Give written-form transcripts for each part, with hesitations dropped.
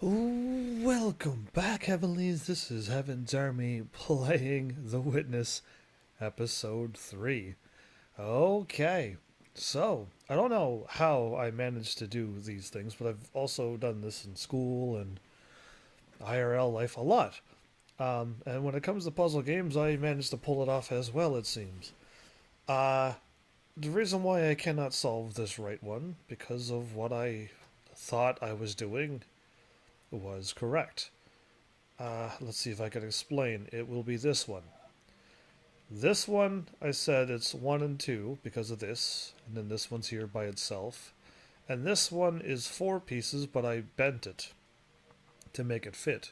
Welcome back, Heavenlies. This is Heaven's Army playing The Witness, Episode 3. Okay, so I don't know how I managed to do these things, but I've also done this in school and IRL life a lot. And when it comes to puzzle games, I managed to pull it off as well, it seems. Uh, the reason why I cannot solve this right one, because of what I thought I was doing, was correct. Let's see if I can explain. It will be this one. This one, I said it's 1 and 2 because of this, and then this one's here by itself. And this one is 4 pieces, but I bent it to make it fit.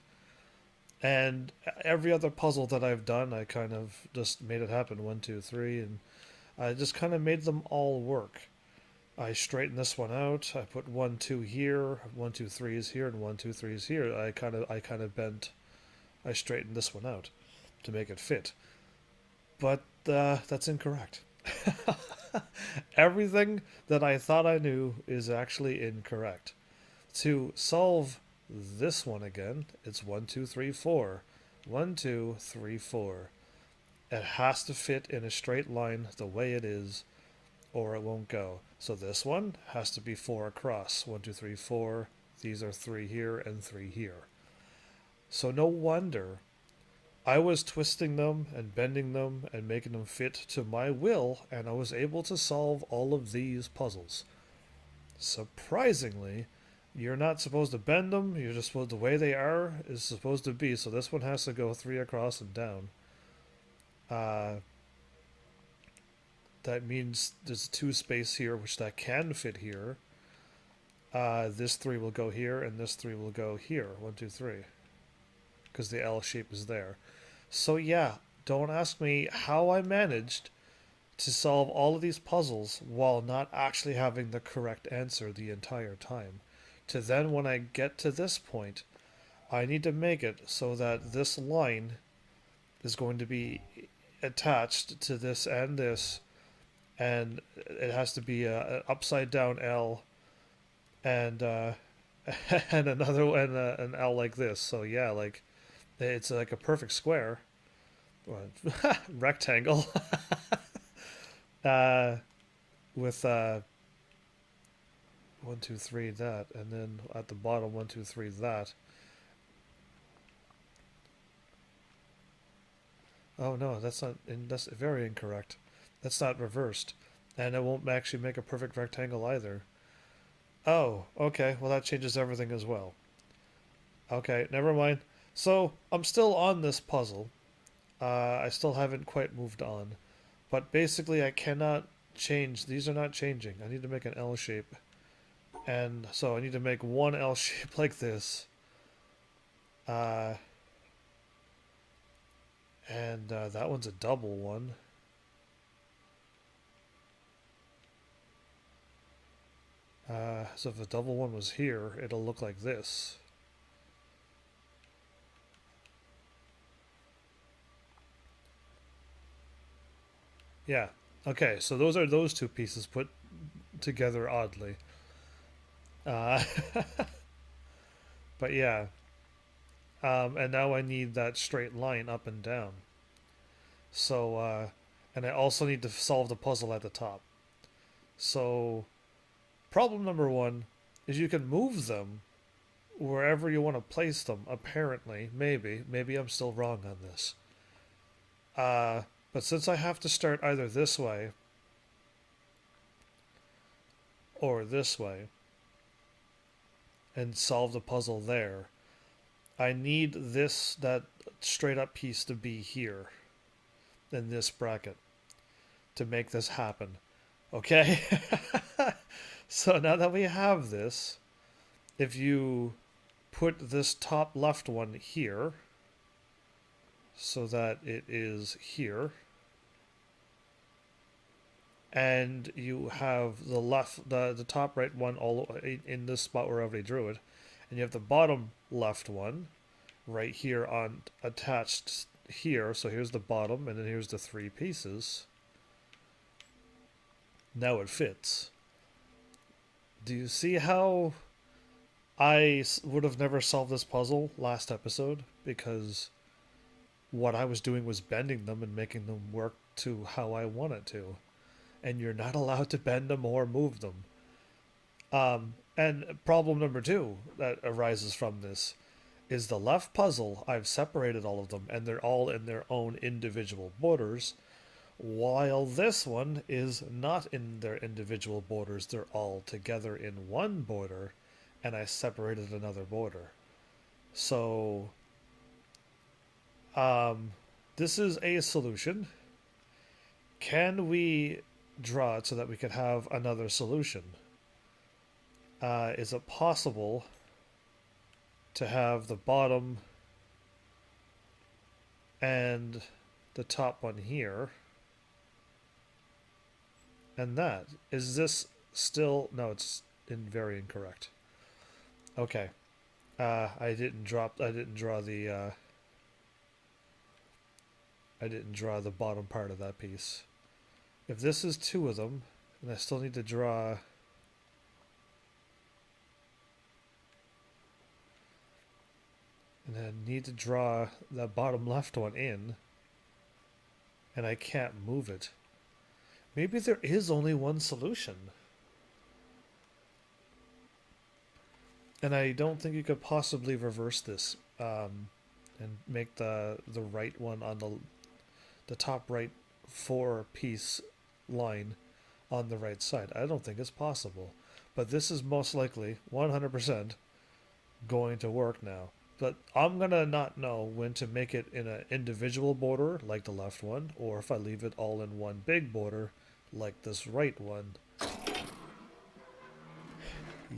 And every other puzzle that I've done, I kind of just made it happen. 1, 2, 3, and I just kind of made them all work. I straightened this one out. I put 1, 2 here, 1, 2, 3 is here, and 1, 2, 3 is here. I kind of bent. I straightened this one out to make it fit. But that's incorrect. Everything that I thought I knew is actually incorrect. To solve this one again, it's 1, 2, 3, 4. 1, 2, 3, 4. It has to fit in a straight line the way it is, or it won't go. So this one has to be 4 across. 1, 2, 3, 4. These are 3 here and 3 here. So no wonder I was twisting them and bending them and making them fit to my will, and I was able to solve all of these puzzles. Surprisingly, you're not supposed to bend them, you're just supposed, the way they are is supposed to be, so this one has to go 3 across and down. Uh, that means there's 2 space here, which that can fit here. This 3 will go here, and this 3 will go here. 1, 2, 3. Because the L shape is there. So yeah, don't ask me how I managed to solve all of these puzzles while not actually having the correct answer the entire time. To then, when I get to this point, I need to make it so that this line is going to be attached to this and this, and it has to be an upside down L and and another and an L like this. So yeah, like it's like a perfect square, rectangle, uh, with 1, 2, 3 that, and then at the bottom 1, 2, 3 that. Oh no, that's not. That's very incorrect. That's not reversed, and it won't actually make a perfect rectangle either. Oh, okay. Well, that changes everything as well. Okay, never mind. So I'm still on this puzzle. I still haven't quite moved on. But basically, I cannot change. These are not changing. I need to make an L shape. And so I need to make one L shape like this. Uh, and that one's a double one. So if the double one was here, it'll look like this. Yeah. Okay, so those are those 2 pieces put together oddly. Uh, but yeah. And now I need that straight line up and down. So, and I also need to solve the puzzle at the top. So, problem number 1 is you can move them wherever you want to place them, apparently. Maybe I'm still wrong on this. Uh, but since I have to start either this way or this way and solve the puzzle there, I need that straight up piece to be here in this bracket to make this happen. Okay? So now that we have this, if you put this top left one here so that it is here, and you have the top right one all in this spot where I already drew it, and you have the bottom left one right here on attached here. So here's the bottom, and then here's the 3 pieces. Now it fits. Do you see how would have never solved this puzzle last episode because what I was doing was bending them and making them work to how I want it to. And you're not allowed to bend them or move them. And problem number two that arises from this is the left puzzle. I've separated all of them and they're all in their own individual borders, while this one is not in their individual borders. They're all together in one border, and I separated another border. So, this is a solution. Can we draw it so that we can have another solution? Is it possible to have the bottom and the top one here? And that. Is this still... No, it's very incorrect. Okay. I didn't draw the bottom part of that piece. If this is two of them, then I still need to draw... And I need to draw that bottom left one in. And I can't move it. Maybe there is only one solution. And I don't think you could possibly reverse this and make the right one on the top right 4-piece line on the right side. I don't think it's possible. But this is most likely 100% going to work now. But I'm going to not know when to make it in an individual border, like the left one, or if I leave it all in one big border, like this right one.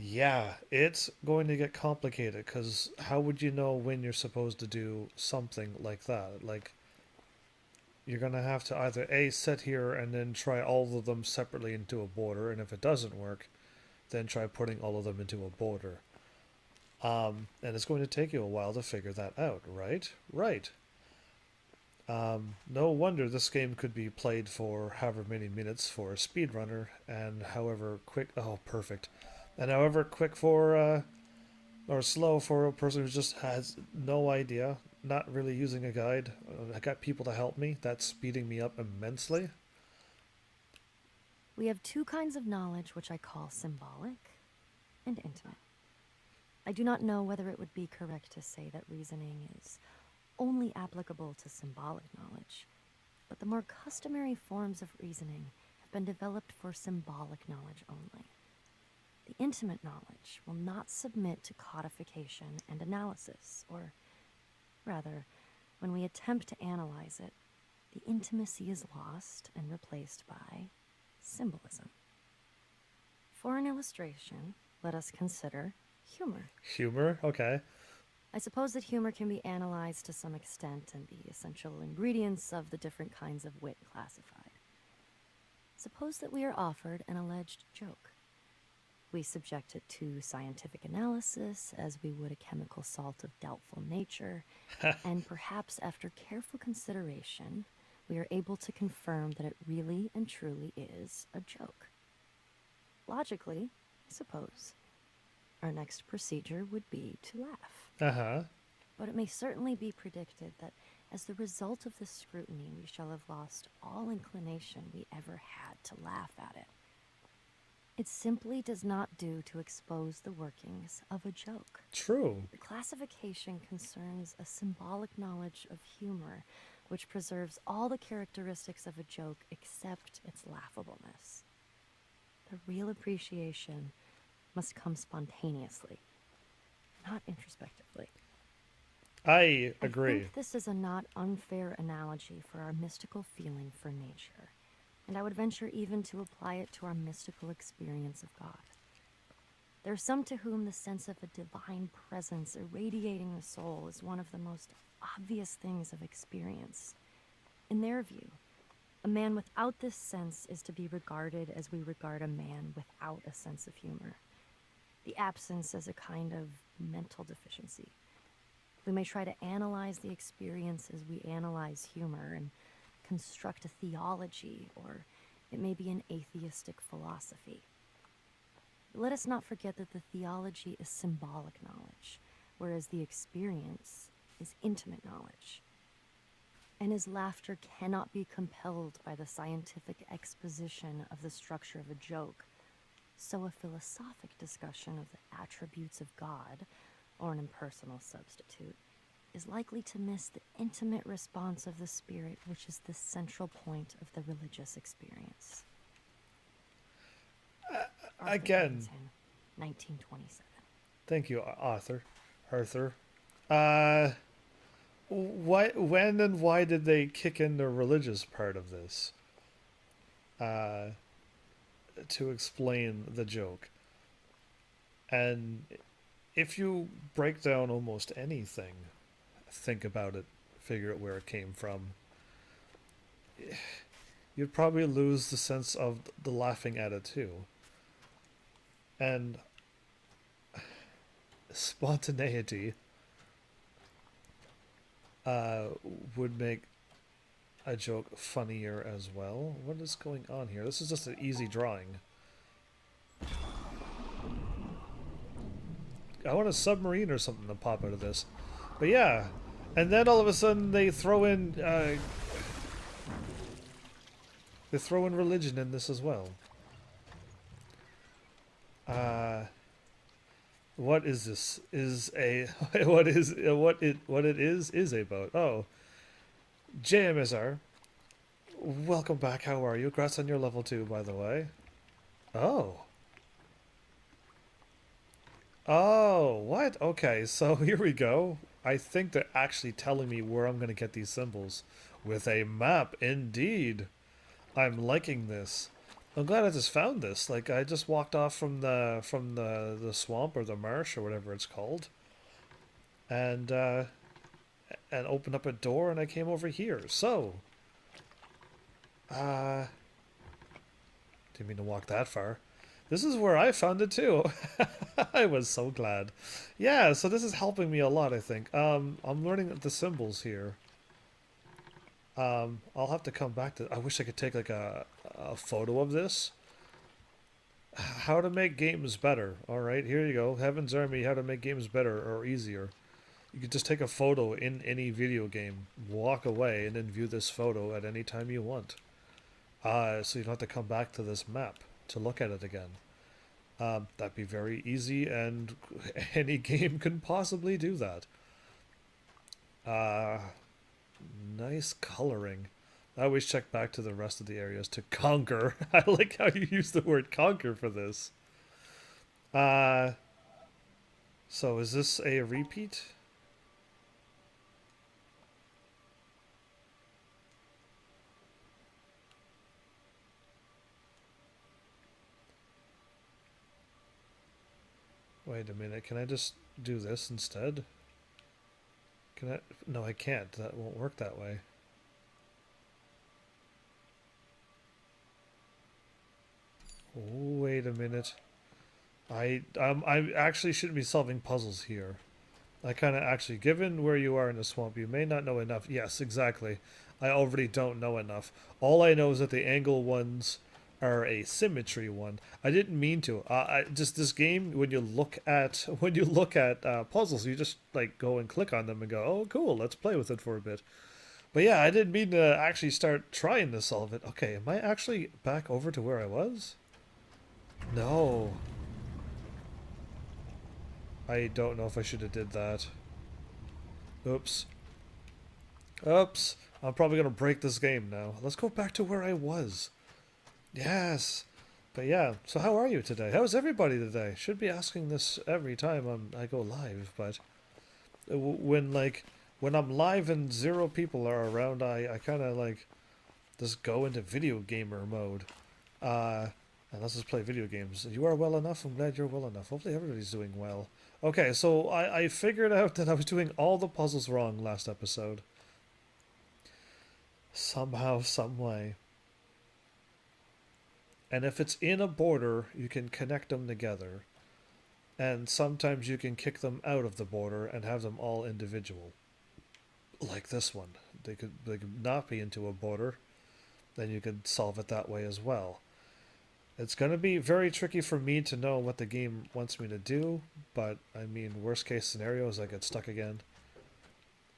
Yeah, it's going to get complicated, because how would you know when you're supposed to do something like that? Like, you're going to have to either A, sit here and then try all of them separately into a border, and if it doesn't work, then try putting all of them into a border. And it's going to take you a while to figure that out, right? Right. No wonder this game could be played for however many minutes for a speedrunner, and however quick... Oh, perfect. And however quick for... or slow for a person who just has no idea, not really using a guide. I got people to help me. That's speeding me up immensely. We have two kinds of knowledge which I call symbolic and intimate. I do not know whether it would be correct to say that reasoning is only applicable to symbolic knowledge, but the more customary forms of reasoning have been developed for symbolic knowledge only. The intimate knowledge will not submit to codification and analysis, or rather, when we attempt to analyze it, the intimacy is lost and replaced by symbolism. For an illustration, let us consider humor. Humor? Okay. I suppose that humor can be analyzed to some extent and the essential ingredients of the different kinds of wit classified. Suppose that we are offered an alleged joke. We subject it to scientific analysis as we would a chemical salt of doubtful nature, and perhaps after careful consideration, we are able to confirm that it really and truly is a joke. Logically, I suppose, our next procedure would be to laugh. Uh-huh. But it may certainly be predicted that as the result of this scrutiny, we shall have lost all inclination we ever had to laugh at it. It simply does not do to expose the workings of a joke. True. The classification concerns a symbolic knowledge of humor, which preserves all the characteristics of a joke except its laughableness. The real appreciation must come spontaneously, not introspectively. I agree. I think this is a not unfair analogy for our mystical feeling for nature, and I would venture even to apply it to our mystical experience of God. There are some to whom the sense of a divine presence irradiating the soul is one of the most obvious things of experience. In their view, a man without this sense is to be regarded as we regard a man without a sense of humor. The absence as a kind of mental deficiency. We may try to analyze the experience as we analyze humor and construct a theology, or it may be an atheistic philosophy. Let us not forget that the theology is symbolic knowledge, whereas the experience is intimate knowledge. And his laughter cannot be compelled by the scientific exposition of the structure of a joke. So a philosophic discussion of the attributes of God, or an impersonal substitute, is likely to miss the intimate response of the spirit, which is the central point of the religious experience. Arthur Again, Evenson, 1927. thank you, Arthur. Uh, when and why did they kick in the religious part of this? Uh, to explain the joke. And if you break down almost anything, think about it, figure out where it came from, you'd probably lose the sense of the laughing at it too. And spontaneity uh, would make a joke funnier as well. What is going on here? This is just an easy drawing. I want a submarine or something to pop out of this. But yeah. And then all of a sudden they throw in religion in this as well. What is this? Is a what it is a boat? Oh, JMSR. Welcome back. How are you? Congrats on your level 2, by the way. Oh. Oh, what? Okay, so here we go. I think they're actually telling me where I'm going to get these symbols. With a map, indeed. I'm liking this. I'm glad I just found this. Like, I just walked off from the swamp or the marsh or whatever it's called. And opened up a door and I came over here. So, didn't mean to walk that far. This is where I found it too. I was so glad. Yeah, so this is helping me a lot, I think. I'm learning the symbols here. I'll have to come back to... I wish I could take like a photo of this. How to make games better. Alright, here you go. Heaven's Army, how to make games better or easier. You could just take a photo in any video game, walk away, and then view this photo at any time you want. So you don't have to come back to this map to look at it again. That'd be very easy, and any game can possibly do that. Nice coloring. I always check back to the rest of the areas to conquer. I like how you use the word conquer for this. So is this a repeat? Wait a minute, can I just do this instead? Can I? No, I can't. That won't work that way. Oh, wait a minute. I actually shouldn't be solving puzzles here. I kind of actually, given where you are in the swamp, you may not know enough. Yes, exactly. I already don't know enough. All I know is that the angle ones are a symmetry one. I didn't mean to. Just this game, when you look at puzzles, you just like go and click on them and go, oh, cool, let's play with it for a bit. But yeah, I didn't mean to actually start trying to solve it. Okay, am I actually back over to where I was? No. I don't know if I should have did that. Oops. Oops. I'm probably going to break this game now. Let's go back to where I was. Yes. But yeah, so how are you today? How's everybody today? Should be asking this every time I go live, but when I'm live and 0 people are around, I kind of like just go into video gamer mode. And let's just play video games. You are well enough? I'm glad you're well enough. Hopefully everybody's doing well. Okay, so I figured out that I was doing all the puzzles wrong last episode. Somehow, some way. And if it's in a border, you can connect them together. And sometimes you can kick them out of the border and have them all individual. Like this one. They could not be into a border. Then you could solve it that way as well. It's going to be very tricky for me to know what the game wants me to do, but I mean, worst case scenario is I get stuck again.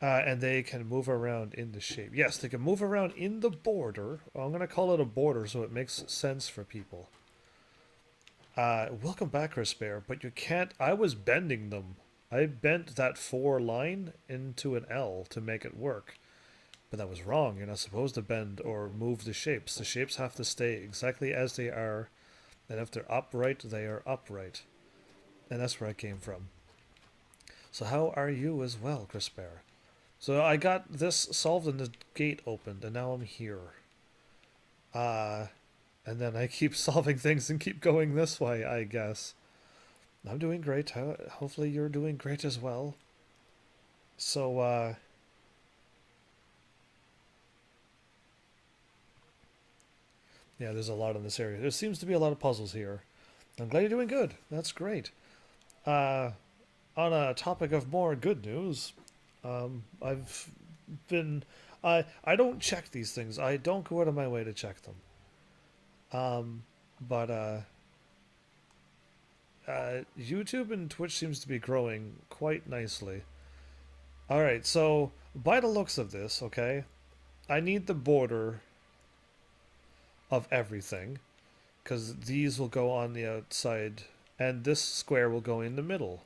And they can move around in the shape. Yes, they can move around in the border. I'm going to call it a border so it makes sense for people. Welcome back, Chris Bear, but you can't. I was bending them. I bent that 4 line into an L to make it work. But that was wrong. You're not supposed to bend or move the shapes. The shapes have to stay exactly as they are. And if they're upright, they are upright. And that's where I came from. So how are you as well, Chris Bear? So I got this solved and the gate opened, and now I'm here. Uh, and then I keep solving things and keep going this way, I guess. I'm doing great. Hopefully you're doing great as well. So, yeah, there's a lot in this area. There seems to be a lot of puzzles here. I'm glad you're doing good. That's great. Uh, on a topic of more good news, I've been. I don't check these things. I don't go out of my way to check them. But YouTube and Twitch seems to be growing quite nicely. All right, so by the looks of this, okay, I need the border of everything because these will go on the outside and this square will go in the middle.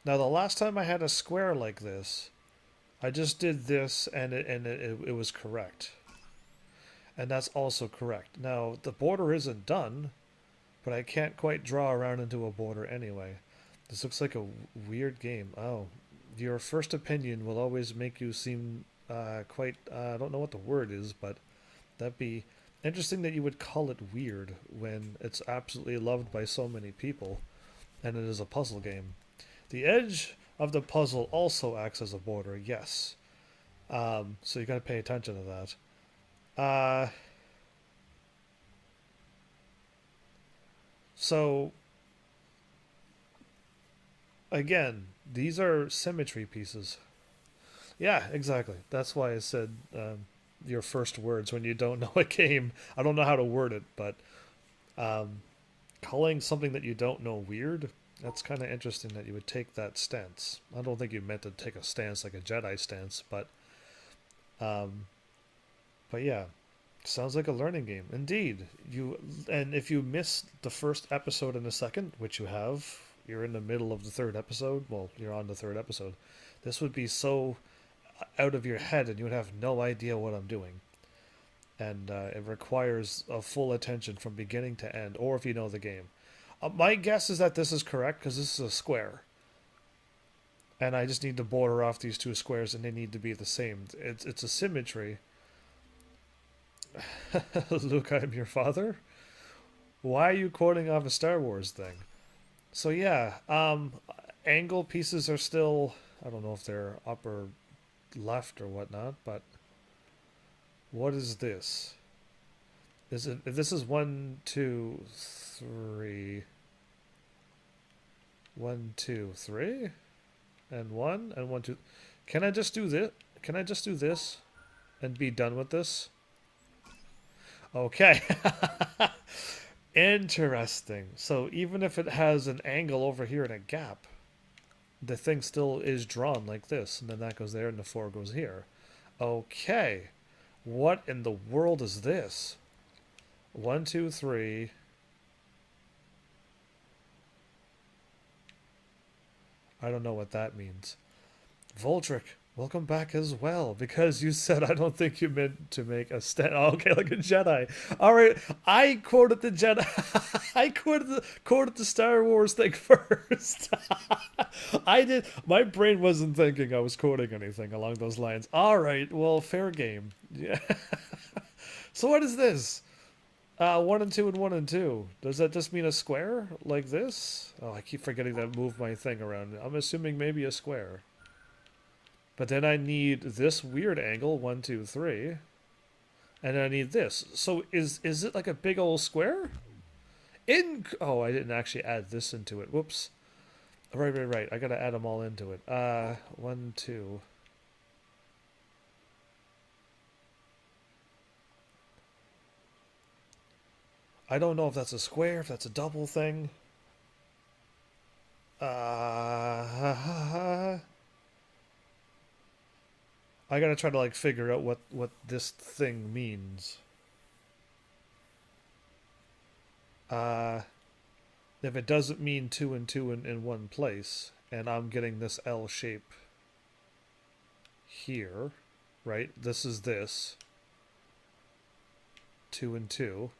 Now, the last time I had a square like this, I just did this and it was correct. And that's also correct. Now, the border isn't done, but I can't quite draw around into a border anyway. This looks like a weird game. Oh, your first opinion will always make you seem quite. I don't know what the word is, but that'd be interesting that you would call it weird when it's absolutely loved by so many people and it is a puzzle game. The edge of the puzzle also acts as a border, yes. So you gotta pay attention to that. So again, these are symmetry pieces. Yeah, exactly. That's why I said your first words when you don't know a game. I don't know how to word it, but um, calling something that you don't know weird, that's kind of interesting that you would take that stance. I don't think you meant to take a stance like a Jedi stance, um, but yeah, sounds like a learning game. Indeed. And if you miss the first episode and the second, which you have, you're in the middle of the third episode. Well, you're on the third episode. This would be so out of your head and you would have no idea what I'm doing. And it requires a full attention from beginning to end, or if you know the game. My guess is that this is correct because this is a square. And I just need to border off these two squares and they need to be the same. It's a symmetry. Luke, I'm your father? Why are you quoting off a Star Wars thing? So yeah, angle pieces are still, I don't know if they're up or left or whatnot, but what is this? Is it? This is 1, 2, 3. 1, 2, 3, and 1 and 1, 2. Can I just do this? Can I just do this and be done with this? Okay. Interesting. So even if it has an angle over here and a gap, the thing still is drawn like this, and then that goes there, and the 4 goes here. Okay. What in the world is this? 1, 2, 3. I don't know what that means. Voltric, welcome back as well. Because you said I don't think you meant to make a stand. Oh, okay, like a Jedi. All right, I quoted the Jedi. I quoted the Star Wars thing first. I did. My brain wasn't thinking I was quoting anything along those lines. All right, well, fair game. Yeah. So what is this? 1 and 2 and 1 and 2. Does that just mean a square like this? Oh, I keep forgetting to move my thing around. I'm assuming maybe a square. But then I need this weird angle, 1, 2, 3, and then I need this. So is it like a big old square? Oh, I didn't actually add this into it. Whoops. Right. I gotta add them all into it. 1, 2. I don't know if that's a square, if that's a double thing. I gotta try to like figure out what this thing means. Uh, if it doesn't mean two and two in one place, and I'm getting this L shape here, right? This is this two and two,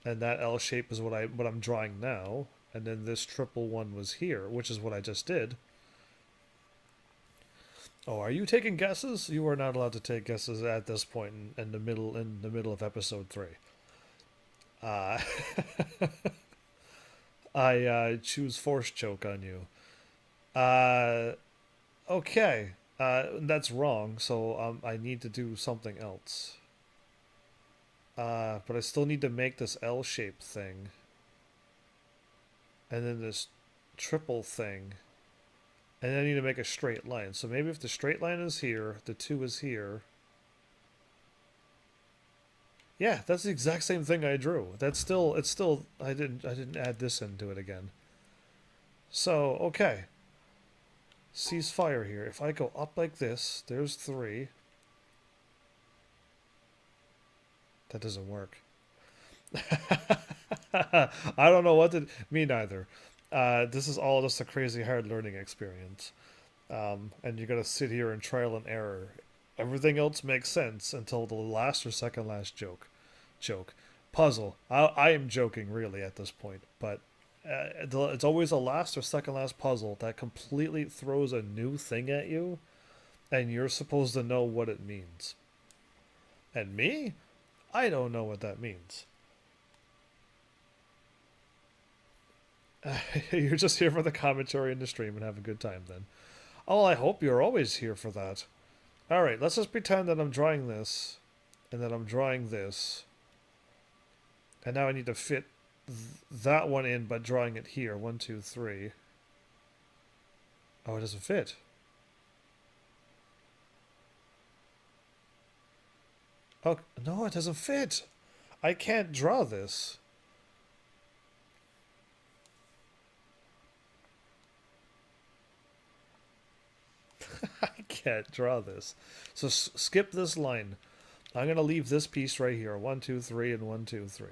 and that L shape is what I'm drawing now, and then this triple one was here, which is what I just did. Oh, are you taking guesses? You are not allowed to take guesses at this point in the middle of episode 3. Uh, I choose force choke on you. Uh, okay, that's wrong. So I need to do something else. But I still need to make this L-shaped thing, and then this triple thing, and then I need to make a straight line. So maybe if the straight line is here, the 2 is here. Yeah, that's the exact same thing I drew. It's still I didn't add this into it again. So, okay. Ceasefire here. If I go up like this, there's 3. That doesn't work. I don't know what to. Me neither. This is all just a crazy hard learning experience. And you gotta sit here and trial and error. Everything else makes sense until the last or second last joke. Puzzle. I am joking really at this point, but it's always a last or second last puzzle that completely throws a new thing at you, and you're supposed to know what it means. And me, I don't know what that means. You're just here for the commentary and the stream and have a good time then. Oh, I hope you're always here for that. Alright, let's just pretend that I'm drawing this, and that I'm drawing this. And now I need to fit that one in by drawing it here. 1, 2, 3. Oh, it doesn't fit. Oh, no, it doesn't fit. I can't draw this. I can't draw this. So skip this line. I'm going to leave this piece right here. 1, 2, 3, and 1, 2, 3.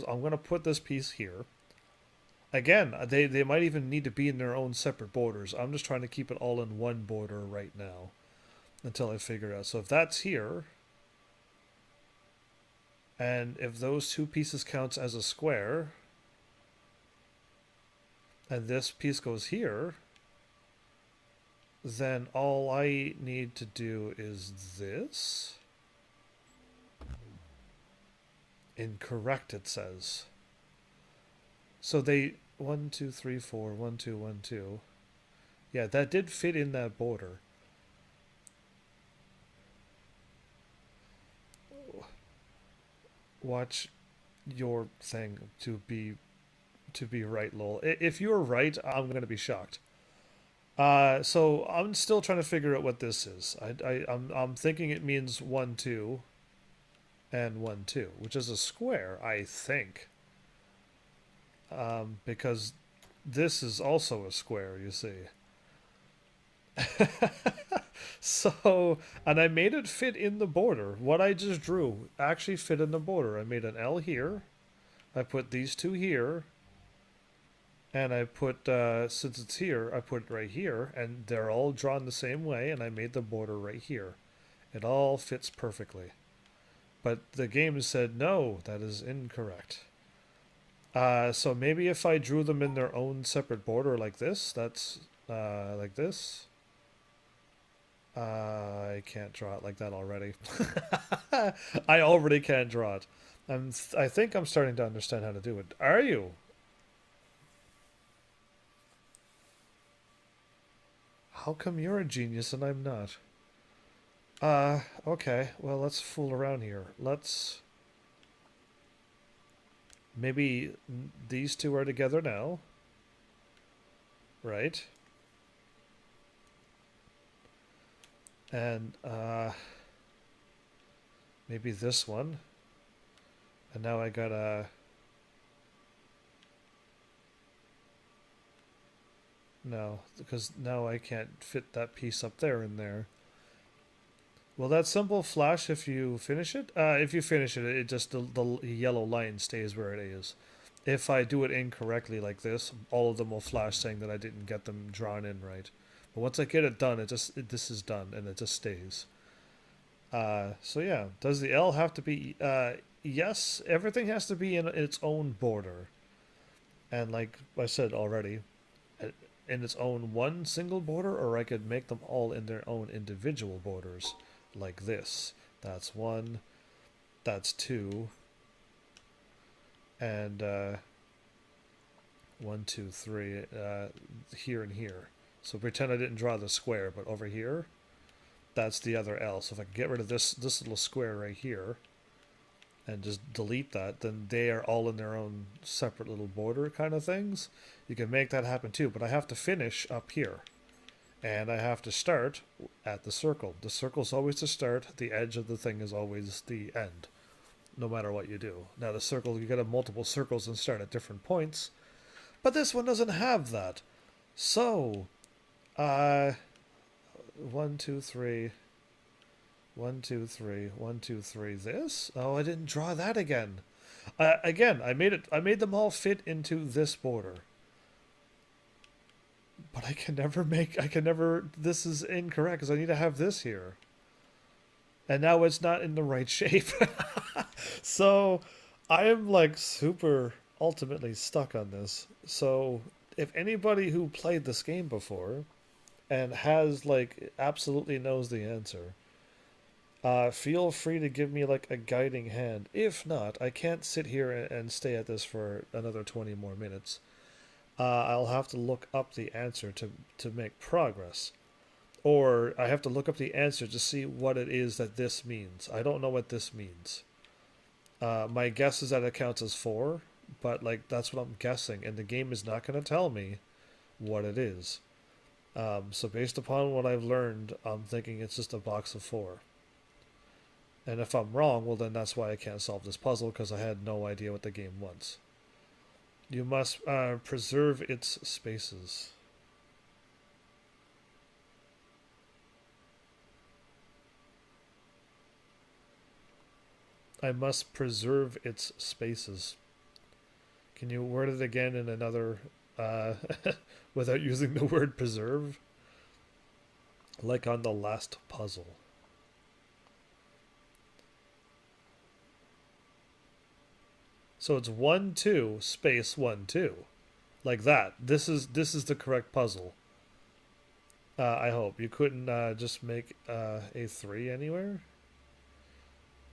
I'm going to put this piece here. Again, they might even need to be in their own separate borders. I'm just trying to keep it all in one border right now until I figure it out. So if that's here, and if those 2 pieces counts as a square, and this piece goes here, then all I need to do is this. Incorrect, it says. So they 1, 2, 3, 4, 1, 2, 1, 2. Yeah, that did fit in that border. Watch your thing to be right, lol. If you're right, I'm gonna be shocked. So I'm still trying to figure out what this is. I'm thinking it means 1, 2, and 1, 2, which is a square, I think. Because this is also a square, you see. So, and I made it fit in the border. What I just drew actually fit in the border. I made an L here. I put these 2 here. And I put, since it's here, I put it right here. And they're all drawn the same way. And I made the border right here. It all fits perfectly. But the game said, no, that is incorrect. So maybe if I drew them in their own separate border like this, that's like this. I can't draw it like that already. I already can't draw it. I think I'm starting to understand how to do it. Are you? How come you're a genius and I'm not? Okay. Well, let's fool around here. Maybe these 2 are together now. Right? And, maybe this one. And now I gotta... No, because now I can't fit that piece up there in there. Will that symbol flash if you finish it? If you finish it, it just the yellow line stays where it is. If I do it incorrectly like this, all of them will flash saying that I didn't get them drawn in right. But once I get it done, this is done and it just stays. So yeah, does the L have to be? Yes, everything has to be in its own border, and like I said already, in its own one single border, or I could make them all in their own individual borders, like this. That's one, that's two, and one, two, three, here and here. So pretend I didn't draw the square, but over here, that's the other L. So if I can get rid of this little square right here, and just delete that, then they are all in their own separate little border kind of things. You can make that happen too, but I have to finish up here. And I have to start at the circle. The circle's always the start, the edge of the thing is always the end, no matter what you do. Now the circle, you gotta have multiple circles and start at different points, but this one doesn't have that. So, uh, one, two, three, one, two, three, one, two, three. This? Oh, I didn't draw that again. Again, I made it. I made them all fit into this border. But I can never make. I can never. This is incorrect because I need to have this here. And now it's not in the right shape. So I am like super ultimately stuck on this. So if anybody who played this game before and has like absolutely knows the answer, feel free to give me like a guiding hand. If not, I can't sit here and stay at this for another 20 more minutes. I'll have to look up the answer to make progress. Or I have to look up the answer to see what it is that this means. I don't know what this means. My guess is that it counts as 4, but like that's what I'm guessing, and the game is not going to tell me what it is. So based upon what I've learned, I'm thinking it's just a box of 4. And if I'm wrong, well then that's why I can't solve this puzzle, because I had no idea what the game wants. You must preserve its spaces. I must preserve its spaces. Can you word it again in another, without using the word preserve? Like on the last puzzle. So it's 1, 2, space 1, 2. Like that. This is the correct puzzle. I hope. You couldn't just make a 3 anywhere?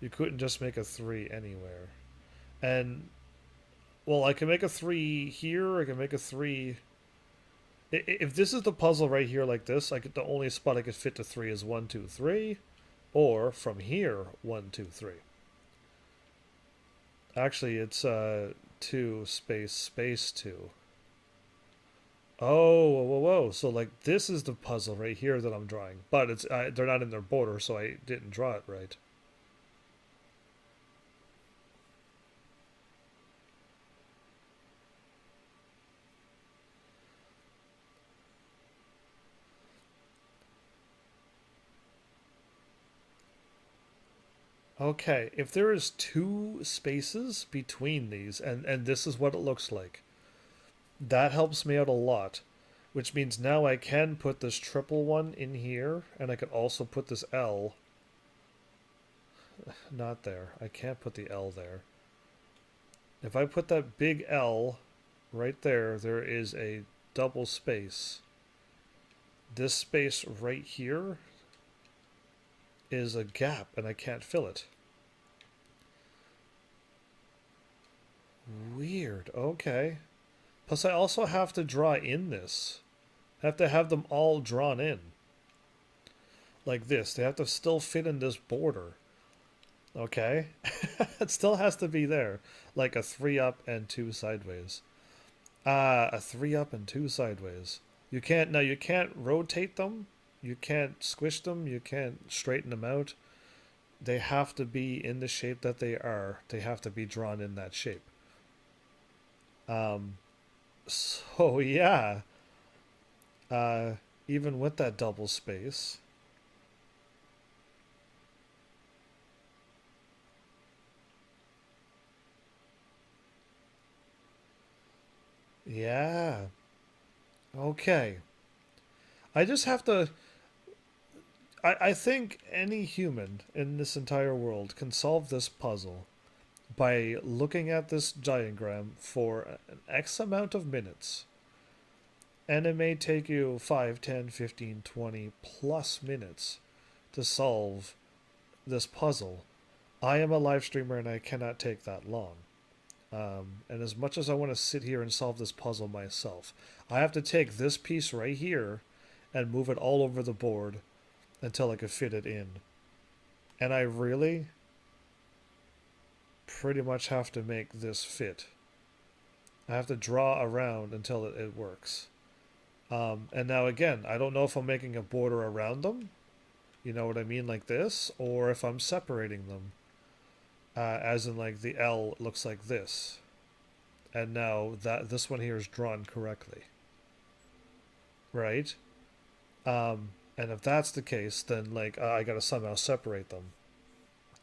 You couldn't just make a 3 anywhere. And, well, I can make a 3 here, I can make a 3... If this is the puzzle right here like this, the only spot I could fit to 3 is 1, 2, 3. Or, from here, 1, 2, 3. Actually, it's 2, space 2. Oh, whoa, whoa, whoa. So, like, this is the puzzle right here that I'm drawing. But it's they're not in their border, so I didn't draw it right. Okay, if there is 2 spaces between these, and this is what it looks like, that helps me out a lot. Which means now I can put this triple one in here, and I could also put this L. Not there. I can't put the L there. If I put that big L right there, there is a double space. This space right here is a gap, and I can't fill it. Weird. Okay. Plus, I also have to draw in this. I have to have them all drawn in. Like this. They have to still fit in this border. Okay. It still has to be there. Like a 3 up and 2 sideways. A 3 up and 2 sideways. You can't, now you can't rotate them. You can't squish them. You can't straighten them out. they have to be in the shape that they are. They have to be drawn in that shape. Um, so yeah, uh, even with that double space, yeah, okay. I just have to. I think any human in this entire world can solve this puzzle by looking at this diagram for an X amount of minutes. And it may take you 5, 10, 15, 20 plus minutes to solve this puzzle. I am a live streamer and I cannot take that long. And as much as I want to sit here and solve this puzzle myself, I have to take this piece right here and move it all over the board until I could fit it in. And I really pretty much have to make this fit. I have to draw around until it works. And now again, I don't know if I'm making a border around them, you know what I mean, like this, or if I'm separating them, as in like the L looks like this. And now that this one here is drawn correctly, right? And if that's the case, then like I gotta somehow separate them.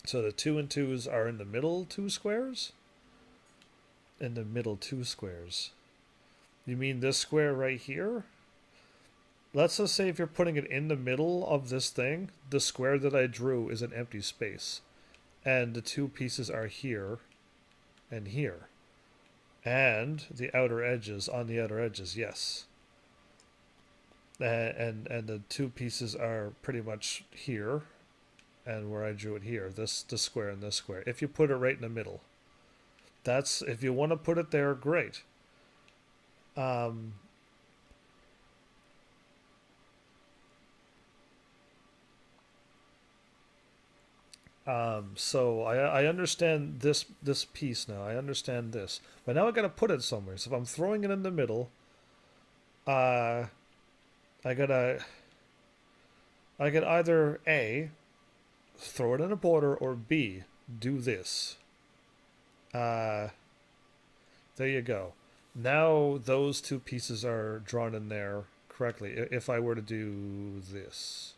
So the 2 and 2s are in the middle two squares? In the middle two squares. You mean this square right here? Let's just say if you're putting it in the middle of this thing, the square that I drew is an empty space. And the two pieces are here and here. And the outer edges, on the outer edges, yes. And the two pieces are pretty much here and where I drew it here, this square and this square. If you put it right in the middle. That's, if you want to put it there, great. Um, so I understand this piece now. I understand this, but now I got to put it somewhere. So if I'm throwing it in the middle, uh, I gotta I could either A, throw it in a border, or B, do this. Uh, there you go. Now those two pieces are drawn in there correctly. If I were to do this.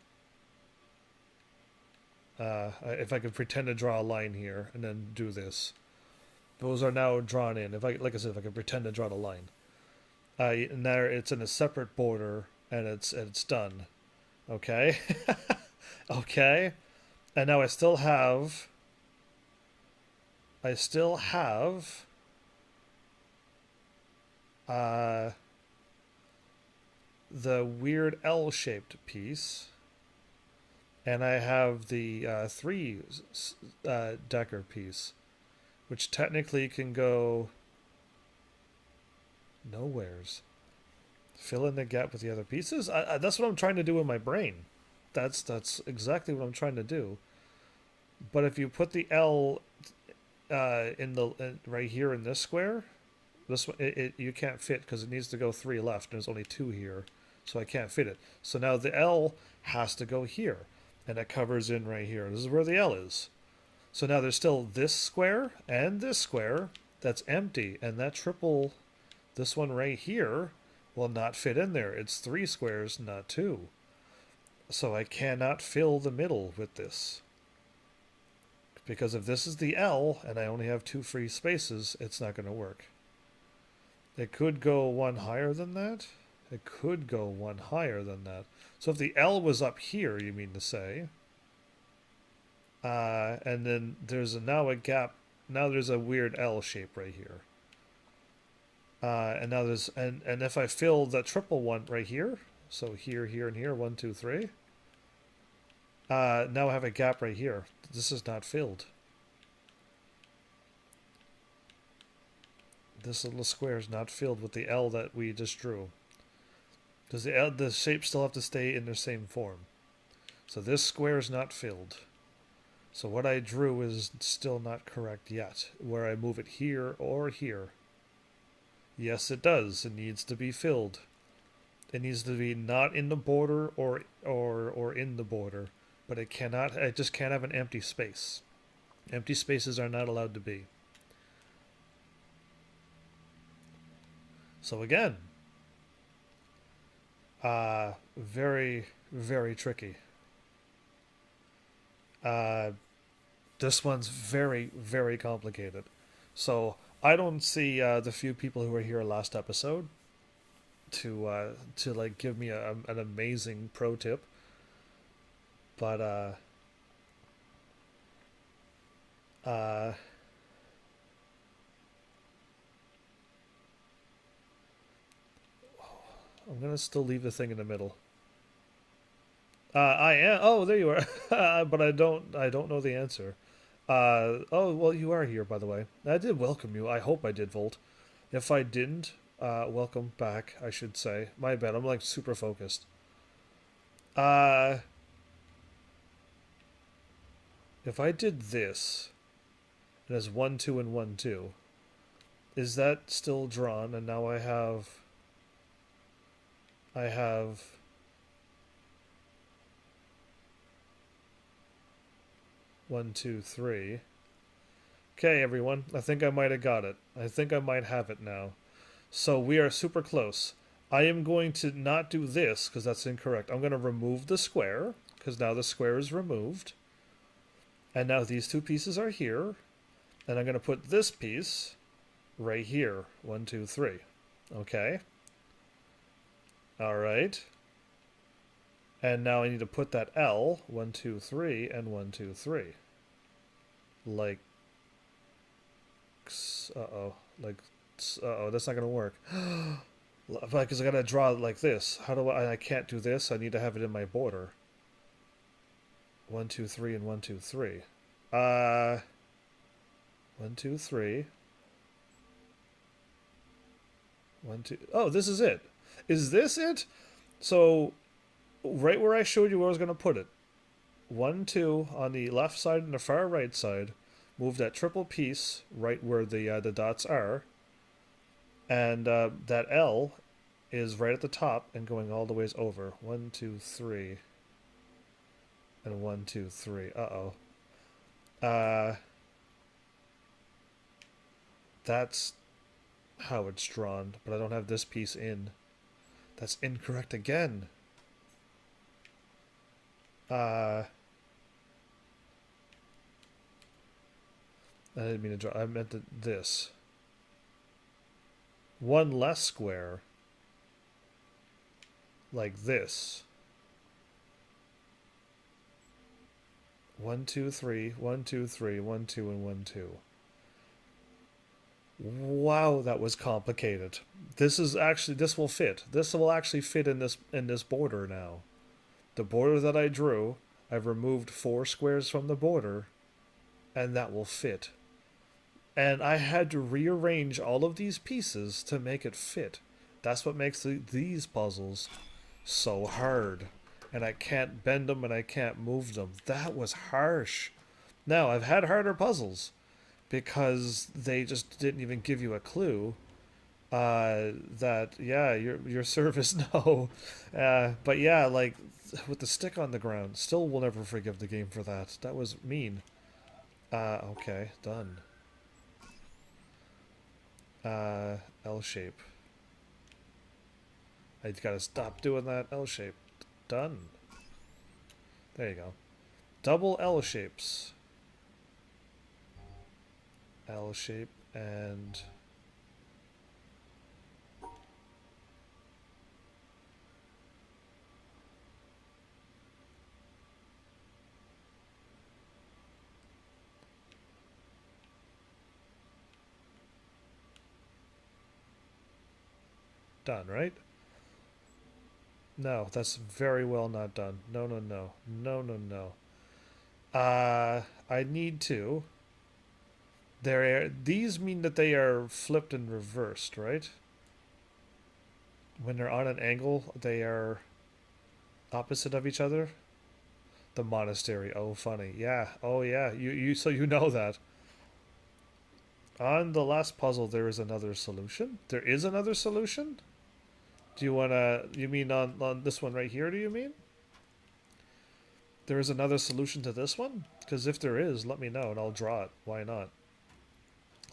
If I could pretend to draw a line here and then do this, those are now drawn in. If I, like I said, if I could pretend to draw the line, and there it's in a separate border and it's done. Okay, okay, and now I still have, uh, the weird L-shaped piece, and I have the three decker piece, which technically can go nowheres. Fill in the gap with the other pieces. That's what I'm trying to do in my brain. That's exactly what I'm trying to do. But if you put the L right here in this square, this one you can't fit because it needs to go three left. And there's only two here, so I can't fit it. So now the L has to go here, and it covers in right here. This is where the L is. So now there's still this square and this square that's empty, and that triple, this one right here, will not fit in there. It's three squares, not two. So I cannot fill the middle with this. Because if this is the L and I only have two free spaces, it's not going to work. It could go one higher than that. It could go one higher than that. So if the L was up here, you mean to say, and then there's now a gap. Now there's a weird L shape right here. And now there's and if I fill the triple one right here, so here, here, and here, 1, 2, 3. Now I have a gap right here. This is not filled. This little square is not filled with the L that we just drew. Does the shapes still have to stay in their same form? So this square is not filled. So what I drew is still not correct yet. Where I move it here or here. Yes, it does. It needs to be filled. It needs to be not in the border or in the border. but it just can't have an empty space. Empty spaces are not allowed to be. So again, very, very tricky. This one's very, very complicated. So I don't see the few people who were here last episode to like give me an amazing pro tip, but uh, I'm gonna still leave the thing in the middle. I am. Oh, there you are. But I don't know the answer. Oh well, you are here, by the way. I did welcome you. I hope I did, Volt. If I didn't, welcome back. I should say. My bad. I'm like super focused. Uh, if I did this, it has 1, 2, and 1, 2. Is that still drawn? And now I have 1, 2, 3. Okay, everyone. I think I might have got it. I think I might have it now. So we are super close. I am going to not do this because that's incorrect. I'm going to remove the square because now the square is removed. And now these two pieces are here. And I'm going to put this piece right here. 1, 2, 3. Okay. All right. And now I need to put that L, 1, 2, 3, and 1, 2, 3. Like, uh-oh. Like, uh-oh, that's not going to work. Because I got to draw it like this. How do I can't do this. I need to have it in my border. 1, 2, 3, and 1, 2, 3. 1, 2, 3. 1, 2. Oh, this is it. Is this it? So, right where I showed you where I was going to put it. 1, 2 on the left side and the far right side. Move that triple piece right where the dots are. And that L is right at the top and going all the ways over. 1, 2, 3. And 1, 2, 3. Uh-oh. That's how it's drawn, but I don't have this piece in. That's incorrect again. I didn't mean to draw. I meant this. One less square. Like this. 1, 2, 3, 1, 2, 3, 1, 2, and 1, 2. Wow, that was complicated. This will fit. This will actually fit in this border now. The border that I drew, I've removed 4 squares from the border, and that will fit. And I had to rearrange all of these pieces to make it fit. That's what makes these puzzles so hard. And I can't bend them and I can't move them. That was harsh. Now, I've had harder puzzles because they just didn't even give you a clue that, yeah, your service, no. But yeah, like, with the stick on the ground, still will never forgive the game for that. That was mean. Okay, done. L shape. I gotta stop doing that L shape. Done. There you go. Double L shapes. L shape and... done, right? No, that's very well not done. No, no, no. No, no, no. I need to. These mean that they are flipped and reversed, right? When they're on an angle, they are opposite of each other. The monastery. Oh, funny. Yeah. Oh, yeah. So you know that. On the last puzzle, there is another solution. There is another solution? You mean on this one right here, do you mean? there is another solution to this one? Because if there is, let me know and I'll draw it. Why not?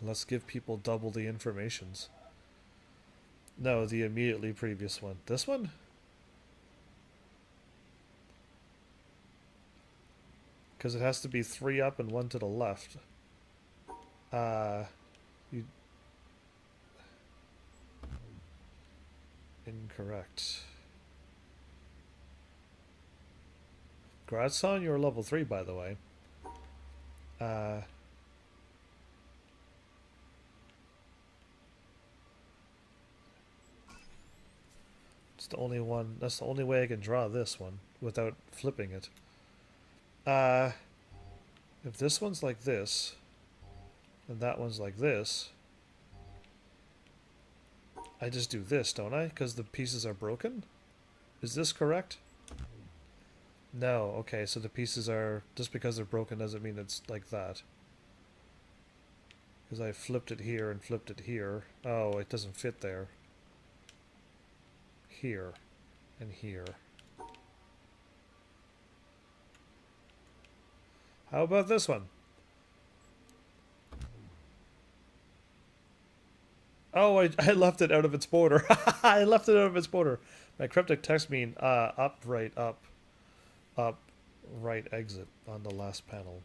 Let's give people double the informations. No, the immediately previous one. This one? Because it has to be 3 up and 1 to the left. You... Incorrect. Gradson, you're level 3, by the way. It's the only one. That's the only way I can draw this one without flipping it. If this one's like this, and that one's like this, I just do this, don't I? Because the pieces are broken? Is this correct? No, okay, so the pieces are... Just because they're broken doesn't mean it's like that. Because I flipped it here and flipped it here. Oh, it doesn't fit there. Here. And here. How about this one? Oh, I left it out of its border. I left it out of its border. My cryptic text mean up, right, up, right, exit on the last panel.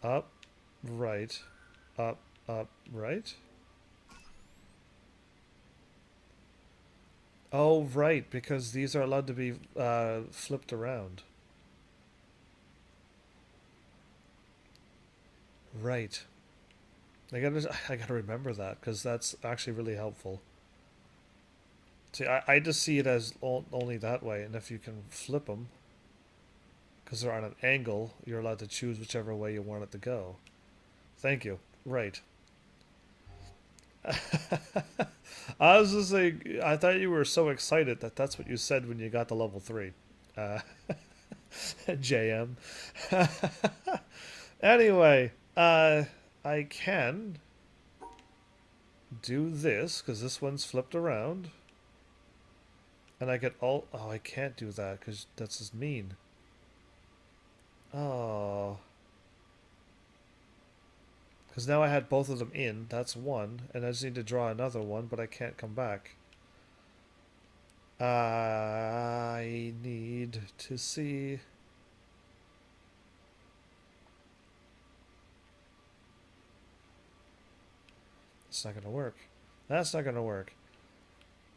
Up, right, right. Oh, right, because these are allowed to be flipped around. Right. I gotta remember that because that's actually really helpful. See, I just see it as only that way, and if you can flip them, because they're on an angle, you're allowed to choose whichever way you want it to go. Thank you. Right. I was just saying, I thought you were so excited that that's what you said when you got to level 3. Uh, JM. Anyway, I can do this, because this one's flipped around. And I get all... Oh, I can't do that, because that's just mean. Oh. Because now I had both of them in, that's one, and I just need to draw another one, but I can't come back. I need to see... It's not going to work. That's not going to work.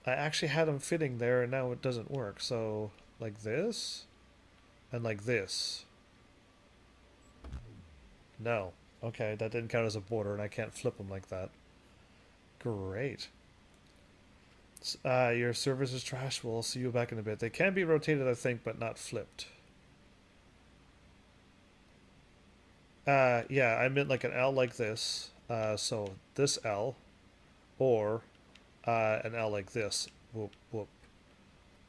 I actually had them fitting there, and now it doesn't work. So, like this, and like this. No. Okay, that didn't count as a border, and I can't flip them like that. Great. Your service is trash. We'll see you back in a bit. They can be rotated, I think, but not flipped. Yeah, I meant like an L like this. So this L, or an L like this. Whoop whoop.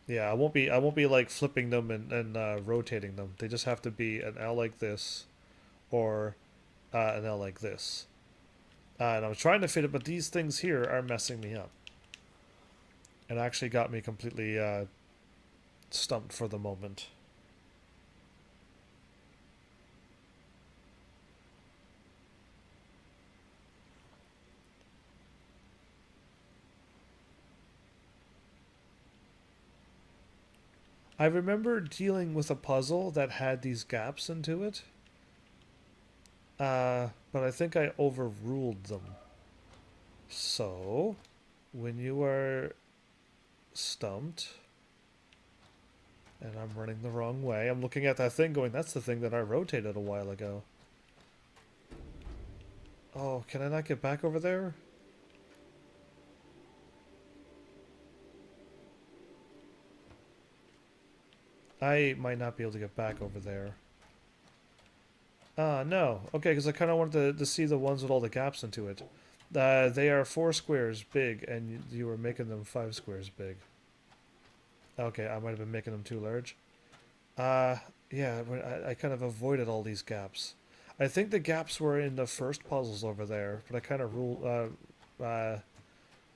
Yeah, I won't be like flipping them and rotating them. They just have to be an L like this, or an L like this. And I was trying to fit it, but these things here are messing me up. It actually got me completely stumped for the moment. I remember dealing with a puzzle that had these gaps into it. But I think I overruled them. So, when you are stumped, and I'm running the wrong way, I'm looking at that thing going, that's the thing that I rotated a while ago. Oh, can I not get back over there? I might not be able to get back over there. No. Okay, because I kind of wanted to see the ones with all the gaps into it. They are 4 squares big, and you were making them 5 squares big. Okay, I might have been making them too large. Yeah, I kind of avoided all these gaps. I think the gaps were in the first puzzles over there, but I kind of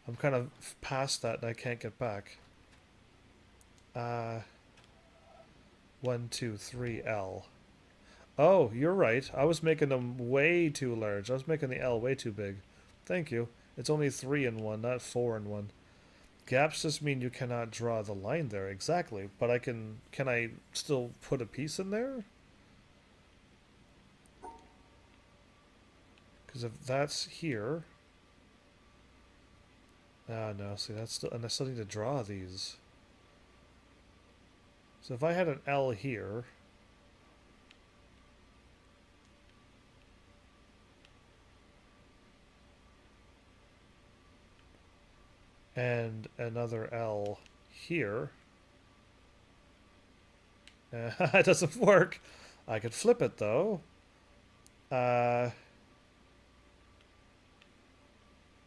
I'm kind of past that and I can't get back. Uh, 1, 2, 3, L. Oh, you're right. I was making them way too large. I was making the L way too big. Thank you. It's only 3 in 1, not 4 in 1. Gaps just mean you cannot draw the line there, exactly. But I can I still put a piece in there? Because if that's here... Ah, no, see, that's still... And I still need to draw these. So if I had an L here... and another L here... it doesn't work. I could flip it, though. Uh...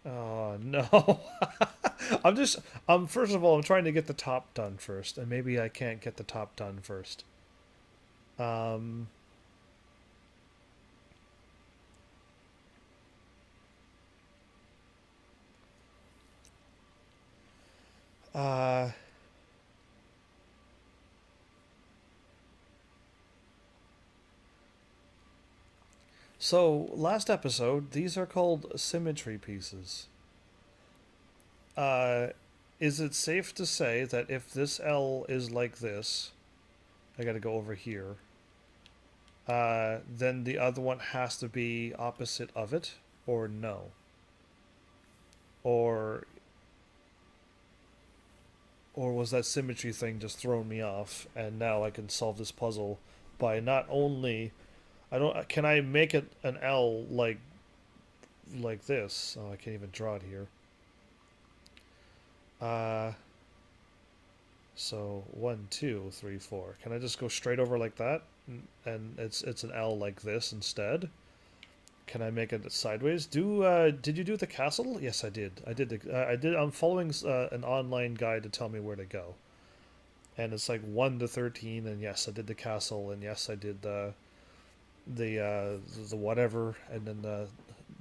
Oh, no. I'm just... first of all, I'm trying to get the top done first, and maybe I can't get the top done first. Um... Uh... So, last episode, these are called symmetry pieces. Uh, is it safe to say that if this L is like this, I gotta go over here, then the other one has to be opposite of it, or no? Or was that symmetry thing just throwing me off, and now I can solve this puzzle by not only I don't can I make it an L like this? Oh, I can't even draw it here. Uh, so 1, 2, 3, 4. Can I just go straight over like that, and it's an L like this instead? Can I make it sideways? Did you do the castle? Yes, I did. I did. I did. I'm following an online guide to tell me where to go, and it's like 1 to 13. And yes, I did the castle, and yes, I did the whatever, and then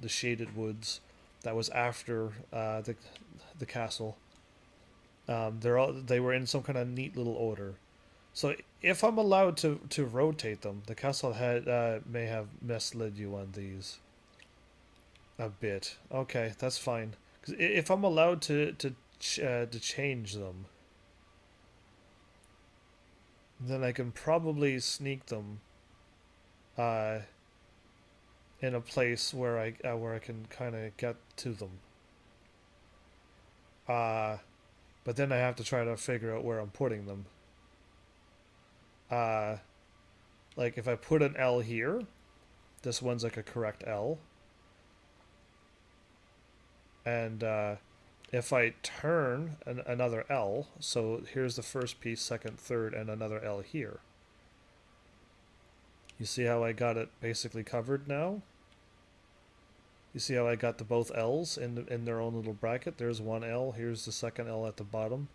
the shaded woods. That was after the castle. They were in some kind of neat little order. So if I'm allowed to rotate them, the castle had may have misled you on these a bit. Okay, that's fine. 'Cause if I'm allowed to change them, then I can probably sneak them uh, in a place where I can kind of get to them. Uh, but then I have to try to figure out where I'm putting them. Uh, like if I put an L here, this one's like a correct L, and if I turn another L, so here's the first piece, second, third, and another L here. You see how I got it basically covered now? You see how I got the both L's in their own little bracket? There's one L, here's the second L at the bottom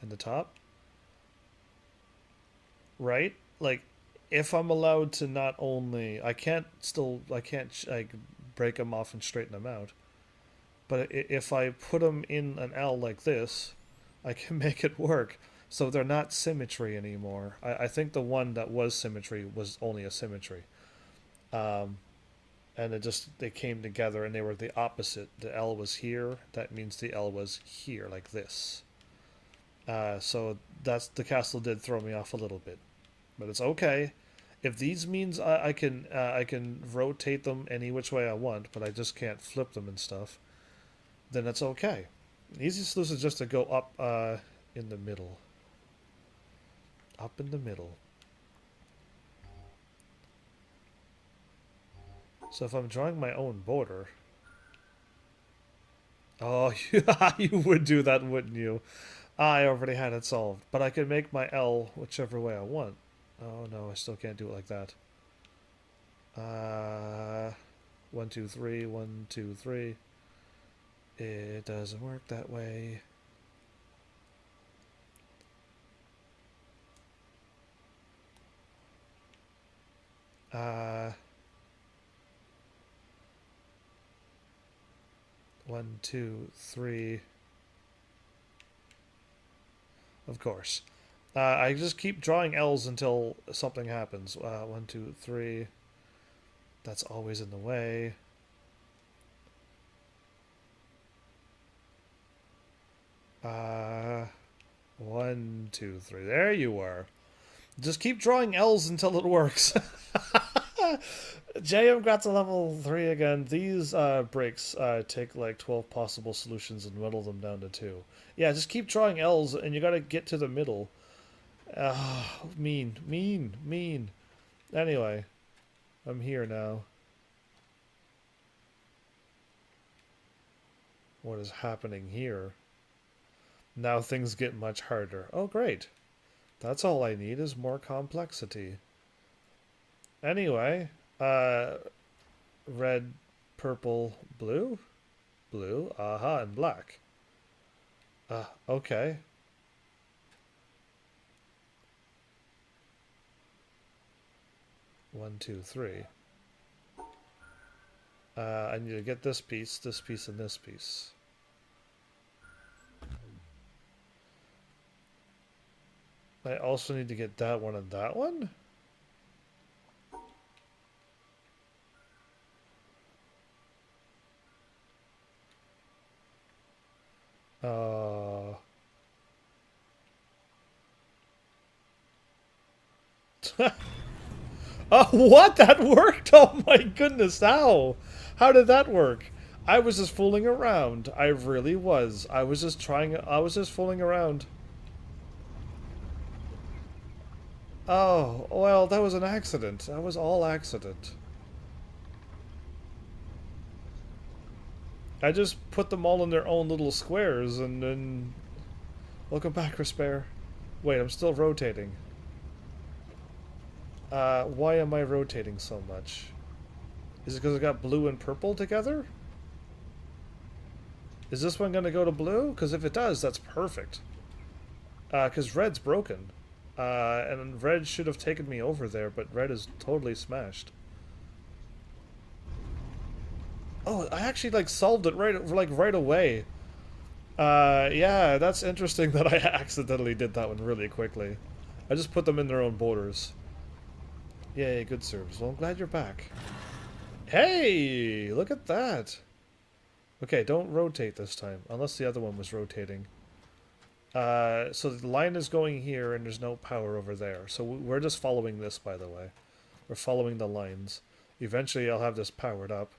and the top. Right? Like, if I'm allowed to not only... I can't like, break them off and straighten them out. But if I put them in an L like this, I can make it work. So they're not symmetry anymore. I think the one that was symmetry was only a symmetry. Um, and they came together and they were the opposite. The L was here. That means the L was here, like this. So the castle did throw me off a little bit, but it's okay. If these means I can rotate them any which way I want, but I just can't flip them and stuff, then that's okay. The easiest solution is just to go up in the middle. Up in the middle. So if I'm drawing my own border... Oh, you would do that, wouldn't you? I already had it solved. But I can make my L whichever way I want. Oh no, I still can't do it like that. 1, 2, 3, 1, 2, 3. It doesn't work that way. Uh, 1, 2, 3. Of course. I just keep drawing L's until something happens. 1, 2, 3. That's always in the way. Uh, 1, 2, 3. There you are. Just keep drawing L's until it works. JM got to level 3 again. These breaks take like 12 possible solutions and whittle them down to 2. Yeah, just keep drawing L's and you gotta get to the middle. Mean, mean, mean. Anyway, I'm here now. What is happening here? Now things get much harder. Oh, great. That's all I need is more complexity. Anyway, red, purple, blue? Blue, aha, and black. Okay. One, two, three. I need to get this piece, and this piece. I also need to get that one and that one? Uh... Oh, what? That worked? Oh my goodness, how? How did that work? I was just fooling around. I really was. I was just fooling around. Oh, well, that was an accident. That was all accident. I just put them all in their own little squares and then... Welcome back, Respair. Wait, I'm still rotating. Why am I rotating so much? Is it because I got blue and purple together? Is this one gonna go to blue? Because if it does, that's perfect. Because red's broken. And red should have taken me over there, but red is totally smashed. Oh, I actually like solved it right away. Yeah, that's interesting that I accidentally did that one really quickly. I just put them in their own borders. Yay, good serves. Well, I'm glad you're back. Hey, look at that. Okay, don't rotate this time, unless the other one was rotating. So the line is going here, and there's no power over there. So we're just following this, by the way. We're following the lines. Eventually, I'll have this powered up.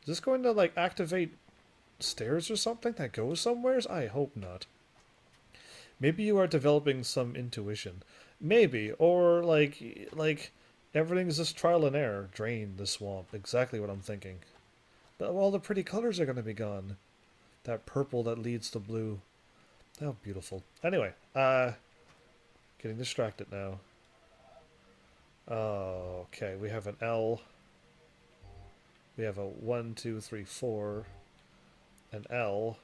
Is this going to, like, activate stairs or something that goes somewheres? I hope not. Maybe you are developing some intuition. Maybe. Or, like everything's just trial and error. Drain the swamp. Exactly what I'm thinking. But all the pretty colors are going to be gone. That purple that leads to blue. Oh, beautiful. Anyway, getting distracted now. Oh, okay, we have an L. We have a 1, 2, 3, 4. An L.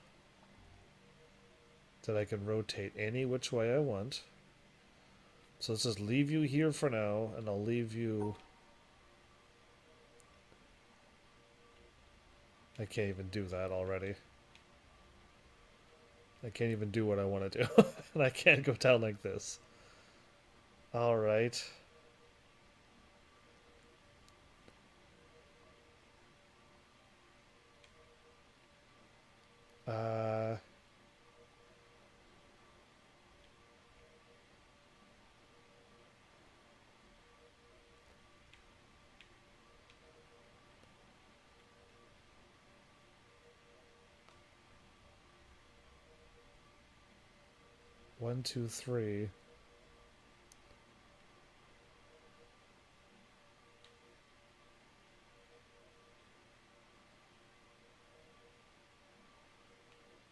That I can rotate any which way I want. So let's just leave you here for now, and I'll leave you... I can't even do that already. I can't even do what I want to do. And I can't go down like this. Alright. 1, 2, 3.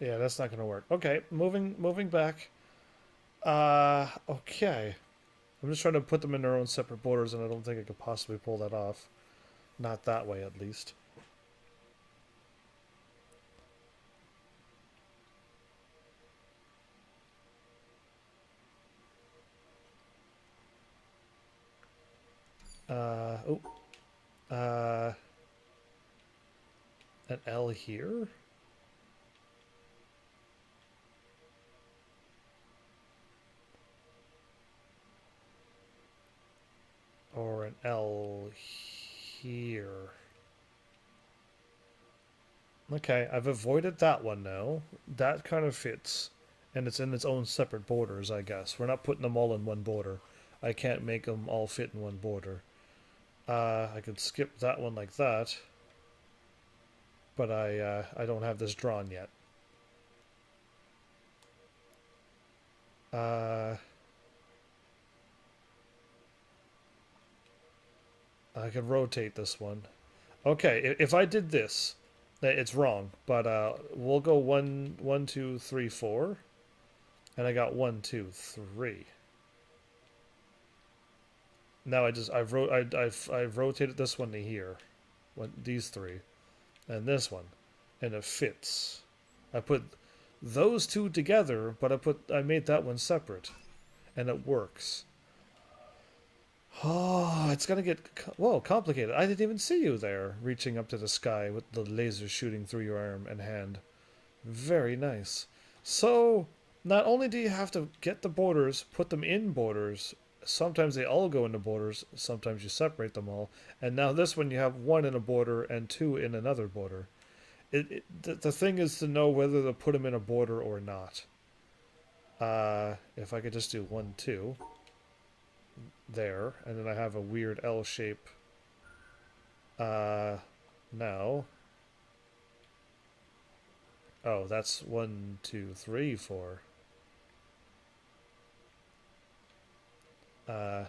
Yeah, that's not gonna work. Okay, moving back. Okay. I'm just trying to put them in their own separate borders, and I don't think I could possibly pull that off. Not that way, at least. Oh. An L here? L here. Okay, I've avoided that one now. That kind of fits. And it's in its own separate borders, I guess. We're not putting them all in one border. I can't make them all fit in one border. I could skip that one like that. But I don't have this drawn yet. I can rotate this one. Okay, if I did this, it's wrong. But we'll go 1, 2, 3, 4, and I got 1, 2, 3. Now I've rotated this one to here, these three, and this one, and it fits. I put those two together, but I made that one separate, and it works. Oh, it's gonna get whoa complicated. I didn't even see you there, reaching up to the sky with the laser shooting through your arm and hand. Very nice. So, not only do you have to get the borders, put them in borders, sometimes they all go into borders, sometimes you separate them all, and now this one you have one in a border and two in another border. The thing is to know whether to put them in a border or not. If I could just do 1, 2 there, and then I have a weird L shape. Now. Oh, that's 1, 2, 3, 4.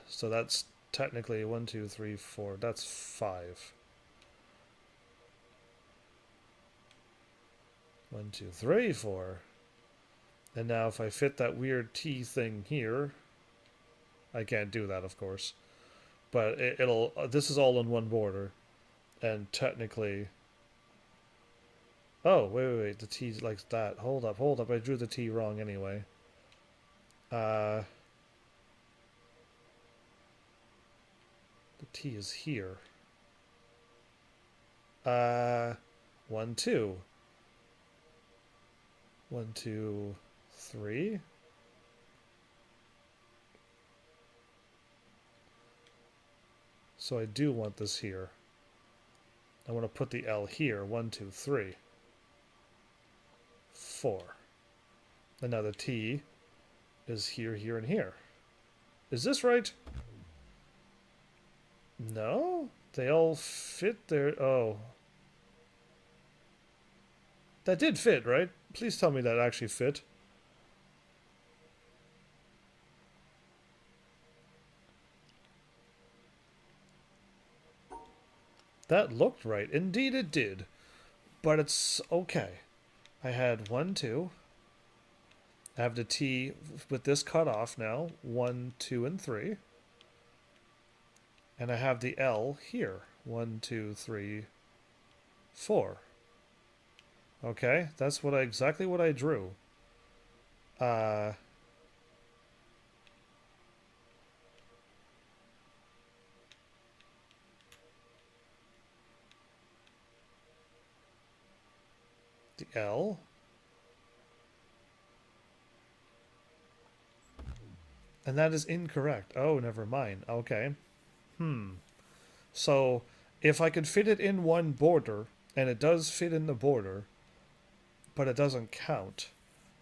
So that's technically 1, 2, 3, 4. That's 5. 1, 2, 3, 4. And now if I fit that weird T thing here, I can't do that, of course. But it'll. This is all in one border, and technically. Oh, wait. The T's like that. Hold up. I drew the T wrong anyway. The T is here. 1, 2. 1, 2, 3. So I do want this here. I want to put the L here. 1, 2, 3, 4. And now the T is here, here, and here. Is this right? No? They all fit there. Oh. That did fit, right? Please tell me that actually fit. That looked right. Indeed it did. But it's okay. I had 1, 2. I have the T with this cut off now. 1, 2, and 3. And I have the L here. 1, 2, 3, 4. Okay, that's exactly what I drew. The L. And that is incorrect. Oh, never mind. Okay. So, if I could fit it in one border, and it does fit in the border, but it doesn't count,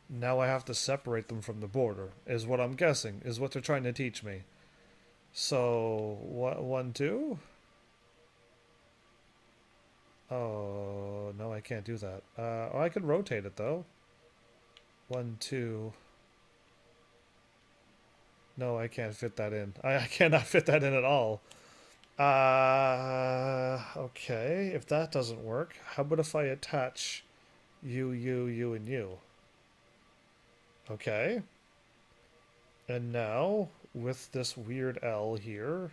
now I have to separate them from the border, is what I'm guessing, is what they're trying to teach me. So, 1, 2? Oh, no, I can't do that. Oh, I can rotate it, though. 1, 2. No, I can't fit that in. I cannot fit that in at all. Okay. If that doesn't work, how about if I attach you, and you? Okay. And now, with this weird L here,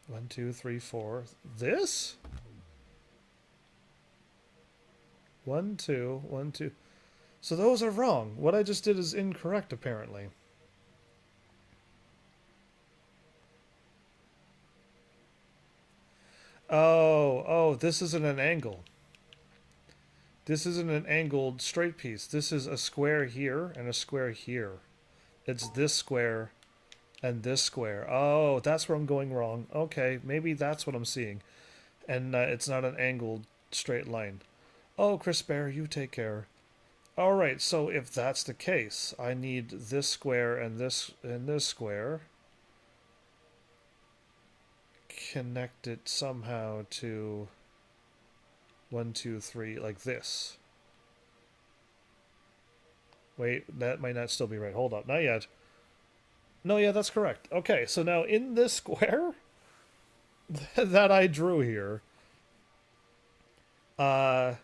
one, 2, 3, 4. This? 1, 2, 1, 2. So those are wrong. What I just did is incorrect, apparently. Oh, this isn't an angle. This isn't an angled straight piece. This is a square here and a square here. It's this square and this square. Oh, that's where I'm going wrong. Okay, maybe that's what I'm seeing. And it's not an angled straight line. Oh, Chris Bear, you take care. All right, so if that's the case, I need this square and this square connected somehow to 1, 2, 3, like this. Wait, that might not still be right. Hold up, not yet. No, yeah, that's correct. Okay, so now in this square that I drew here, uh,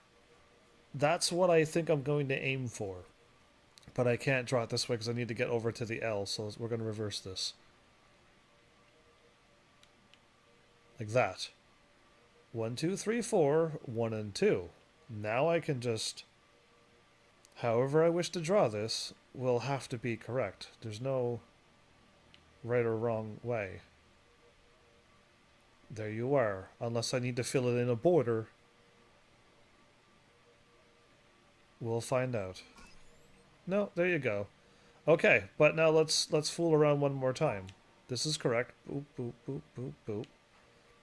that's what I think I'm going to aim for. But I can't draw it this way because I need to get over to the L, so we're going to reverse this. Like that. 1, 2, 3, 4, 1 and 2. Now I can just, however I wish to draw this, will have to be correct. There's no right or wrong way. There you are. Unless I need to fill it in a border, we'll find out. No, there you go. Okay, but now let's fool around one more time. This is correct. Boop, boop, boop, boop, boop.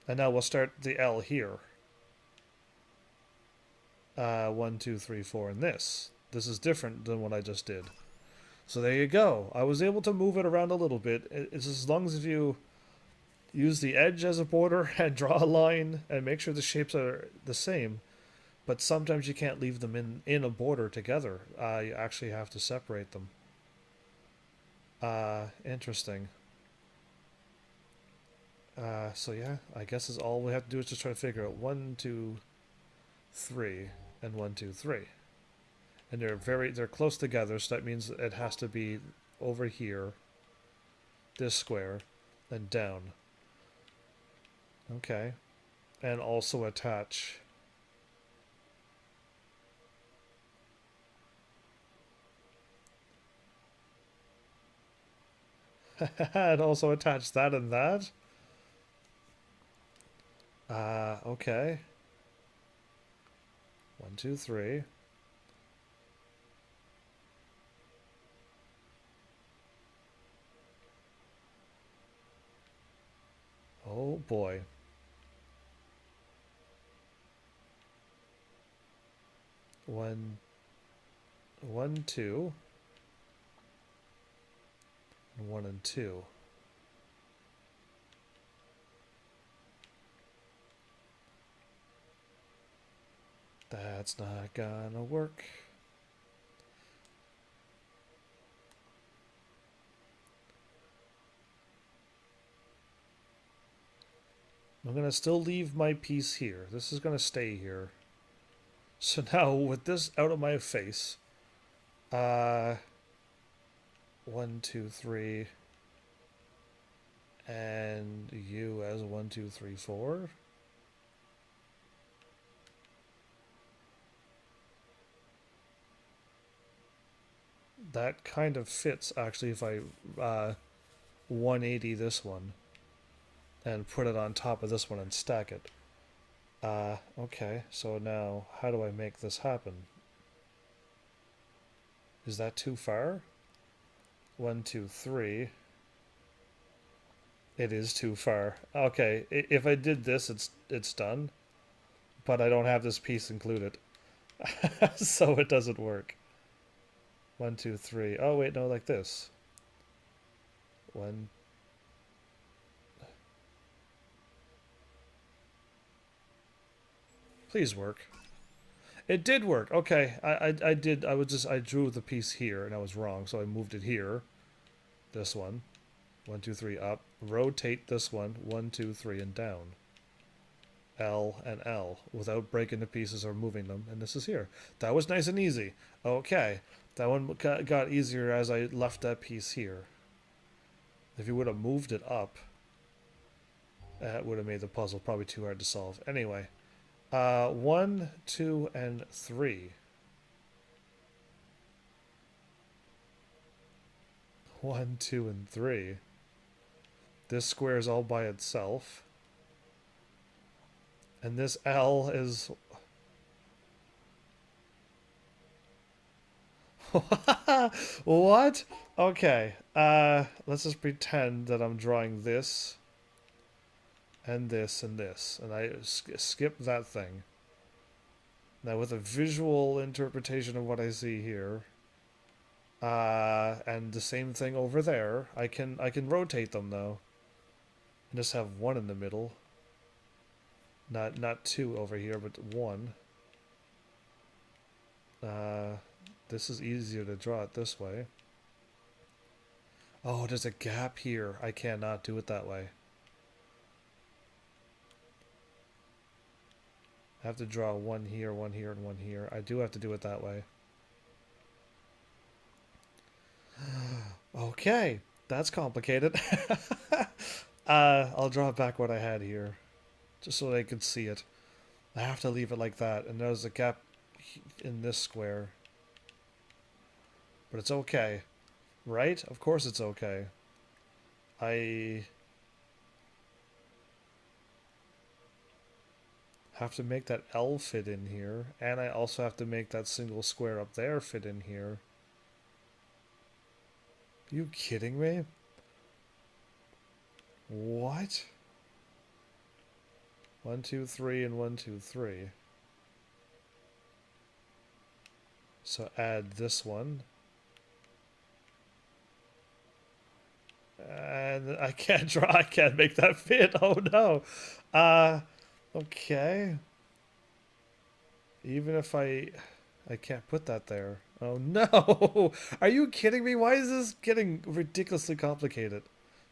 And now we'll start the L here. 1, 2, 3, 4 in this. This is different than what I just did. So there you go. I was able to move it around a little bit. It's as long as you use the edge as a border and draw a line and make sure the shapes are the same. But sometimes you can't leave them in a border together. You actually have to separate them. Interesting. So yeah, I guess is all we have to do is just try to figure out 1, 2, 3, and 1, 2, 3, and they're close together. So that means it has to be over here, this square, and down. Okay, and also attach. And also attach that and that. Okay. 1, 2, 3. Oh boy. 1, 1, 2, and 1 and 2. That's not gonna work. I'm gonna still leave my piece here. This is gonna stay here. So now with this out of my face, 1, 2, 3, and you as 1, 2, 3, 4. That kind of fits actually if I 180 this one and put it on top of this one and stack it. Okay, so now how do I make this happen? Is that too far? 1, 2, 3. It is too far. Okay, if I did this, it's done, but I don't have this piece included, so it doesn't work. 1, 2, 3. Oh wait, no, like this. One. Please work. It did work. Okay, I did. I drew the piece here and I was wrong, so I moved it here. This one. 1, 2, 3 up. Rotate this one. 1, 2, 3 and down. L and L without breaking the pieces or moving them. And this is here. That was nice and easy. Okay, that one got easier as I left that piece here. If you would have moved it up, that would have made the puzzle probably too hard to solve. Anyway, 1, 2, and 3. 1, 2, and 3. This square is all by itself. And this L is... What? Okay. Let's just pretend that I'm drawing this and this and this, and I skip that thing. Now with a visual interpretation of what I see here, and the same thing over there, I can rotate them though, and just have one in the middle. Not two over here, but one. Uh, this is easier to draw it this way. Oh, there's a gap here. I cannot do it that way. I have to draw one here, and one here. I do have to do it that way. Okay, that's complicated. I'll draw back what I had here, just so they can see it. I have to leave it like that, and there's a gap in this square. But it's okay, right? Of course it's okay. I have to make that L fit in here, and I also have to make that single square up there fit in here. Are you kidding me? What? 1, 2, 3, and 1, 2, 3. So add this one. And I can't draw, I can't make that fit. Oh no. Okay. Even if I can't put that there. Oh no. Are you kidding me? Why is this getting ridiculously complicated?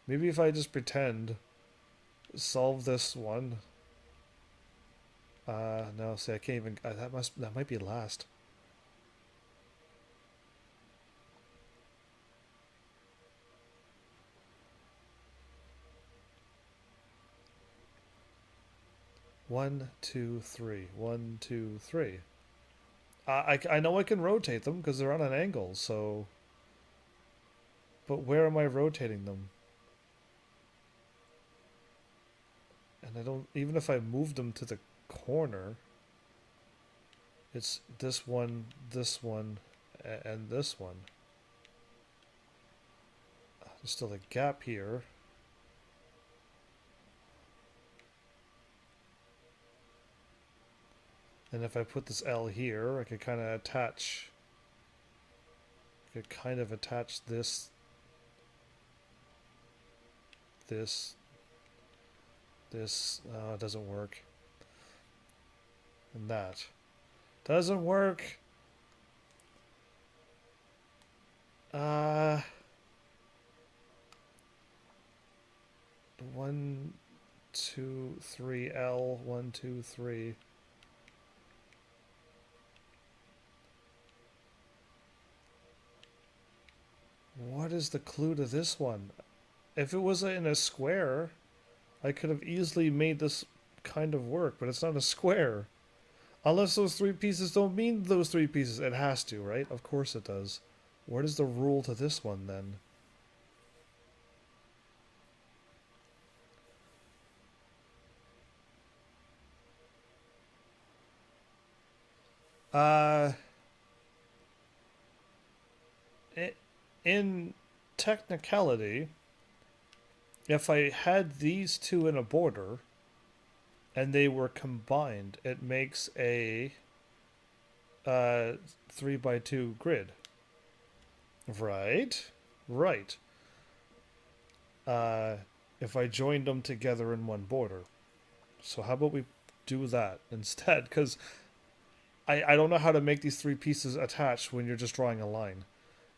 Maybe if I just pretend solve this one. No, see I can't even that might be last. One, two, three. 1, 2, 3. I know I can rotate them because they're on an angle, so... But where am I rotating them? And I don't... Even if I move them to the corner, it's this one, and this one. There's still a gap here. And if I put this L here, I could kind of attach... I could kind of attach this... This... Oh, it doesn't work. And that. Doesn't work! 1, 2, 3, L, 1, 2, 3. What is the clue to this one? If it was in a square, I could have easily made this kind of work, but it's not a square. Unless those three pieces don't mean those three pieces. It has to, right? Of course it does. What is the rule to this one, then? Uh... In technicality, if I had these two in a border and they were combined, it makes a 3x2 grid. Right? Right. If I joined them together in one border. So how about we do that instead? Because I don't know how to make these three pieces attach when you're just drawing a line.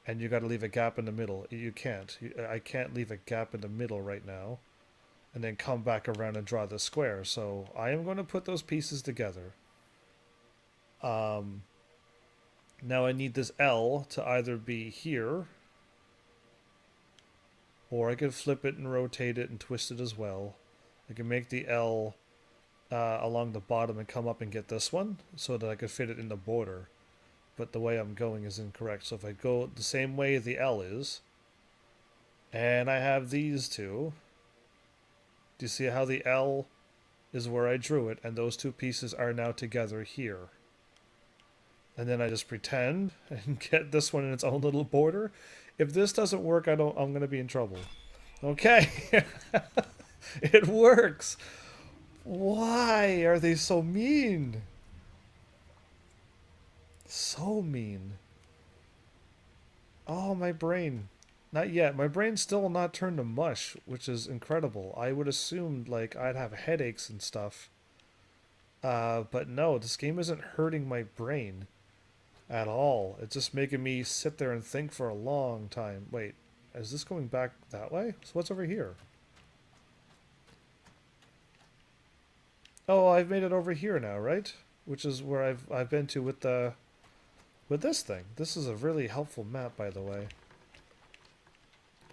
And you got to leave a gap in the middle. You can't. I can't leave a gap in the middle right now. And then come back around and draw the square. So I am going to put those pieces together. Now I need this L to either be here, or I could flip it and rotate it and twist it as well. I can make the L along the bottom and come up and get this one so that I could fit it in the border. But the way I'm going is incorrect. So if I go the same way the L is, and I have these two, do you see how the L is where I drew it, and those two pieces are now together here. And then I just pretend and get this one in its own little border. If this doesn't work, I'm gonna be in trouble. Okay. It works. Why are they so mean? So mean. Oh, my brain. Not yet. My brain's still not turned to mush, which is incredible. I would assume like I'd have headaches and stuff. But no, this game isn't hurting my brain at all. It's just making me sit there and think for a long time. Wait, is this going back that way? So what's over here? Oh, I've made it over here now, right? Which is where I've been to with this thing. This is a really helpful map, by the way.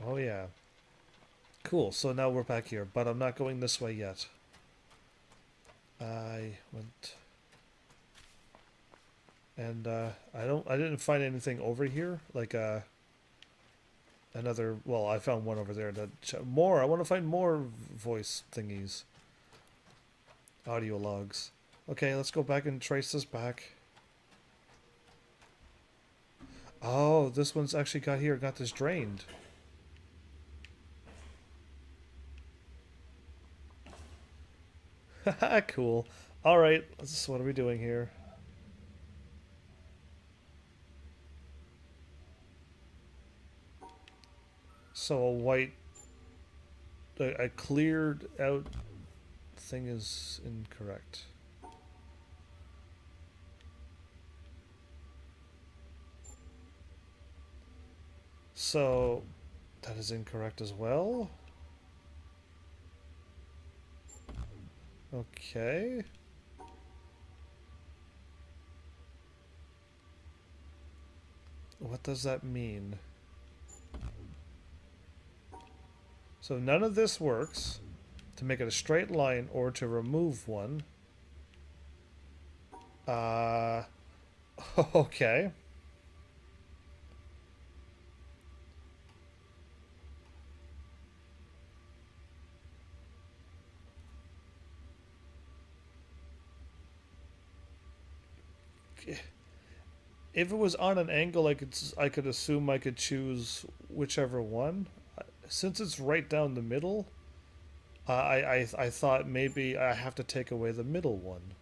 Oh yeah. Cool. So now we're back here, but I'm not going this way yet. I went and I didn't find anything over here like another, well, I found one over there that more. I want to find more voice thingies. Audio logs. Okay, let's go back and trace this back. Oh, this one's actually got this drained. Haha, cool. Alright, what are we doing here? So a white, a cleared out thing is incorrect. So that is incorrect as well. Okay. What does that mean? So none of this works to make it a straight line or to remove one. Okay. If it was on an angle, I could assume I could choose whichever one. Since it's right down the middle, I thought maybe I have to take away the middle one.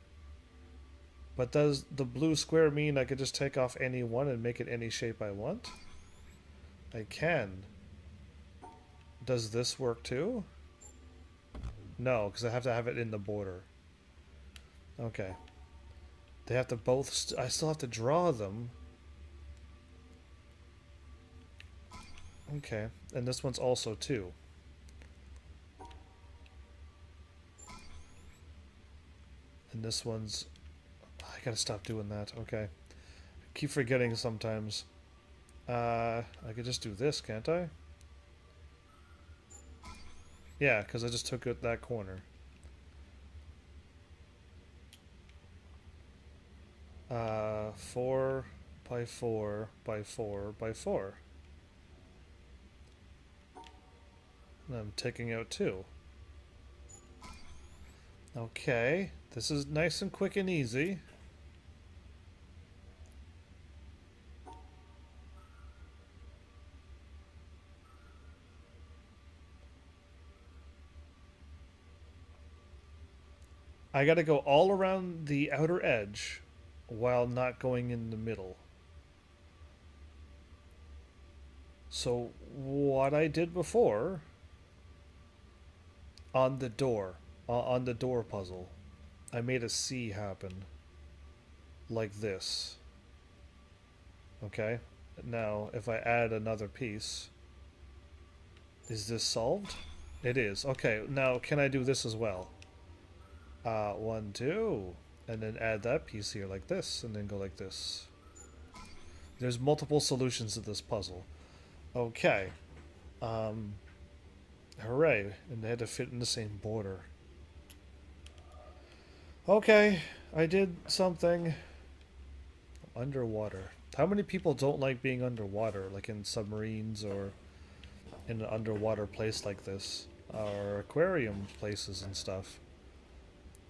But does the blue square mean I could just take off any one and make it any shape I want? I can. Does this work too? No, because I have to have it in the border. Okay. They have to both... I still have to draw them. Okay. And this one's also two. And this one's... I gotta stop doing that. Okay. I keep forgetting sometimes. I could just do this, can't I? Yeah, because I just took it that corner. 4 by 4 by 4 by 4. And I'm taking out 2. Okay, this is nice and quick and easy. I gotta go all around the outer edge while not going in the middle. So what I did before on the door puzzle, I made a C happen like this. Okay, now if I add another piece, is this solved? It is. Okay, now can I do this as well? 1, 2, and then add that piece here like this, and then go like this. There's multiple solutions to this puzzle. Okay. Hooray. And they had to fit in the same border. Okay, I did something. Underwater. How many people don't like being underwater, like in submarines or in an underwater place like this? Or aquarium places and stuff.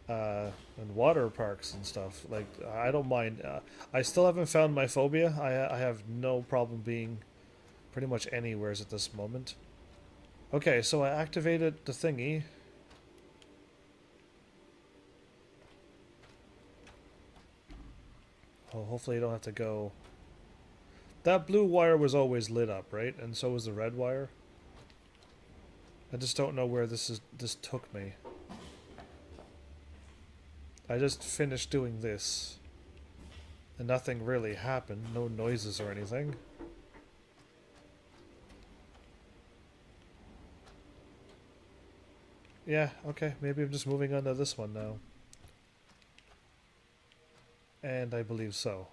and water parks and stuff. Like, I don't mind. I still haven't found my phobia. I have no problem being pretty much anywheres at this moment. Okay, so I activated the thingy. Oh, hopefully I don't have to go. That blue wire was always lit up, right? And so was the red wire. I just don't know where this took me. I just finished doing this. And nothing really happened. No noises or anything. Yeah, okay. Maybe I'm just moving on to this one now. And I believe so.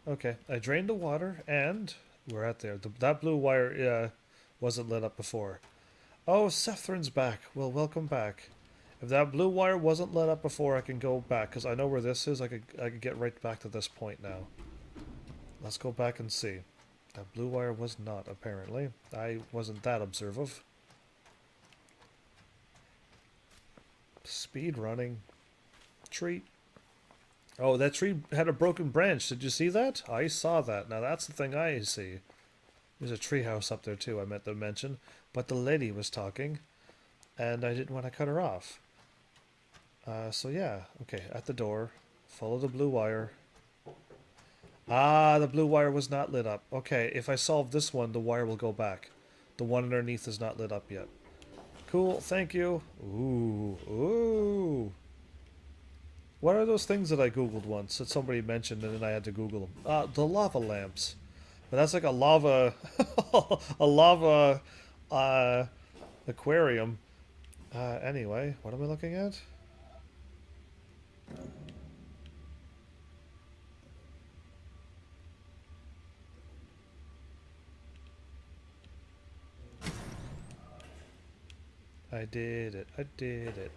Okay, I drained the water, and we're at there. That blue wire wasn't lit up before. Oh, Sethrin's back. Well, welcome back. If that blue wire wasn't lit up before, I can go back, because I know where this is. I could get right back to this point now. Let's go back and see. That blue wire was not, apparently. I wasn't that observant. Speed running. Treat. Oh, that tree had a broken branch. Did you see that? I saw that. Now that's the thing I see. There's a treehouse up there too, I meant to mention. But the lady was talking, and I didn't want to cut her off. So yeah, okay, at the door. Follow the blue wire. Ah, the blue wire was not lit up. Okay, if I solve this one, the wire will go back. The one underneath is not lit up yet. Cool, thank you. Ooh, ooh. What are those things that I googled once that somebody mentioned and then I had to Google them? The lava lamps. But that's like a lava, a lava aquarium. Anyway, what am I looking at? I did it. I did it.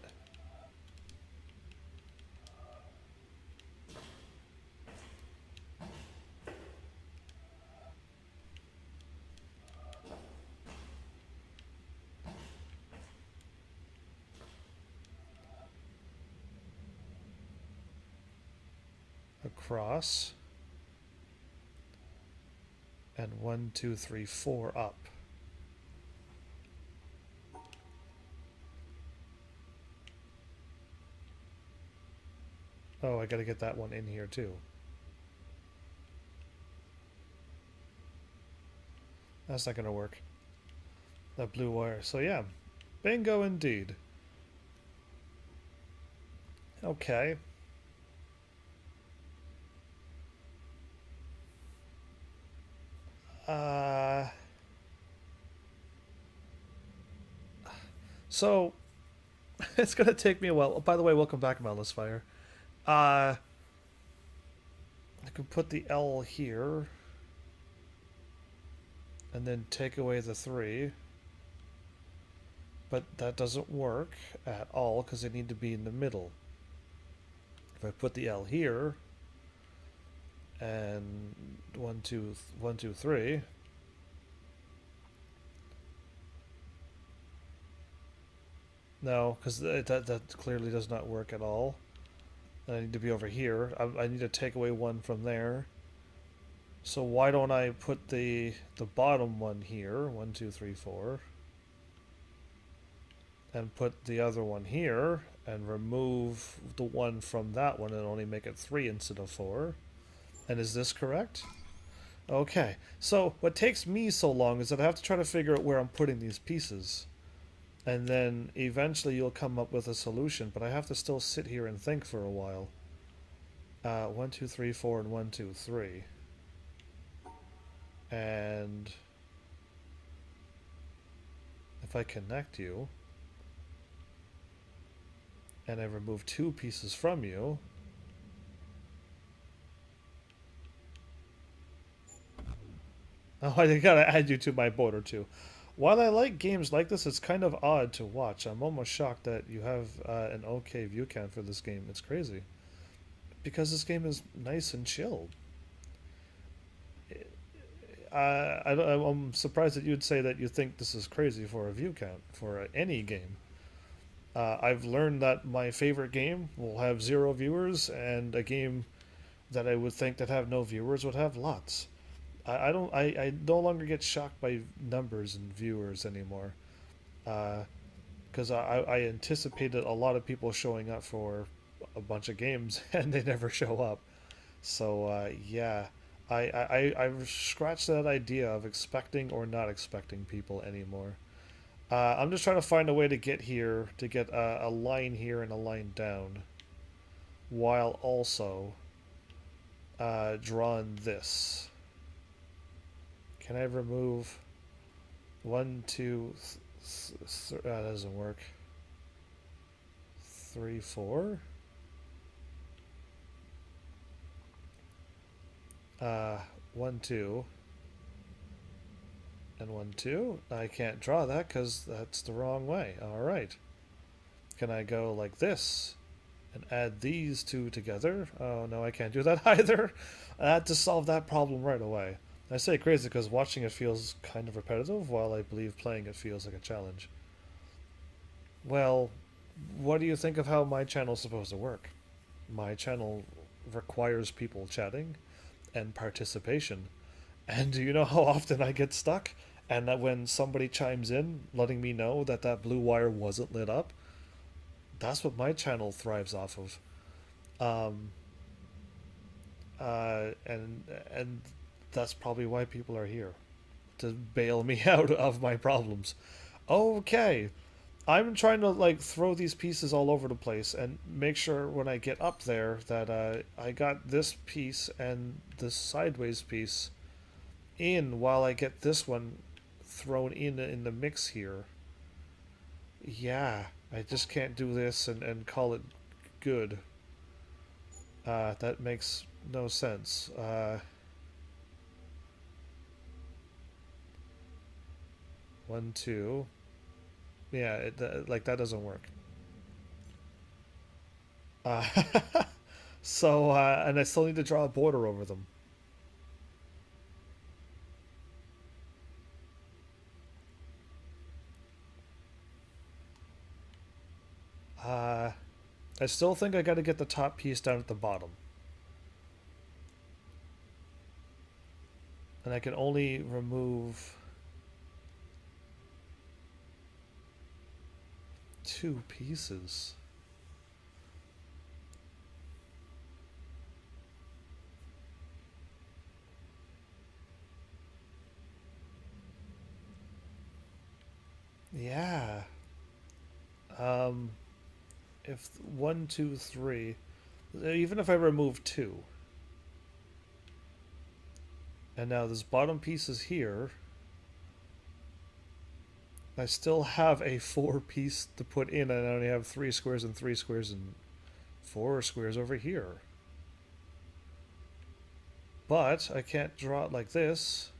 Across. And 1, 2, 3, 4 up. Oh, I gotta get that one in here too. That's not gonna work. That blue wire. So yeah, bingo indeed. Okay. Uh, so it's gonna take me a while. Oh, by the way, welcome back, Malice Fire. I can put the L here, and then take away the 3. But that doesn't work at all because they need to be in the middle. If I put the L here, and 1, 2, 1, 2, 3. No, because that clearly does not work at all. I need to be over here. I need to take away 1 from there. So why don't I put the bottom one here, 1, 2, 3, 4, and put the other one here, and remove the 1 from that one and only make it 3 instead of 4. And is this correct? Okay. So what takes me so long is that I have to try to figure out where I'm putting these pieces. And then eventually you'll come up with a solution, but I have to still sit here and think for a while. 1, 2, 3, 4, and 1, 2, 3. And if I connect you, and I remove 2 pieces from you, oh, I gotta add you to my border too. While I like games like this, it's kind of odd to watch. I'm almost shocked that you have an okay view count for this game. It's crazy. Because this game is nice and chill. I'm surprised that you'd say that you think this is crazy for a view count for any game. I've learned that my favorite game will have 0 viewers, and a game that I would think that have no viewers would have lots. I don't. I no longer get shocked by numbers and viewers anymore. Because I anticipated a lot of people showing up for a bunch of games and they never show up. So yeah, I've scratched that idea of expecting or not expecting people anymore. I'm just trying to find a way to get here, to get a line here and a line down, while also drawing this. Can I remove one, two? That doesn't work. 3, 4. 1, 2, and 1, 2. I can't draw that because that's the wrong way. All right. Can I go like this and add these two together? Oh no, I can't do that either. I had to solve that problem right away. I say crazy because watching it feels kind of repetitive, while I believe playing it feels like a challenge. Well, what do you think of how my channel's supposed to work? My channel requires people chatting and participation. And do you know how often I get stuck? And that when somebody chimes in, letting me know that that blue wire wasn't lit up, that's what my channel thrives off of. Um, and that's probably why people are here, to bail me out of my problems. Okay, I'm trying to like throw these pieces all over the place and make sure when I get up there that I got this piece and this sideways piece in while I get this one thrown in the mix here. Yeah, I just can't do this and call it good. That makes no sense. 1, 2. Yeah, like that doesn't work. Uh, so, and I still need to draw a border over them. Uh, I still think I got to get the top piece down at the bottom. And I can only remove 2 pieces. Yeah. Um, if 1, 2, 3, even if I remove 2, and now this bottom piece is here, I still have a 4 piece to put in, and I only have 3 squares and 3 squares and 4 squares over here. But I can't draw it like this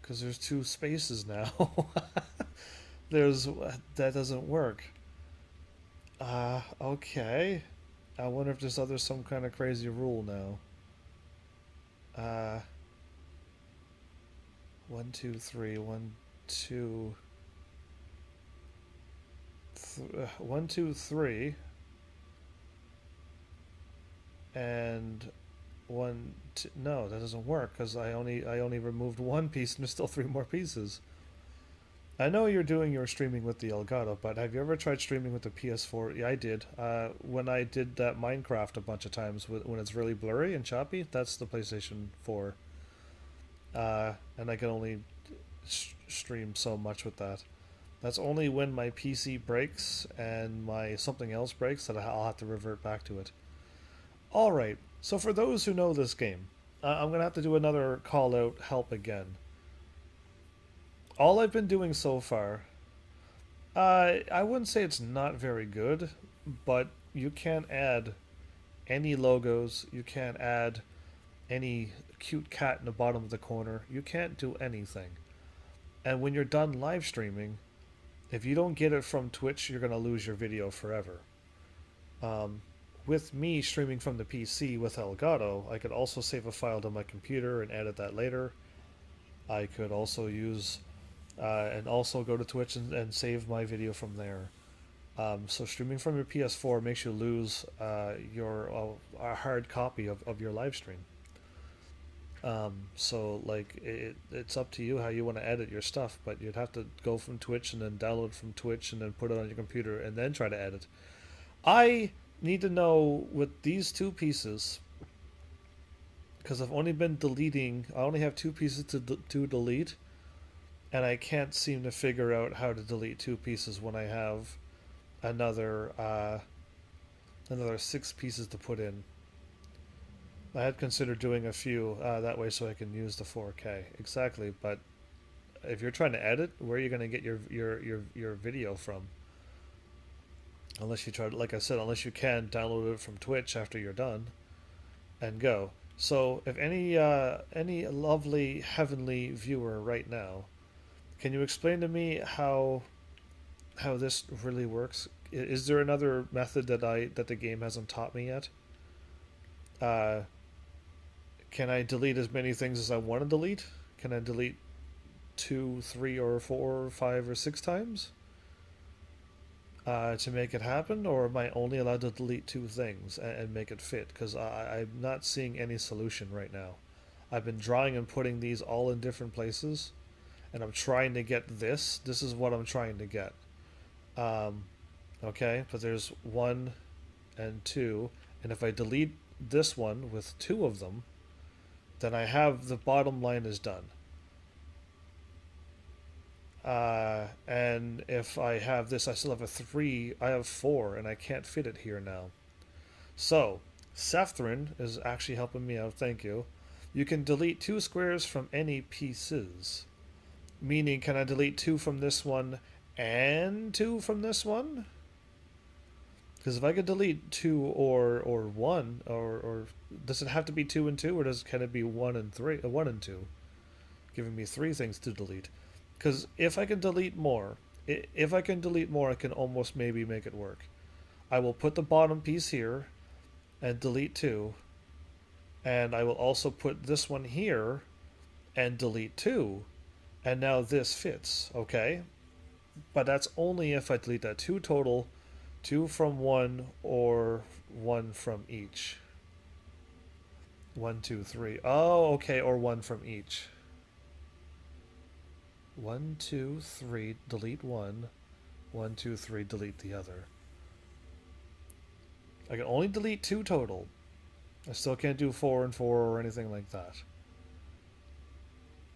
because there's 2 spaces now. there's That doesn't work. Okay. I wonder if there's some kind of crazy rule now. Uh, 1, 2, 3, 1, 2, 1, 2, 3, and one. No, that doesn't work because I only removed 1 piece and there's still 3 more pieces. I know you're doing your streaming with the Elgato, but have you ever tried streaming with the PS4? Yeah, I did. When I did that Minecraft a bunch of times when it's really blurry and choppy, that's the PlayStation 4. And I can only stream so much with that. That's only when my PC breaks and my something else breaks that I'll have to revert back to it. Alright, so for those who know this game, I'm going to have to do another call out help again. All I've been doing so far, I wouldn't say it's not very good, but you can't add any logos, you can't add any cute cat in the bottom of the corner, you can't do anything. And when you're done live streaming, if you don't get it from Twitch, you're going to lose your video forever. With me streaming from the PC with Elgato, I could also save a file to my computer and edit that later. I could also use and also go to Twitch and save my video from there. So streaming from your PS4 makes you lose your a hard copy of your live stream. So like it's up to you how you want to edit your stuff, but you'd have to go from Twitch and then download from Twitch and then put it on your computer and then try to edit. I need to know with these two pieces because I've only been deleting. I only have two pieces to delete, and I can't seem to figure out how to delete two pieces when I have another another six pieces to put in. I had considered doing a few that way so I can use the 4K exactly. But if you're trying to edit, where are you going to get your video from? Unless you try, like I said, unless you can download it from Twitch after you're done and go. So if any lovely heavenly viewer right now, can you explain to me how this really works? Is there another method that the game hasn't taught me yet? Uh, can I delete as many things as I want to delete? Can I delete two, three, or four, or five, or six times to make it happen, or am I only allowed to delete two things and make it fit? Because I'm not seeing any solution right now. I've been drawing and putting these all in different places, and I'm trying to get this. This is what I'm trying to get. Um, okay, but there's one and two, and if I delete this one with two of them, then I have the bottom line is done. And if I have this, I still have a three. I have four, and I can't fit it here now. So, Sethrin is actually helping me out. Thank you. You can delete two squares from any pieces. Meaning, can I delete two from this one and two from this one? Because if I could delete two or one, or does it have to be two and two, or can it be one and three, one and two, giving me three things to delete? Because if I can delete more, I can almost maybe make it work. I will put the bottom piece here and delete two, and I will also put this one here and delete two, and now this fits, okay? But that's only if I delete that two total, two from one or one from each. One, two, three. Oh, okay, or one from each. One, two, three, delete one. One, two, three, delete the other. I can only delete two total. I still can't do four and four or anything like that.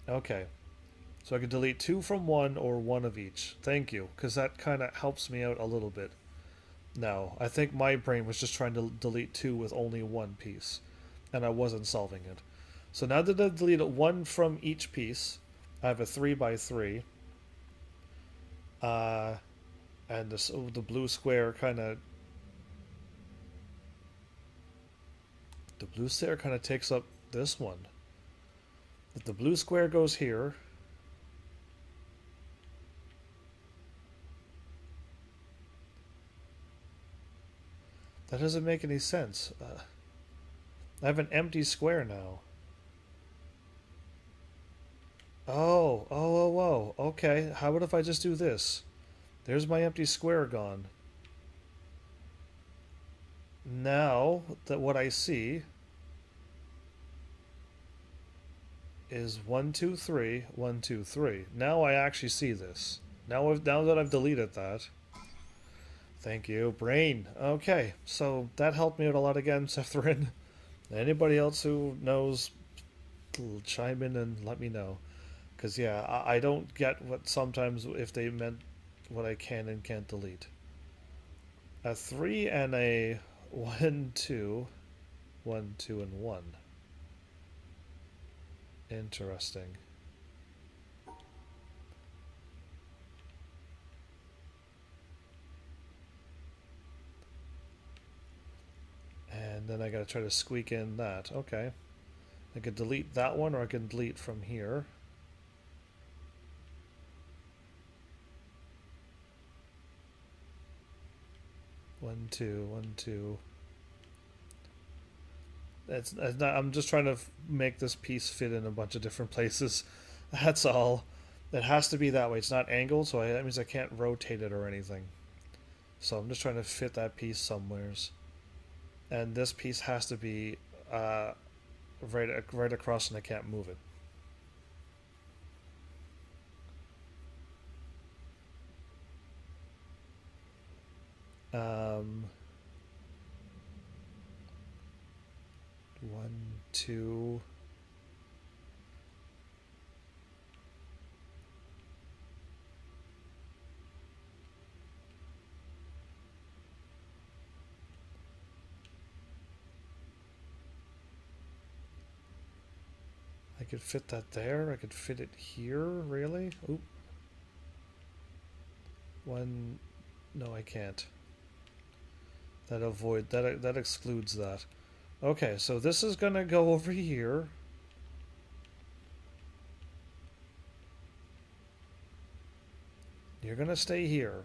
Okay. So I can delete two from one or one of each. Thank you, because that kind of helps me out a little bit. Now, I think my brain was just trying to delete two with only one piece, and I wasn't solving it. So now that I've deleted one from each piece, I have a 3 by 3. And the blue square kind of... The blue square kind of takes up this one. If the blue square goes here... That doesn't make any sense. I have an empty square now. Oh. Okay, how about if I just do this? There's my empty square gone. Now that what I see is 1, 2, 3, 1, 2, 3. Now I actually see this. Now that I've deleted that. Thank you, brain. Okay, so that helped me out a lot again, Sethrin. Anybody else who knows, chime in and let me know. Because, yeah, I don't get what sometimes if they meant what I can and can't delete. A 3 and a 1, 2. 1, 2, and 1. Interesting. And then I gotta try to squeak in that. Okay. I could delete that one, or I can delete from here. One, two, 1, 2. It's not, I'm just trying to make this piece fit in a bunch of different places. That's all. It has to be that way. It's not angled, so that means I can't rotate it or anything. So I'm just trying to fit that piece somewheres. And this piece has to be uh, right across, and I can't move it. Um, one, two. I could fit that there. I could fit it here, really? Oop. One. No, I can't. That excludes that. Okay, so this is gonna go over here. You're gonna stay here.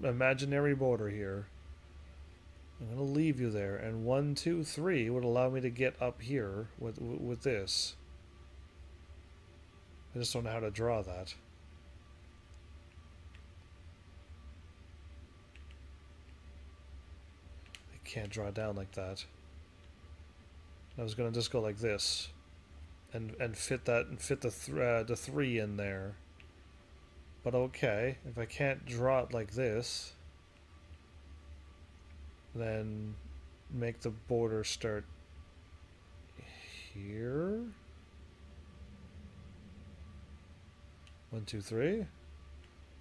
Imaginary border here. I'm gonna leave you there, and 1, 2, 3 would allow me to get up here with this. I just don't know how to draw that. I can't draw down like that. I was gonna just go like this, and fit the 3 in there. But okay, if I can't draw it like this, then make the border start here. 1, 2, 3.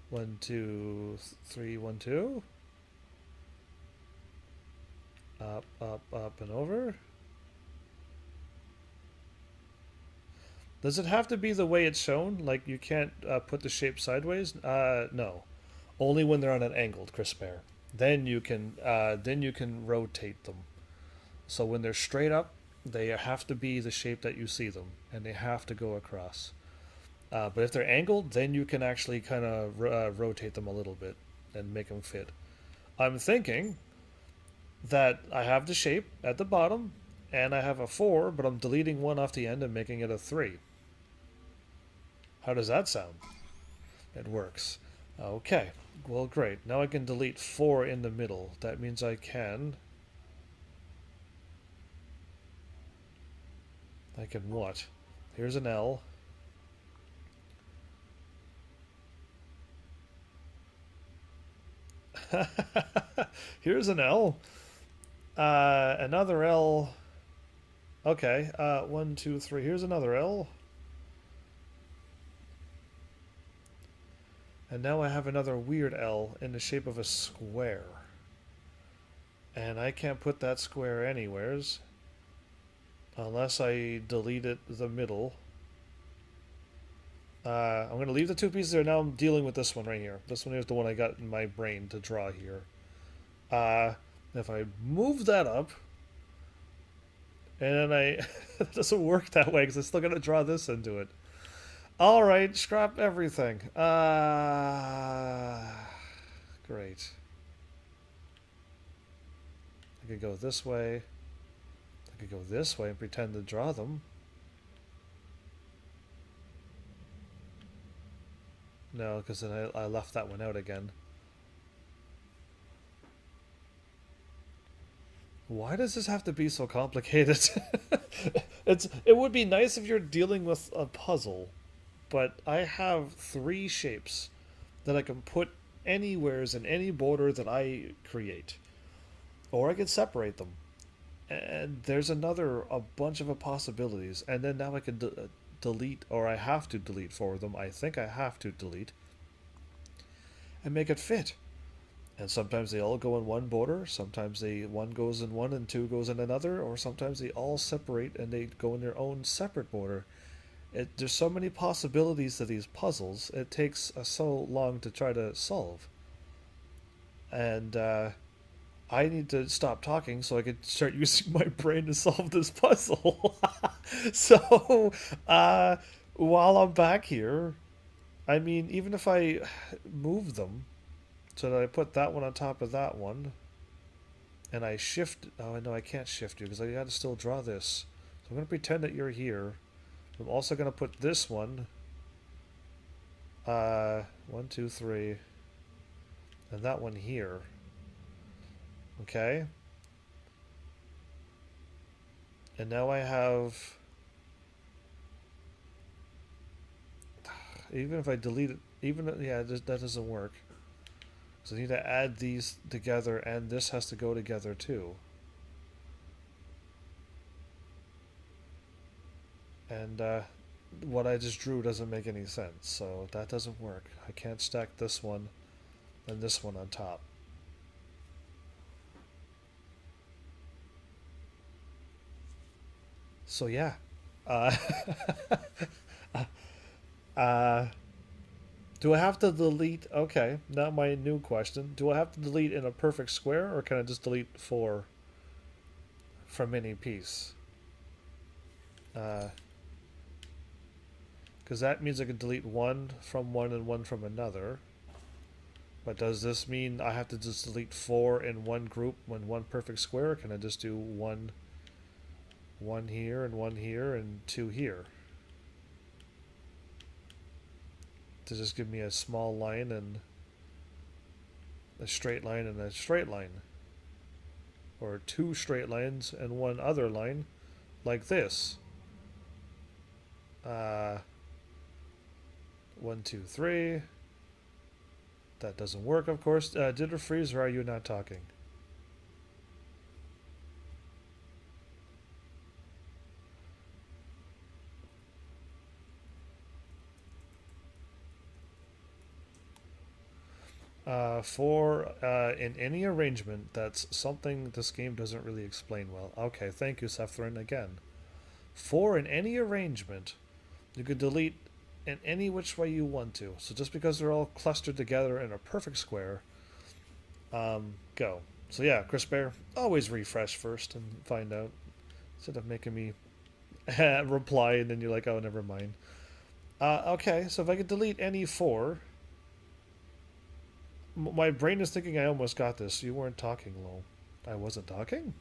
1, 2, 3, 1, 2. Up, up, up, and over. Does it have to be the way it's shown? Like you can't put the shape sideways? No. Only when they're on an angled crisp bear. Then you can rotate them. So when they're straight up, they have to be the shape that you see them, and they have to go across. But if they're angled, then you can actually kind of rotate them a little bit and make them fit. I'm thinking that I have the shape at the bottom, and I have a 4, but I'm deleting 1 off the end and making it a 3. How does that sound? It works. Okay, well, great. Now I can delete 4 in the middle. That means I can. I can what? Here's an L. Here's an L. Another L. Okay, 1, 2, 3. Here's another L. And now I have another weird L in the shape of a square. And I can't put that square anywheres unless I delete it the middle. I'm going to leave the 2 pieces there. Now I'm dealing with this one right here. This one is the one I got in my brain to draw here. If I move that up, and then it doesn't work that way because I'm still going to draw this into it. All right, scrap everything. Great. I could go this way. I could go this way and pretend to draw them. No, because then I left that one out again. Why does this have to be so complicated? It would be nice if you're dealing with a puzzle, but I have 3 shapes that I can put anywheres in any border that I create. Or I can separate them. And there's a bunch of possibilities. And then now I can delete, or I have to delete 4 of them. I think I have to delete. And make it fit. And sometimes they all go in one border. Sometimes one goes in one and 2 goes in another. Or sometimes they all separate and they go in their own separate border. There's so many possibilities to these puzzles. It takes so long to try to solve. And I need to stop talking so I can start using my brain to solve this puzzle. So, while I'm back here, I mean, even if I move them so that I put that one on top of that one, and I shift. Oh, no, I can't shift you because I got to still draw this. So I'm going to pretend that you're here. I'm also going to put this one 1, 2, 3. And that one here. Okay. And now I have... Even if I delete it... Even... Yeah, that doesn't work. So I need to add these together, and this has to go together too. And what I just drew doesn't make any sense, so that doesn't work. I can't stack this one and this one on top. So yeah. Uh, uh, do I have to delete... Okay, now my new question. Do I have to delete in a perfect square, or can I just delete 4 from any piece? Because that means I can delete 1 from one and 1 from another. But does this mean I have to just delete 4 in one group when one perfect square? Or can I just do one here and 2 here? To just give me a small line and a straight line and a straight line. Or 2 straight lines and 1 other line, like this. 1, 2, 3. That doesn't work, of course. Did it freeze, or are you not talking? In any arrangement, that's something this game doesn't really explain well. Okay, thank you, Sephirin, again. For in any arrangement, you could delete in any which way you want to. So just because they're all clustered together in a perfect square, go. So yeah, Chris Bear, always refresh first and find out. Instead of making me reply and then you're like, oh, never mind. Okay, so if I could delete any 4, my brain is thinking I almost got this. You weren't talking, lol. I wasn't talking?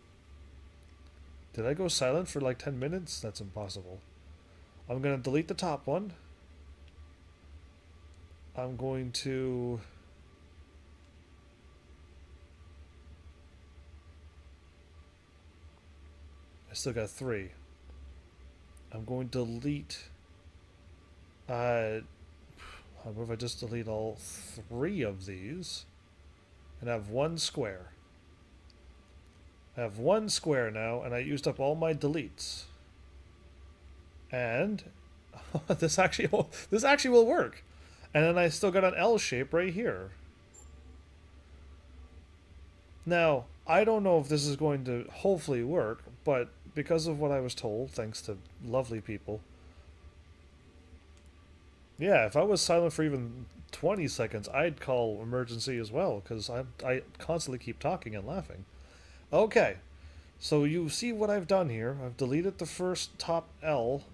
Did I go silent for like 10 minutes? That's impossible. I'm going to delete the top one. I'm going to... I still got 3. I'm going to delete... what if I just delete all 3 of these and have 1 square? I have 1 square now, and I used up all my deletes. And this actually will work. And then I still got an L shape right here. Now, I don't know if this is going to hopefully work, but because of what I was told, thanks to lovely people, yeah, if I was silent for even 20 seconds, I'd call emergency as well, because I constantly keep talking and laughing. Okay, so you see what I've done here. I've deleted the first top L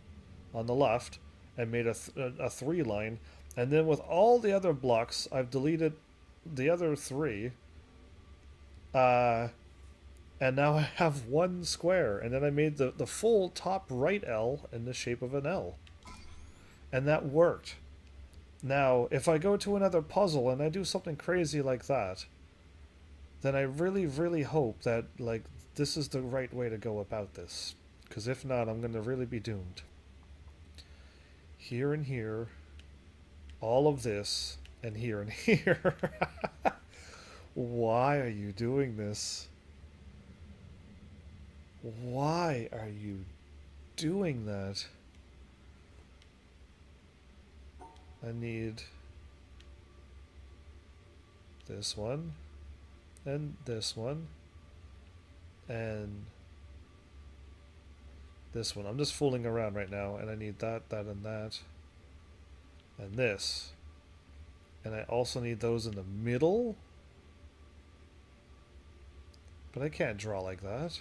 on the left and made a 3 line, and then with all the other blocks, I've deleted the other 3, and now I have 1 square, and then I made the full top right L in the shape of an L, and that worked. Now, if I go to another puzzle and I do something crazy like that, then I really, really hope that, like, this is the right way to go about this. Because if not, I'm going to really be doomed. Here and here, all of this, and here and here. Why are you doing this? Why are you doing that? I need this one, and this one, and this one. I'm just fooling around right now, and I need that, that, and that, and this. And I also need those in the middle, but I can't draw like that.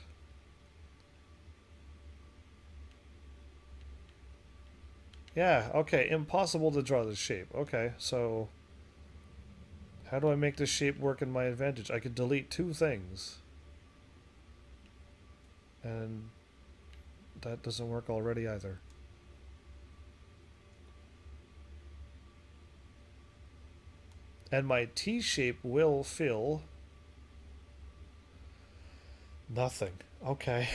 Yeah, okay, impossible to draw this shape. Okay, so how do I make this shape work in my advantage? I could delete 2 things. And that doesn't work already either. And my T shape will fill nothing. Okay.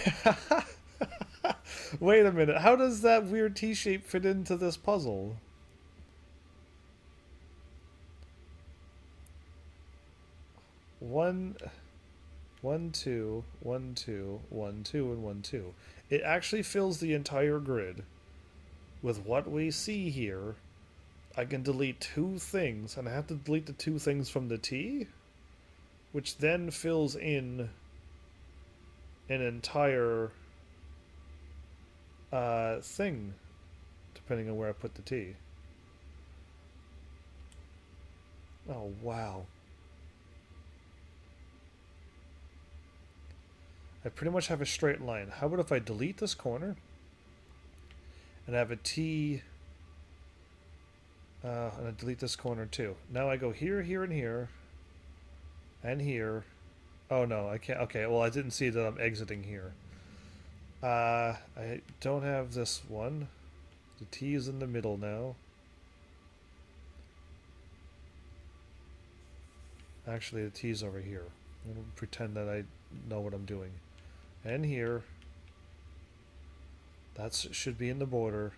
Wait a minute. How does that weird T shape fit into this puzzle? One, one, two, one, two, one, two, and one, two. It actually fills the entire grid with what we see here. I can delete two things, and I have to delete the two things from the T, which then fills in an entire thing, depending on where I put the T. Oh, wow. I pretty much have a straight line. How about if I delete this corner and have a T, and I delete this corner too. Now I go here, here, and here, and here. Oh no, I can't. Okay, well I didn't see that I'm exiting here. I don't have this one. The T is in the middle now. Actually, the T's over here. I'm gonna pretend that I know what I'm doing. And here. That should be in the border.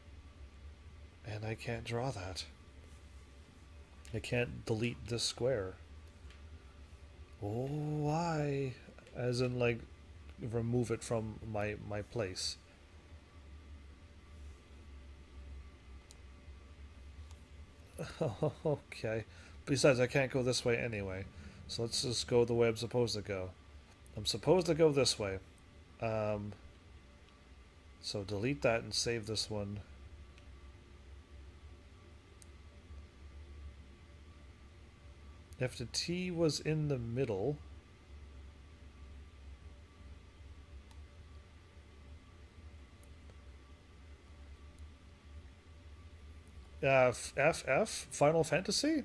And I can't draw that. I can't delete this square. Oh, why? As in, like, remove it from my place. Okay. Besides, I can't go this way anyway. So let's just go the way I'm supposed to go. I'm supposed to go this way. Um, so delete that and save this one. If the T was in the middle, FF Final Fantasy,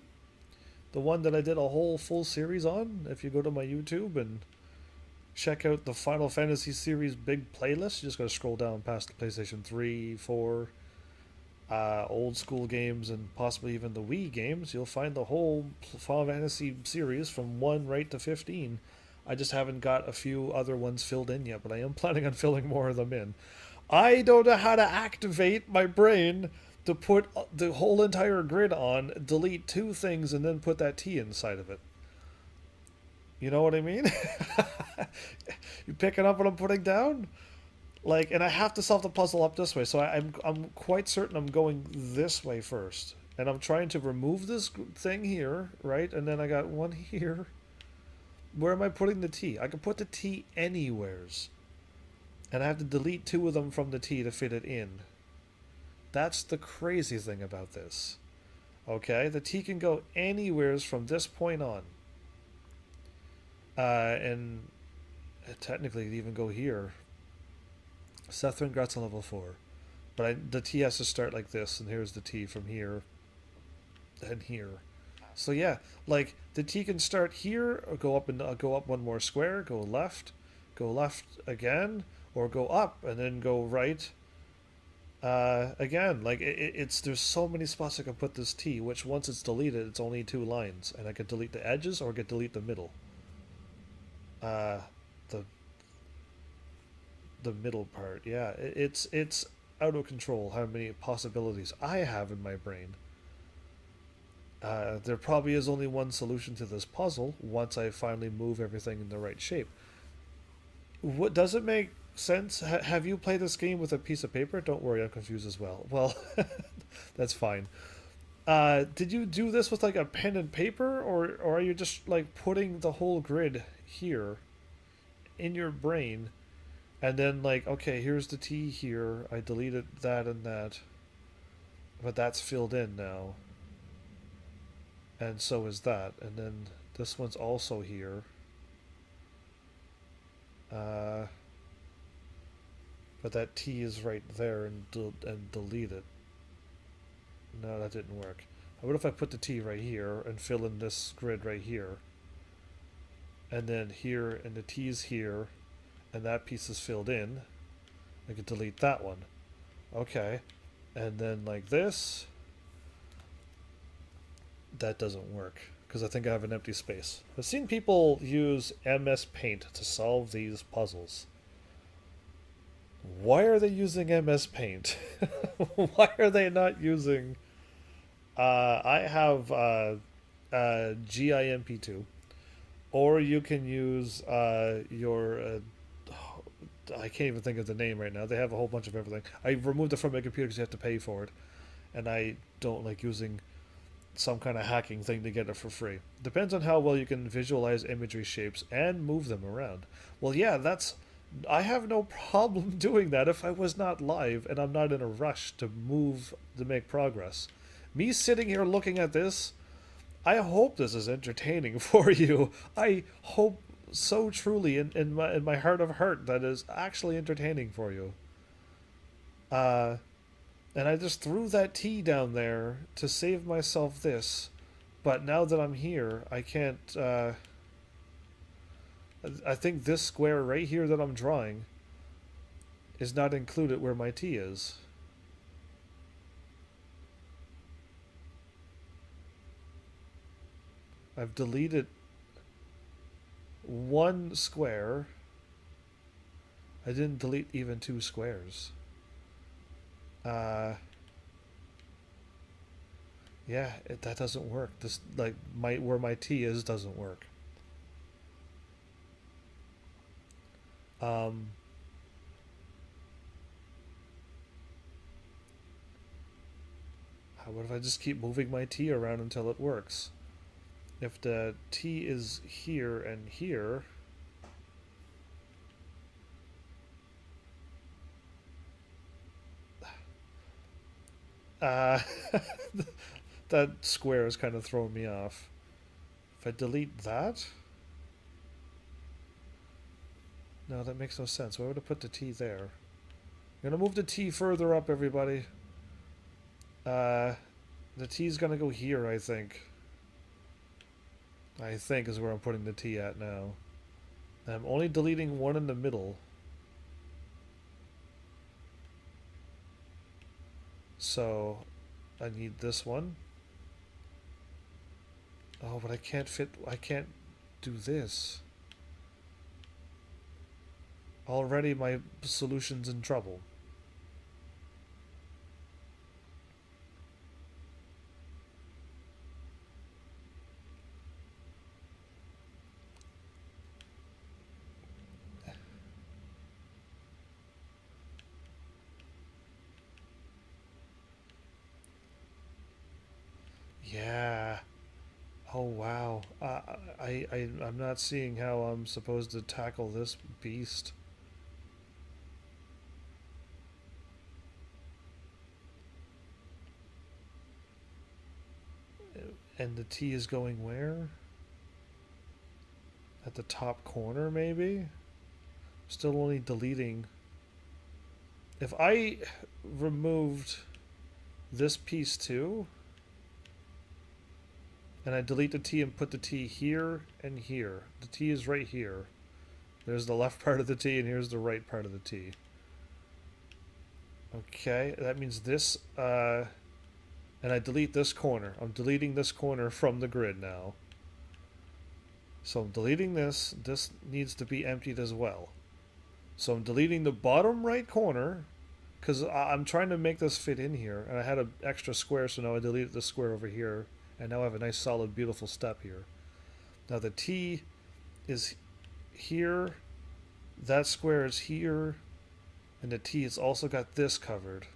the one that I did a whole full series on. If you go to my YouTube and check out the Final Fantasy series big playlist, you just gotta scroll down past the PlayStation 3, 4, old school games, and possibly even the Wii games. You'll find the whole Final Fantasy series from 1 right to 15. I just haven't got a few other ones filled in yet, but I am planning on filling more of them in. I don't know how to activate my brain to put the whole entire grid on, delete two things, and then put that T inside of it. You know what I mean? You picking up what I'm putting down? Like, and I have to solve the puzzle up this way, so I'm quite certain I'm going this way first, and I'm trying to remove this thing here, right? And then I got one here. Where am I putting the T? I can put the T anywheres, and I have to delete two of them from the T to fit it in. That's the crazy thing about this. Okay, the T can go anywheres from this point on, and technically it even go here. Sethrin Gratz on level 4. But the T has to start like this, and here's the T from here and here. So yeah, like the T can start here, or go up and go up one more square, go left again, or go up and then go right. Again, like it's there's so many spots I can put this T, which once it's deleted, it's only two lines, and I can delete the edges or I can delete the middle. The middle part, yeah, it's out of control how many possibilities I have in my brain. There probably is only one solution to this puzzle once I finally move everything in the right shape. What does it make sense? Have you played this game with a piece of paper? Don't worry, I'm confused as well. Well, that's fine. Did you do this with like a pen and paper, or are you just like putting the whole grid here in your brain, and then like, okay, here's the T here. I deleted that and that, but that's filled in now, and so is that, and then this one's also here. Uh, but that T is right there, and delete it. No, that didn't work. What if I put the T right here and fill in this grid right here? And then here, and the T is here, and that piece is filled in. I could delete that one. Okay. And then like this. That doesn't work, because I think I have an empty space. I've seen people use MS Paint to solve these puzzles. Why are they using MS Paint? Why are they not using... I have GIMP2. Or you can use your... I can't even think of the name right now. They have a whole bunch of everything. I removed it from my computer because you have to pay for it. And I don't like using some kind of hacking thing to get it for free. Depends on how well you can visualize imagery shapes and move them around. Well, yeah, that's... I have no problem doing that if I was not live and I'm not in a rush to move to make progress. Me sitting here looking at this, I hope this is entertaining for you. I hope so truly in my heart of heart that is actually entertaining for you. Uh, and I just threw that T down there to save myself this. But now that I'm here, I can't. I think this square right here that I'm drawing is not included where my T is. I've deleted one square. I didn't delete even two squares. Uh, yeah, that doesn't work. This like my where my T is doesn't work. Um, what if I just keep moving my T around until it works? If the T is here and here, uh, that square is kind of throwing me off. If I delete that, no, that makes no sense. Why would I put the T there? I'm gonna move the T further up, everybody. Uh, the T is gonna go here, I think. I think is where I'm putting the T at now. I'm only deleting one in the middle. So, I need this one. Oh, but I can't do this. Already my solution's in trouble. Yeah. Oh wow. I'm not seeing how I'm supposed to tackle this beast. And the T is going where? At the top corner, maybe? Still only deleting. If I removed this piece too, and I delete the T and put the T here and here. The T is right here. There's the left part of the T and here's the right part of the T. Okay, that means this, and I delete this corner. I'm deleting this corner from the grid now. So I'm deleting this. This needs to be emptied as well. So I'm deleting the bottom right corner because I'm trying to make this fit in here. And I had an extra square, so now I deleted the square over here. And now I have a nice solid beautiful step here. Now the T is here, that square is here, and the T has also got this covered.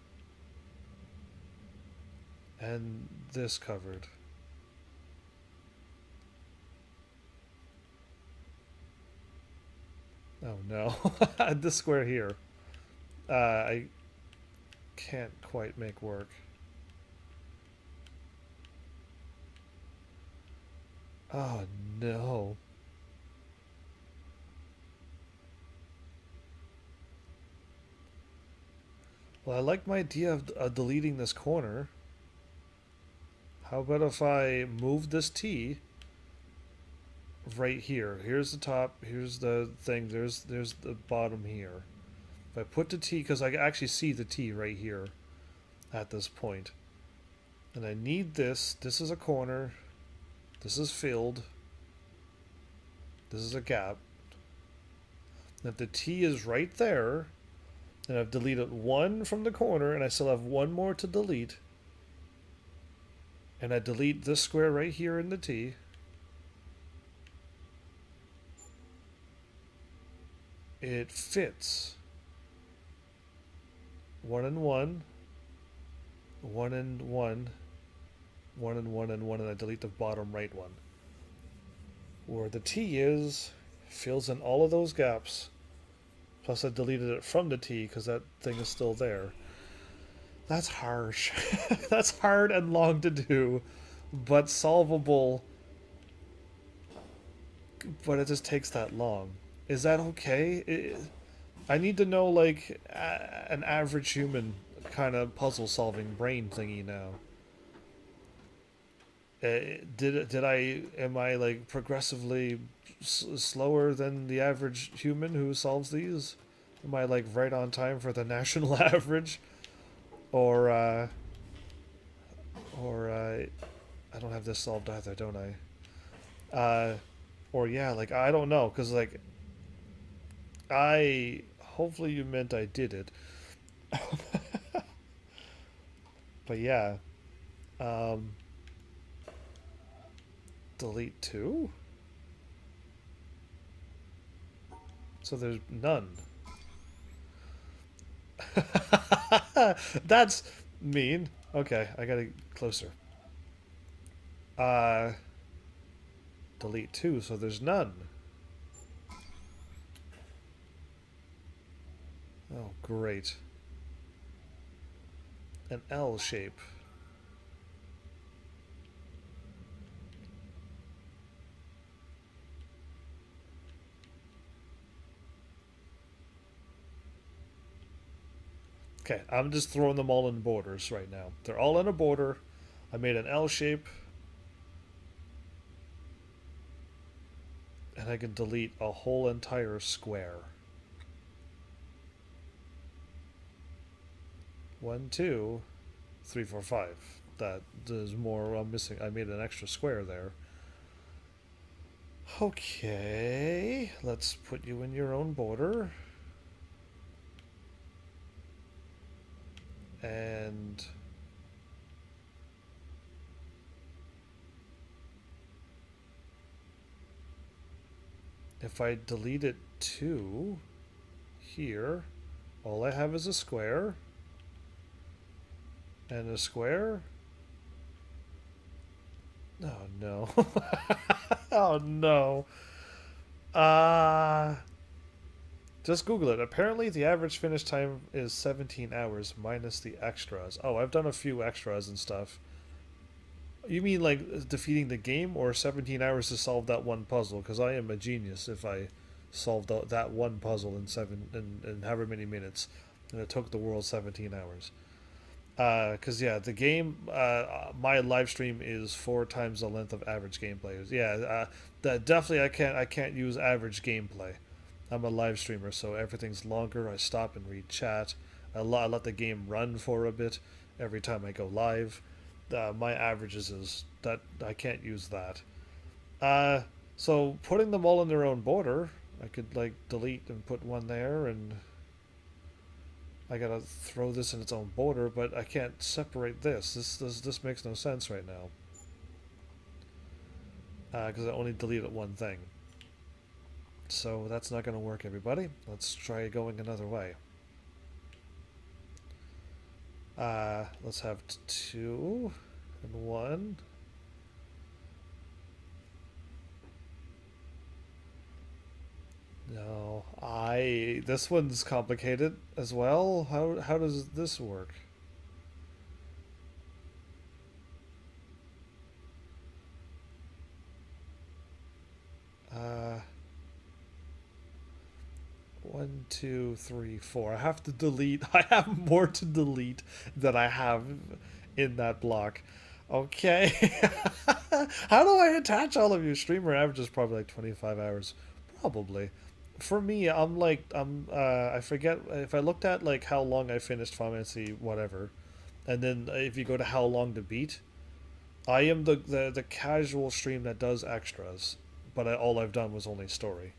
And this covered. Oh no, this square here. I can't quite make work. Oh no. Well, I like my idea of deleting this corner. How about if I move this T right here? Here's the top, here's the thing, there's the bottom here. If I put the T, because I actually see the T right here at this point. And I need this. This is a corner. This is filled. This is a gap. And if the T is right there, and I've deleted one from the corner, and I still have one more to delete, and I delete this square right here in the T, it fits. 1 and 1, 1 and 1, 1 and 1 and 1, and I delete the bottom right one. Where the T is, fills in all of those gaps. Plus I deleted it from the T because that thing is still there. That's harsh. That's hard and long to do, but solvable. But it just takes that long. Is that okay? I need to know, like, an average human kind of puzzle solving brain thingy now. Am I like progressively slower than the average human who solves these? Am I like right on time for the national average? Or, I don't have this solved either, don't I? Or yeah, like, I don't know, because, like, hopefully you meant I did it. But yeah, um, delete two? So there's none. That's mean. Okay, I gotta closer. Uh, delete two, so there's none. Oh, great. An L shape. Okay, I'm just throwing them all in borders right now. They're all in a border. I made an L shape. And I can delete a whole entire square. 1, 2, 3, 4, 5. That is more. I'm missing. I made an extra square there. Okay, let's put you in your own border. And if I delete it 2 here, all I have is a square. And a square? Oh no. Oh no. Just Google it. Apparently the average finish time is 17 hours minus the extras. Oh, I've done a few extras and stuff. You mean like defeating the game or 17 hours to solve that one puzzle? Because I am a genius if I solved that one puzzle in however many minutes. And it took the world 17 hours. Because yeah, the game, my live stream is 4 times the length of average gameplay. Yeah, that definitely I can't use average gameplay. I'm a live streamer, so everything's longer. I stop and read chat. I let the game run for a bit every time I go live. My averages is that I can't use that. So putting them all in their own border, I could like delete and put one there, and I gotta throw this in its own border, but I can't separate this. This makes no sense right now. Because I only deleted one thing. So that's not gonna work, everybody. Let's try going another way. Let's have 2 and 1. No, this one's complicated as well. How does this work? Uh, 1, 2, 3, 4. I have to delete. I have more to delete than I have in that block. Okay. How do I attach all of you? Streamer average is probably like 25 hours. Probably. For me, I forget if I looked at like how long I finished Final Fantasy whatever, and then if you go to how long to beat, I am the casual stream that does extras, but all I've done was only story.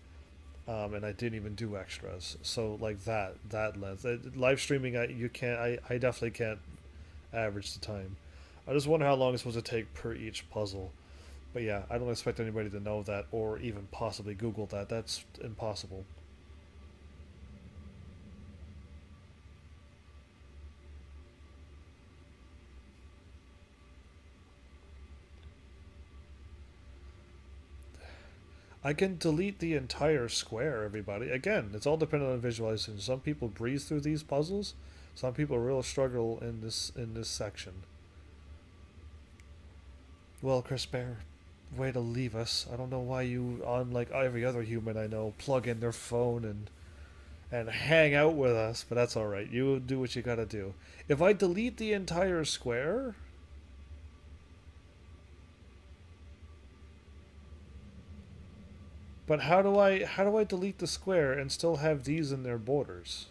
And I didn't even do extras. So like that length, live streaming, I definitely can't average the time. I just wonder how long it's supposed to take per each puzzle. But yeah, I don't expect anybody to know that or even possibly Google that. That's impossible. I can delete the entire square, everybody. Again, it's all dependent on visualization. Some people breeze through these puzzles. Some people really struggle in this section. Well, Chris Bear, way to leave us. I don't know why you, on like every other human I know, plug in their phone and hang out with us, but that's all right. You do what you gotta do. If I delete the entire square, but how do I delete the square and still have these in their borders?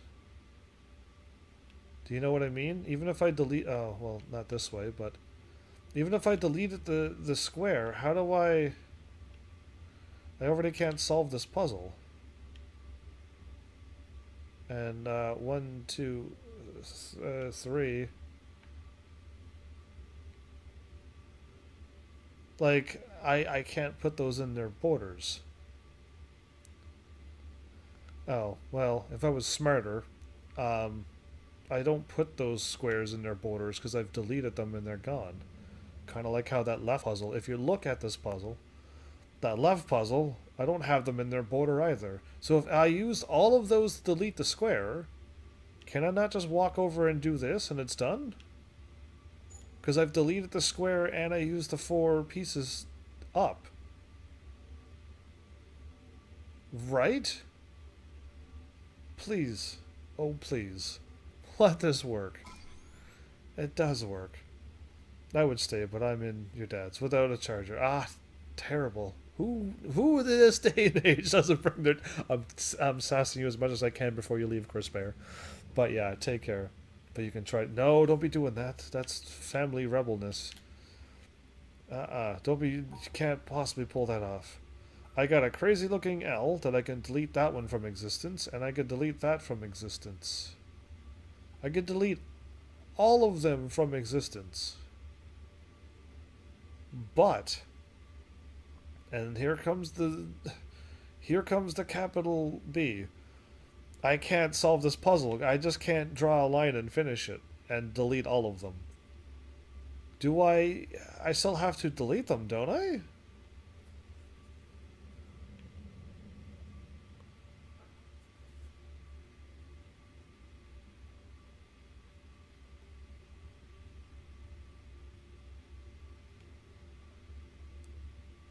Do you know what I mean? Even if I delete, oh well, not this way, but even if I deleted the square, how do I? I already can't solve this puzzle. And one, two, three. Like I can't put those in their borders. Oh well, if I was smarter, um, I don't put those squares in their borders because I've deleted them and they're gone. Kind of like how that left puzzle. If you look at this puzzle, that left puzzle, I don't have them in their border either. So if I use all of those to delete the square, can I not just walk over and do this and it's done? Because I've deleted the square and I used the four pieces up. Right? Please. Oh, please. Let this work. It does work. I would stay, but I'm in your dad's without a charger. Ah, terrible. Who in this day and age doesn't bring their? I'm sassing you as much as I can before you leave, Chris Bear. But yeah, take care. But you can try. No, don't be doing that. That's family rebelness. Don't be. You can't possibly pull that off. I got a crazy looking L that I can delete that one from existence, and I can delete that from existence. I can delete all of them from existence. But, and here comes the capital B. I can't solve this puzzle. I just can't draw a line and finish it and delete all of them. Do I? I still have to delete them, don't I?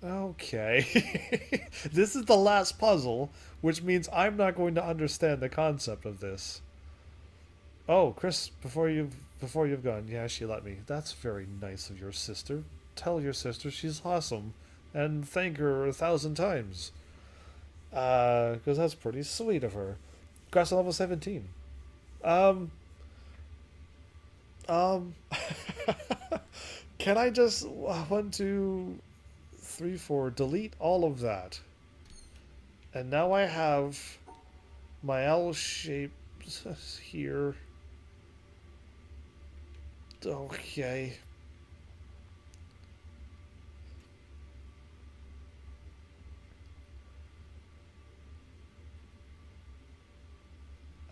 Okay. This is the last puzzle, which means I'm not going to understand the concept of this. Oh, Chris, before you've gone, yeah, she let me. That's very nice of your sister. Tell your sister she's awesome, and thank her 1,000 times. Because that's pretty sweet of her. Grass level 17. Um, um, can I just one, two, three, four, delete all of that, and now I have my L shape here. Okay.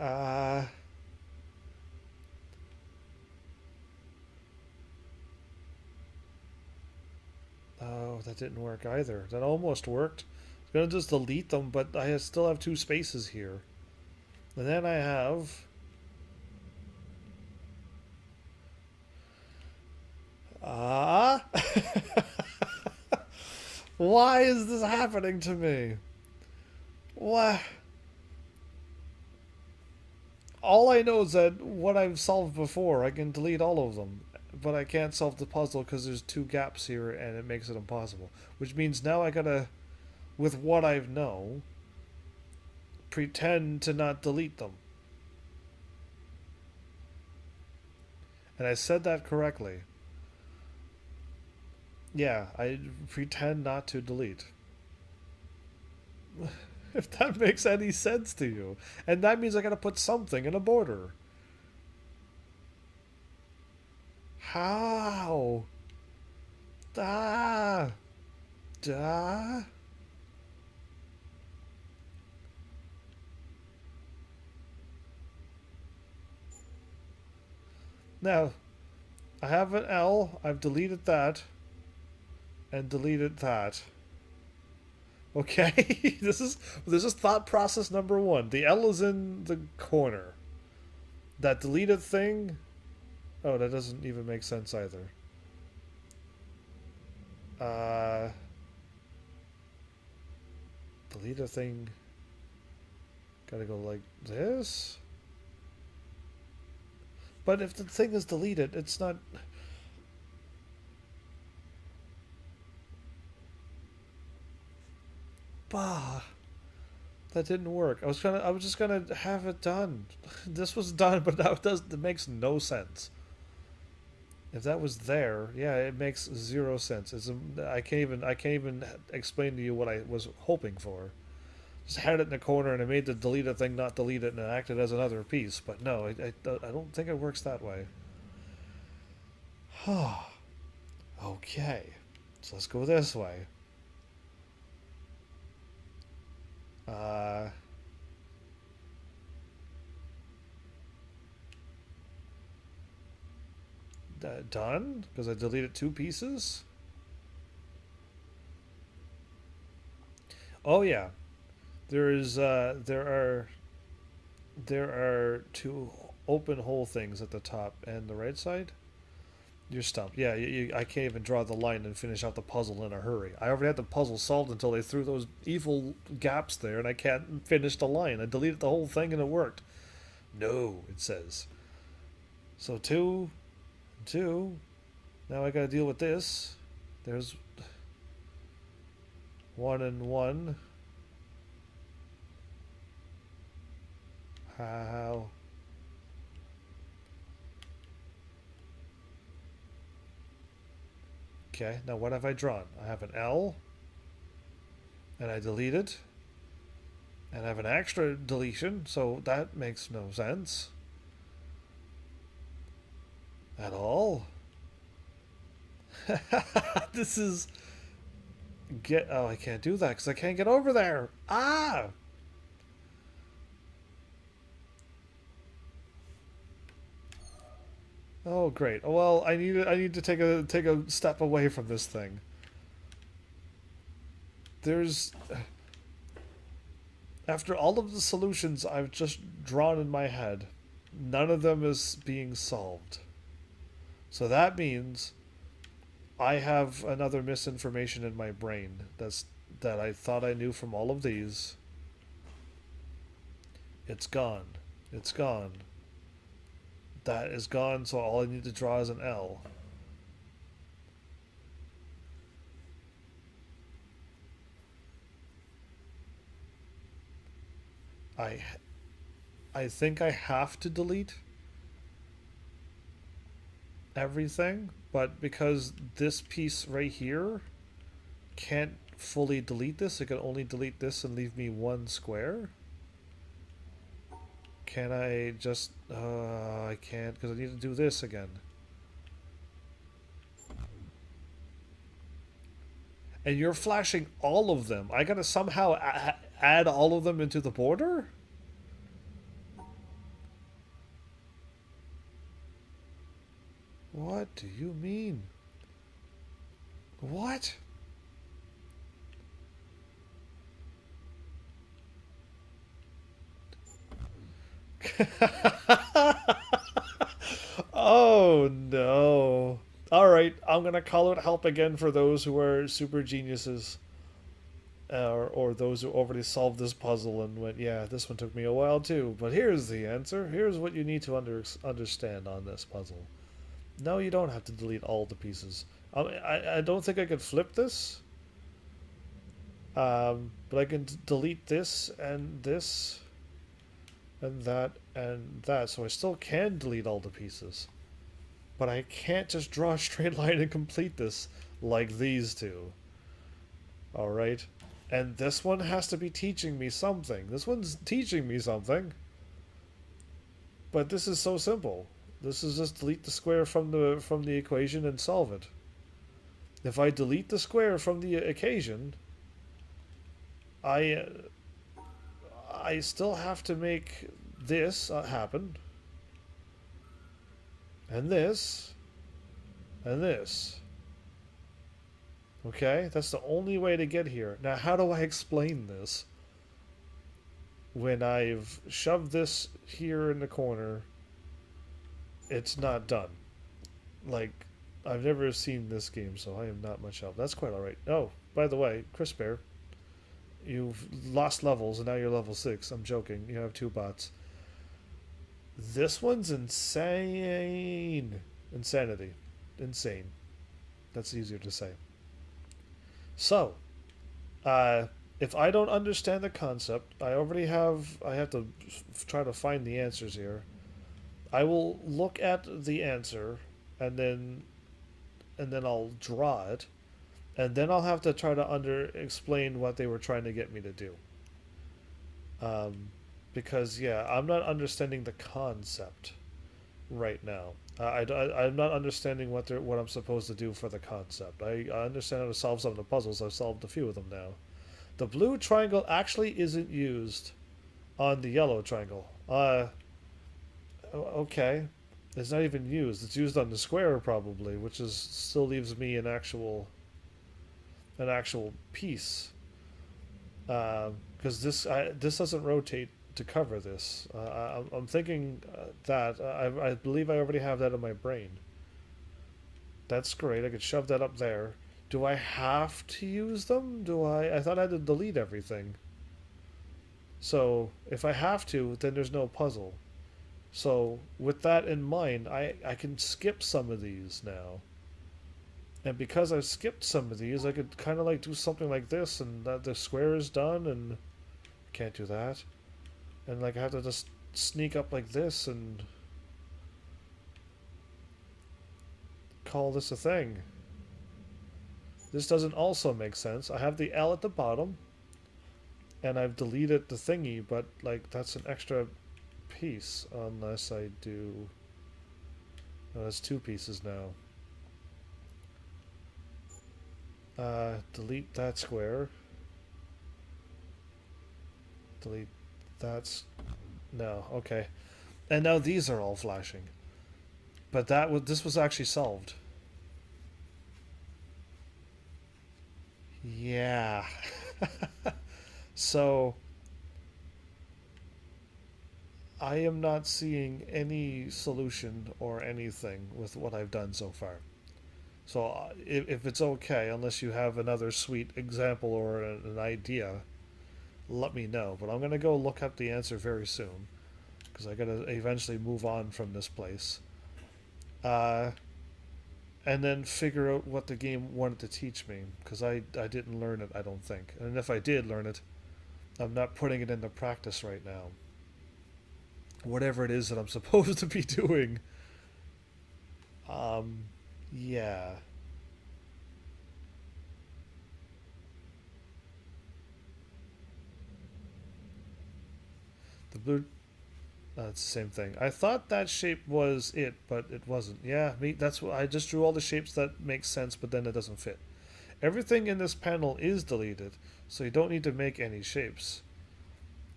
Uh, oh, that didn't work either. That almost worked. I was gonna just delete them, but I still have two spaces here. And then I have. Ah! Why is this happening to me? What? All I know is that what I've solved before, I can delete all of them. But I can't solve the puzzle because there's two gaps here and it makes it impossible. Which means now I gotta, with what I know, pretend to not delete them. And I said that correctly. Yeah, I pretend not to delete. If that makes any sense to you. And that means I gotta put something in a border. How? Ah! Da? Now, I have an L. I've deleted that. And deleted that. Okay? this is thought process number one. The L is in the corner. That deleted thing. Oh, that doesn't even make sense either. Uh, delete a thing. Gotta go like this. But if the thing is deleted, it's not. Bah, that didn't work. I was just gonna have it done. This was done, but now it makes no sense. If that was there, yeah, it makes zero sense. I can't even explain to you what I was hoping for. Just had it in the corner and I made the delete a thing not delete it and it acted as another piece. But no, I don't think it works that way. Okay, so let's go this way. Uh, done because I deleted two pieces. Oh yeah, there are two open hole things at the top and the right side. You're stumped. Yeah, I can't even draw the line and finish out the puzzle in a hurry. I already had the puzzle solved until they threw those evil gaps there, and I can't finish the line. I deleted the whole thing and it worked. No, it says. So two, two. Now I gotta deal with this. There's one and one. How? Okay, now what have I drawn? I have an L, and I delete it, and I have an extra deletion, so that makes no sense at all. This is get. Oh, I can't do that because I can't get over there. Ah. Oh, great. Well, I need to take a step away from this thing. There's after all of the solutions I've just drawn in my head, none of them is being solved. So that means I have another misinformation in my brain that I thought I knew from all of these. It's gone. It's gone. That is gone, so all I need to draw is an L. I I think I have to delete everything, but because this piece right here can't fully delete this, it can only delete this and leave me one square. Can I just... I can't because I need to do this again. And you're flashing all of them. I gotta somehow add all of them into the border? What do you mean? What? Oh no. Alright, I'm gonna call out help again for those who are super geniuses. Or those who already solved this puzzle and went, yeah, this one took me a while too. But here's the answer. Here's what you need to understand on this puzzle. No, you don't have to delete all the pieces. I don't think I could flip this. But I can delete this and this and that and that. So I still can delete all the pieces. But I can't just draw a straight line and complete this like these two. Alright? And this one has to be teaching me something. This one's teaching me something. But this is so simple. This is just delete the square from the equation and solve it. If I delete the square from the equation, I I still have to make this happen, and this, and this. Okay, that's the only way to get here. Now, how do I explain this? When I've shoved this here in the corner, it's not done. Like, I've never seen this game, so I am not much help. That's quite alright. Oh, by the way, Chris Bear, you've lost levels and now you're level 6. I'm joking. You have 2 bots. This one's insane. Insanity. Insane. That's easier to say. So, if I don't understand the concept, I have to try to find the answers here. I will look at the answer and then I'll draw it, and then I'll have to try to explain what they were trying to get me to do. Um, because yeah, I'm not understanding the concept right now. I'm not understanding what I'm supposed to do for the concept. I understand how to solve some of the puzzles. I've solved a few of them now. The blue triangle actually isn't used on the yellow triangle. Okay. It's not even used. It's used on the square probably, which is still leaves me an actual piece. Because this doesn't rotate to cover this. I'm thinking that I believe I already have that in my brain. That's great. I could shove that up there. Do I have to use them? Do I? I thought I had to delete everything. So if I have to, then there's no puzzle. So with that in mind, I can skip some of these now. And because I've skipped some of these, I could kind of like do something like this, and that the square is done, and can't do that. And like I have to just sneak up like this and call this a thing. This doesn't also make sense. I have the L at the bottom, and I've deleted the thingy, but like that's an extra piece unless I do. Oh, that's 2 pieces now. Delete that square. Delete that's no, okay. And now these are all flashing. But this was actually solved. Yeah. So I am not seeing any solution or anything with what I've done so far. So if it's okay, unless you have another sweet example or an idea, let me know. But I'm gonna go look up the answer very soon because I gotta eventually move on from this place. Uh, and then figure out what the game wanted to teach me because I didn't learn it, I don't think. And if I did learn it, I'm not putting it into practice right now. Whatever it is that I'm supposed to be doing. Um, yeah. The blue. It's the same thing. I thought that shape was it, but it wasn't. Yeah, me. That's what I just drew all the shapes that make sense, but then it doesn't fit. Everything in this panel is deleted, so you don't need to make any shapes.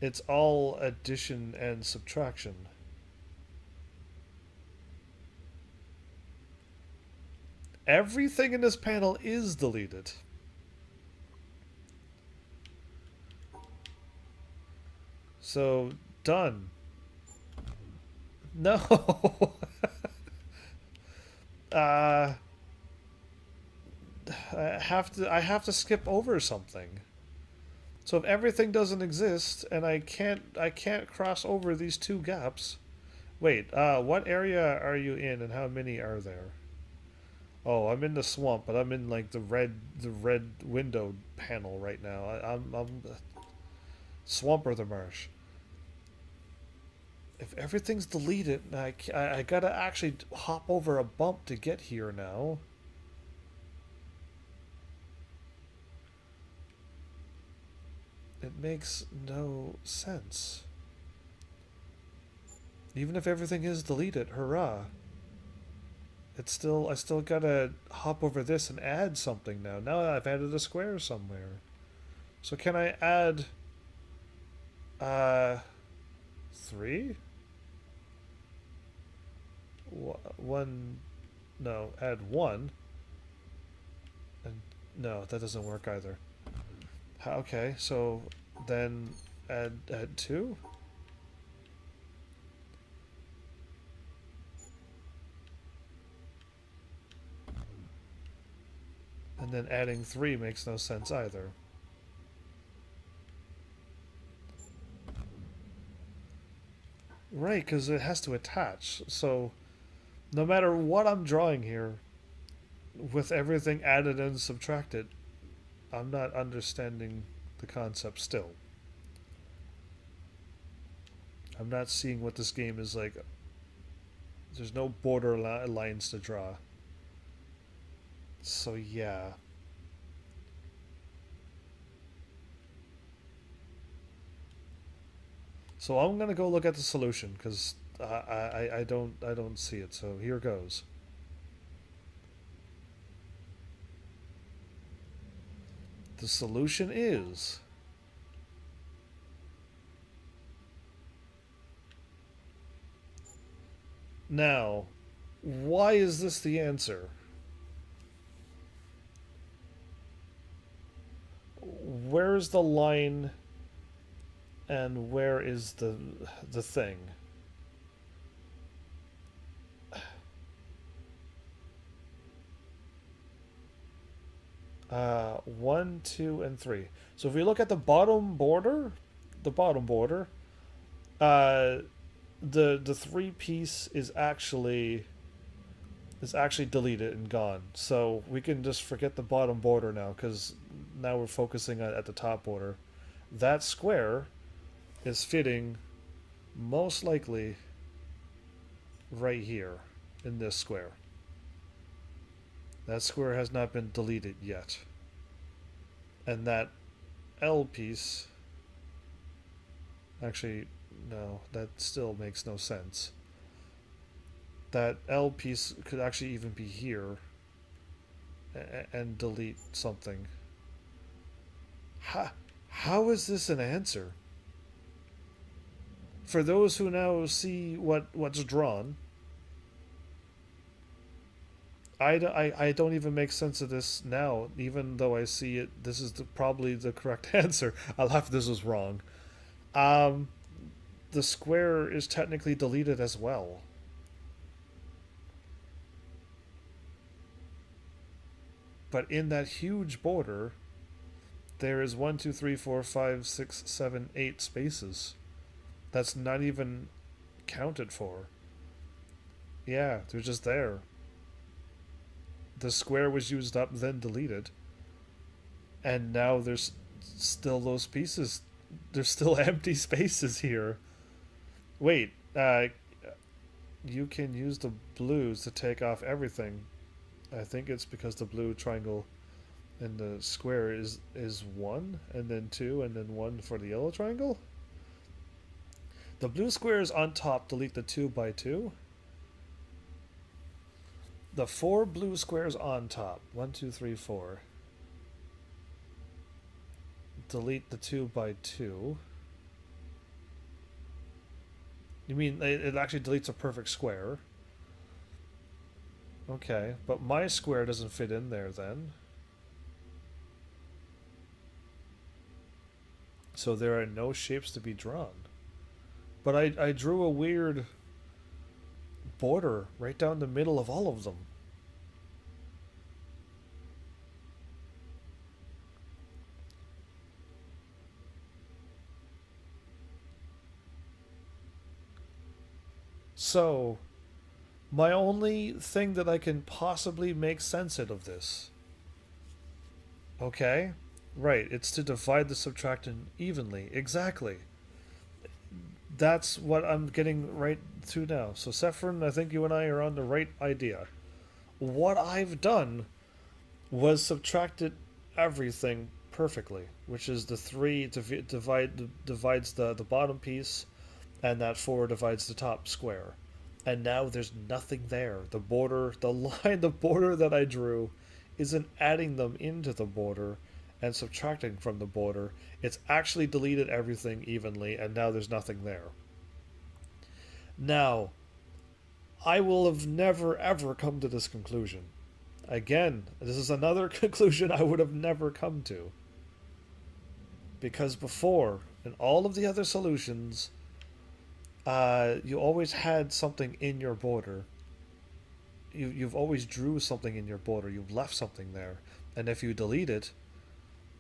It's all addition and subtraction. Everything in this panel is deleted. So, done. No. uh, I have to skip over something. So if everything doesn't exist and I can't cross over these 2 gaps. Wait, what area are you in and how many are there? Oh, I'm in the swamp, but I'm in like the red window panel right now. I'm swamp or the marsh. If everything's deleted, I gotta actually hop over a bump to get here now. It makes no sense. Even if everything is deleted, hurrah. I still gotta hop over this and add something now. Now I've added a square somewhere. So can I add, 3? One, no, add 1. And no, that doesn't work either. Okay, so then add 2? And then adding 3 makes no sense either. Right, because it has to attach. So no matter what I'm drawing here, with everything added and subtracted, I'm not understanding the concept still. I'm not seeing what this game is like. There's no border lines to draw. So yeah. So I'm gonna go look at the solution because I don't see it. So here goes. The solution is now. Why is this the answer? Where's the line and where is the thing? 1, 2, and 3. So if we look at the bottom border, uh, the 3 piece is actually deleted and gone. So we can just forget the bottom border now because now we're focusing at the top border. That square is fitting most likely right here in this square. That square has not been deleted yet. And that L piece, actually, no, that still makes no sense. That L piece could actually even be here and delete something. How is this an answer? For those who now see what's drawn, I don't even make sense of this now, even though I see it. This is probably the correct answer. I laugh this was wrong. Um, the square is technically deleted as well. But in that huge border, there is 1, 2, 3, 4, 5, 6, 7, 8 spaces. That's not even counted for. Yeah, they're just there. The square was used up, then deleted. And now there's still those pieces. There's still empty spaces here. Wait, you can use the blues to take off everything. I think it's because the blue triangle in the square is 1, and then 2, and then 1 for the yellow triangle. The blue squares on top delete the 2 by 2. The 4 blue squares on top, 1, 2, 3, 4, delete the 2 by 2. You mean it actually deletes a perfect square? Okay, but my square doesn't fit in there then. So there are no shapes to be drawn. But I drew a weird border right down the middle of all of them. So, my only thing that I can possibly make sense out of this. Okay? Right, it's to divide the subtractant evenly. Exactly. That's what I'm getting right to now. So, Sephron, I think you and I are on the right idea. What I've done was subtracted everything perfectly, which is the 3 divides the bottom piece, and that 4 divides the top square. And now there's nothing there. The border, the line, the border that I drew isn't adding them into the border and subtracting from the border. It's actually deleted everything evenly, and now there's nothing there. Now, I will have never ever come to this conclusion. Again, this is another conclusion I would have never come to. Because before, in all of the other solutions, you always had something in your border. You've always drew something in your border. You've left something there. And if you delete it,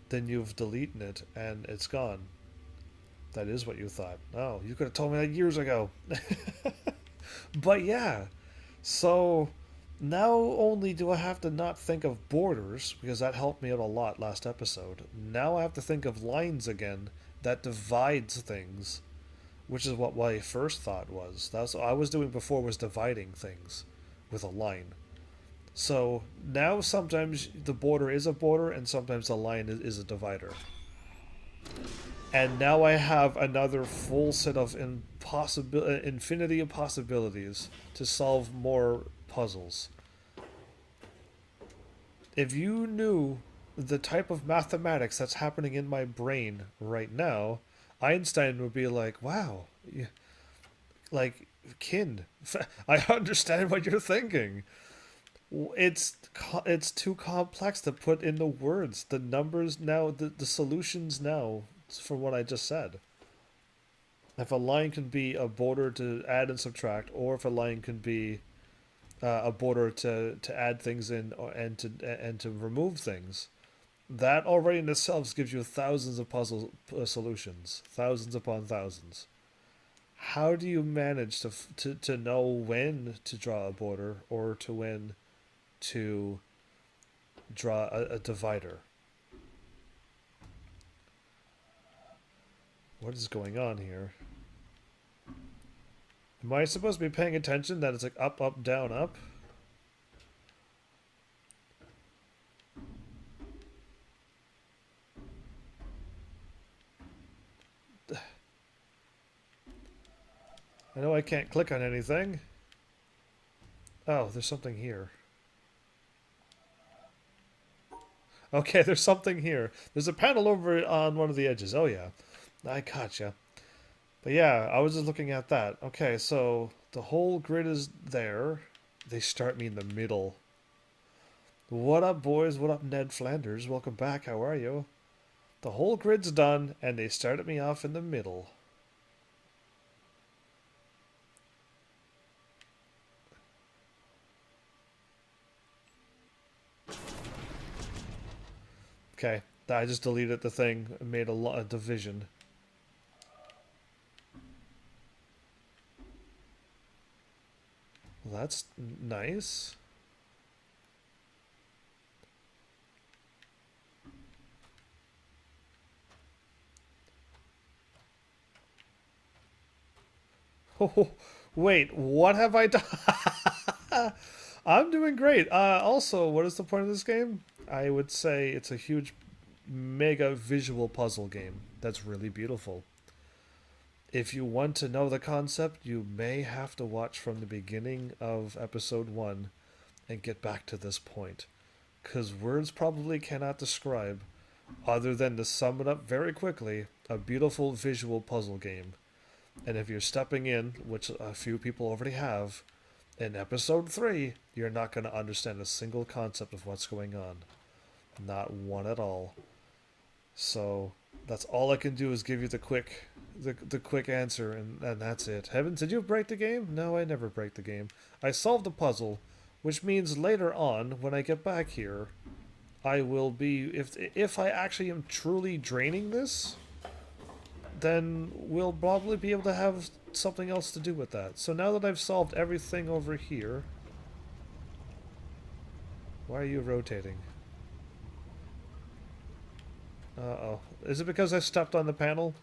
then you've deleted it and it's gone. That is what you thought. Oh, you could have told me that years ago. But yeah, so now only do I have to not think of borders, because that helped me out a lot last episode. Now I have to think of lines again that divides things, which is what my first thought was. That's what I was doing before, was dividing things with a line. So now sometimes the border is a border and sometimes the line is a divider. And now I have another full set of infinity of possibilities to solve more puzzles. If you knew the type of mathematics that's happening in my brain right now, Einstein would be like, "Wow, like, kin, I understand what you're thinking." It's too complex to put into words. The numbers now, the solutions now, from what I just said. If a line can be a border to add and subtract, or if a line can be a border to add things in, and to remove things, that already in itself gives you thousands of puzzle solutions, thousands upon thousands. How do you manage to know when to draw a border, or to when to draw a divider? What is going on here? Am I supposed to be paying attention that it's like up, up, down, up? I know I can't click on anything. Oh, there's something here. Okay, there's something here. There's a panel over on one of the edges. Oh yeah, I gotcha. But yeah, I was just looking at that. Okay, so the whole grid is there. They start me in the middle. What up, boys? What up, Ned Flanders? Welcome back. How are you? The whole grid's done, and they started me off in the middle. Okay, I just deleted the thing and made a division. Well, that's nice. Oh, wait, what have I done? I'm doing great. Also, what is the point of this game? I would say it's a huge, mega visual puzzle game that's really beautiful. If you want to know the concept, you may have to watch from the beginning of episode 1 and get back to this point. Because words probably cannot describe, other than to sum it up very quickly, a beautiful visual puzzle game. And if you're stepping in, which a few people already have, in episode 3, you're not going to understand a single concept of what's going on. Not one at all. So that's all I can do, is give you the quick answer, and that's it. Heaven, did you break the game? No, I never break the game. I solved the puzzle, which means later on, when I get back here, I will be, if I actually am truly draining this, then we'll probably be able to have something else to do with that. So now that I've solved everything over here... Why are you rotating? Uh-oh. Is it because I stepped on the panel?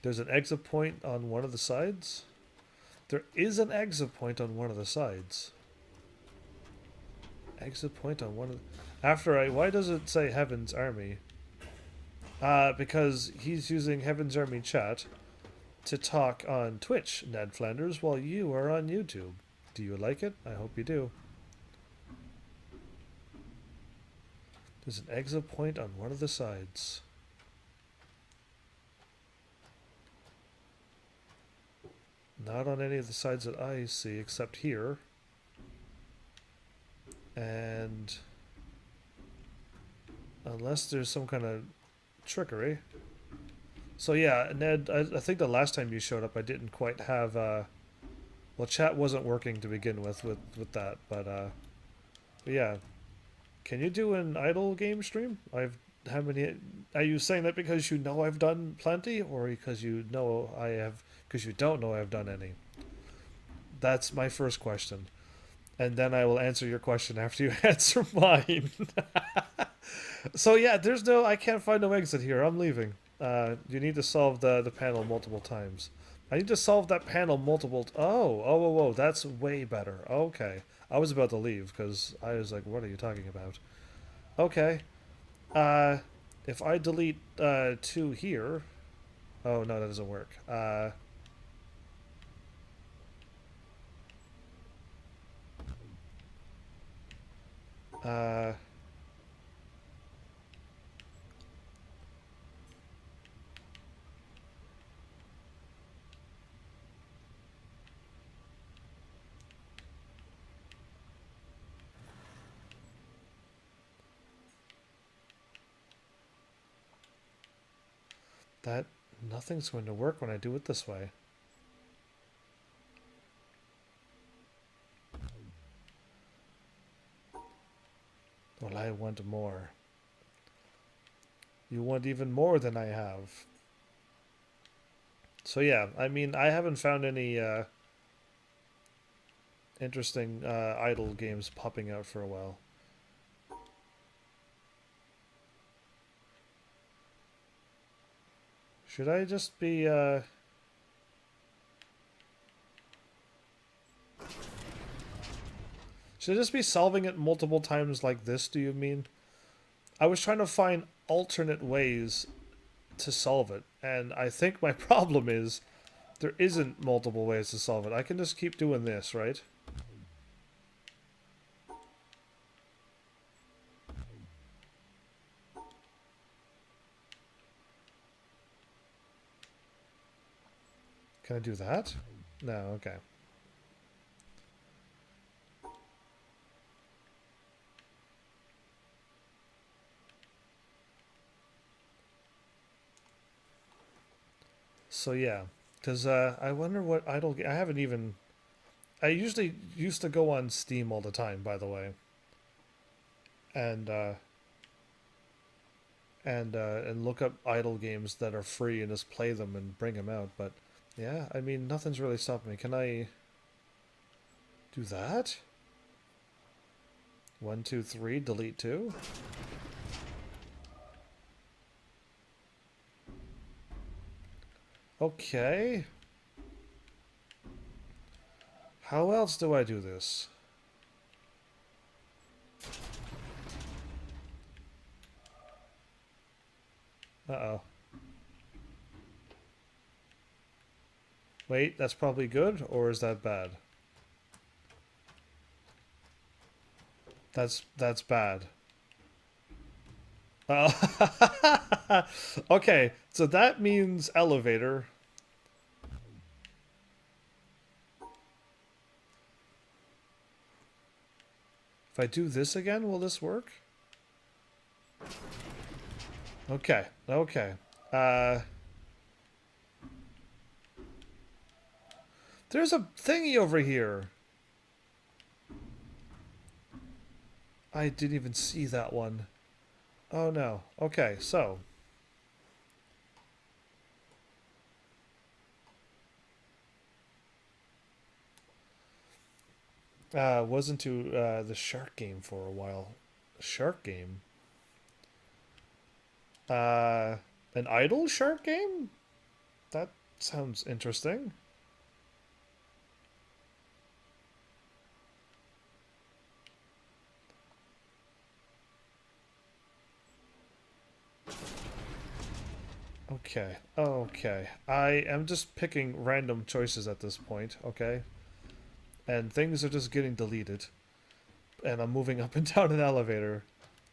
There's an exit point on one of the sides? There is an exit point on one of the sides. Exit point on one of after I why does it say Heaven's Army? Because he's using Heaven's Army chat to talk on Twitch, Ned Flanders, while you are on YouTube. Do you like it? I hope you do. There's an exit point on one of the sides. Not on any of the sides that I see, except here. And unless there's some kind of trickery. So yeah, Ned, I think the last time you showed up I didn't quite have well, chat wasn't working to begin with that, but yeah. Can you do an idle game stream? How many are you saying that because you know I've done plenty, or because you know I have because you don't know I've done any? That's my first question. And then I will answer your question after you answer mine. So yeah, I can't find no exit here. I'm leaving. You need to solve the panel multiple times. I need to solve that panel multiple. Oh, that's way better. Okay, I was about to leave because I was like, what are you talking about? Okay. Uh, if I delete two here, oh no, that doesn't work. Uh, that nothing's going to work when I do it this way. Well, I want more. You want even more than I have. So yeah, I mean, I haven't found any interesting idle games popping out for a while. Should I just be should I just be solving it multiple times like this, do you mean? I was trying to find alternate ways to solve it, and I think my problem is there isn't multiple ways to solve it. I can just keep doing this, right? Can I do that? No, okay. So yeah, because I wonder what idle. I haven't even. I usually used to go on Steam all the time, by the way, and and look up idle games that are free and just play them and bring them out. But yeah, I mean, nothing's really stopping me. Can I do that? 1, 2, 3. Delete 2. Okay. How else do I do this? Uh-oh. Wait, that's probably good, or is that bad? That's bad. Okay, so that means elevator. If I do this again, will this work? Okay, okay. There's a thingy over here. I didn't even see that one. Oh no. Okay, so. Wasn't to the shark game for a while. Shark game? An idle shark game? That sounds interesting. Okay, okay. I am just picking random choices at this point, okay? And things are just getting deleted. And I'm moving up and down an elevator.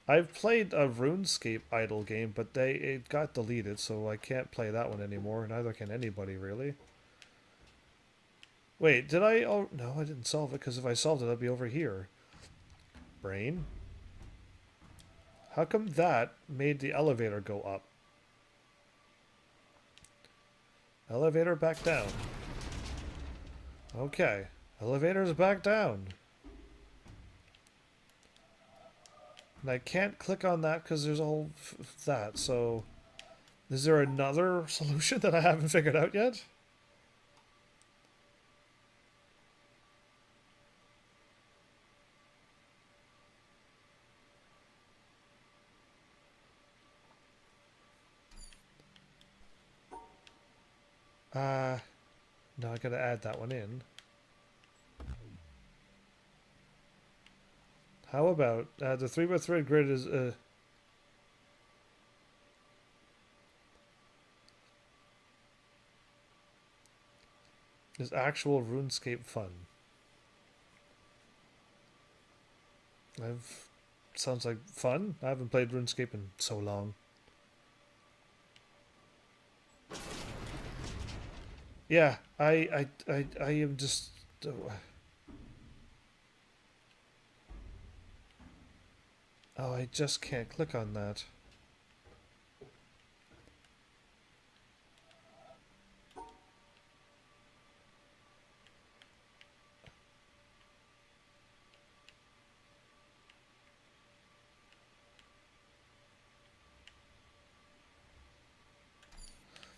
I've played a RuneScape idle game, but it got deleted, so I can't play that one anymore. Neither can anybody, really. Wait, did I... Oh, no, I didn't solve it, because if I solved it, I'd be over here. Brain? How come that made the elevator go up? Elevator back down. Okay. Elevator's back down. And I can't click on that because there's all that, so... Is there another solution that I haven't figured out yet? No, I gotta add that one in. How about the 3x3 grid is actual RuneScape fun. I've sounds like fun. I haven't played RuneScape in so long. Yeah, I am just. Oh, I just can't click on that.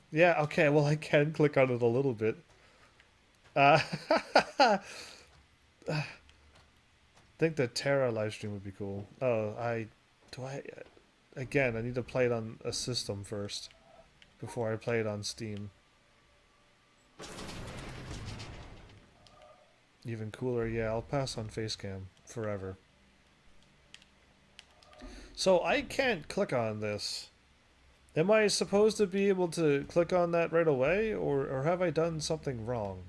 Yeah, okay, well, I can click on it a little bit. Uh, I think the Terra livestream would be cool. Oh, do I. Again, I need to play it on a system first before I play it on Steam. Even cooler, yeah, I'll pass on Facecam forever. So I can't click on this. Am I supposed to be able to click on that right away, or have I done something wrong?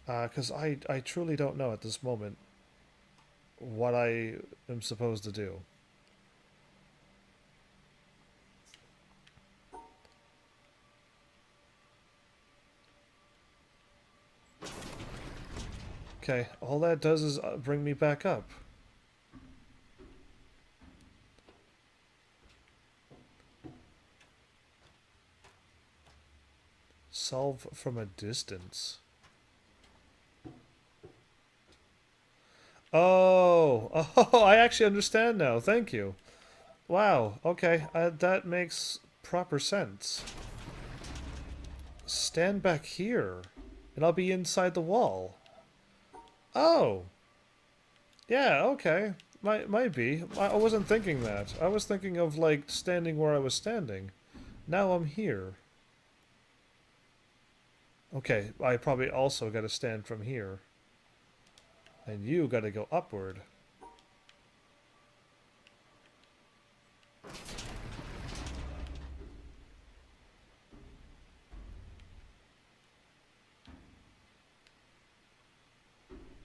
Because I truly don't know at this moment what I am supposed to do. Okay, all that does is bring me back up. Solve from a distance. Oh, oh, I actually understand now. Thank you. Wow, okay, that makes proper sense. Stand back here, and I'll be inside the wall. Oh, yeah, okay. Might be. I wasn't thinking that. I was thinking of, like, standing where I was standing. Now I'm here. Okay, I probably also gotta stand from here. And you gotta go upward.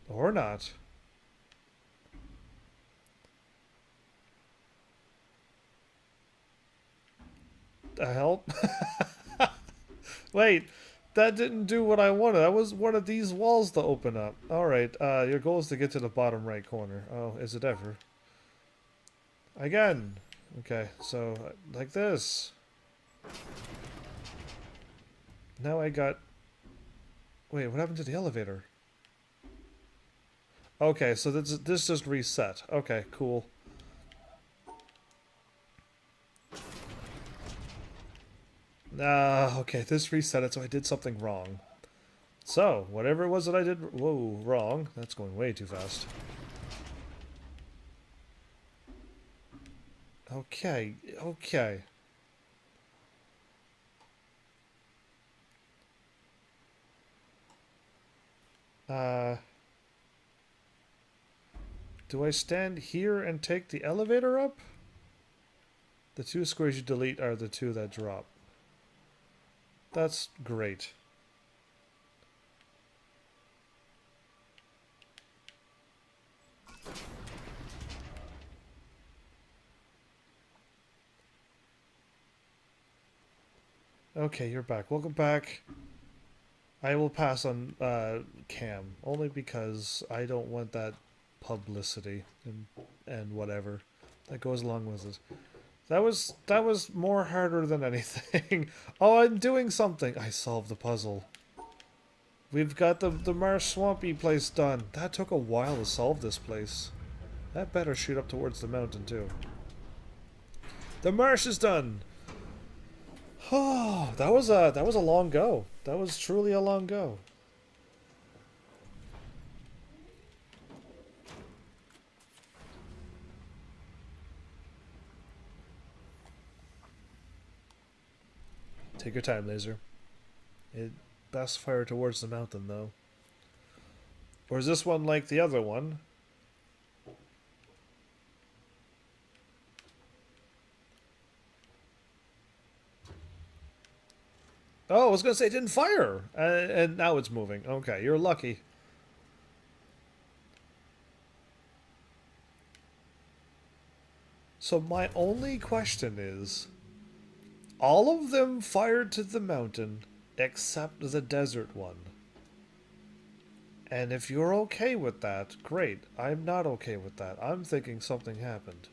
Or not. The hell? Wait, that didn't do what I wanted. I was wanted these walls to open up. Alright, your goal is to get to the bottom right corner. Oh, is it ever? Again. Okay, so, like this. Now I got... Wait, what happened to the elevator? Okay, so this just reset. Okay, cool. Okay, this reset it, so I did something wrong. So, whatever it was that I did... Whoa, wrong. That's going way too fast. Okay, okay. Do I stand here and take the elevator up? The two squares you delete are the two that drop. That's great. Okay, you're back. Welcome back. I will pass on Cam only because I don't want that publicity and whatever that goes along with it. That was more harder than anything. Oh, I'm doing something. I solved the puzzle. We've got the marsh swampy place done. That took a while to solve this place. That better shoot up towards the mountain too. The marsh is done. Oh, that was a long go. That was truly a long go. Take your time, laser. It best fire towards the mountain though. Or is this one like the other one? Oh, I was gonna say it didn't fire, and now it's moving. Okay, you're lucky. So my only question is, all of them fired to the mountain except the desert one. And if you're okay with that, great. I'm not okay with that. I'm thinking something happened.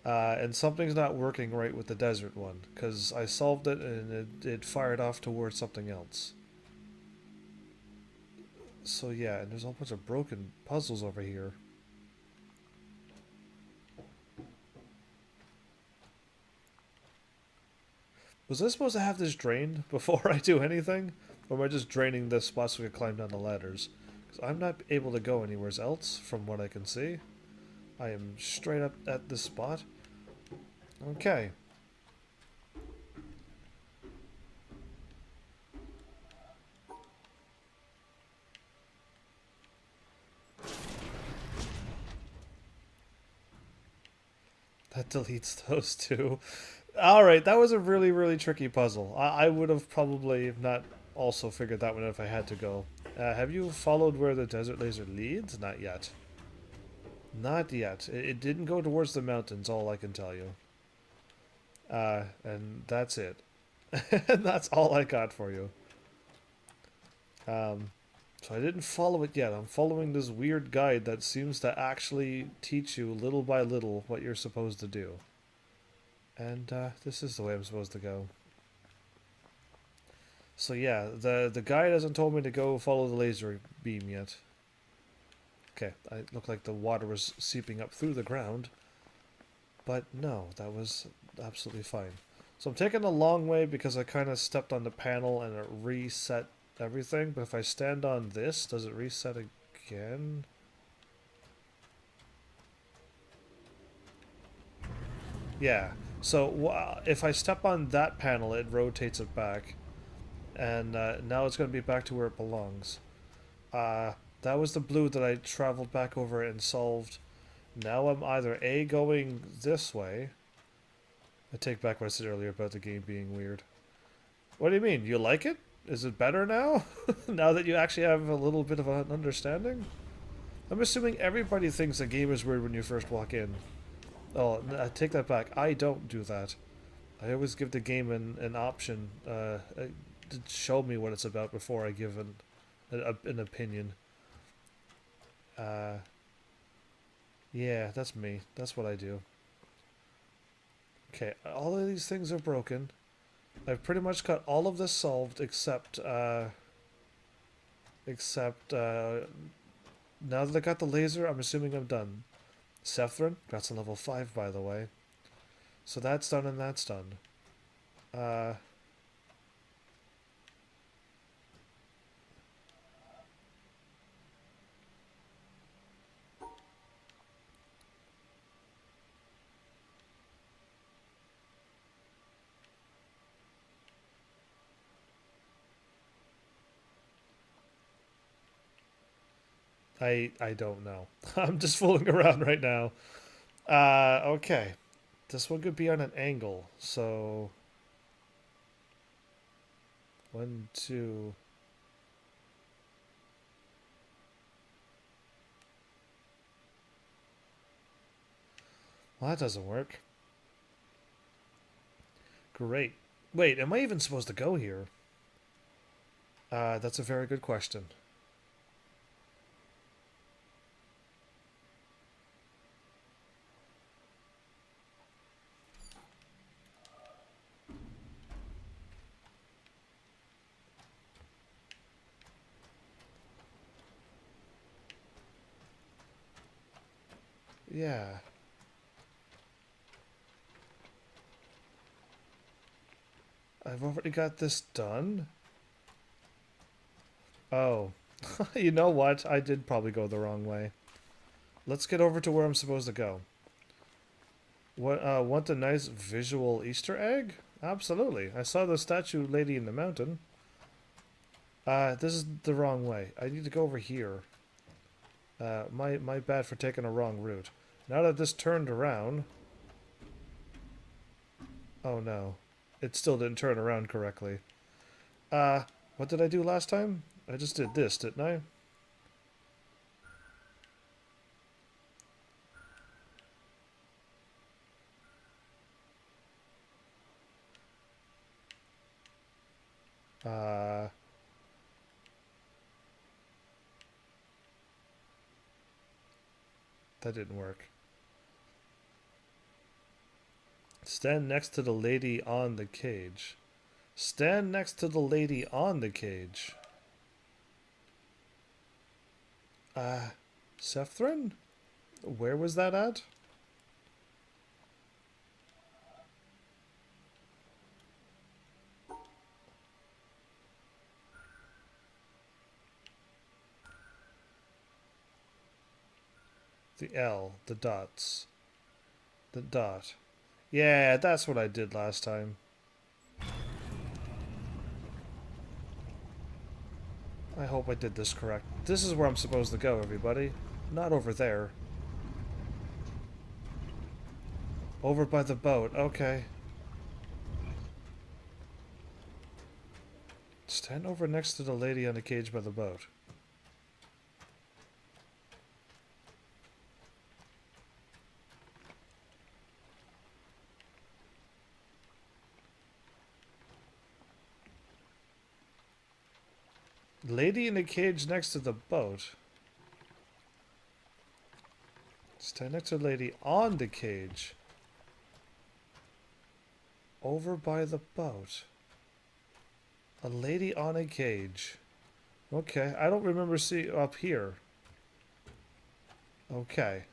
And something's not working right with the desert one, because I solved it and it fired off towards something else. So yeah, and there's a whole bunch of broken puzzles over here. Was I supposed to have this drained before I do anything? Or am I just draining this spot so we can climb down the ladders? Because I'm not able to go anywhere else from what I can see. I am straight up at this spot. Okay. That deletes those two. Alright, that was a really, really tricky puzzle. I would have probably not also figured that one out if I had to go. Have you followed where the desert laser leads? Not yet. Not yet. It didn't go towards the mountains, all I can tell you. And that's it. And that's all I got for you. So I didn't follow it yet. I'm following this weird guide that seems to actually teach you little by little what you're supposed to do. And this is the way I'm supposed to go. So yeah, the guide hasn't told me to go follow the laser beam yet. Okay, it looked like the water was seeping up through the ground. But no, that was absolutely fine. So I'm taking the long way because I kind of stepped on the panel and it reset everything. But if I stand on this, does it reset again? Yeah. So if I step on that panel, it rotates it back. And now it's going to be back to where it belongs. That was the blue that I traveled back over and solved. Now I'm either A, going this way. I take back what I said earlier about the game being weird. What do you mean? You like it? Is it better now? Now that you actually have a little bit of an understanding? I'm assuming everybody thinks a game is weird when you first walk in. Oh, I take that back. I don't do that. I always give the game an option to show me what it's about before I give an opinion. Uh, yeah, that's me. That's what I do. Okay, all of these things are broken. I've pretty much got all of this solved except now that I got the laser, I'm assuming I'm done. Sephirin, that's a level 5 by the way. So that's done and that's done. Uh, I don't know. I'm just fooling around right now. Okay. This one could be on an angle, so 1, 2. Well, that doesn't work. Great. Wait, am I even supposed to go here? That's a very good question. Yeah. I've already got this done. Oh. You know what? I did probably go the wrong way. Let's get over to where I'm supposed to go. What? Want a nice visual Easter egg? Absolutely. I saw the statue lady in the mountain. This is the wrong way. I need to go over here. My bad for taking a wrong route. Now that this turned around... Oh no. It still didn't turn around correctly. What did I do last time? I just did this, didn't I? That didn't work. Stand next to the lady on the cage. Stand next to the lady on the cage. Sephtrin? Where was that at? The L, the dots. The dot. Yeah, that's what I did last time. I hope I did this correct. This is where I'm supposed to go, everybody. Not over there. Over by the boat, okay. Stand over next to the lady on the cage by the boat. Lady in the cage next to the boat. Stand next to the lady on the cage. Over by the boat. A lady on a cage. Okay, I don't remember seeing up here. Okay.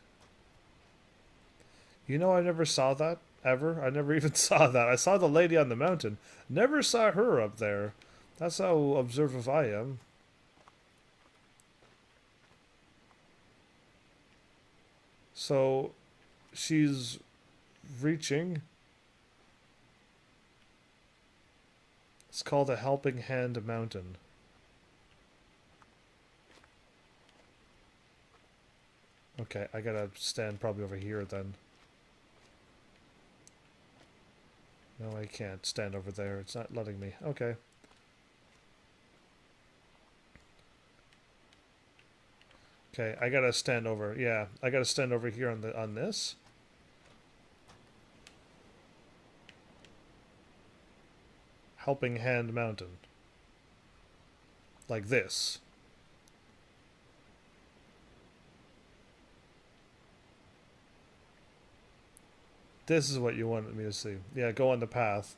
You know, I never saw that, ever. I never even saw that. I saw the lady on the mountain. Never saw her up there. That's how observant I am. So, she's reaching. It's called a helping hand mountain. Okay, I gotta stand probably over here then. No, I can't stand over there. It's not letting me. Okay. Okay, I gotta stand over. Yeah, I gotta stand over here on this. Helping hand mountain. Like this. This is what you wanted me to see. Yeah, go on the path.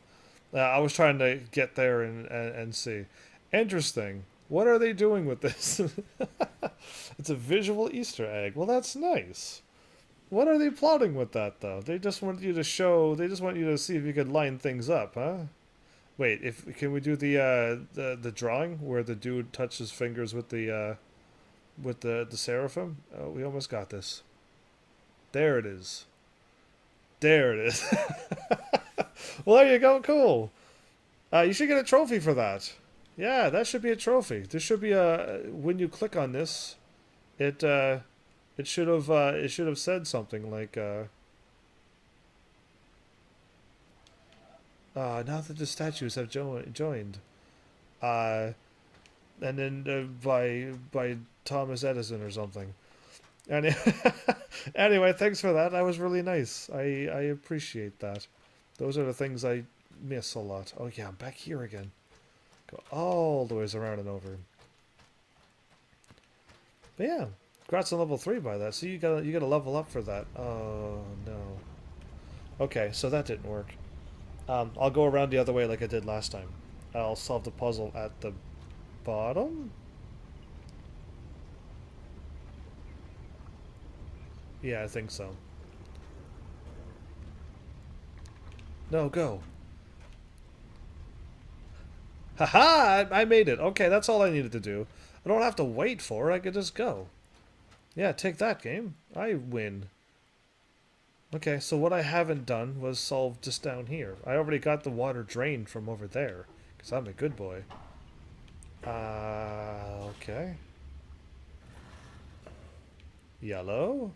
I was trying to get there and see. Interesting. What are they doing with this? It's a visual Easter egg. Well, that's nice. What are they plotting with that, though? They just want you to show. They just want you to see if you could line things up, huh? Wait, if can we do the drawing where the dude touches fingers with the seraphim? Oh, we almost got this. There it is. There it is. Well, there you go. Cool. You should get a trophy for that. Yeah, that should be a trophy. There should be a when you click on this, it it should have said something like now that the statues have joined. and then by Thomas Edison or something. And anyway, thanks for that. That was really nice. I appreciate that. Those are the things I miss a lot. Oh yeah, I'm back here again. Go all the ways around and over. But yeah, congrats on level 3 by that. So you gotta level up for that. Oh no. Okay, so that didn't work. I'll go around the other way like I did last time. I'll solve the puzzle at the bottom? Yeah, I think so. No, go. Haha! I made it. Okay, that's all I needed to do. I don't have to wait for it. I could just go. Yeah, take that, game. I win. Okay, so what I haven't done was solve just down here. I already got the water drained from over there, because I'm a good boy. Okay. Yellow?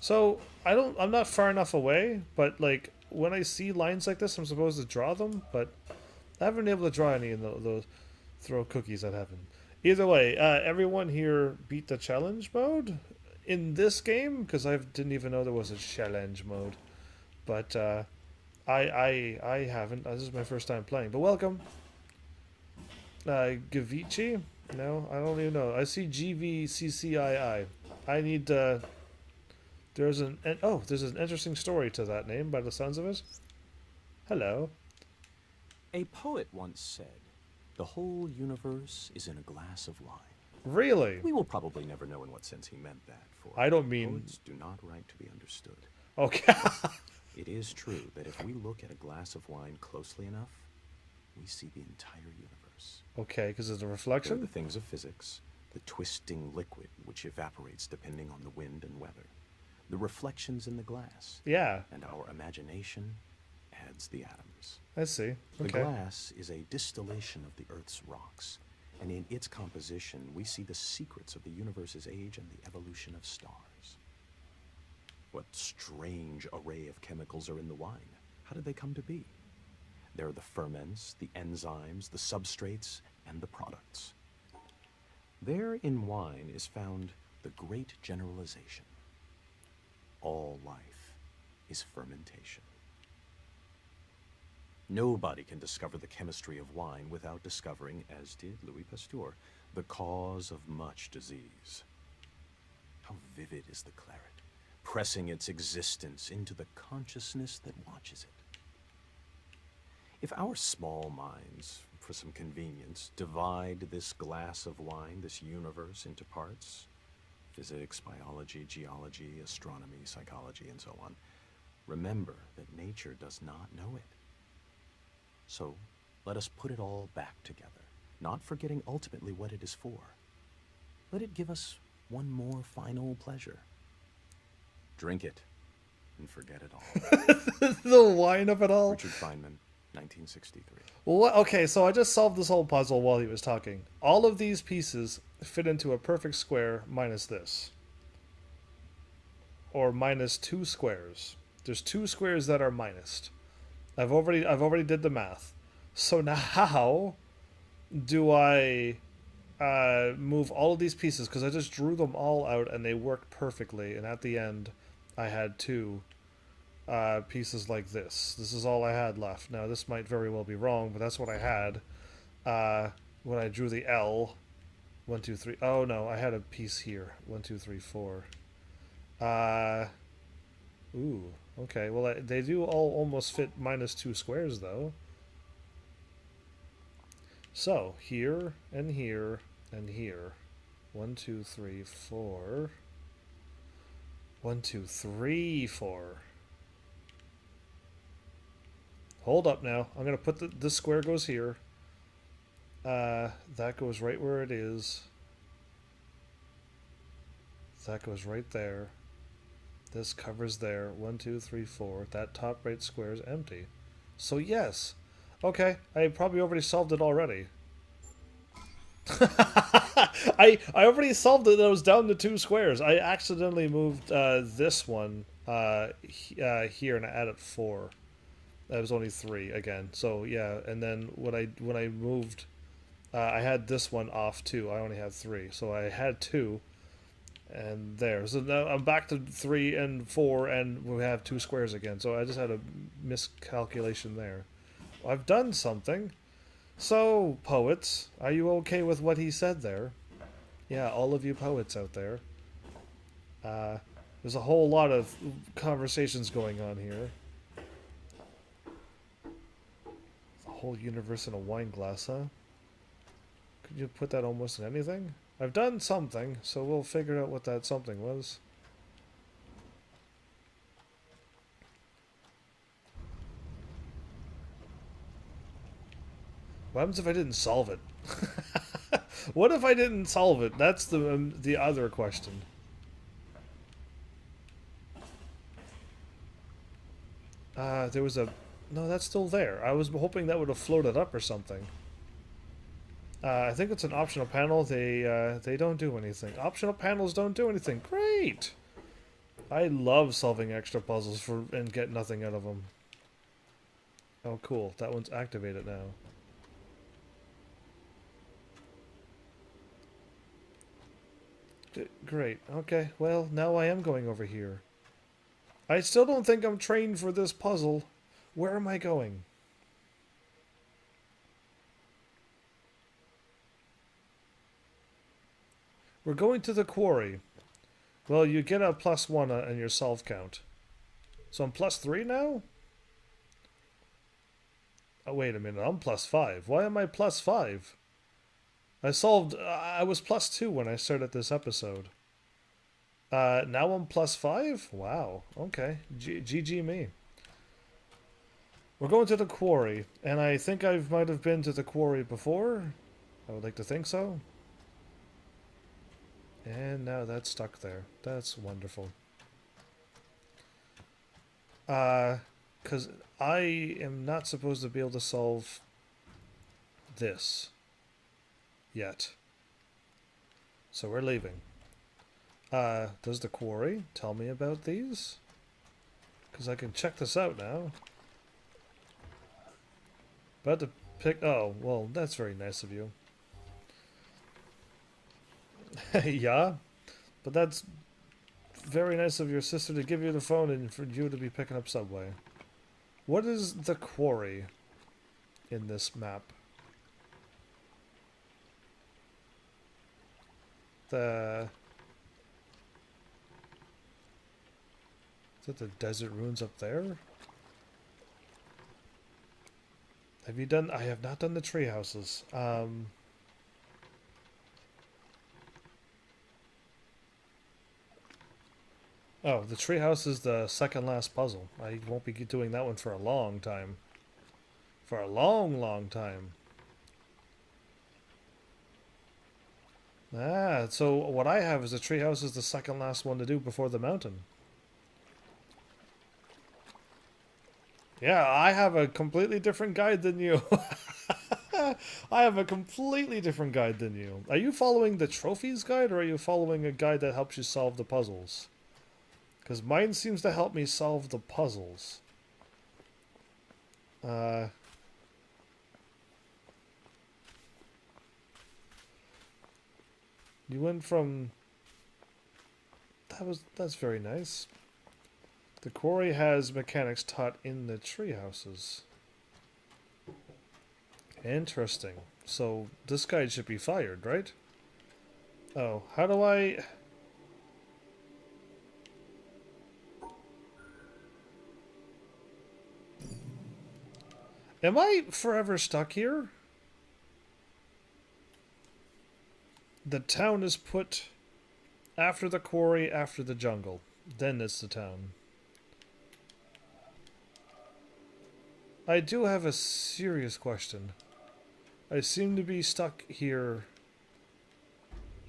So, I'm not far enough away, but, like, when I see lines like this, I'm supposed to draw them, but I haven't been able to draw any in those throw cookies at heaven. Either way, everyone here beat the challenge mode in this game, because I didn't even know there was a challenge mode. But, I haven't. This is my first time playing. But welcome. Gavici? No, I don't even know. I see GVCCII. I need, there's there's an interesting story to that name by the sounds of it. Hello. A poet once said, "The whole universe is in a glass of wine." Really? We will probably never know in what sense he meant that, for I don't mean... poets do not write to be understood. Okay. It is true that if we look at a glass of wine closely enough, we see the entire universe. Okay, because it's a There are reflection? the things of physics, the twisting liquid which evaporates depending on the wind and weather, the reflections in the glass, Yeah, and our imagination adds the atoms. I see. The Okay. glass is a distillation of the Earth's rocks, and in its composition we see the secrets of the universe's age and the evolution of stars. What strange array of chemicals are in the wine? How did they come to be? There are the ferments, the enzymes, the substrates, and the products. There in wine is found the great generalization. All life is fermentation. Nobody can discover the chemistry of wine without discovering, as did Louis Pasteur, the cause of much disease. How vivid is the claret, pressing its existence into the consciousness that watches it. If our small minds, for some convenience, divide this glass of wine, this universe, into parts, physics, biology, geology, astronomy, psychology, and so on, remember that nature does not know it. So let us put it all back together, not forgetting ultimately what it is for. Let it give us one more final pleasure. Drink it and forget it all. The wine of it all? Richard Feynman, 1963. Well, okay, so I just solved this whole puzzle while he was talking. All of these pieces fit into a perfect square minus this. Or minus 2 squares. There's 2 squares that are minused. I've already did the math. So now how do I move all of these pieces? Because I just drew them all out and they worked perfectly. And at the end, I had 2 pieces like this. This is all I had left. Now this might very well be wrong, but that's what I had when I drew the L. 1, 2, 3. Oh no, I had a piece here. 1, 2, 3, 4. Ooh. Okay, well, they do all almost fit minus 2 squares, though. So, here, and here, and here. 1, 2, 3, 4. 1, 2, 3, 4. Hold up now. I'm going to put this square goes here. That goes right where it is. That goes right there. This covers there. 1, 2, 3, 4. That top right square is empty. So yes. Okay, I probably already solved it already. I already solved it. That was down to 2 squares. I accidentally moved this one here and I added 4. That was only 3 again. So yeah, and then when I moved, I had this one off too. I only had 3, so I had 2, and there. So now I'm back to 3 and 4, and we have 2 squares again. So I just had a miscalculation there. I've done something. So, poets, are you okay with what he said there? Yeah, all of you poets out there. Uh, there's a whole lot of conversations going on here. The whole universe in a wine glass, huh? Could you put that almost in anything? I've done something, so we'll figure out what that something was. What happens if I didn't solve it? What if I didn't solve it? That's the other question. There was a... No, that's still there. I was hoping that would have floated up or something. I think it's an optional panel. They don't do anything. Optional panels don't do anything. Great! I love solving extra puzzles and get nothing out of them. Oh, cool. That one's activated now. Great. Okay, well, now I am going over here. I still don't think I'm trained for this puzzle. Where am I going? We're going to the quarry. Well, you get a +1 on your solve count. So I'm +3 now? Oh, wait a minute. I'm +5. Why am I +5? I solved... I was +2 when I started this episode. Now I'm +5? Wow. Okay. GG me. We're going to the quarry, and I think I might have been to the quarry before. I would like to think so. And now that's stuck there. That's wonderful. Because I am not supposed to be able to solve this yet. So we're leaving. Does the quarry tell me about these? Because I can check this out now. About to pick... Oh, well, that's very nice of you. Yeah, but that's very nice of your sister to give you the phone and for you to be picking up Subway. What is the quarry in this map? Is that the desert ruins up there? Have you done... I have not done the tree houses. Oh, the treehouse is the second last puzzle. I won't be doing that one for a long time. For a long, long time. Ah, so what I have is the treehouse is the second last one to do before the mountain. Yeah, I have a completely different guide than you. I have a completely different guide than you. Are you following the trophies guide, or are you following a guide that helps you solve the puzzles? Because mine seems to help me solve the puzzles. You went from... That's very nice. The quarry has mechanics taught in the tree houses. Interesting. So this guy should be fired, right? Oh, how do I... Am I forever stuck here? The town is put after the quarry, after the jungle. Then it's the town. I do have a serious question. I seem to be stuck here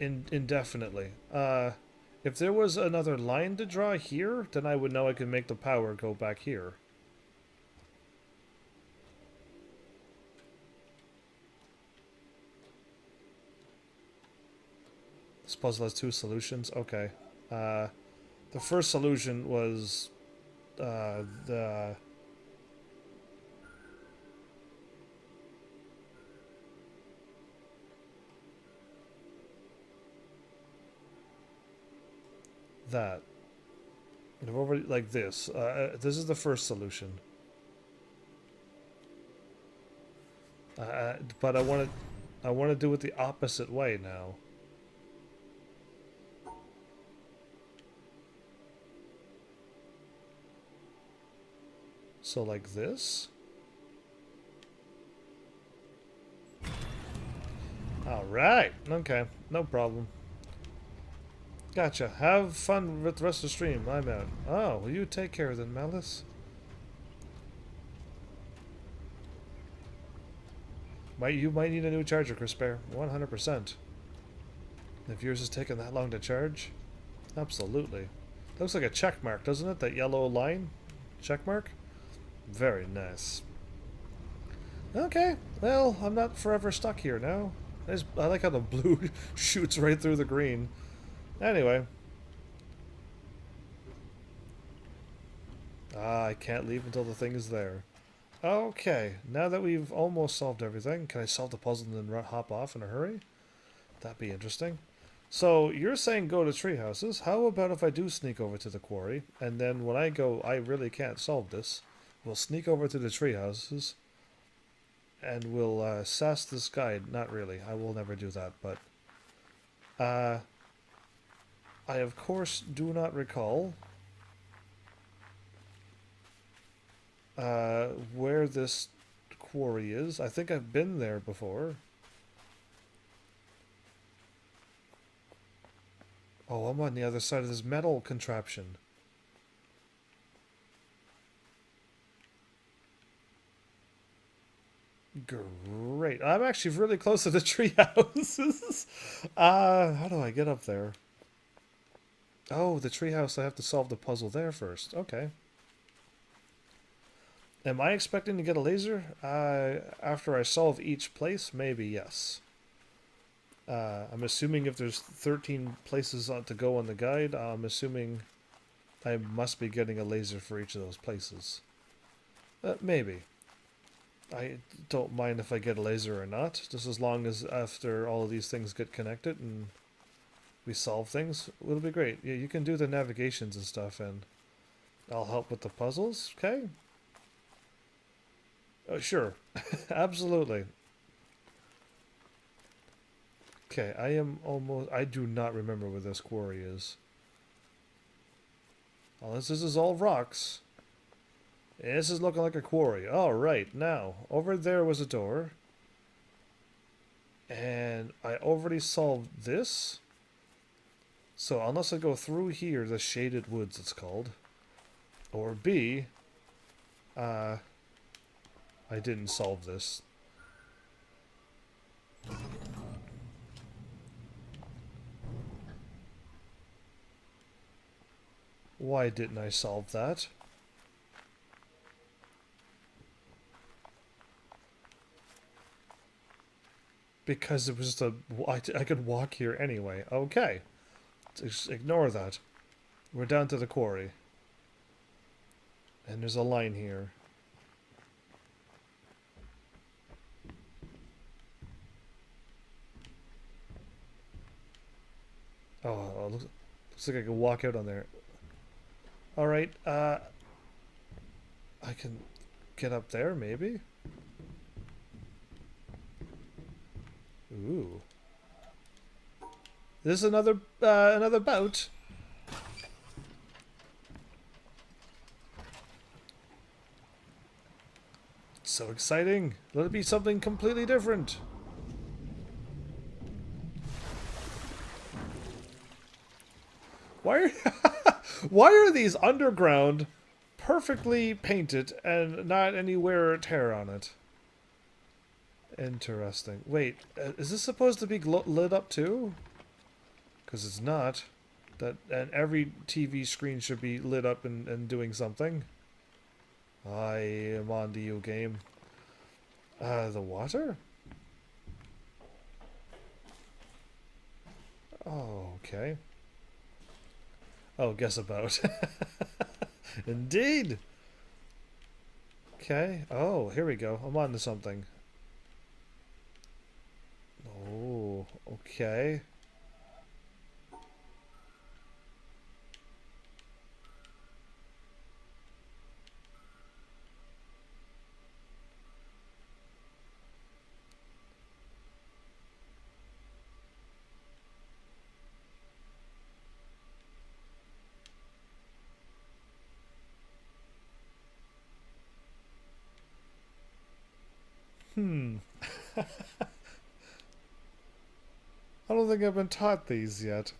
indefinitely. If there was another line to draw here, then I would know I could make the power go back here. This puzzle has 2 solutions. Okay. The first solution was the that. I've already like this. This is the first solution. But I want to do it the opposite way now. So like this. All right. Okay. No problem. Gotcha. Have fun with the rest of the stream. I'm out. Oh, will you take care then, Malice? You might need a new charger, Crisper. 100%. If yours is taking that long to charge? Absolutely. Looks like a check mark, doesn't it? That yellow line? Check mark? Very nice. Okay. Well, I'm not forever stuck here now. I like how the blue shoots right through the green. Anyway. I can't leave until the thing is there. Okay, now that we've almost solved everything, can I solve the puzzle and then hop off in a hurry? That'd be interesting. So, you're saying go to tree houses. How about if I do sneak over to the quarry, and then when I go, I really can't solve this. We'll sneak over to the tree houses, and we'll sass this guide. Not really, I will never do that, but... I of course do not recall where this quarry is. I think I've been there before. Oh, I'm on the other side of this metal contraption. Great. I'm actually really close to the tree houses. How do I get up there? Oh, the treehouse, I have to solve the puzzle there first. Okay. Am I expecting to get a laser? After I solve each place, maybe yes. I'm assuming if there's 13 places to go on the guide, I'm assuming I must be getting a laser for each of those places. Maybe. I don't mind if I get a laser or not, just as long as after all of these things get connected and we solve things, it'll be great. Yeah, you can do the navigations and stuff, and I'll help with the puzzles, okay? Sure. Absolutely. Okay, I do not remember where this quarry is. Unless this is all rocks. This is looking like a quarry. Alright, now, over there was a door. And I already solved this. So unless I go through here, the shaded woods it's called. Or B, I didn't solve this. Why didn't I solve that? Because it was I could walk here anyway. Okay. Just ignore that. We're down to the quarry. And there's a line here. Oh, looks like I can walk out on there. Alright, I can get up there, maybe? Ooh. This is another bout. So exciting. Let it be something completely different. Why are these underground perfectly painted and not any wear or tear on it? Interesting. Wait, is this supposed to be lit up too? Because it's not. And every TV screen should be lit up and doing something. I am on to you, game. The water? Oh, okay. Oh, guess about. Indeed! Okay. Oh, here we go. I'm on to something. Oh, okay. I don't think I've been taught these yet.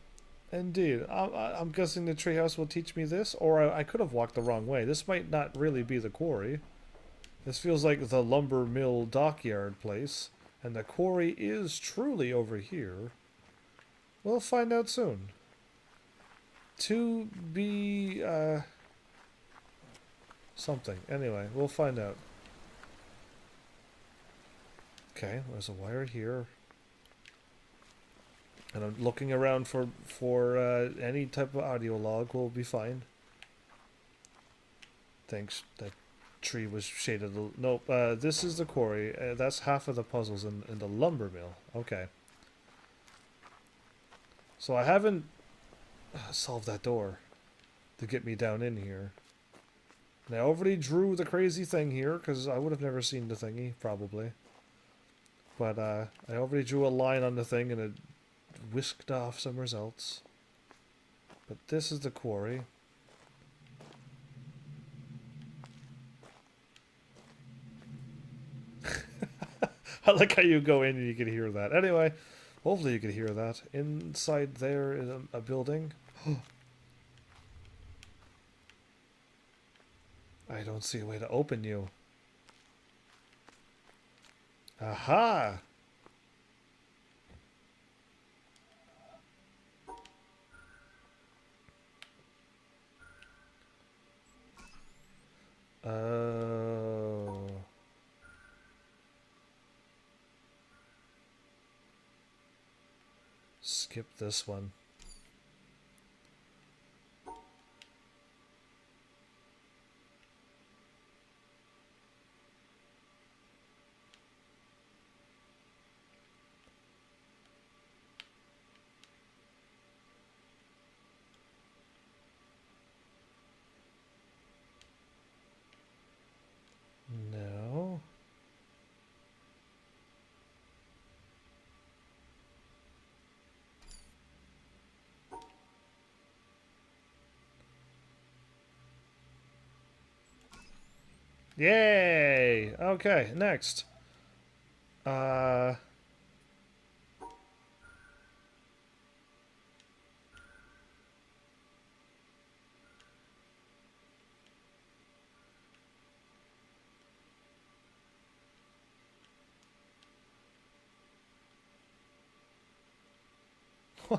Indeed. I'm guessing the treehouse will teach me this, or I could have walked the wrong way. This might not really be the quarry. This feels like the lumber mill dockyard place, and the quarry is truly over here. We'll find out soon. To be, something. Anyway, we'll find out. Okay, there's a wire here. And I'm looking around for any type of audio log. Will be fine. Thanks. That tree was shaded. Nope. This is the quarry. That's half of the puzzles in the lumber mill. Okay. So I haven't solved that door to get me down in here. And I already drew the crazy thing here because I would have never seen the thingy probably. But I already drew a line on the thing and it whisked off somewhere else. But this is the quarry. I like how you go in and you can hear that. Anyway, hopefully you can hear that. Inside there is a building. I don't see a way to open you. Aha! Oh. Skip this one. No. Yay! Okay, next. I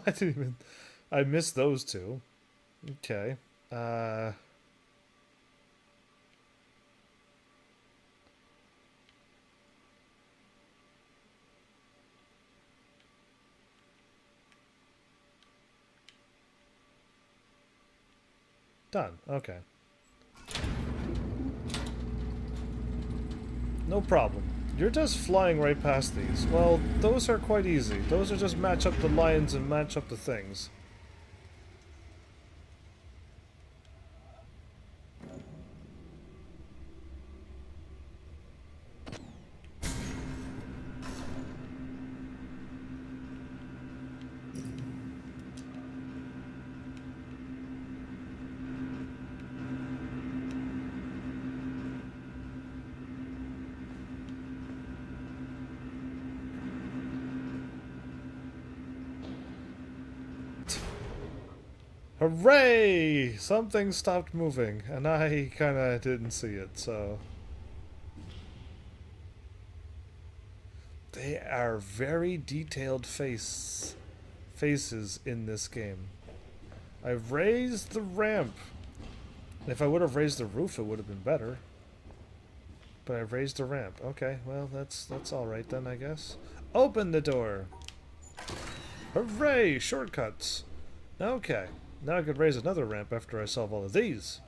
didn't even... I missed those two. Okay. Done. Okay. No problem. You're just flying right past these. Well, those are quite easy. Those are just match up the lines and match up the things. Hooray! Something stopped moving, and I kinda didn't see it, so... They are very detailed faces in this game. I've raised the ramp. If I would have raised the roof, it would have been better. But I've raised the ramp. Okay, well, that's alright then, I guess. Open the door! Hooray! Shortcuts! Okay. Now I could raise another ramp after I solve all of these.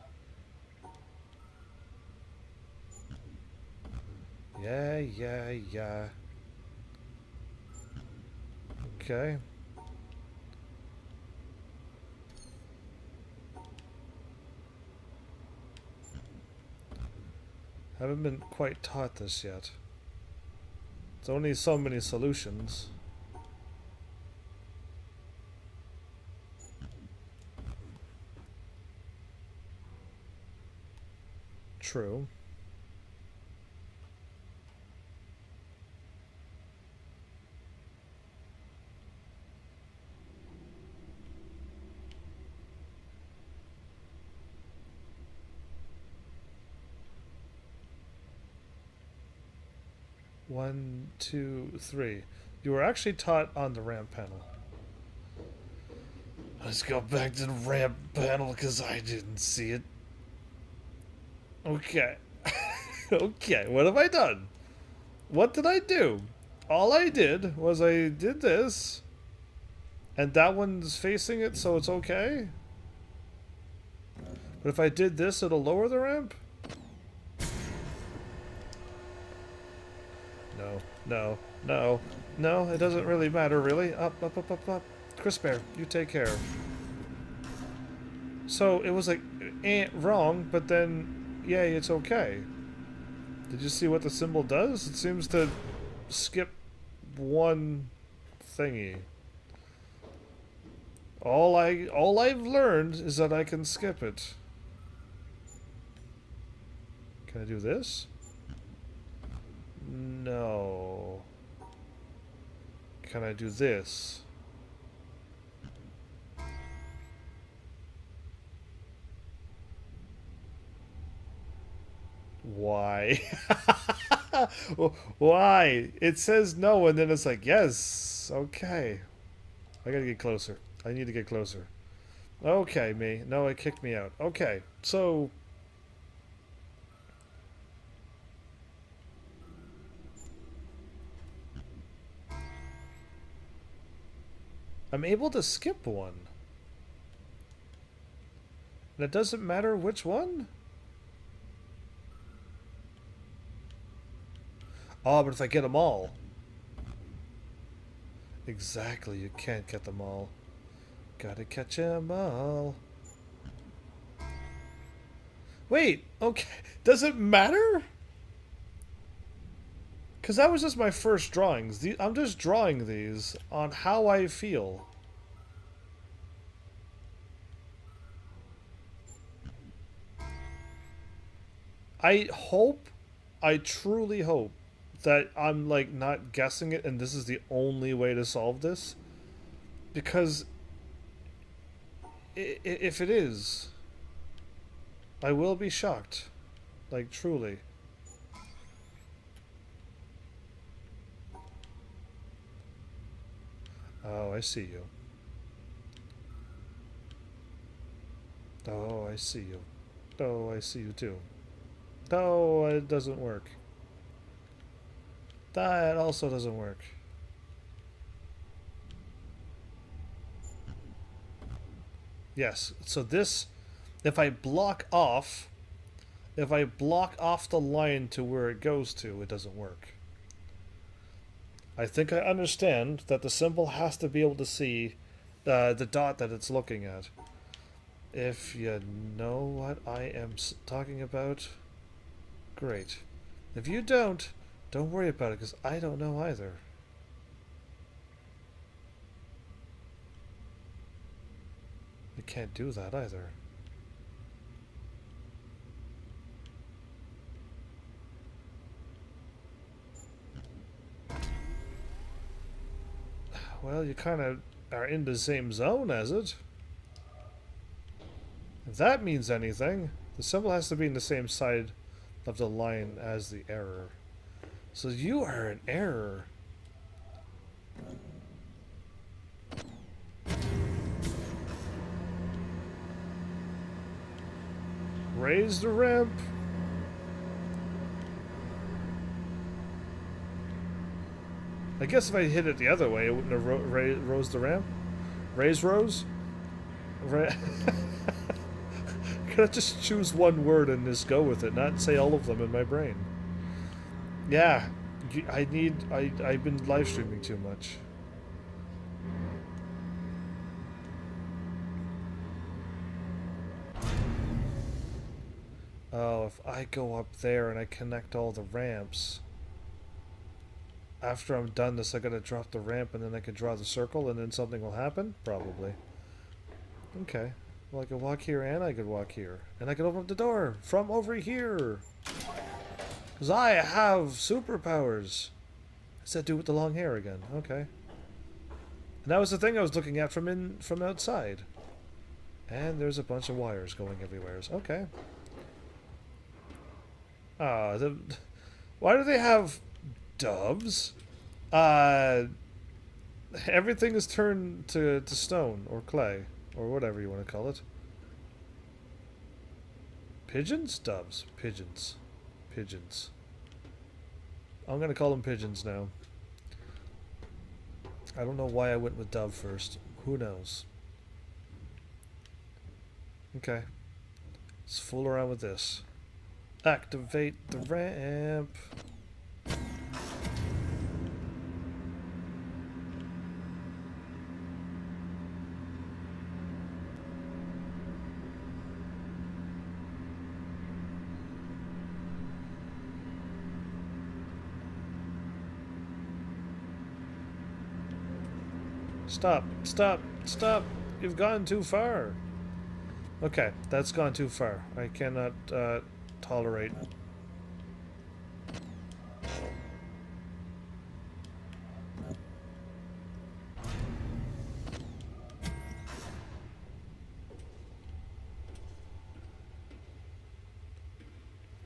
Yeah. Okay. Haven't been quite taught this yet. There's only so many solutions. True. 1, 2, 3. You were actually taught on the ramp panel. Let's go back to the ramp panel because I didn't see it. Okay. Okay, what have I done? What did I do? All I did was I did this. And that one's facing it, so it's okay? But if I did this, it'll lower the ramp? No, no, no, no, it doesn't really matter, really. Up, up, up, up, up. Chris Bear, you take care. So it was like, wrong, but then, yay, it's okay. Did you see what the symbol does? It seems to skip one thingy. All I've learned is that I can skip it. Can I do this? No. Can I do this? Why? Why? It says no and then it's like, yes. Okay. I gotta get closer. I need to get closer. Okay, me. No, it kicked me out. Okay, so... I'm able to skip one. And it doesn't matter which one? Oh, but if I get them all... Exactly, you can't get them all. Gotta catch 'em all. Wait, okay. Does it matter? Because that was just my first drawings. I'm just drawing these on how I feel. I hope, I truly hope, that I'm like not guessing it and this is the only way to solve this. Because if it is, I will be shocked. Like, truly. Oh, I see you. Oh, I see you. Oh, I see you too. Oh, it doesn't work. That also doesn't work. Yes, so this, if I block off the line to where it goes to, it doesn't work. I think I understand that the symbol has to be able to see the dot that it's looking at. If you know what I am talking about, great. If you don't worry about it, because I don't know either. You can't do that either. Well, you kind of are in the same zone as it. If that means anything, the symbol has to be in the same side of the line as the error. So you are an error. Raise the ramp. I guess if I hit it the other way, it wouldn't have rose the ramp. Raise rose? Could I just choose one word and just go with it, not say all of them in my brain? Yeah, I've been live streaming too much. Oh, if I go up there and I connect all the ramps, after I'm done this, I gotta drop the ramp and then I can draw the circle and then something will happen? Probably. Okay. Well, I could walk here and I could walk here. And I could open up the door from over here. Because I have superpowers. What's that do with the long hair again? Okay. And that was the thing I was looking at from outside. And there's a bunch of wires going everywhere. Okay. Ah, why do they have Doves? Everything is turned to stone or clay or whatever you want to call it. Pigeons? Doves. Pigeons. Pigeons. I'm gonna call them pigeons now. I don't know why I went with dove first. Who knows? Okay. Let's fool around with this. Activate the ramp. Stop, stop, stop. You've gone too far. Okay, that's gone too far. I cannot tolerate.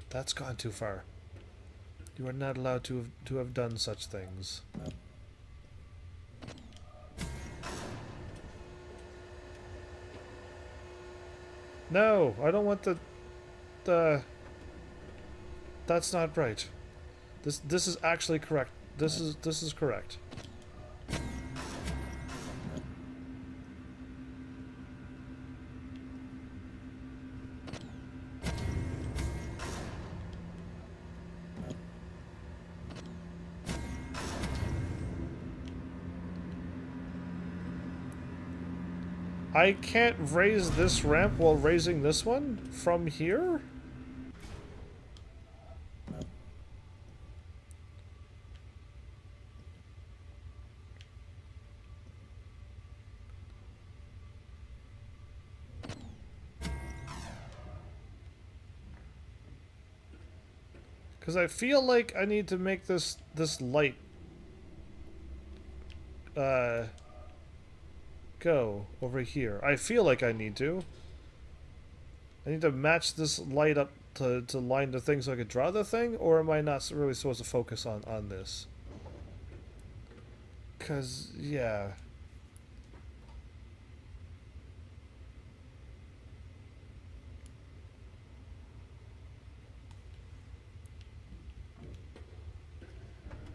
That's gone too far. You are not allowed to have done such things. No, I don't want the. That's not right. This is actually correct. This is correct. I can't raise this ramp while raising this one from here? Because I feel like I need to make this light go over here. I feel like I need to. I need to match this light up to line the thing so I could draw the thing, or am I not really supposed to focus on this? Because, yeah.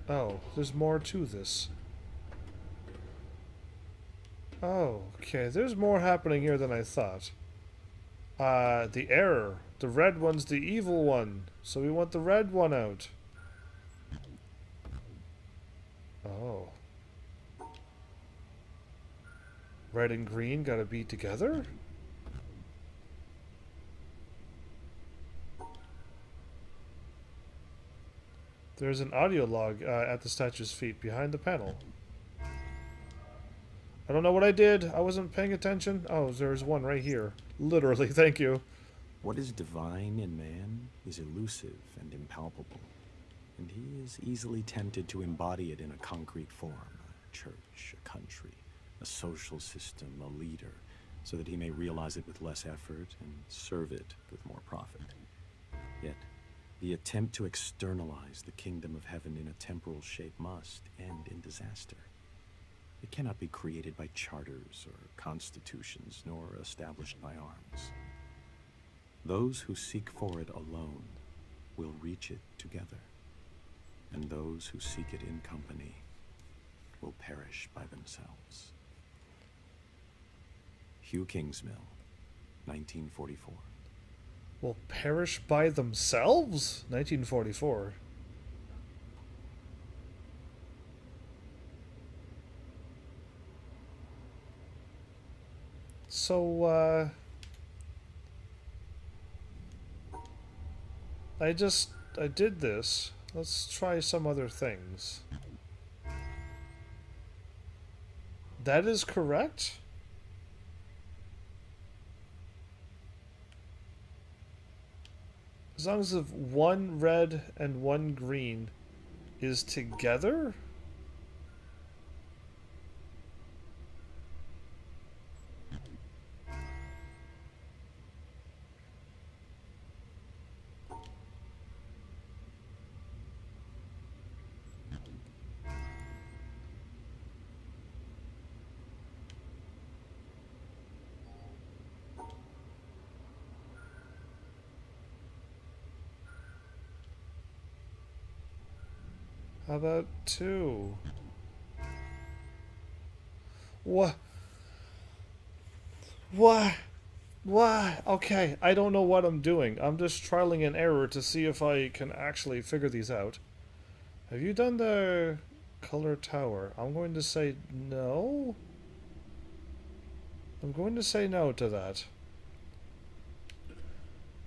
Oh, there's more to this. Oh, okay. There's more happening here than I thought. The error. The red one's the evil one. So we want the red one out. Oh. Red and green gotta be together? There's an audio log at the statue's feet behind the panel. I don't know what I did. I wasn't paying attention. Oh, there's one right here. Literally, thank you. What is divine in man is elusive and impalpable, and he is easily tempted to embody it in a concrete form, a church, a country, a social system, a leader, so that he may realize it with less effort and serve it with more profit. Yet, the attempt to externalize the kingdom of heaven in a temporal shape must end in disaster. It cannot be created by charters or constitutions, nor established by arms. Those who seek for it alone will reach it together, and those who seek it in company will perish by themselves. Hugh Kingsmill, 1944. Will perish by themselves? 1944. So, I did this. Let's try some other things. That is correct? As long as if one red and one green is together? How about 2? What? What? What? Okay, I don't know what I'm doing. I'm just trialing an error to see if I can actually figure these out. Have you done the color tower? I'm going to say no. I'm going to say no to that.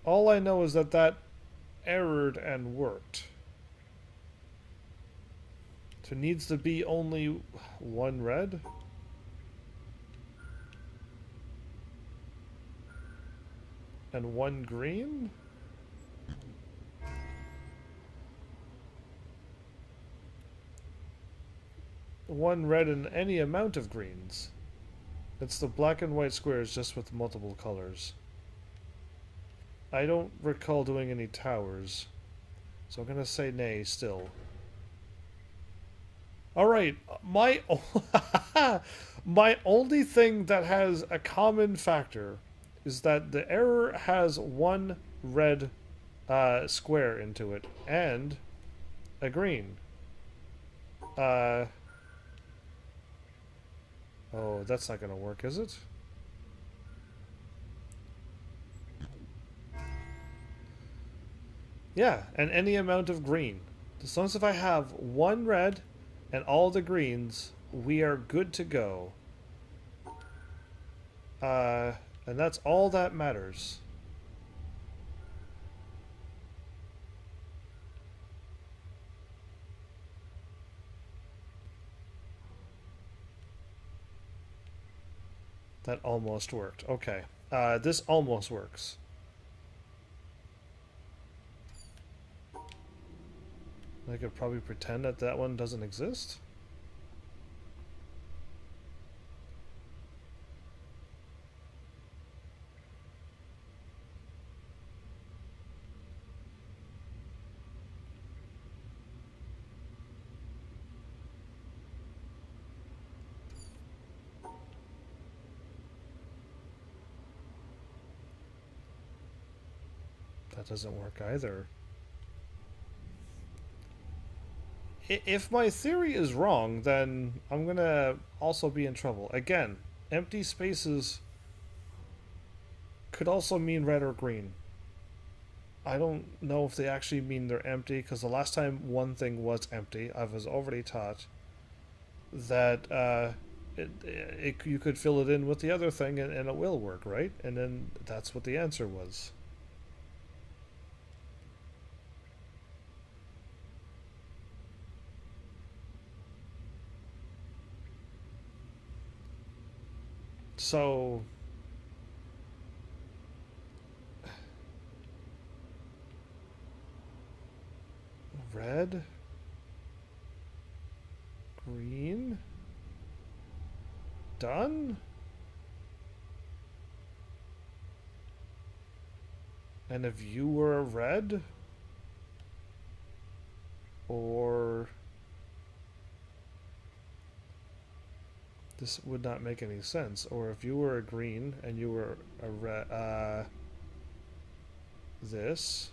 All I know is that that errored and worked. So it needs to be only 1 red? And 1 green? One red and any amount of greens. It's the black and white squares just with multiple colors. I don't recall doing any towers, so I'm gonna say nay still. Alright, my my only thing that has a common factor is that the error has 1 red square into it and a green. Oh, that's not gonna work, is it? Yeah, and any amount of green. As long as if I have 1 red and all the greens, we are good to go. And that's all that matters. That almost worked. Okay. This almost works. I could probably pretend that that one doesn't exist. That doesn't work either. If my theory is wrong, then I'm gonna also be in trouble. Again, empty spaces could also mean red or green. I don't know if they actually mean they're empty, because the last time one thing was empty, I was already taught that you could fill it in with the other thing and it will work, right? And then that's what the answer was. So red, green, done. And if you were a red, or this would not make any sense. Or if you were a green and you were a red, this.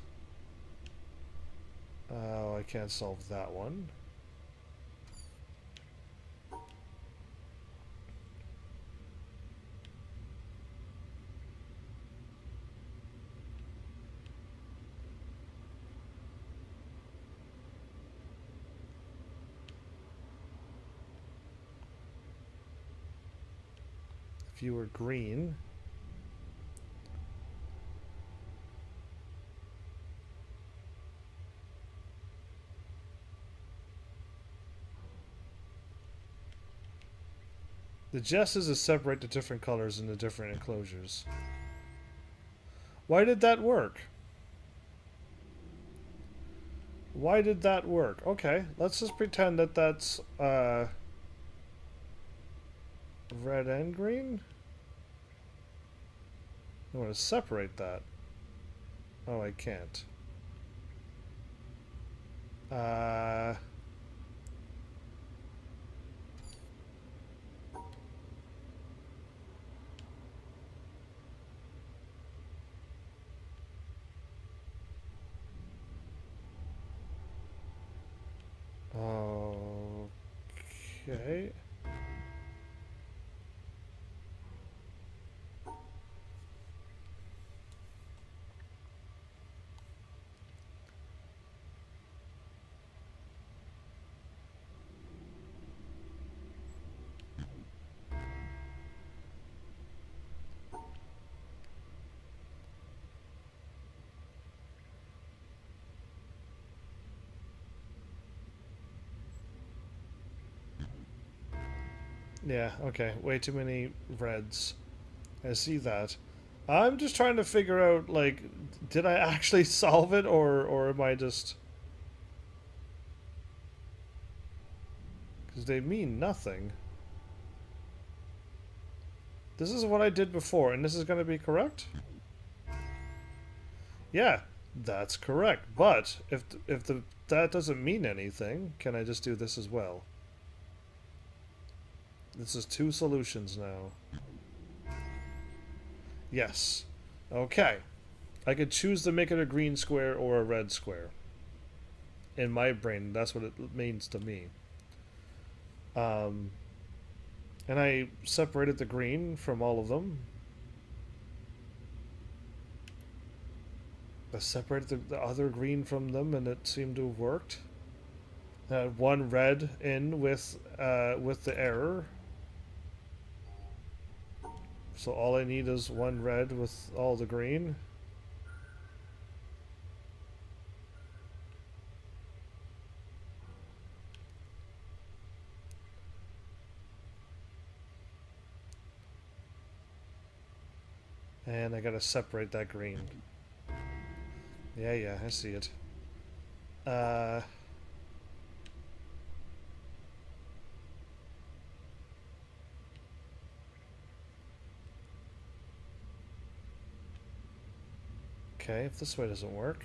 Oh, I can't solve that one. If you were green, the jest is to separate the different colors in the different enclosures. Why did that work? Why did that work? Okay, let's just pretend that that's red and green. I want to separate that. Oh, I can't. Oh, Okay. Yeah, okay. Way too many reds. I see that. I'm just trying to figure out, like, did I actually solve it, or am I just... Because they mean nothing. This is what I did before, and this is going to be correct? Yeah, that's correct. But if that doesn't mean anything, can I just do this as well? This is 2 solutions now. Yes. Okay. I could choose to make it a green square or a red square. In my brain, that's what it means to me. And I separated the green from all of them. I separated the other green from them, and it seemed to have worked. I had one red in with the error. So all I need is one red with all the green. And I gotta separate that green. Yeah, I see it. Okay, if this way doesn't work.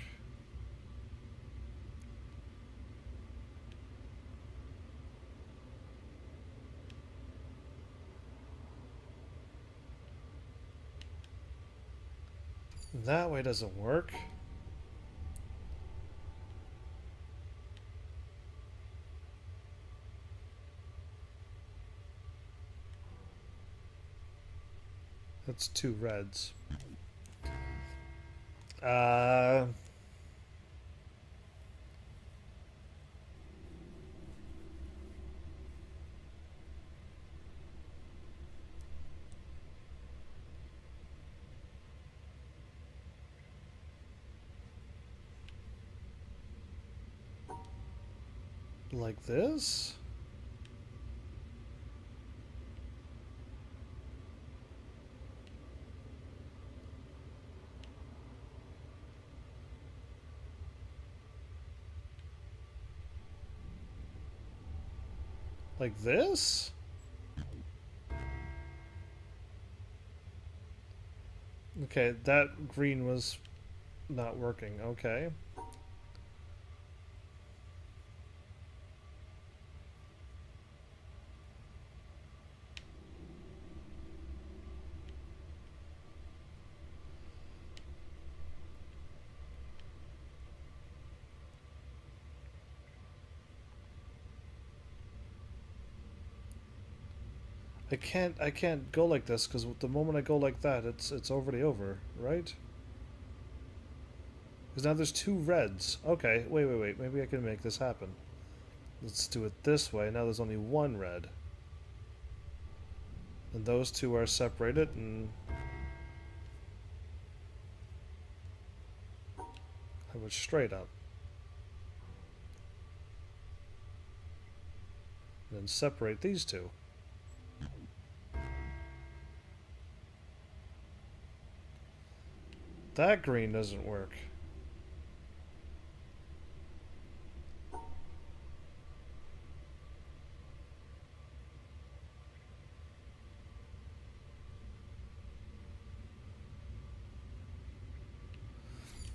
That way doesn't work. That's 2 reds. Uh... Like this? Like this? Okay, that green was not working. Okay. I can't go like this because the moment I go like that, it's already over, right? Because now there's 2 reds. Okay, wait. Maybe I can make this happen. Let's do it this way. Now there's only 1 red. And those 2 are separated, and I went straight up. And then separate these 2. That green doesn't work.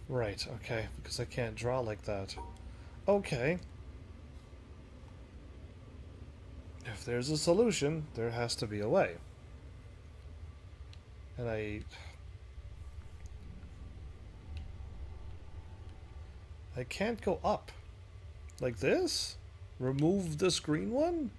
Right, okay, because I can't draw like that. Okay. If there's a solution, there has to be a way. And I can't go up. Like this? Remove this green one?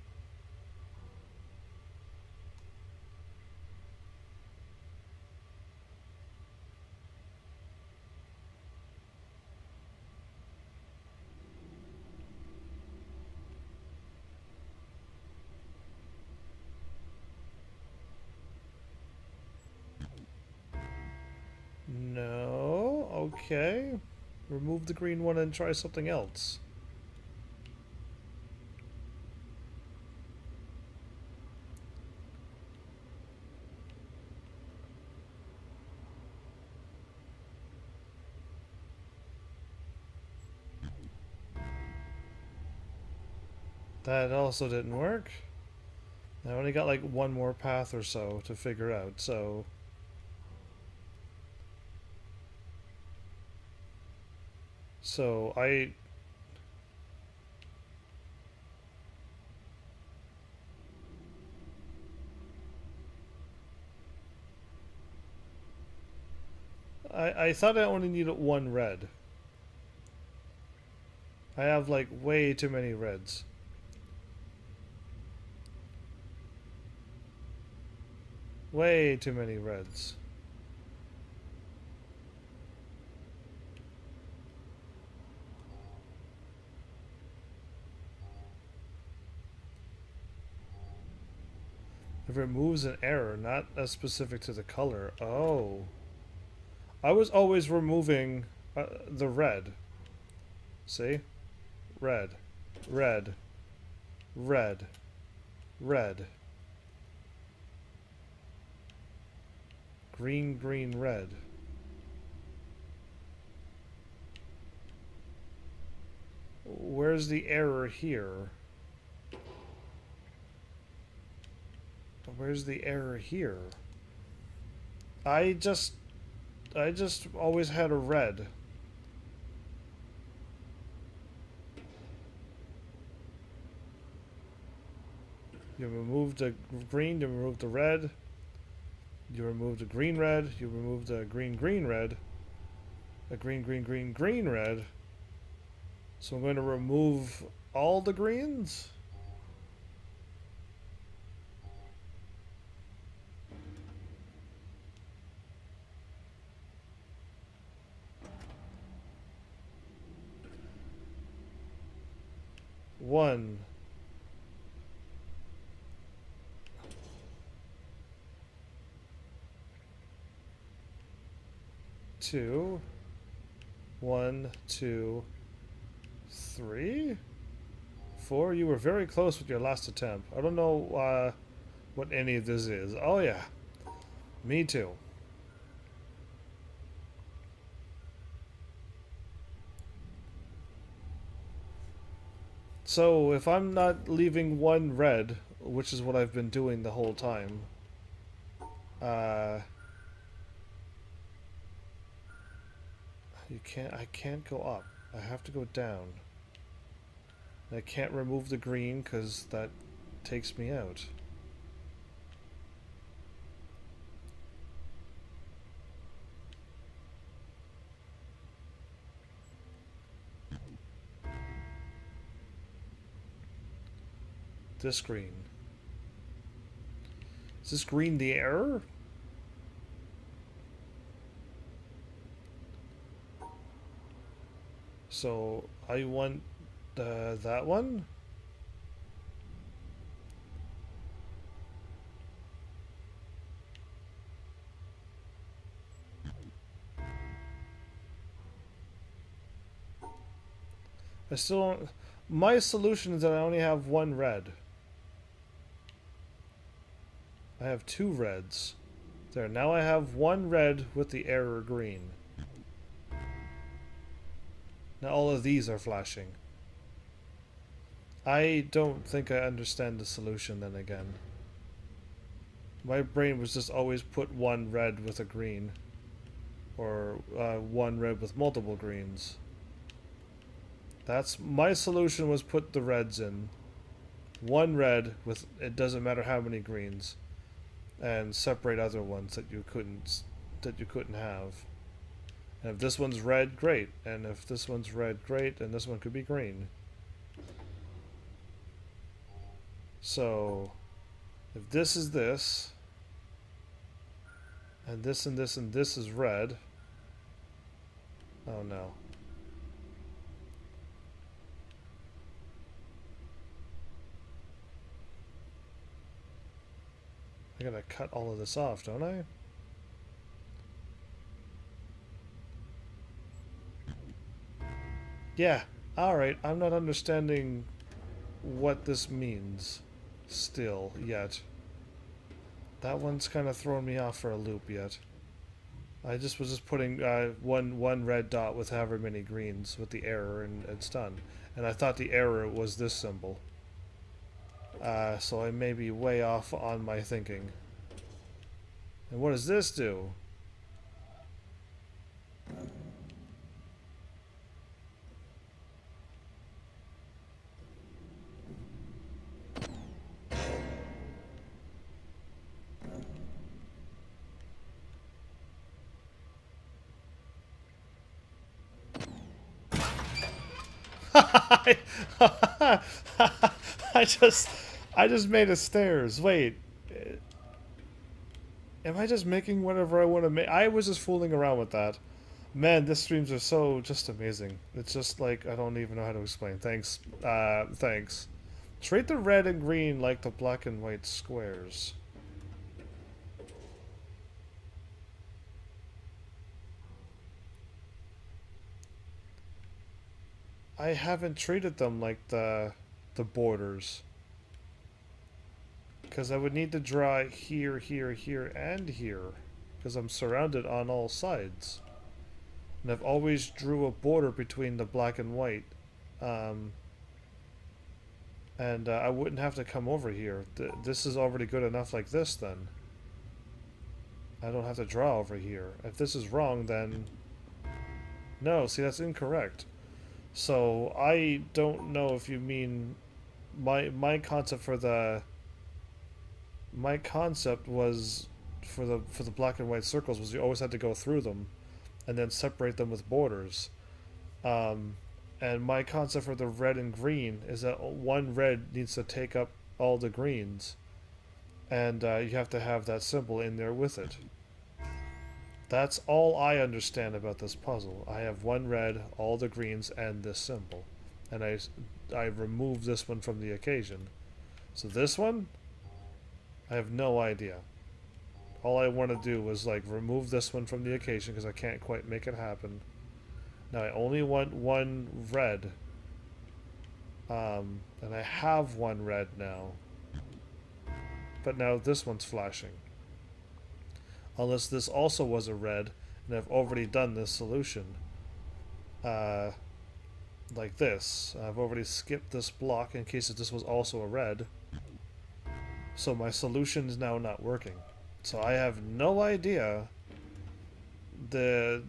Okay. Remove the green one and try something else. That also didn't work. I only got like one more path or so to figure out, so... So, I thought I only needed one red. I have like way too many reds. Way too many reds. It removes an error, not as specific to the color. Oh. I was always removing the red. See? Red. Red. Red. Red. Green, green, red. Where's the error here? Where's the error here? I just always had a red. You removed the green, you removed the red. You removed a green red, you removed a green green red. A green green green green red. So I'm going to remove all the greens? One. Two. 1, 2, 3, 4. You were very close with your last attempt. I don't know what any of this is. Oh yeah, me too. So if I'm not leaving one red, which is what I've been doing the whole time, I can't go up. I have to go down. I can't remove the green because that takes me out. This green. Is this green the error? So I want that one. I still don't... My solution is that I only have one red. I have two reds. There, now I have one red with the error green. Now all of these are flashing. I don't think I understand the solution then again. My brain was just always put one red with a green. Or one red with multiple greens. That's my solution, was put the reds in. One red with, it doesn't matter how many greens. And separate other ones that you couldn't have. And if this one's red, great. And if this one's red, great. And this one could be green. So, if this is this, and this and this and this is red. Oh no. I gotta cut all of this off, don't I? Yeah, alright, I'm not understanding what this means still yet. That one's kind of throwing me off for a loop yet. I just was just putting one red dot with however many greens with the error, and it's done. And I thought the error was this symbol. So I may be way off on my thinking. And what does this do? I I just I just made a stairs. Wait. Am I just making whatever I want to make? I was just fooling around with that. Man, this streams are so just amazing. It's just like I don't even know how to explain. Thanks. Thanks. Treat the red and green like the black and white squares. I haven't treated them like the borders. Because I would need to draw here, here, here, and here. Because I'm surrounded on all sides. And I've always drew a border between the black and white. Um, and I wouldn't have to come over here. This is already good enough like this then. I don't have to draw over here. If this is wrong, then... No, see, that's incorrect. So, I don't know if you mean... My concept for the... My concept was... For the black and white circles was you always had to go through them. And then separate them with borders. Um, and my concept for the red and green is that one red needs to take up all the greens. And you have to have that symbol in there with it. That's all I understand about this puzzle. I have one red, all the greens, and this symbol. And I removed this one from the occasion. So this one, I have no idea. All I want to do was like remove this one from the occasion because I can't quite make it happen. Now I only want one red. And I have one red now. But now this one's flashing. Unless this also was a red, and I've already done this solution. Like this. I've already skipped this block in case this was also a red. So my solution is now not working. So I have no idea the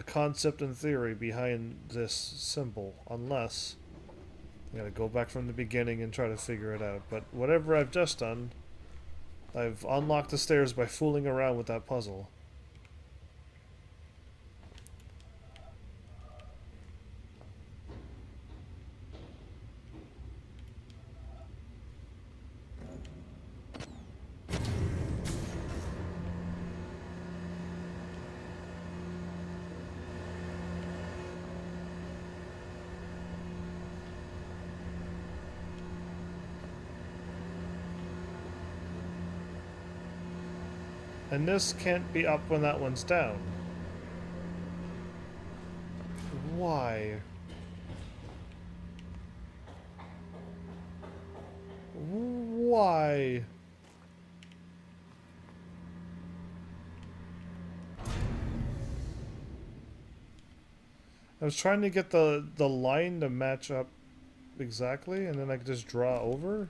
concept and theory behind this symbol, unless I gotta go back from the beginning and try to figure it out. But whatever I've just done, I've unlocked the stairs by fooling around with that puzzle. And this can't be up when that one's down. Why? Why? I was trying to get the line to match up exactly, and then I could just draw over.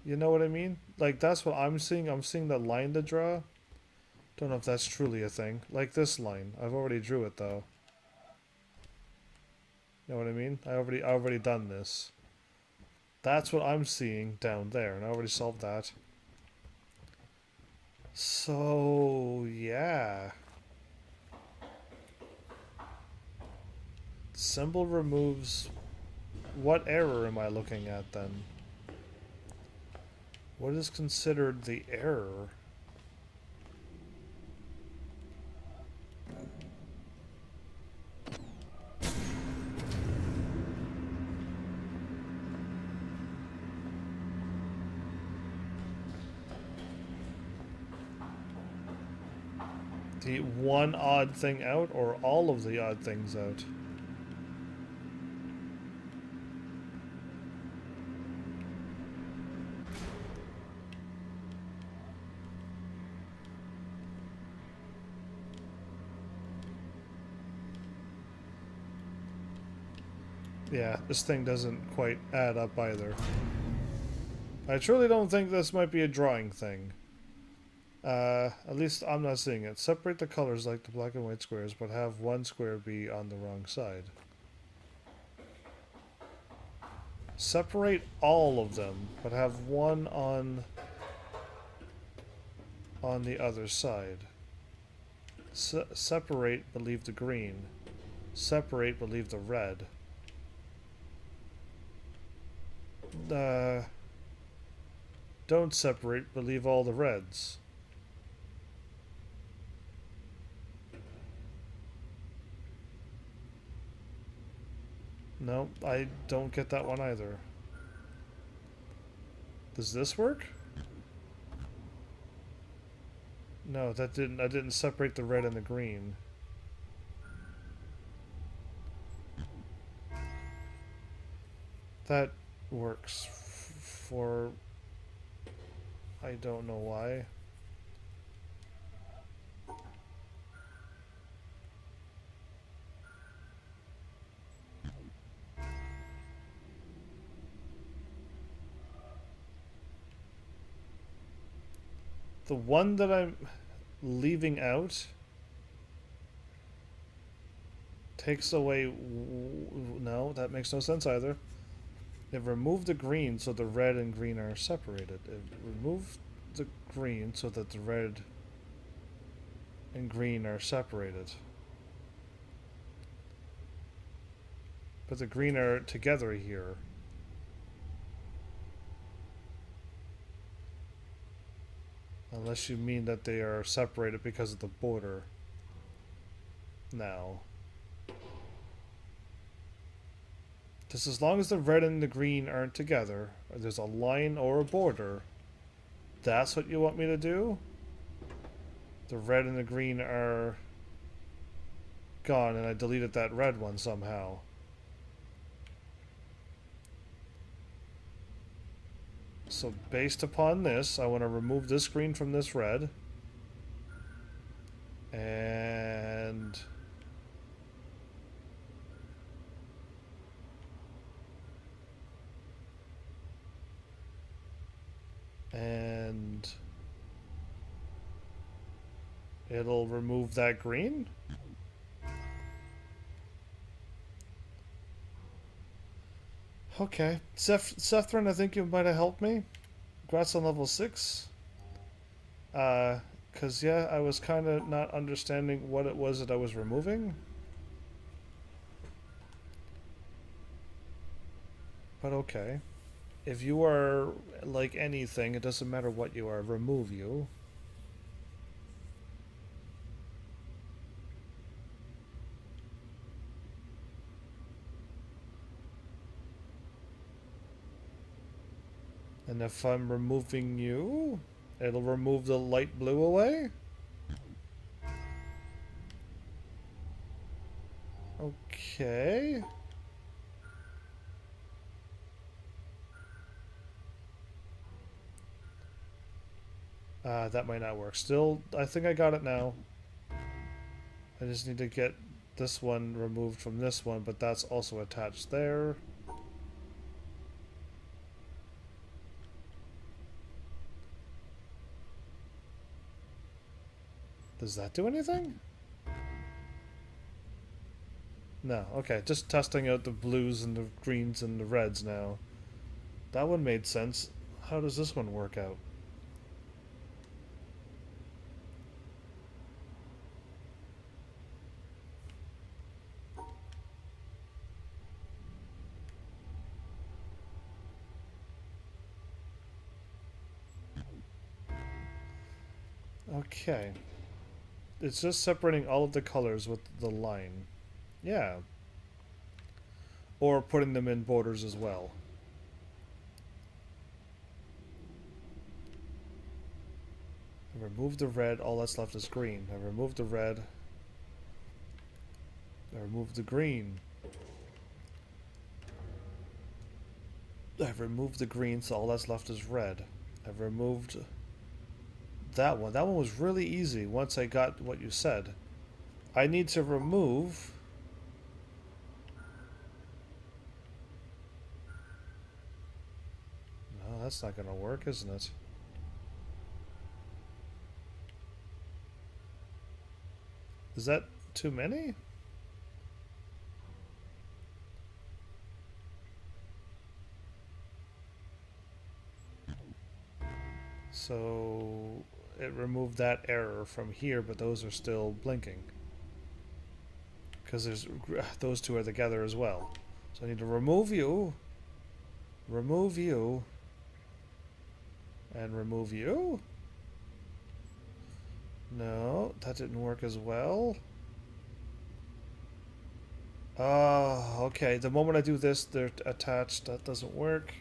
You know what I mean? Like, that's what I'm seeing. I'm seeing the line to draw. Don't know if that's truly a thing. Like this line. I've already drew it, though. You know what I mean? I already done this. That's what I'm seeing down there, and I already solved that. So, yeah. Symbol removes... What error am I looking at, then? What is considered the error? The one odd thing out, or all of the odd things out? Yeah, this thing doesn't quite add up either. I truly don't think this might be a drawing thing. At least I'm not seeing it. Separate the colors like the black and white squares, but have one square be on the wrong side. Separate all of them, but have one on the other side. Separate, but leave the green. Separate, but leave the red. Don't separate, but leave all the reds. No, I don't get that one either. Does this work? No, that didn't. I didn't separate the red and the green. That works for... I don't know why. The one that I'm leaving out takes away... No, that makes no sense either. It removed the green so the red and green are separated. It removed the green so that the red and green are separated. But the green are together here. Unless you mean that they are separated because of the border. Now. Just as long as the red and the green aren't together, or there's a line or a border, that's what you want me to do? The red and the green are gone, and I deleted that red one somehow. So based upon this, I want to remove this green from this red. And... it'll remove that green? Okay. Sethrin, I think you might have helped me. Congrats on level 6. Cause yeah, I was kind of not understanding what it was that I was removing. But okay. If you are like anything, it doesn't matter what you are, remove you. And if I'm removing you, it'll remove the light blue away? Okay. That might not work. Still, I think I got it now. I just need to get this one removed from this one, but that's also attached there. Does that do anything? No. Okay, just testing out the blues and the greens and the reds now. That one made sense. How does this one work out? Okay. It's just separating all of the colors with the line. Yeah. Or putting them in borders as well. I removed the red, all that's left is green. I removed the red. I removed the green. I've removed the green, so all that's left is red. I've removed that one. That one was really easy once I got what you said. I need to remove that's not gonna work, isn't it? Is that too many? So it removed that error from here, but those are still blinking. Because there's those two are together as well. So I need to remove you, and remove you. No, that didn't work as well. Okay. The moment I do this, they're attached. That doesn't work.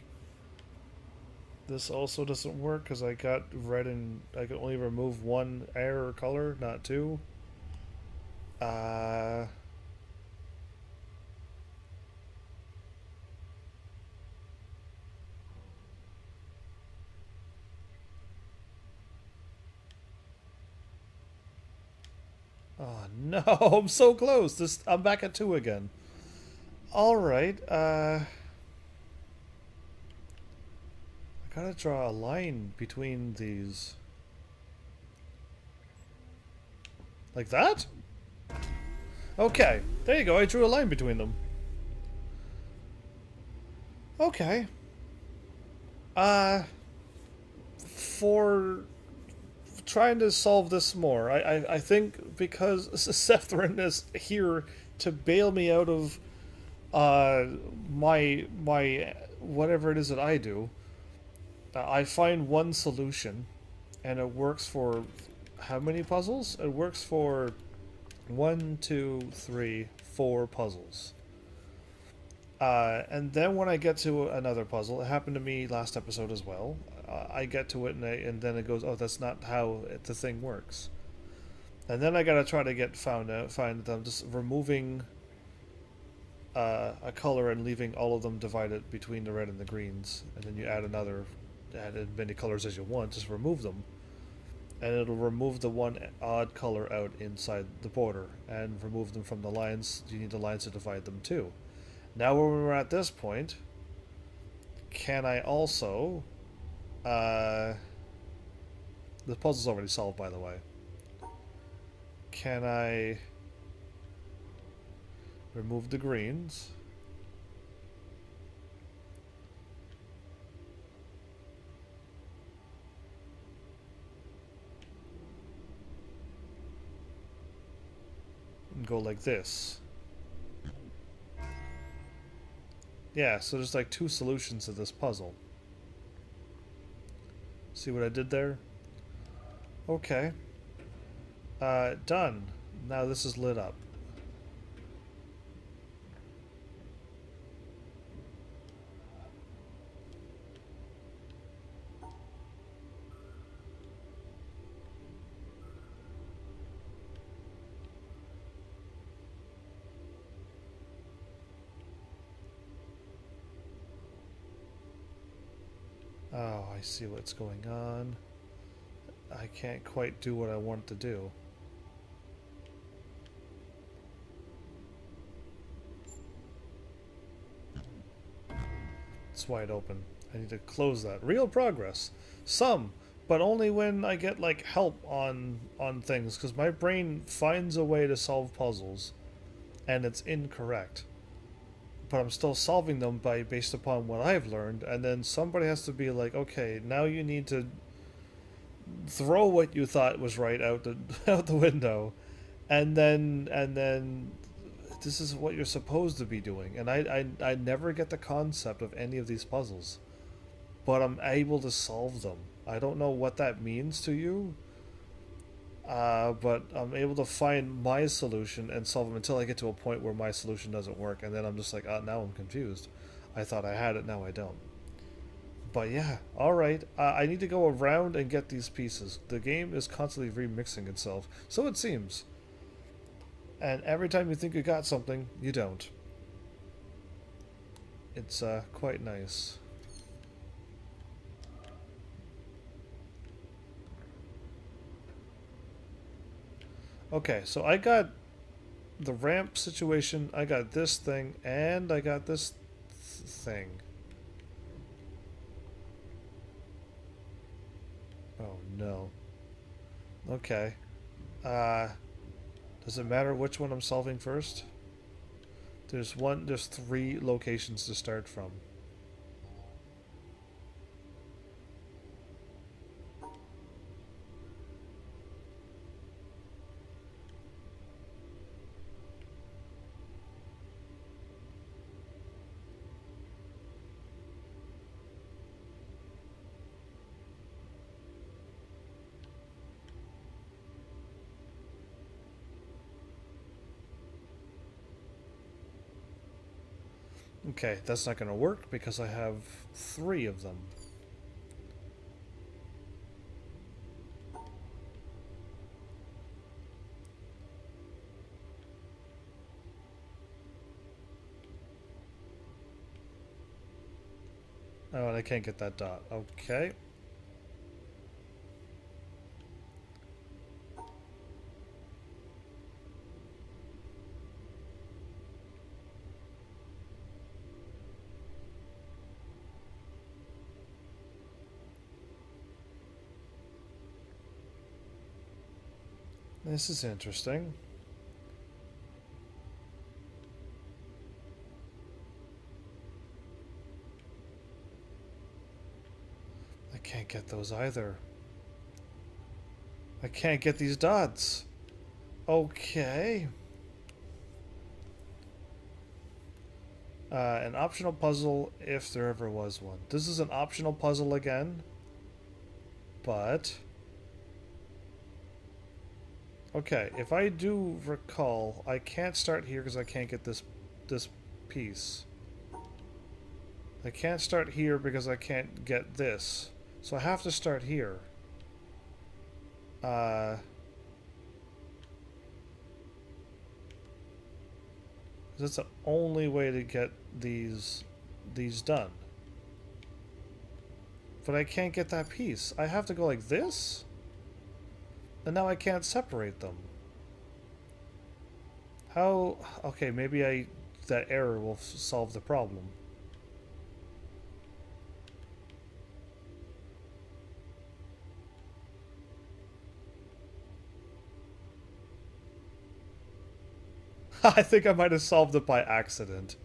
This also doesn't work because I got red and I can only remove one error color, not two. Uh... Oh no, I'm so close. I'm back at 2 again. Alright, I gotta draw a line between these. Like that? Okay, there you go, I drew a line between them. Okay. For trying to solve this more, I think because Sethrin is here to bail me out of my whatever it is that I do, I find one solution, and it works for how many puzzles? It works for 1, 2, 3, 4 puzzles. And then when I get to another puzzle, it happened to me last episode as well. I get to it and then it goes, oh, that's not how the thing works. And then I gotta try to find them just removing a color and leaving all of them divided between the red and the greens, and then you add as many colors as you want. Just remove them, and it'll remove the one odd color out inside the border and remove them from the lines. You need the lines to divide them too. Now when we're at this point, can I also... the puzzle's already solved, by the way. Can I remove the greens? And go like this. Yeah, so there's like 2 solutions to this puzzle. See what I did there? Okay. Done. Now this is lit up. Oh, I see what's going on. I can't quite do what I want to do. It's wide open. I need to close that. Real progress. Some, but only when I get like help on things, because my brain finds a way to solve puzzles and it's incorrect. But I'm still solving them based upon what I've learned, and then somebody has to be like, okay, now you need to throw what you thought was right out the window, and then this is what you're supposed to be doing. And I never get the concept of any of these puzzles, but I'm able to solve them. I don't know what that means to you, but I'm able to find my solution and solve them until I get to a point where my solution doesn't work, and then I'm just like, now I'm confused. I thought I had it, now I don't. But yeah, alright. I need to go around and get these pieces. The game is constantly remixing itself, so it seems. And every time you think you got something, you don't. It's quite nice. Okay, so I got the ramp situation, I got this thing, and I got this thing. Oh no. Okay. Uh, does it matter which one I'm solving first? There's three locations to start from. Okay, that's not going to work because I have three of them. Oh, and I can't get that dot. Okay. This is interesting. I can't get those either. I can't get these dots. Okay. An optional puzzle if there ever was one. This is an optional puzzle again. But... okay, if I do recall, I can't start here because I can't get this piece. I can't start here because I can't get this. So I have to start here. That's the only way to get these done. But I can't get that piece. I have to go like this? And now I can't separate them. How... okay, maybe that error will solve the problem. I think I might have solved it by accident.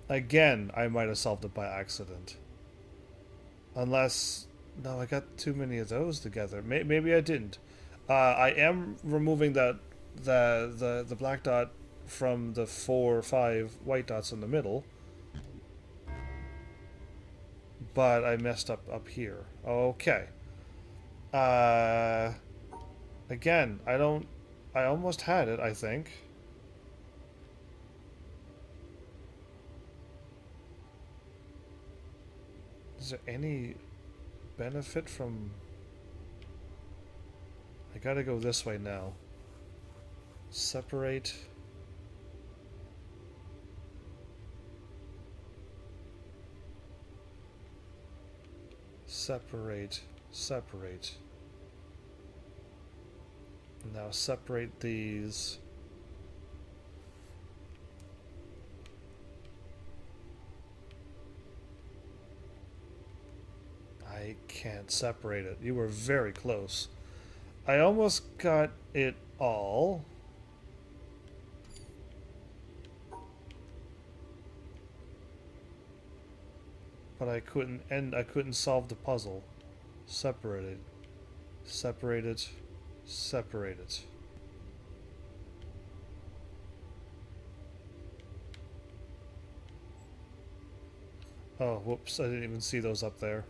Again, I might have solved it by accident. Unless... no, I got too many of those together. Maybe I didn't. I am removing the black dot from the 4 or 5 white dots in the middle. But I messed up here. Okay. Again, I almost had it, I think. Is there any benefit from... I gotta go this way now. Separate. Separate. Separate. Now separate these. I can't separate it. You were very close. I almost got it all. But I couldn't solve the puzzle. Separate it. Separate it. Separate it. Oh, whoops, I didn't even see those up there.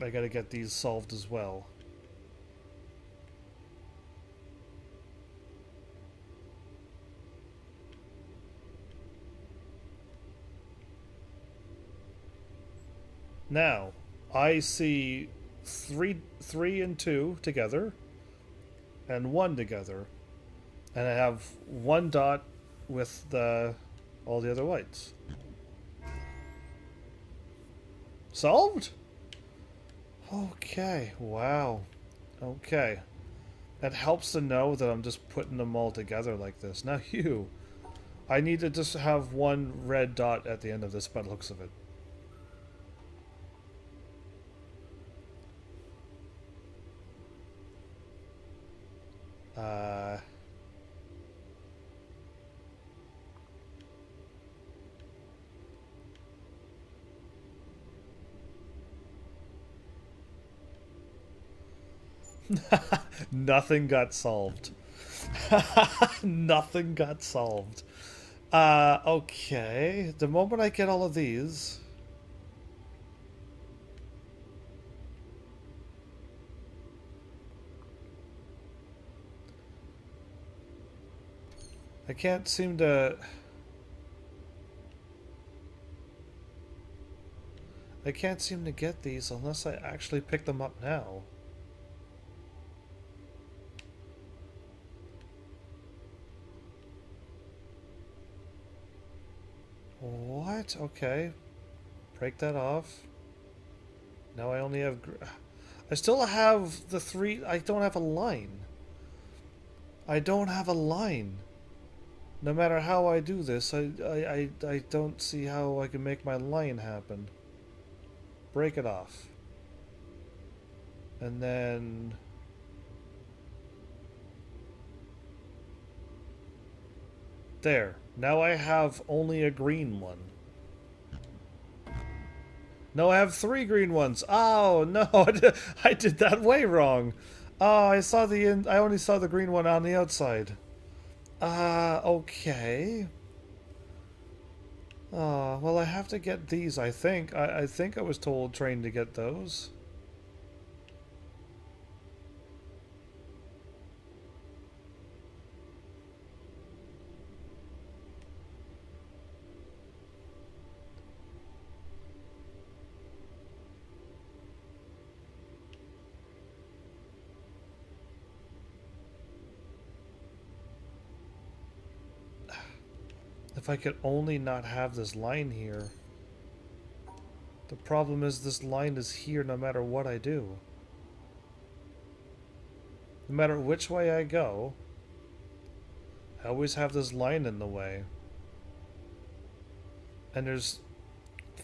I gotta get these solved as well. Now, I see three and 2 together, and 1 together, and I have 1 dot with all the other whites. Solved? Okay, wow. Okay. That helps to know that I'm just putting them all together like this. Now you. I need to just have 1 red dot at the end of this by the looks of it. Uh... Nothing got solved. Nothing got solved. Okay. The moment I get all of these... I can't seem to... I can't seem to get these unless I actually pick them up now. What? Okay. Break that off. Now I only have... I still have the 3... I don't have a line. I don't have a line. No matter how I do this, I don't see how I can make my line happen. Break it off. And then... There. Now I have only a green one. No, I have 3 green ones. Oh, no. I did that way wrong. Oh, I only saw the green one on the outside. Okay. Oh, well, I have to get these, I think. I think I was told trained to get those. If I could only not have this line here. The problem is this line is here no matter what I do. No matter which way I go, I always have this line in the way. And there's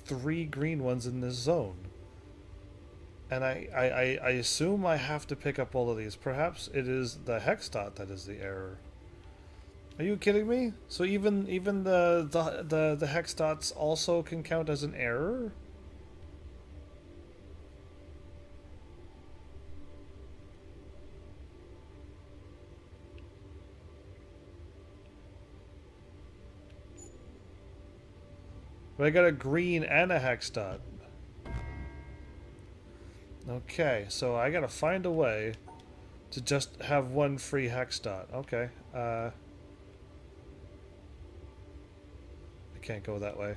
3 green ones in this zone. And I assume I have to pick up all of these. Perhaps it is the hex dot that is the error. Are you kidding me? So even the hex dots also can count as an error? But I got a green and a hex dot. Okay, so I gotta find a way to just have one free hex dot. Okay, I can't go that way.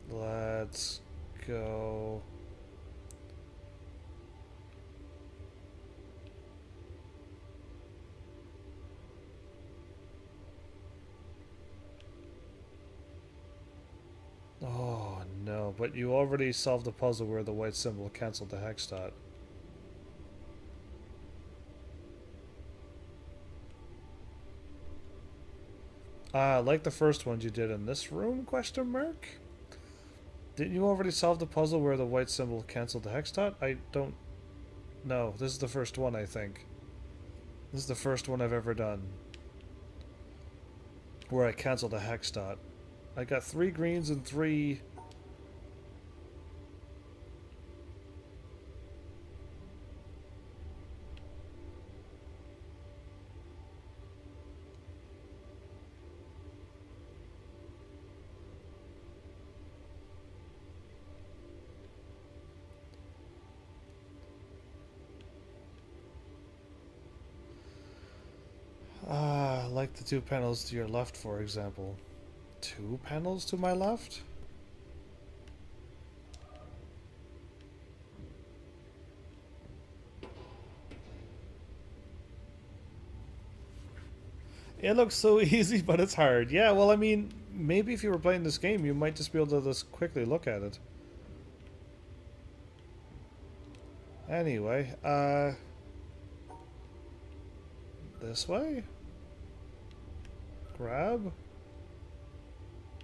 Let's go... Oh, no, but you already solved the puzzle where the white symbol canceled the hex dot. Like the first ones you did in this room, question mark? Didn't you already solve the puzzle where the white symbol canceled the hex dot? I don't... No, this is the first one, I think. This is the first one I've ever done. Where I canceled a hex dot. I got 3 greens and 3... like the 2 panels to your left, for example. 2 panels to my left? It looks so easy, but it's hard. Yeah, well, I mean, maybe if you were playing this game, you might just be able to just quickly look at it. Anyway, this way? Grab?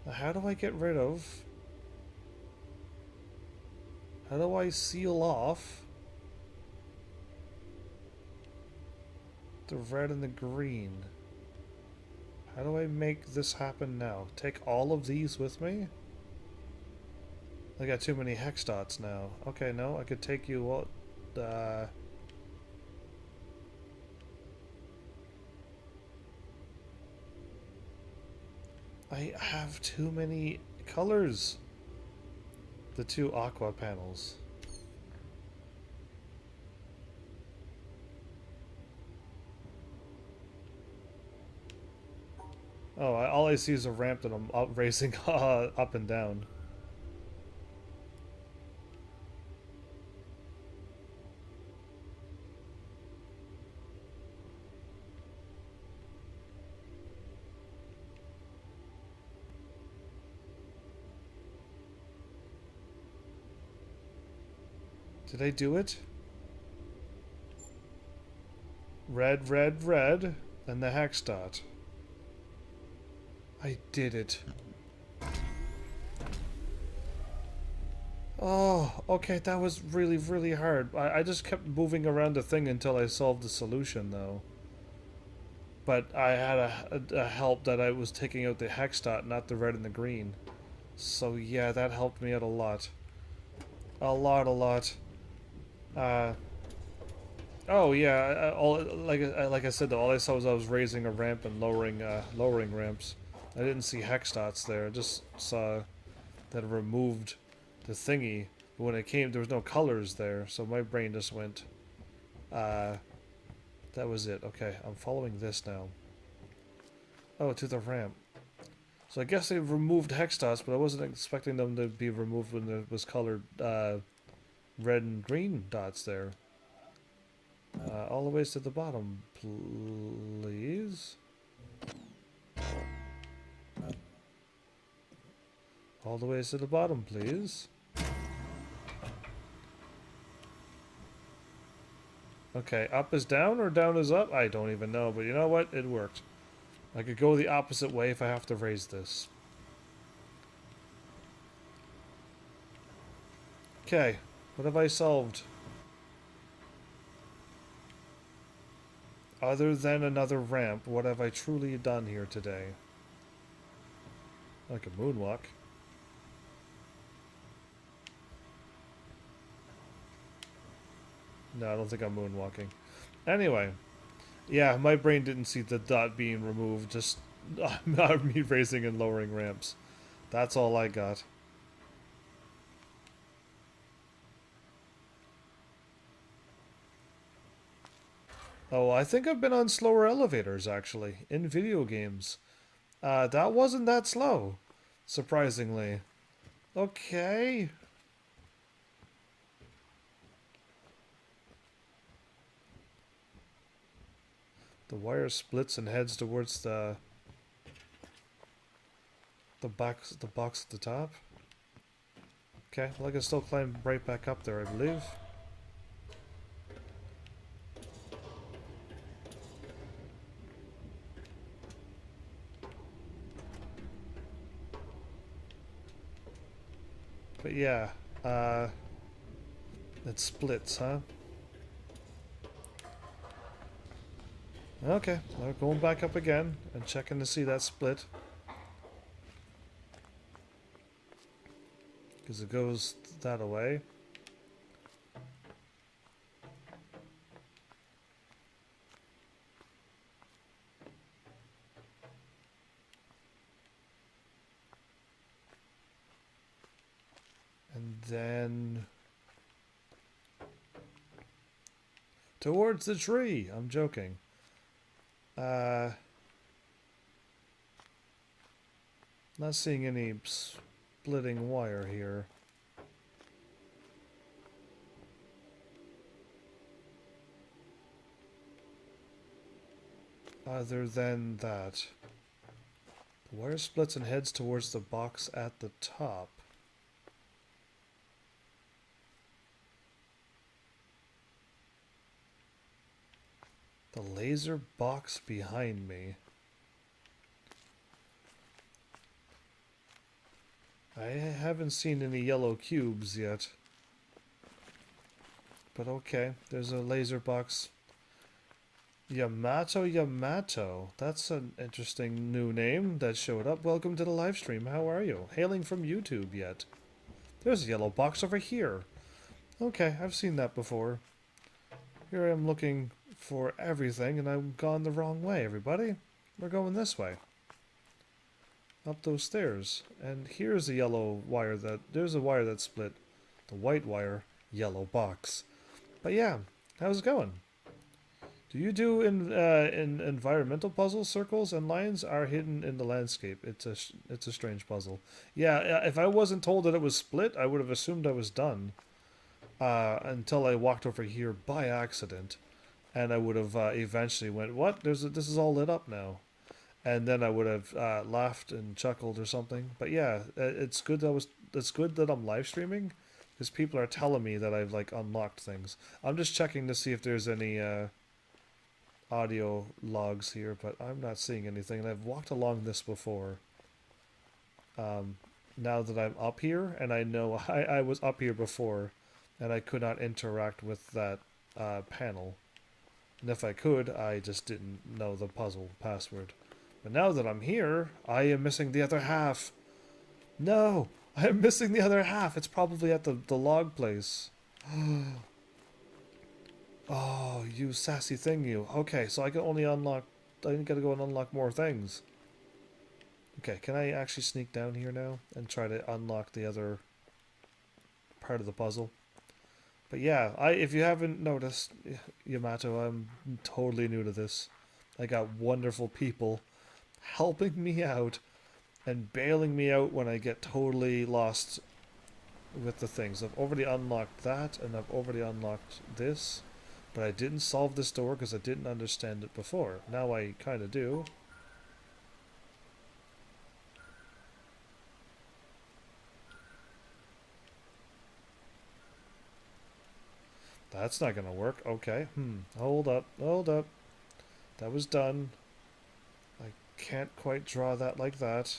Now how do I get rid of? How do I seal off The red and the green. How do I make this happen now? Take all of these with me? I got too many hex dots now. Okay, no, I could take you all. I have too many colors. The two aqua panels. Oh, all I see is a ramp that I'm racing up and down. Did I do it? Red, red, red, and the hex dot. I did it. Oh, okay, that was really, really hard. I just kept moving around the thing until I solved the solution, though. But I had a help that I was taking out the hex dot, not the red and the green. So yeah, that helped me out a lot. A lot. Oh yeah, like I said though, all I saw was I was raising a ramp and lowering ramps. I didn't see hex dots there. I just saw that it removed the thingy. But when it came, there was no colors there, so my brain just went. That was it. Okay, I'm following this now. Oh, to the ramp. So I guess they removed hex dots, but I wasn't expecting them to be removed when there was colored red and green dots there. All the ways to the bottom, please. All the ways to the bottom, please. Okay, up is down or down is up? I don't even know, but you know what? It worked. I could go the opposite way if I have to raise this. Okay, what have I solved? Other than another ramp, what have I truly done here today? Like a moonwalk. No, I don't think I'm moonwalking. Anyway, yeah, my brain didn't see the dot being removed, just me raising and lowering ramps. That's all I got. Oh, I think I've been on slower elevators, actually, in video games. That wasn't that slow, surprisingly. Okay. The wire splits and heads towards the box at the top. Okay, well I can still climb right back up there, I believe. But yeah, it splits, huh? Okay, we're going back up again and checking to see that split. Because it goes that way. And then towards the tree. I'm joking. Not seeing any splitting wire here. Other than that. The wire splits and heads towards the box at the top. The laser box behind me. I haven't seen any yellow cubes yet. But okay, there's a laser box Yamato. That's an interesting new name that showed up. Welcome to the live stream. How are you? Hailing from YouTube yet? There's a yellow box over here. Okay, I've seen that before. Here I am looking for everything and I've gone the wrong way, everybody. We're going this way. Up those stairs. And here's a yellow wire there's a wire that split. The white wire, yellow box. But yeah, how's it going? Do you do in environmental puzzles? Circles and lines are hidden in the landscape. It's a strange puzzle. Yeah, if I wasn't told that it was split, I would have assumed I was done. Until I walked over here by accident, and I would have eventually went, "What? This is all lit up now," and then I would have laughed and chuckled or something. But yeah, it's good that I'm live streaming, because people are telling me that I've like unlocked things. I'm just checking to see if there's any audio logs here, but I'm not seeing anything. And I've walked along this before. Now that I'm up here, and I know I was up here before, and I could not interact with that panel. And if I could, I just didn't know the puzzle password. But now that I'm here, I am missing the other half. No! I am missing the other half. It's probably at the log place. Oh, you sassy thing, you. Okay, so I can only unlock... I gotta go and unlock more things. Okay, can I actually sneak down here now and try to unlock the other part of the puzzle? But yeah, if you haven't noticed, Yamato, I'm totally new to this. I got wonderful people helping me out and bailing me out when I get totally lost with the things. I've already unlocked that, and I've already unlocked this, but I didn't solve this door because I didn't understand it before. Now I kind of do. That's not gonna work. Okay. Hold up. Hold up. That was done. I can't quite draw that like that.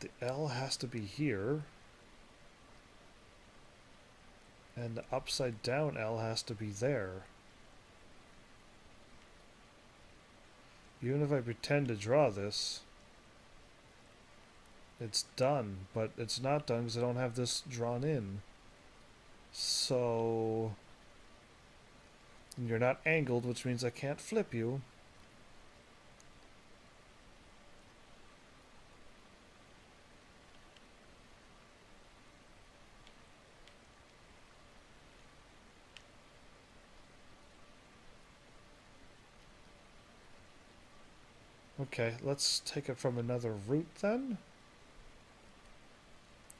The L has to be here. And the upside down L has to be there. Even if I pretend to draw this, it's done, but it's not done because I don't have this drawn in. So... you're not angled, which means I can't flip you. Okay, let's take it from another route then.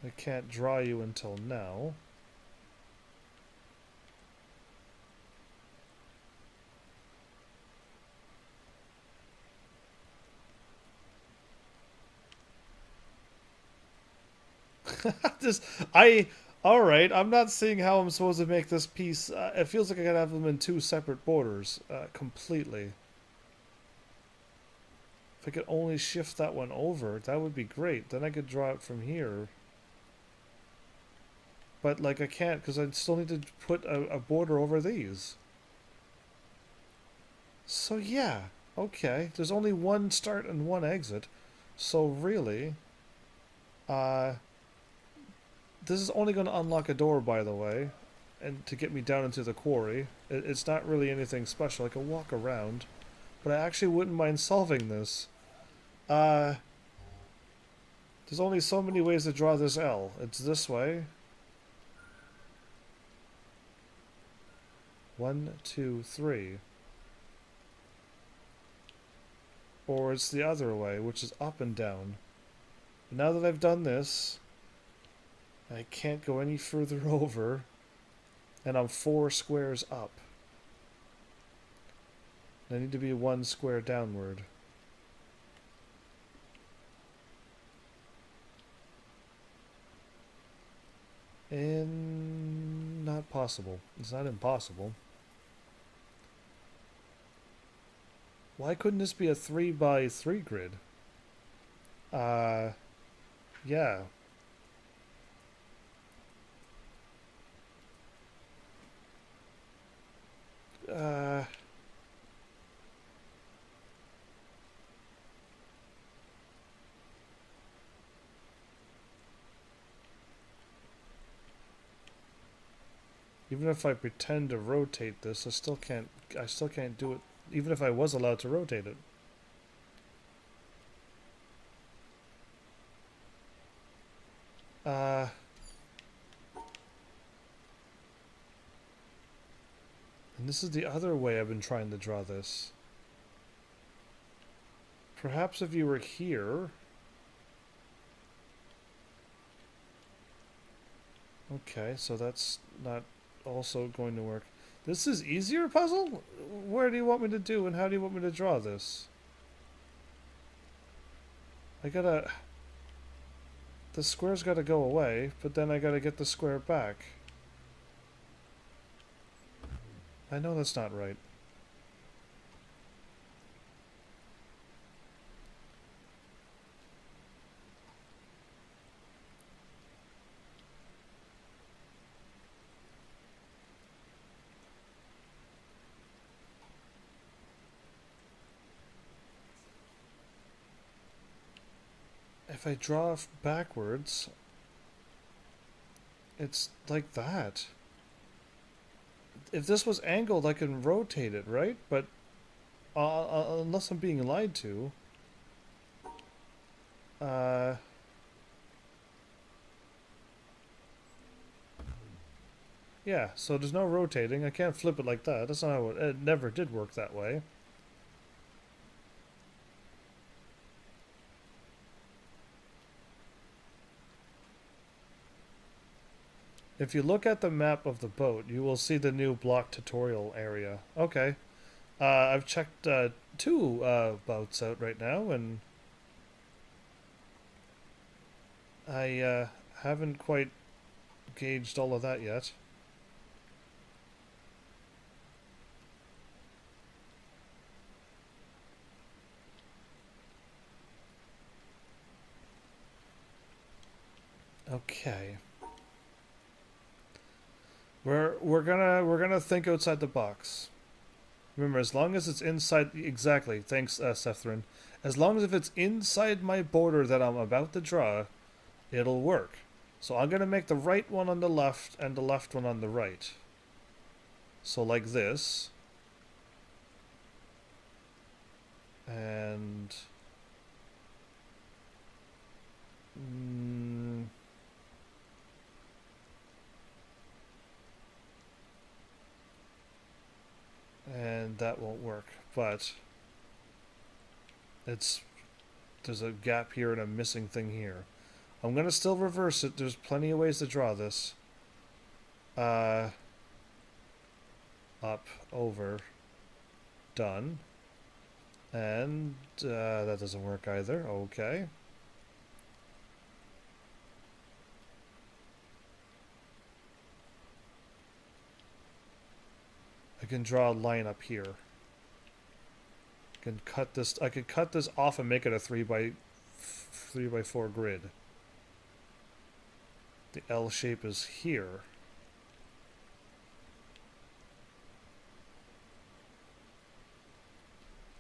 I can't draw you until now. Alright, I'm not seeing how I'm supposed to make this piece. It feels like I gotta have them in two separate borders, completely. If I could only shift that one over, that would be great. Then I could draw it from here. But, like, I can't, because I still need to put a border over these. So, yeah. Okay. There's only one start and one exit. So, really... this is only going to unlock a door, by the way. And to get me down into the quarry. It's not really anything special. I can walk around. But I actually wouldn't mind solving this. There's only so many ways to draw this L. It's this way. 1, 2, 3. Or it's the other way, which is up and down. But now that I've done this, I can't go any further over, and I'm 4 squares up. I need to be 1 square downward. And not possible. It's not impossible. Why couldn't this be a 3x3 grid? Yeah. Uh, Even if I pretend to rotate this, I still can't do it, even if I was allowed to rotate it. And this is the other way I've been trying to draw this. Perhaps if you were here... Okay, so that's not also going to work. This is easier puzzle? Where do you want me to do and how do you want me to draw this? I gotta... The square's gotta go away, but then I gotta get the square back. I know that's not right. If I draw backwards, it's like that. If this was angled, I can rotate it, right? But unless I'm being lied to, yeah. So there's no rotating. I can't flip it like that. That's not how it never did work that way. If you look at the map of the boat, you will see the new block tutorial area. Okay. I've checked 2 boats out right now, and I haven't quite gauged all of that yet. Okay. We're gonna think outside the box. Remember, as long as it's inside, exactly. Thanks, Sethrin. As long as if it's inside my border that I'm about to draw, it'll work. So I'm gonna make the right one on the left and the left one on the right. So like this, and and that won't work, but there's a gap here and a missing thing here. I'm gonna still reverse it. There's plenty of ways to draw this. Up, over, done, and that doesn't work either. Okay. I can draw a line up here. I can cut this. I could cut this off and make it a 3x4 grid. The L shape is here.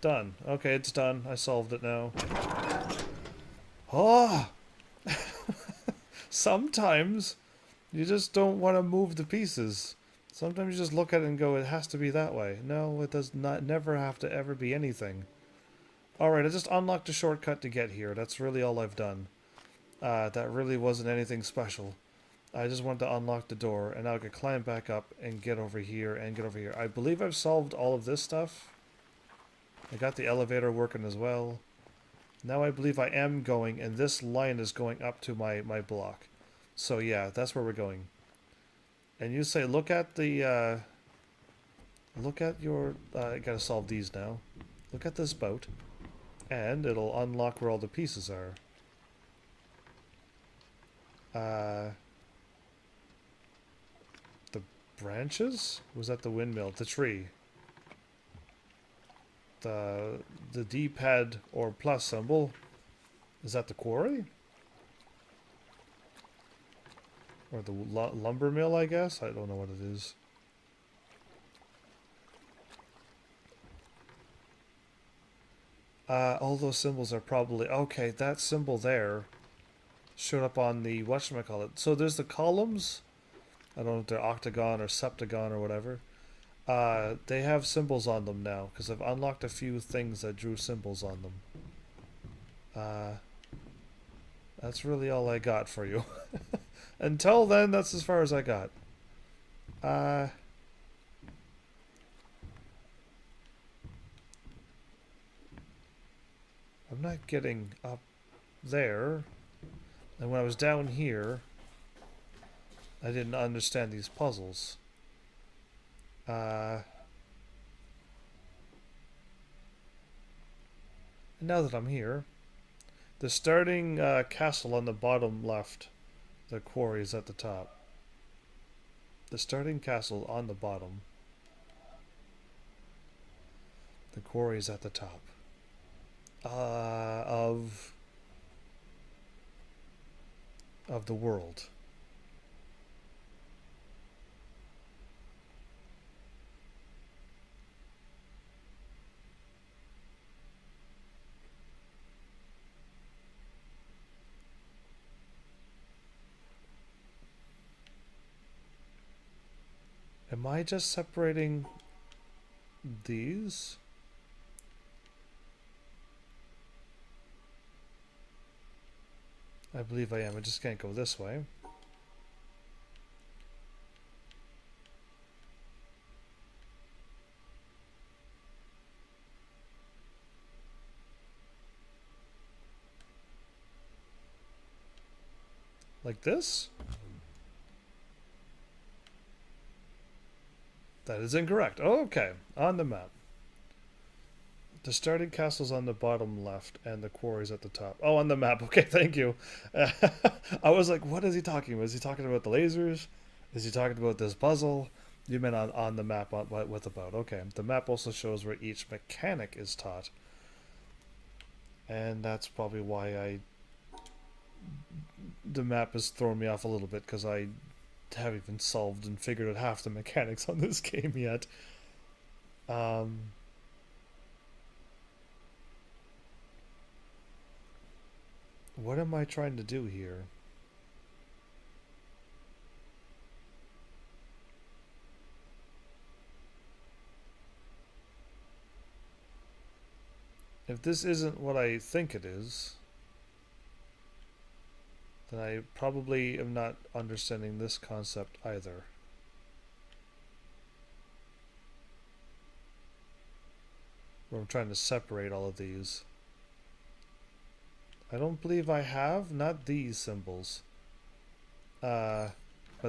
Done. Okay, it's done. I solved it now. Oh! Sometimes you just don't want to move the pieces. Sometimes you just look at it and go, it has to be that way. No, it does not. Never have to ever be anything. Alright, I just unlocked a shortcut to get here. That's really all I've done. That really wasn't anything special. I just wanted to unlock the door, and now I could climb back up and get over here and get over here. I believe I've solved all of this stuff. I got the elevator working as well. Now I believe I am going, and this line is going up to my block. So yeah, that's where we're going. And you say, look at the, look at your, I gotta solve these now. Look at this boat, and it'll unlock where all the pieces are. The branches? Was that the windmill? The tree. the D-pad or plus symbol. Is that the quarry? Or the lumber mill, I guess? I don't know what it is. All those symbols are probably... Okay, that symbol there showed up on the whatchamacallit. So there's the columns. I don't know if they're octagon or septagon or whatever. They have symbols on them now, because I've unlocked a few things that drew symbols on them. That's really all I got for you. Until then, that's as far as I got. I'm not getting up there. And when I was down here, I didn't understand these puzzles. And now that I'm here, the starting castle on the bottom left, the quarry is at the top. The starting castle on the bottom. The quarry is at the top. Of the world. Am I just separating these? I believe I am. I just can't go this way. Like this? That is incorrect. Okay, on the map. The starting castle's on the bottom left, and the quarry's at the top. Oh, on the map. Okay, thank you. I was like, what is he talking about? Is he talking about the lasers? Is he talking about this puzzle? You meant on the map, what about? Okay, the map also shows where each mechanic is taught. And that's probably why the map has thrown me off a little bit, because I haven't even solved and figured out half the mechanics on this game yet. What am I trying to do here? If this isn't what I think it is, then I probably am not understanding this concept either. Where I'm trying to separate all of these. I don't believe I have, not these symbols. But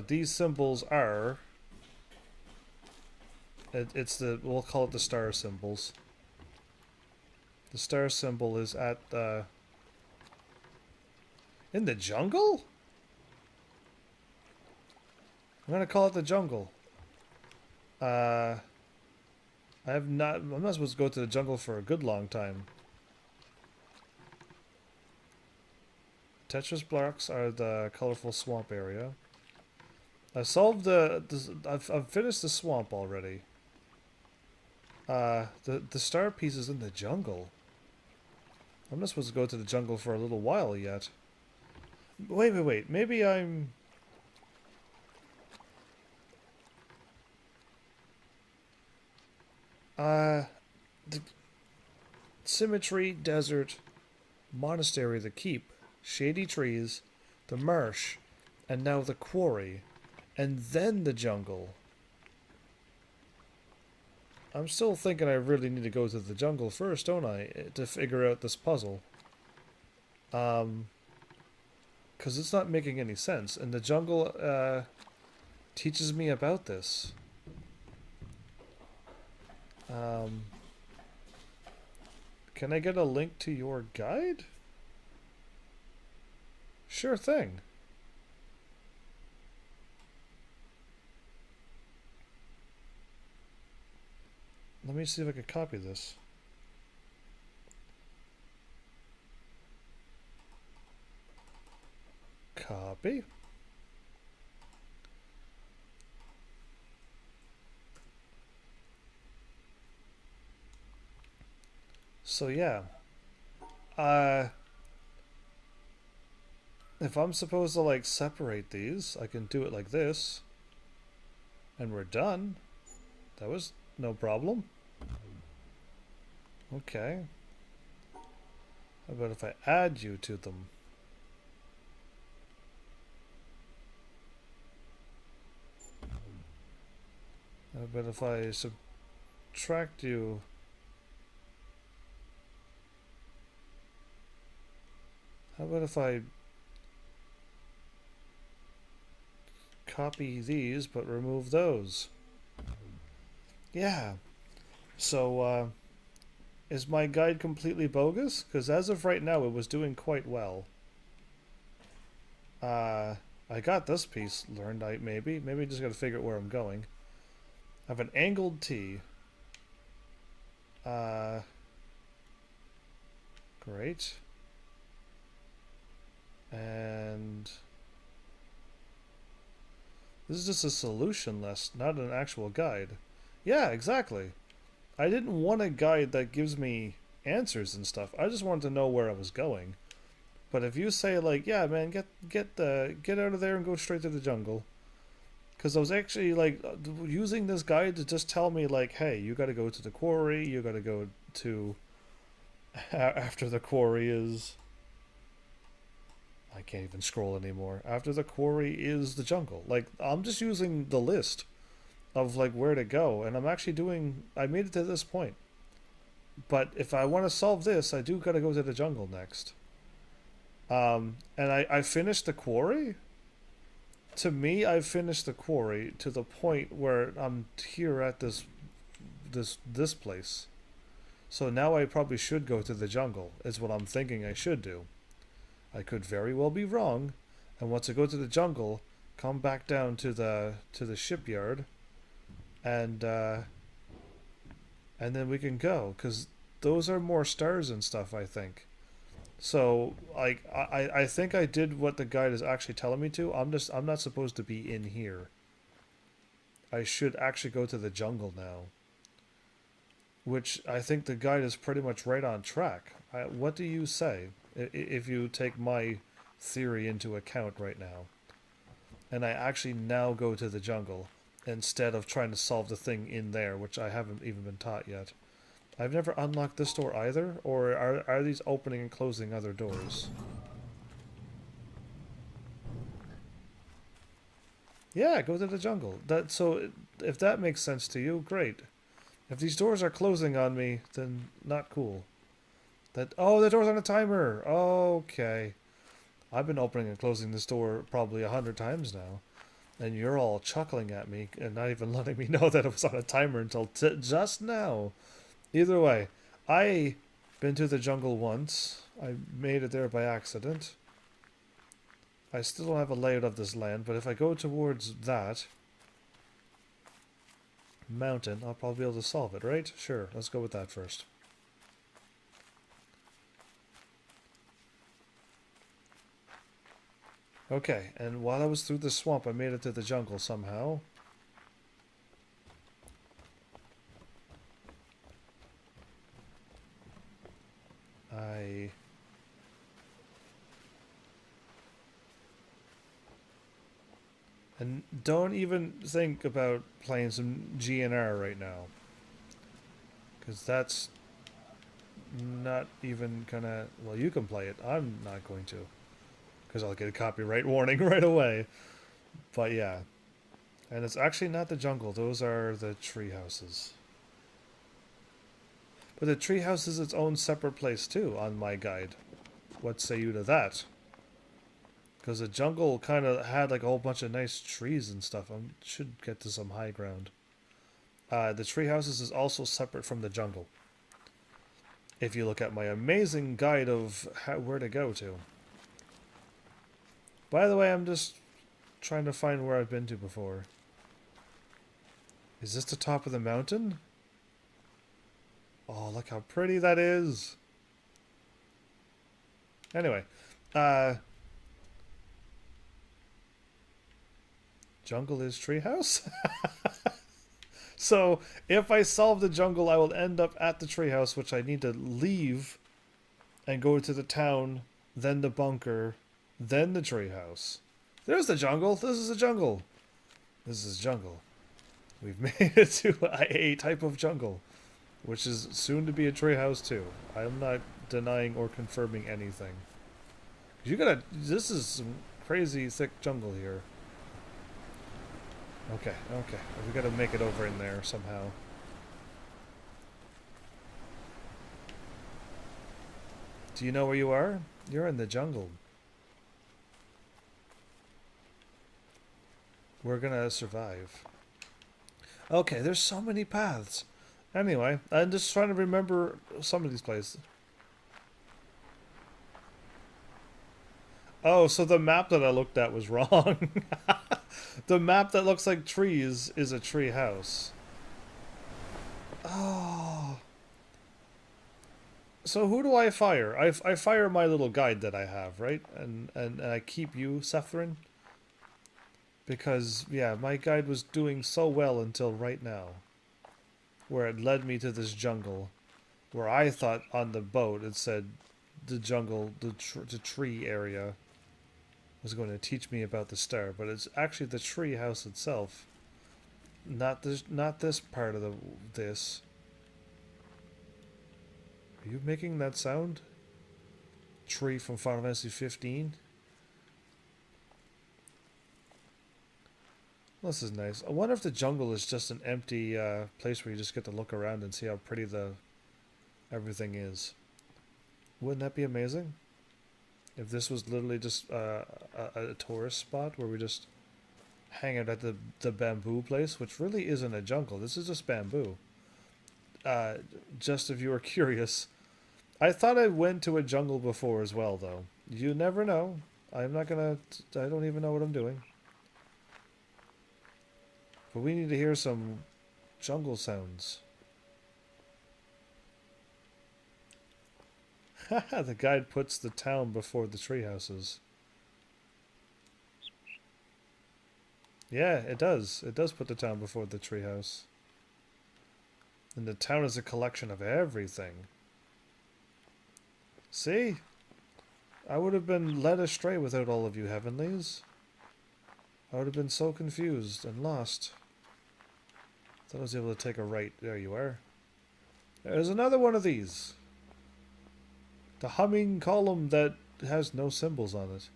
these symbols are... It's the, we'll call it the star symbols. The star symbol is at in the jungle? I'm gonna call it the jungle. I'm not supposed to go to the jungle for a good long time. Tetris blocks are the colorful swamp area. I solved I've finished the swamp already. The star piece is in the jungle. I'm not supposed to go to the jungle for a little while yet. Wait. Maybe I'm... The Symmetry, Desert, Monastery, the Keep, Shady Trees, the Marsh, and now the Quarry, and then the jungle. I'm still thinking I really need to go to the jungle first, don't I, to figure out this puzzle. Because it's not making any sense, and the jungle teaches me about this. Can I get a link to your guide? Sure thing. Let me see if I can copy this. Copy. So yeah, if I'm supposed to like separate these, I can do it like this, and we're done. That was no problem. Okay. How about if I add you to them? How about if I subtract you? How about if I copy these but remove those? Yeah. So, is my guide completely bogus? Because as of right now, it was doing quite well. I got this piece learned. Maybe I just gotta figure out where I'm going. I have an angled T. Great. And this is just a solution list, not an actual guide. Yeah, exactly. I didn't want a guide that gives me answers and stuff. I just wanted to know where I was going. But if you say like, yeah, man, get out of there and go straight to the jungle, because I was actually like using this guide to just tell me like, hey, you got to go to the quarry. You got to go to after the quarry is. I can't even scroll anymore. After the quarry is the jungle. Like I'm just using the list of like where to go, and I'm actually doing. I made it to this point. But if I want to solve this, I do got to go to the jungle next. And I finished the quarry. To me, I've finished the quarry to the point where I'm here at this place. So now I probably should go to the jungle. Is what I'm thinking I should do. I could very well be wrong, and once I go to the jungle, come back down to the shipyard, and then we can go because those are more stars and stuff. I think. So like I think I did what the guide is actually telling me to. I'm not supposed to be in here. I should actually go to the jungle now. Which I think the guide is pretty much right on track. What do you say if you take my theory into account right now? And I actually now go to the jungle instead of trying to solve the thing in there, which I haven't even been taught yet. I've never unlocked this door either, or are these opening and closing other doors? Yeah, go to the jungle. If that makes sense to you, great. If these doors are closing on me, then not cool. The door's on a timer. Okay. I've been opening and closing this door probably 100 times now, and you're all chuckling at me and not even letting me know that it was on a timer until just now. Either way, I been to the jungle once. I made it there by accident. I still don't have a layout of this land, but if I go towards that mountain, I'll probably be able to solve it, right? Sure, let's go with that first. Okay, and while I was through the swamp, I made it to the jungle somehow. And don't even think about playing some GNR right now. Because that's not even gonna... Well, you can play it. I'm not going to. Because I'll get a copyright warning right away. But yeah. And it's actually not the jungle. Those are the tree houses. But the treehouse is its own separate place too on my guide. What say you to that? Because the jungle kind of had like a whole bunch of nice trees and stuff. I should get to some high ground. The treehouses is also separate from the jungle. If you look at my amazing guide of where to go to. By the way, I'm just trying to find where I've been to before. Is this the top of the mountain? Oh, look how pretty that is. Anyway, jungle is treehouse? So, if I solve the jungle, I will end up at the treehouse, which I need to leave and go to the town, then the bunker, then the treehouse. There's the jungle. This is the jungle. This is jungle. We've made it to a type of jungle, which is soon to be a treehouse too. I'm not denying or confirming anything. You gotta. This is some crazy thick jungle here. Okay, okay. We gotta make it over in there somehow. Do you know where you are? You're in the jungle. We're gonna survive. Okay, there's so many paths. Anyway, I'm just trying to remember some of these places. Oh, so the map that I looked at was wrong. The map that looks like trees is a tree house. Oh. So who do I fire? I fire my little guide that I have, right? And I keep you, Sethrin? Because, yeah, my guide was doing so well until right now. Where it led me to this jungle. Where I thought on the boat it said the jungle, the tree area was going to teach me about the star. But it's actually the tree house itself. Not this part of this. Are you making that sound? Tree from Final Fantasy 15? This is nice. I wonder if the jungle is just an empty place where you just get to look around and see how pretty everything is. Wouldn't that be amazing? If this was literally just a tourist spot where we just hang out at the bamboo place, which really isn't a jungle. This is just bamboo. Just if you were curious. I thought I went to a jungle before as well, though. You never know. I'm not gonna... I don't even know what I'm doing. But we need to hear some jungle sounds. Haha, the guide puts the town before the tree houses. Yeah, it does. It does put the town before the treehouse. And the town is a collection of everything. See? I would have been led astray without all of you heavenlies. I would have been so confused and lost. Thought I was able to take a right. There you are. There's another one of these. The humming column that has no symbols on it.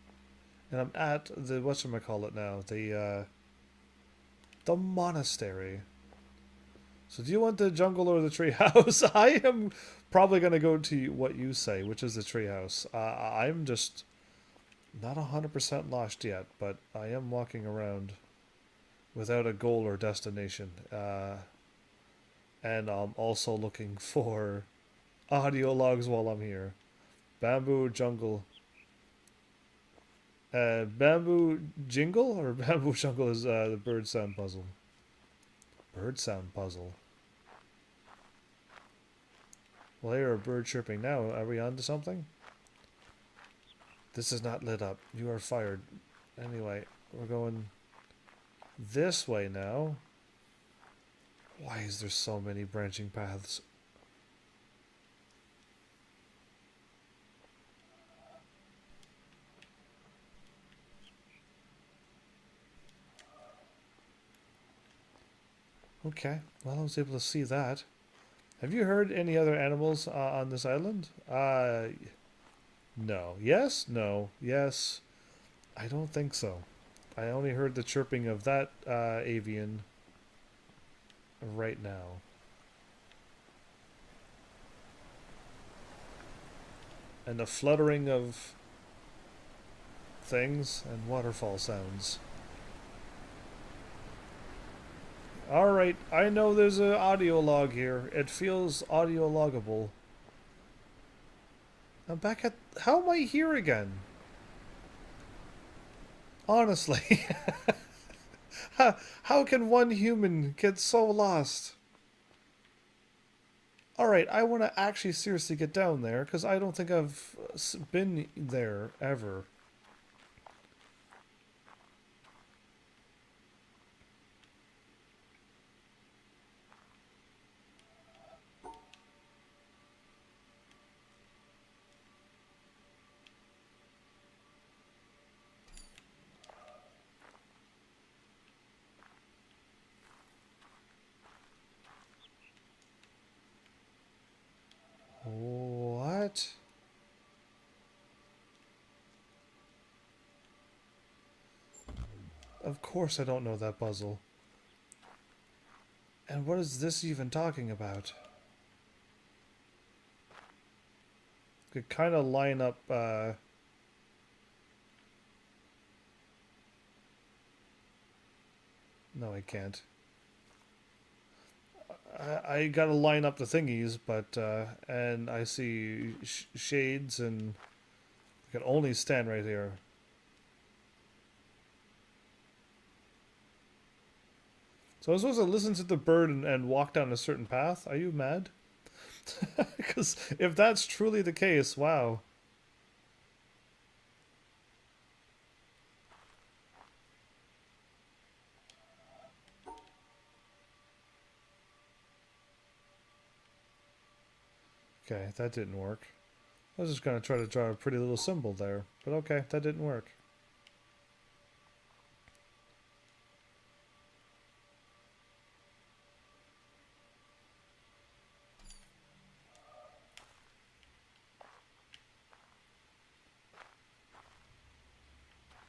And I'm at the, whatchamacallit now, the monastery. So do you want the jungle or the treehouse? I am probably going to go to what you say, which is the treehouse. I'm just not 100% lost yet, but I am walking around without a goal or destination. And I'm also looking for audio logs while I'm here. Bamboo jungle. Bamboo jingle or bamboo jungle is the bird sound puzzle. Bird sound puzzle. Well, I hear a bird chirping now. Are we on to something? This is not lit up. You are fired. Anyway, we're going this way now. Why is there so many branching paths? Okay, well, I was able to see that. Have you heard any other animals on this island? No. Yes? No. Yes. I don't think so. I only heard the chirping of that avian right now. And the fluttering of things and waterfall sounds. Alright, I know there's an audio log here. It feels audio loggable. I'm back at... How am I here again? Honestly. How can one human get so lost? Alright, I want to actually seriously get down there, because I don't think I've been there ever. Of course I don't know that puzzle. And what is this even talking about? Could kind of line up, no, I can't. I gotta line up the thingies, but, and I see shades, and I can only stand right here. So I was supposed to listen to the bird and walk down a certain path? Are you mad? Because if that's truly the case, wow. Okay, that didn't work. I was just gonna try to draw a pretty little symbol there, but okay, that didn't work.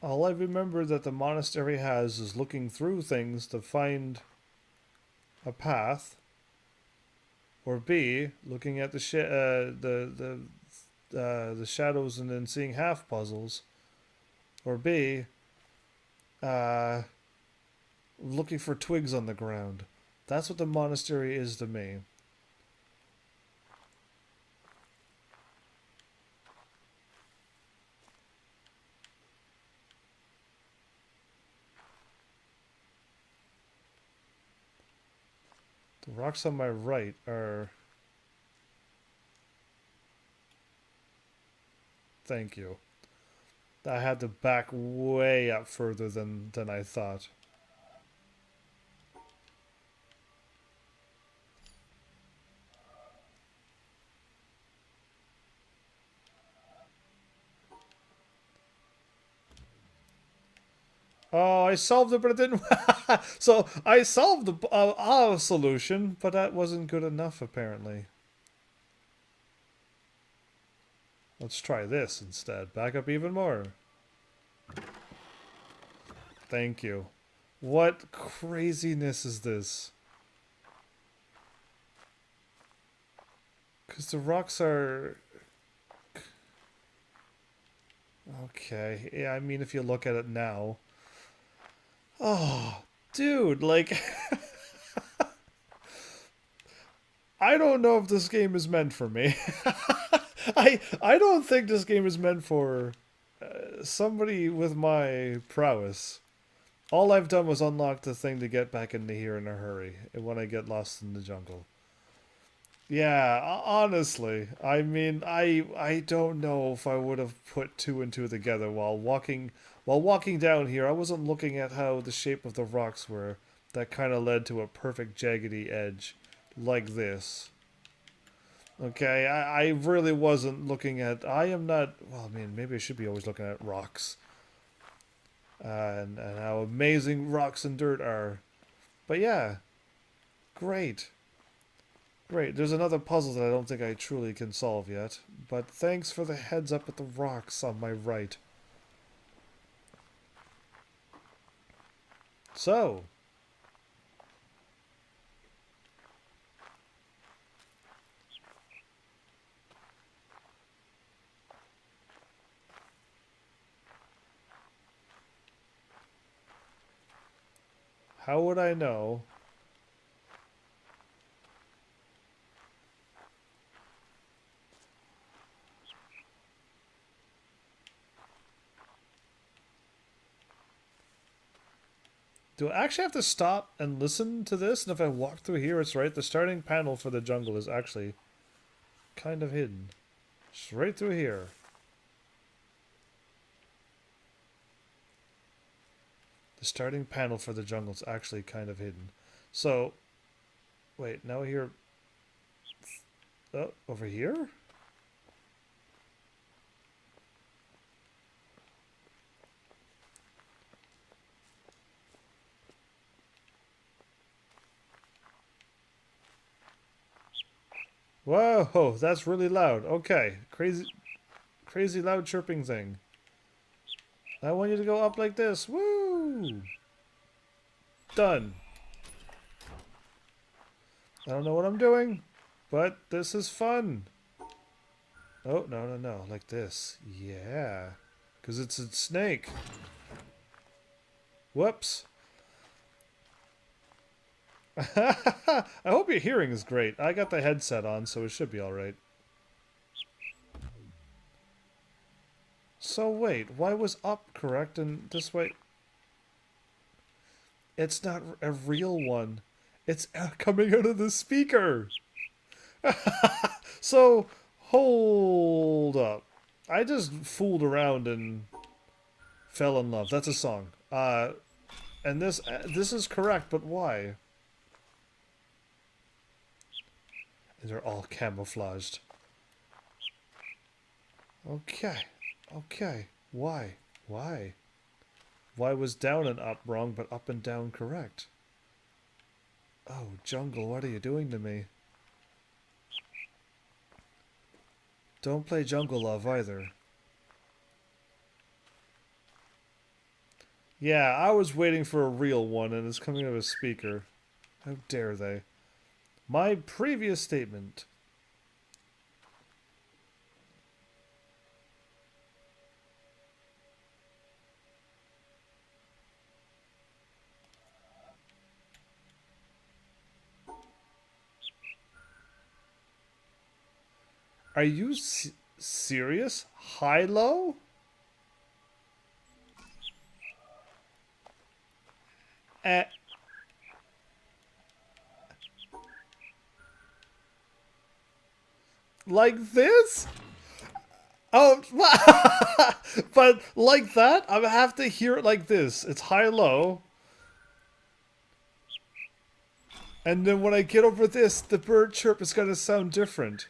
All I remember that the monastery has is looking through things to find a path, or B, looking at the the shadows and then seeing half puzzles, or B, looking for twigs on the ground. That's what the monastery is to me. The rocks on my right are... Thank you. I had to back way up further than I thought. Oh, I solved it, but it didn't... So, I solved the solution, but that wasn't good enough, apparently. Let's try this instead. Back up even more. Thank you. What craziness is this? Because the rocks are... Okay, yeah, I mean, if you look at it now... Oh, dude, like... I don't know if this game is meant for me. I don't think this game is meant for somebody with my prowess. All I've done was unlock the thing to get back into here in a hurry when I get lost in the jungle. Yeah, honestly, I mean, I don't know if I would have put two and two together while walking down here. I wasn't looking at how the shape of the rocks were. That kind of led to a perfect jaggedy edge, like this. Okay, I really wasn't looking at... I am not... Well, I mean, maybe I should be always looking at rocks. And how amazing rocks and dirt are. But yeah, great. Great, there's another puzzle that I don't think I truly can solve yet. But thanks for the heads up at the rocks on my right. So... How would I know? Do I actually have to stop and listen to this? And if I walk through here, it's right. The starting panel for the jungle is actually kind of hidden. Just right through here. The starting panel for the jungle is actually kind of hidden. So, wait, now here... Oh, over here? Whoa, that's really loud. Okay, crazy loud chirping thing. I want you to go up like this. Woo! Done. I don't know what I'm doing, but this is fun. Oh, no, no, no. Like this. Yeah. Because it's a snake. Whoops. I hope your hearing is great. I got the headset on, so it should be alright. So wait, why was up correct and this way? It's not a real one. It's coming out of the speaker. So, hold up. I just fooled around and fell in love. That's a song. And this is correct, but why? They're all camouflaged. Okay. Okay. Why? Why? Why was down and up wrong, but up and down correct? Oh, jungle, what are you doing to me? Don't play Jungle Love either. Yeah, I was waiting for a real one and it's coming out of a speaker. How dare they? My previous statement. Are you serious? High-low? Like this? Oh, but like that? I have to hear it like this. It's high-low. And then when I get over this, the bird chirp is going to sound different.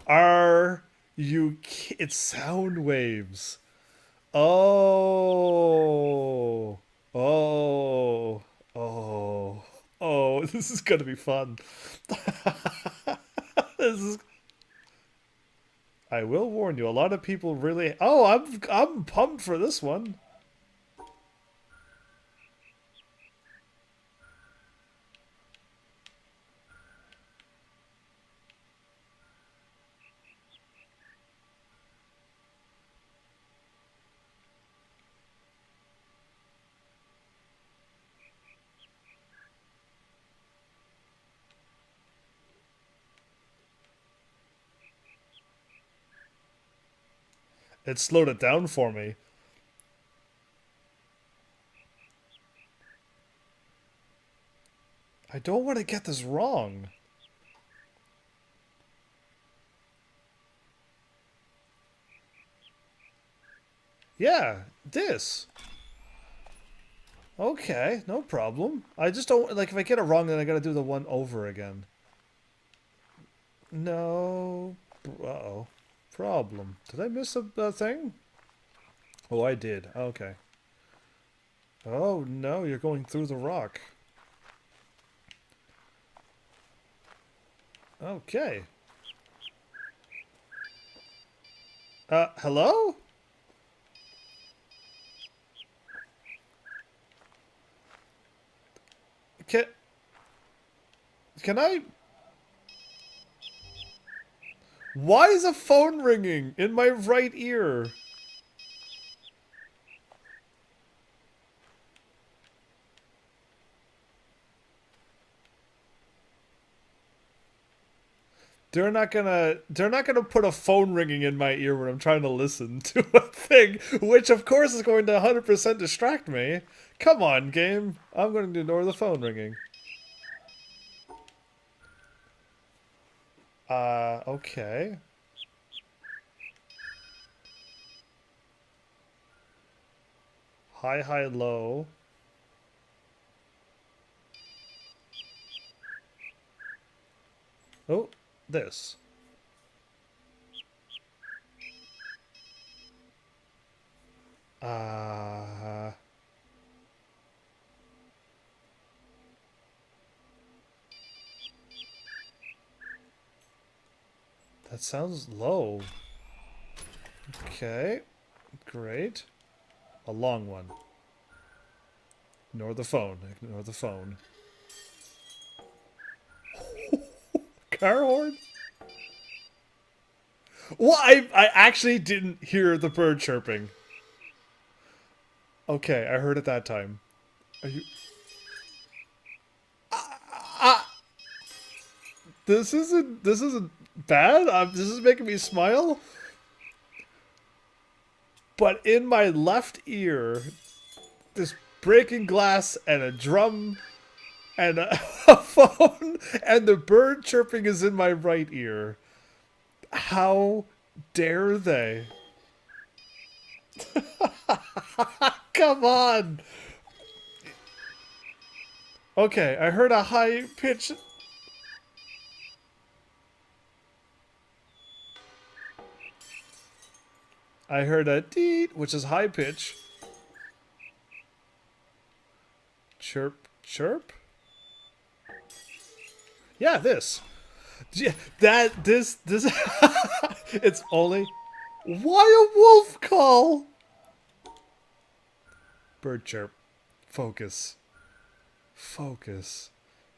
Are you... It's sound waves. Oh. Oh. Oh. Oh, this is going to be fun. This is... I will warn you, a lot of people really... Oh, I'm pumped for this one. It slowed it down for me. I don't want to get this wrong. Yeah, this. Okay, no problem. I just don't... Like, if I get it wrong, then I gotta do the one over again. No... Uh-oh. Problem. Did I miss a thing? Oh, I did. Okay. Oh, no, you're going through the rock. Okay. Hello? Can... Can I... Why is a phone ringing in my right ear? They're not gonna put a phone ringing in my ear when I'm trying to listen to a thing, which of course is going to 100% distract me. Come on, game. I'm going to ignore the phone ringing. Okay. High, high, low. Oh, this. Uh... That sounds low. Okay. Great. A long one. Ignore the phone. Ignore the phone. Car horn? Well, I actually didn't hear the bird chirping. Okay, I heard it that time. Are you... This isn't bad. This is making me smile. But in my left ear, this breaking glass and a drum and a, a phone and the bird chirping is in my right ear. How dare they? Come on. Okay, I heard a high pitch. I heard a deet, which is high pitch. Chirp, chirp. Yeah, this. Yeah, this. It's only. Why a wolf call? Bird chirp. Focus. Focus.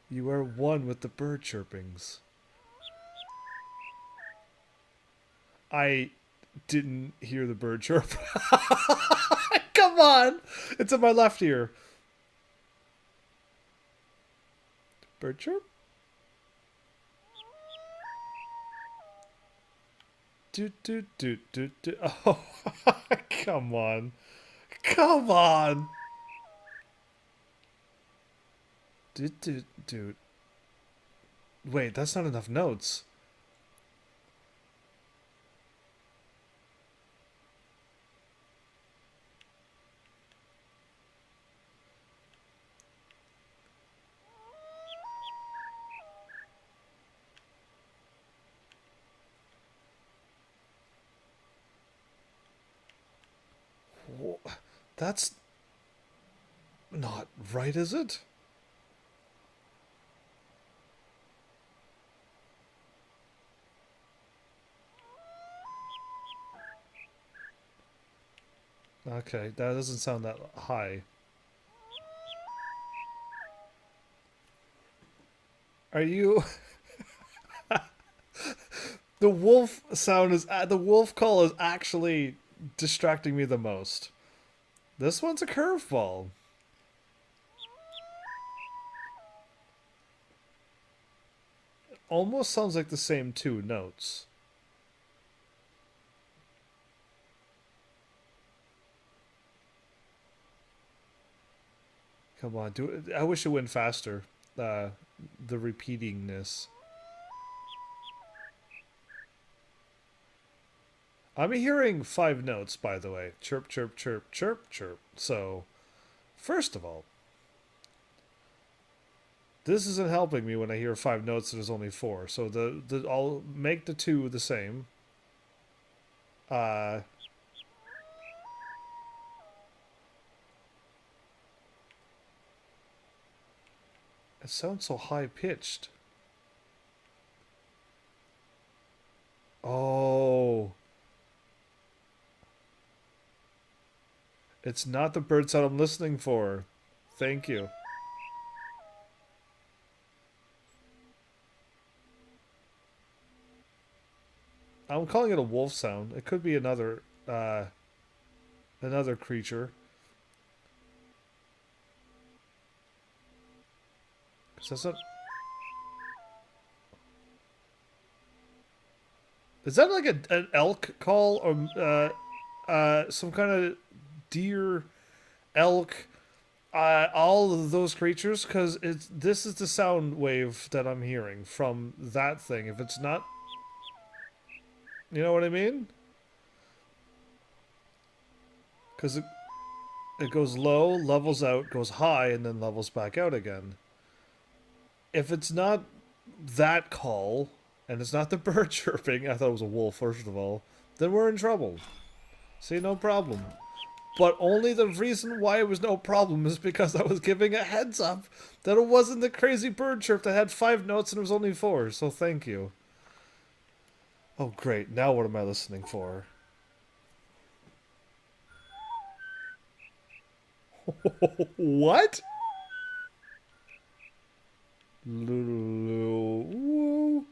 You are one with the bird chirpings. I didn't hear the bird chirp. Come on! It's in my left ear. Bird chirp? Do. Oh, come on. Come on! Dude. Wait, that's not enough notes. That's not right, is it? Okay, that doesn't sound that high. Are you... The wolf sound is... The wolf call is actually distracting me the most. This one's a curveball. It almost sounds like the same two notes. Come on, do it. I wish it went faster. The repeatingness. I'm hearing 5 notes, by the way. Chirp, chirp, chirp, chirp, chirp. So, first of all, this isn't helping me when I hear 5 notes and there's only 4. So I'll make the 2 the same. It sounds so high pitched. Oh. It's not the bird sound I'm listening for. Thank you. I'm calling it a wolf sound. It could be another creature. Is that like an elk call or some kind of deer, elk, all of those creatures? Because this is the sound wave that I'm hearing from that thing. If it's not, you know what I mean? Because it goes low, levels out, goes high, and then levels back out again. If it's not that call, and it's not the bird chirping, I thought it was a wolf first of all, then we're in trouble. See, no problem. But only the reason why it was no problem is because I was giving a heads up that it wasn't the crazy bird chirp that had 5 notes and it was only 4, so thank you. Oh, great. Now what am I listening for? What? Woo.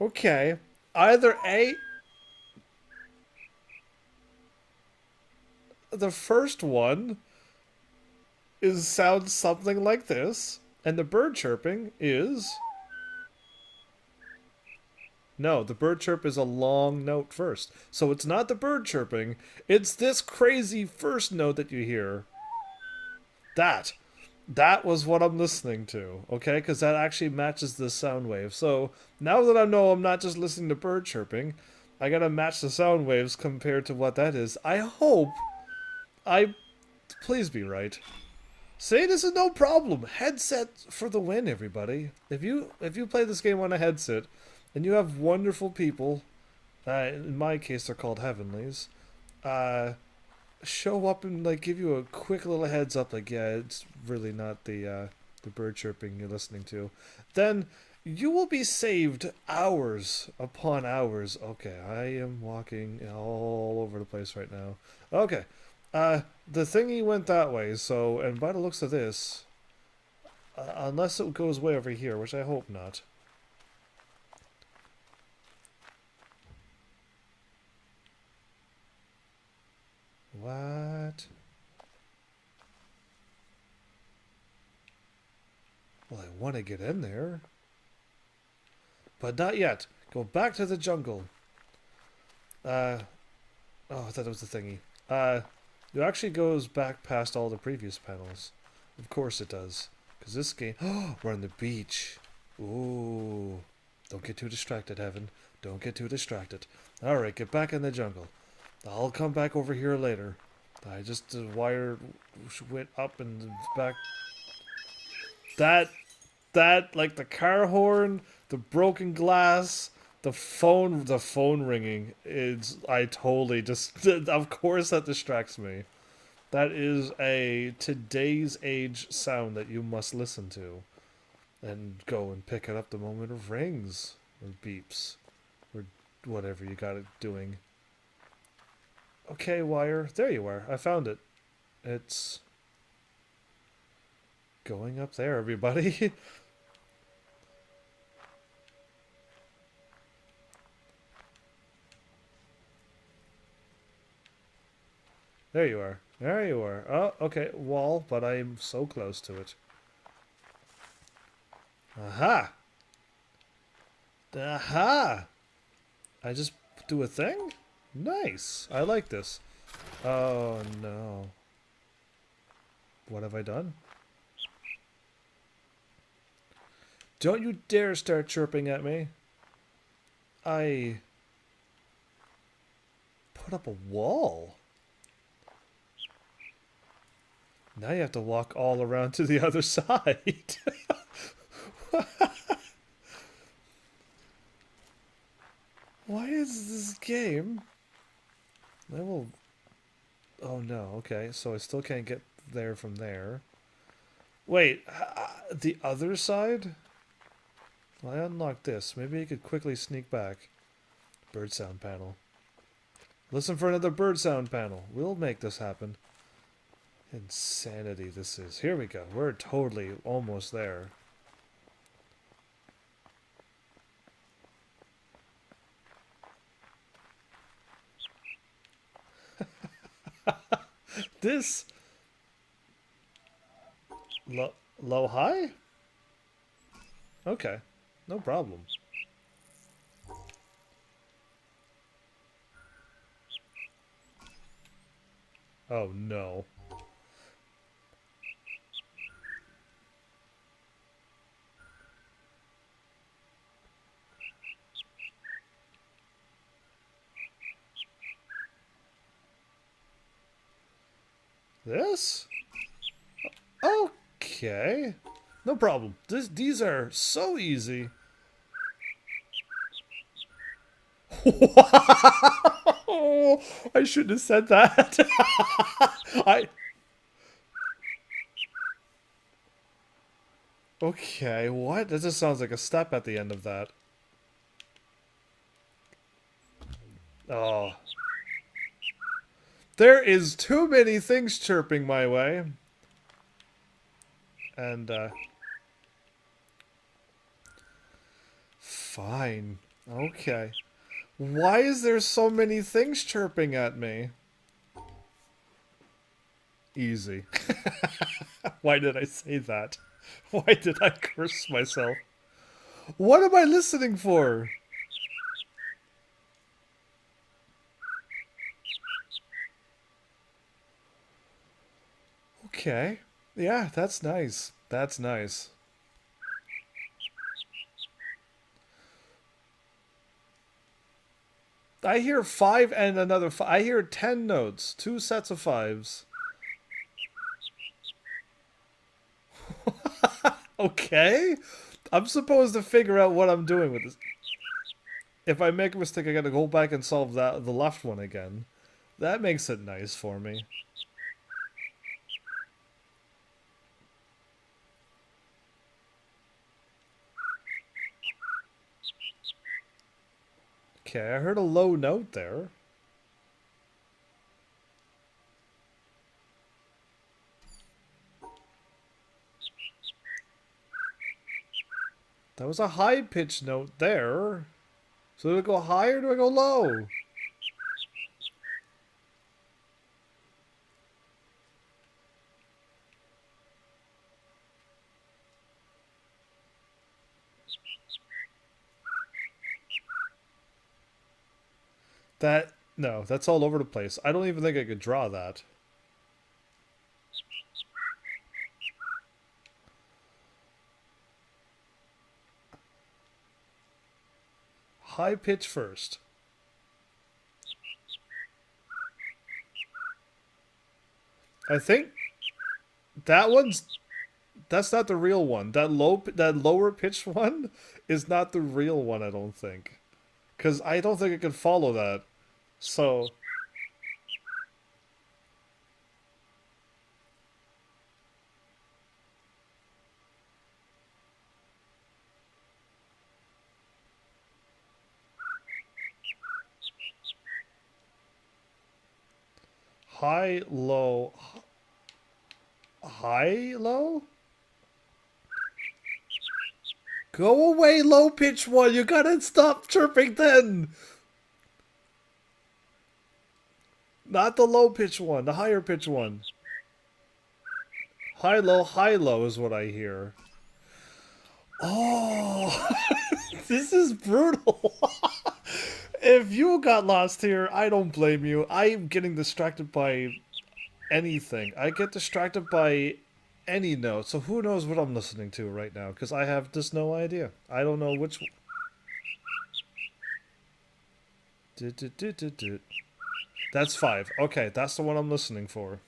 Okay. Either A, the first one is sounds something like this, and the bird chirping is no, the bird chirp is a long note first. So it's not the bird chirping, it's this crazy first note that you hear. That. That was what I'm listening to, okay? Because that actually matches the sound wave. So now that I know I'm not just listening to bird chirping, I gotta match the sound waves compared to what that is. I hope I. Please be right. See, this is no problem. Headset for the win, everybody. If you play this game on a headset, and you have wonderful people, in my case they're called Heavenlies, uh, show up and like give you a quick little heads up, like yeah, it's really not the bird chirping you're listening to, then you will be saved hours upon hours. Okay, I am walking all over the place right now. Okay, the thingy went that way. So, and by the looks of this, unless it goes way over here, which I hope not. What? Well, I want to get in there. But not yet. Go back to the jungle. Oh, I thought it was the thingy. It actually goes back past all the previous panels. Of course it does. Because this game... Oh, we're on the beach. Ooh. Don't get too distracted, Heaven. Don't get too distracted. Alright, get back in the jungle. I'll come back over here later. I just... The wire went up and back... That, like the car horn, the broken glass, the phone ringing, I totally just, of course that distracts me. That is a today's age sound that you must listen to. And go and pick it up the moment it rings, or beeps, or whatever you got it doing. Okay, wire, there you are, I found it. It's going up there, everybody. There you are. There you are. Oh, okay. Wall, but I'm so close to it. Aha! Aha! I just do a thing? Nice. I like this. Oh, no. What have I done? Don't you dare start chirping at me. I put up a wall. Now you have to walk all around to the other side. Why is this game? I will... Oh no, okay, so I still can't get there from there. Wait, the other side? Well, I unlocked this. Maybe I could quickly sneak back. Bird sound panel. Listen for another bird sound panel. We'll make this happen. Insanity this is. Here we go. We're totally almost there. This... Low high? Okay. No problem. Oh no. This? Okay. No problem. These are so easy. Oh, I shouldn't have said that. I. Okay, what? That just sounds like a step at the end of that. Oh. There is too many things chirping my way. And, fine. Okay. Why is there so many things chirping at me? Easy. Why did I say that? Why did I curse myself? What am I listening for? Okay. Yeah, that's nice. That's nice. I hear 5 and another 5. I hear 10 notes. 2 sets of 5s. Okay. I'm supposed to figure out what I'm doing with this. If I make a mistake, I gotta go back and solve the left one again. That makes it nice for me. Okay, I heard a low note there. That was a high-pitched note there. So do I go high or do I go low? No, that's all over the place. I don't even think I could draw that. High pitch first. I think that's not the real one. That lower pitched one is not the real one, I don't think. Cuz I don't think I can follow that. So, high low high low? Go away, low pitch one. You gotta stop chirping then. Not the low pitch one, the higher pitch one. High low is what I hear. Oh, this is brutal. If you got lost here, I don't blame you. I'm getting distracted by anything. I get distracted by any note. So who knows what I'm listening to right now? Because I have just no idea. I don't know which. That's 5. Okay, that's the one I'm listening for.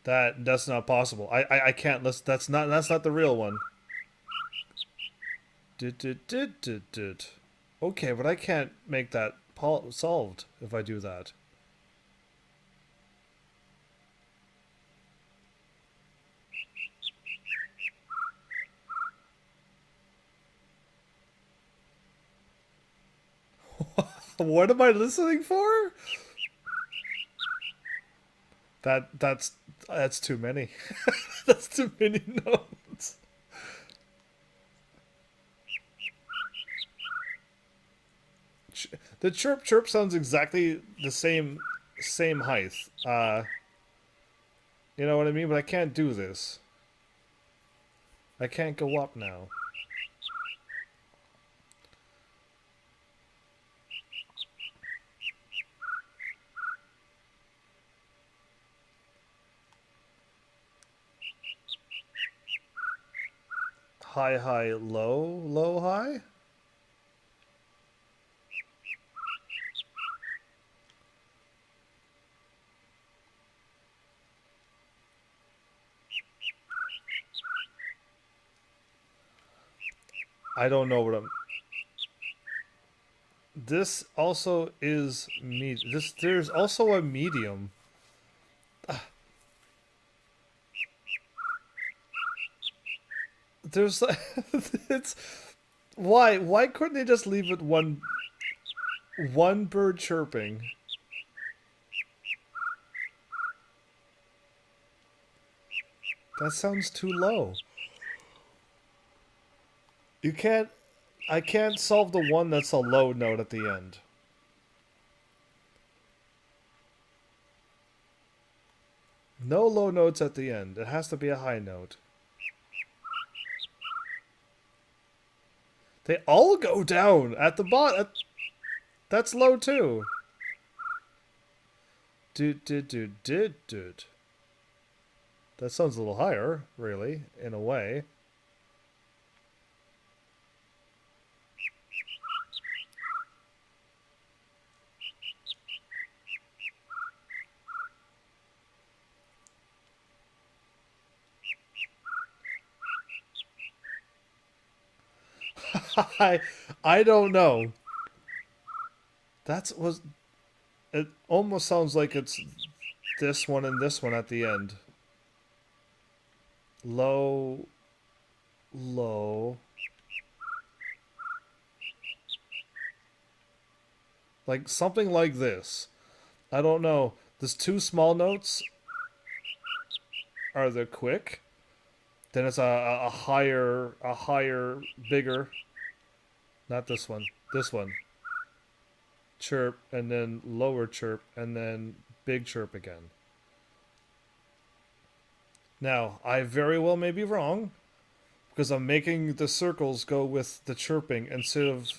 That's not possible. I can't listen. That's not the real one. Okay, but I can't make that solved if I do that. What am I listening for? That's too many. That's too many notes. The chirp sounds exactly the same height. You know what I mean? But I can't do this. I can't go up now. High, low, high? I don't know what I'm... This also is there's also a medium. There's it's why couldn't they just leave it one bird chirping? That sounds too low. You can't I can't solve the one that's a low note at the end. No low notes at the end. It has to be a high note. They all go down at the bottom. That's low too. Dude. That sounds a little higher, really, in a way. I don't know. It almost sounds like it's this one and this one at the end. Low, low. Like something like this. I don't know. There's two small notes. Are they quick? Then it's a higher, bigger. Not this one. This one. Chirp, and then lower chirp, and then big chirp again. Now, I very well may be wrong, because I'm making the circles go with the chirping instead of...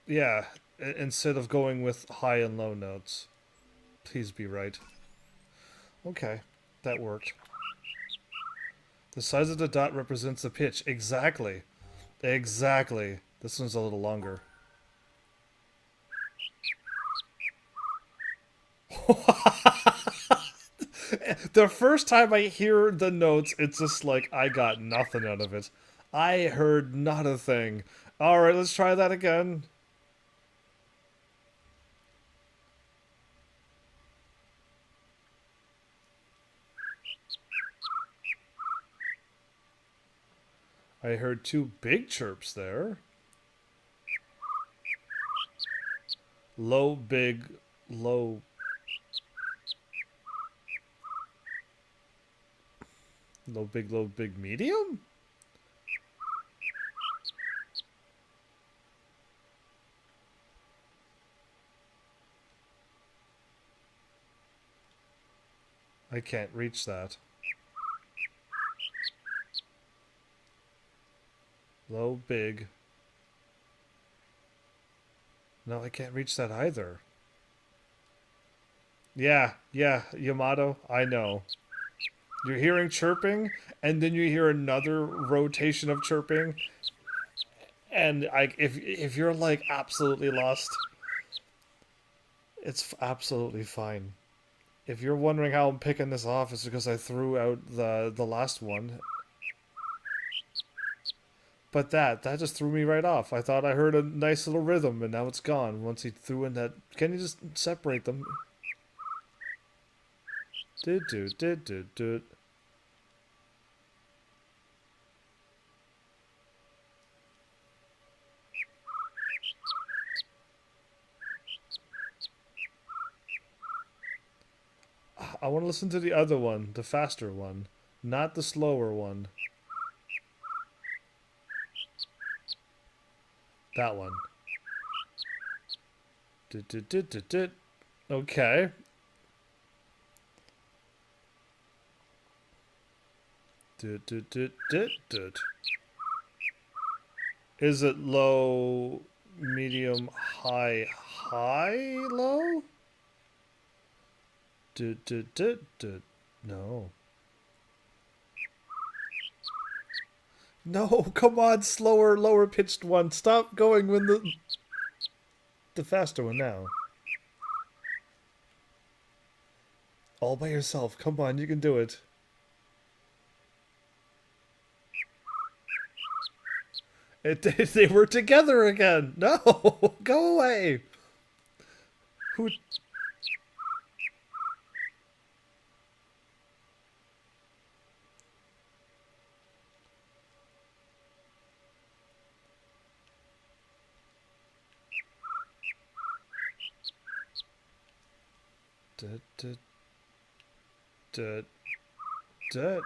Yeah, instead of going with high and low notes. Please be right. Okay, that worked. The size of the dot represents the pitch. Exactly. Exactly. This one's a little longer. The first time I hear the notes, it's just like, I got nothing out of it. I heard not a thing. Alright, let's try that again. I heard two big chirps there. Low, big, low. Low, big, medium? I can't reach that. Low, big. No, I can't reach that either. Yeah, Yamato, I know. You're hearing chirping, and then you hear another rotation of chirping, and if you're like absolutely lost, it's absolutely fine. If you're wondering how I'm picking this off, it's because I threw out the last one. But that just threw me right off. I thought I heard a nice little rhythm, and now it's gone. Once he threw in that, can you just separate them? Did. I want to listen to the other one, the faster one, not the slower one. That one. Okay. Is it low, medium, high, low? No. No, come on, slower, lower pitched one. Stop going when the faster one now. All by yourself. Come on, you can do it. They were together again. No, go away. Who? Dut, dut, dut, dut.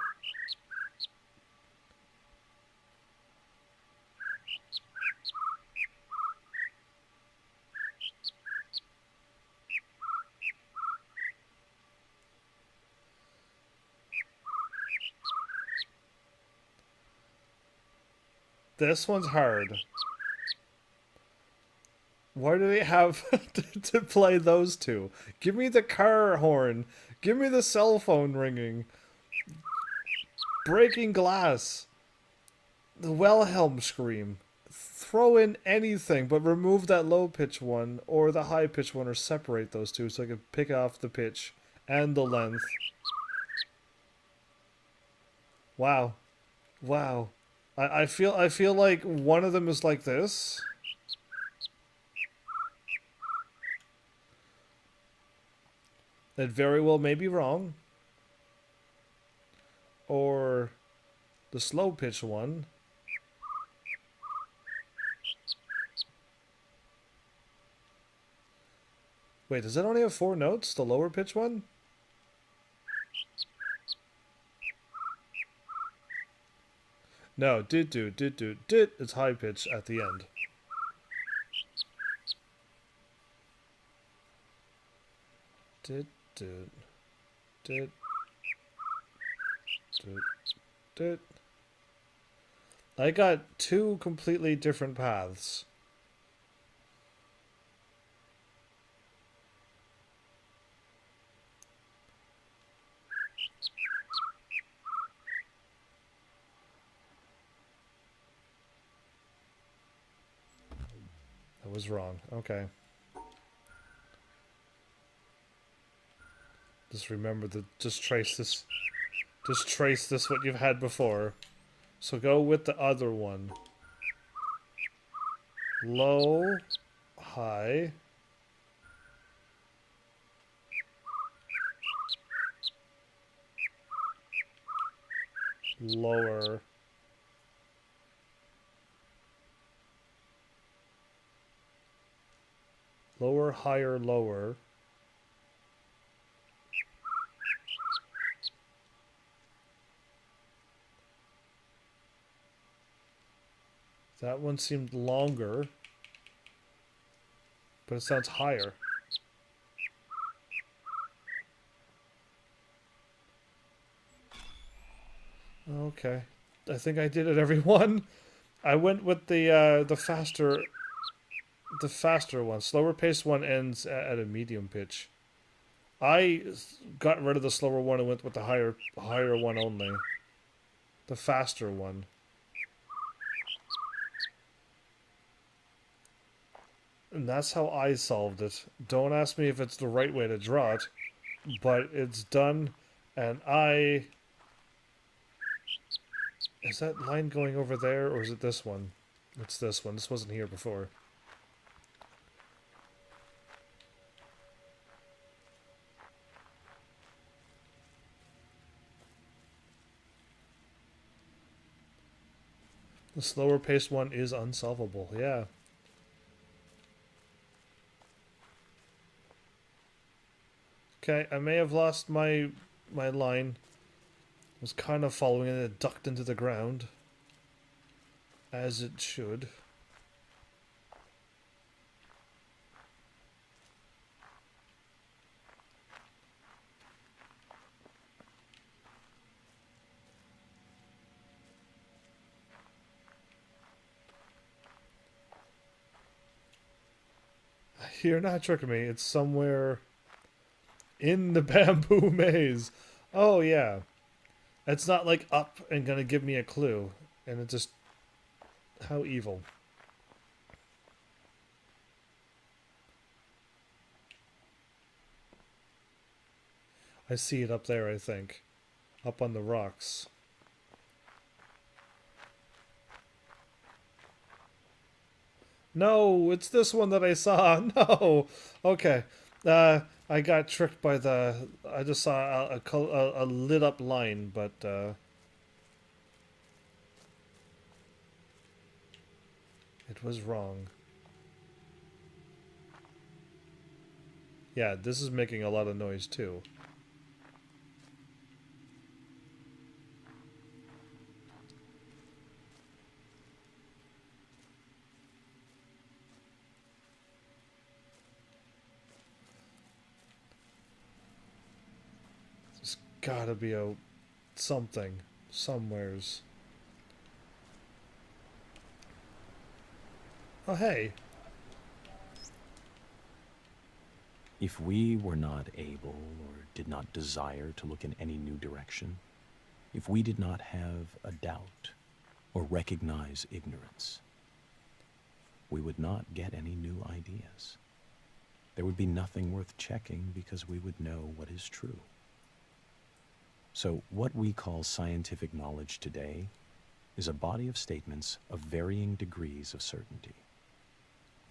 This one's hard. Why do they have to play those two? Give me the car horn. Give me the cell phone ringing. Breaking glass. The Wilhelm scream. Throw in anything, but remove that low pitch one or the high pitch one, or separate those two so I can pick off the pitch and the length. Wow. Wow. I feel like one of them is like this. That very well may be wrong. Or the slow pitch one. Wait, does that only have 4 notes? The lower pitch one? No, did do, did. It's high pitch at the end. Did, did, did, did, did. I got 2 completely different paths. I was wrong. Okay. Just remember to just trace this. Just trace this what you've had before. So go with the other one. Low, high. Lower. Lower, higher, lower. That one seemed longer, but it sounds higher. Okay. I think I did it, everyone. I went with the faster one. Slower paced one ends at a medium pitch. I got rid of the slower one and went with the higher one only. The faster one. And that's how I solved it. Don't ask me if it's the right way to draw it, but it's done, and I... Is that line going over there, or is it this one? It's this one. This wasn't here before. The slower paced one is unsolvable, yeah. Okay, I may have lost my line. I was kind of following it and it ducked into the ground. As it should. You're not tricking me. It's somewhere in the bamboo maze. Oh, yeah. It's not like up and gonna give me a clue. And it just... How evil. I see it up there, I think. Up on the rocks. No, it's this one that I saw. No. Okay. I got tricked by the. I just saw a lit up line, but it was wrong. Yeah, this is making a lot of noise too. There's gotta be a something somewheres. Oh hey. If we were not able or did not desire to look in any new direction, if we did not have a doubt or recognize ignorance, we would not get any new ideas. There would be nothing worth checking because we would know what is true. So what we call scientific knowledge today is a body of statements of varying degrees of certainty.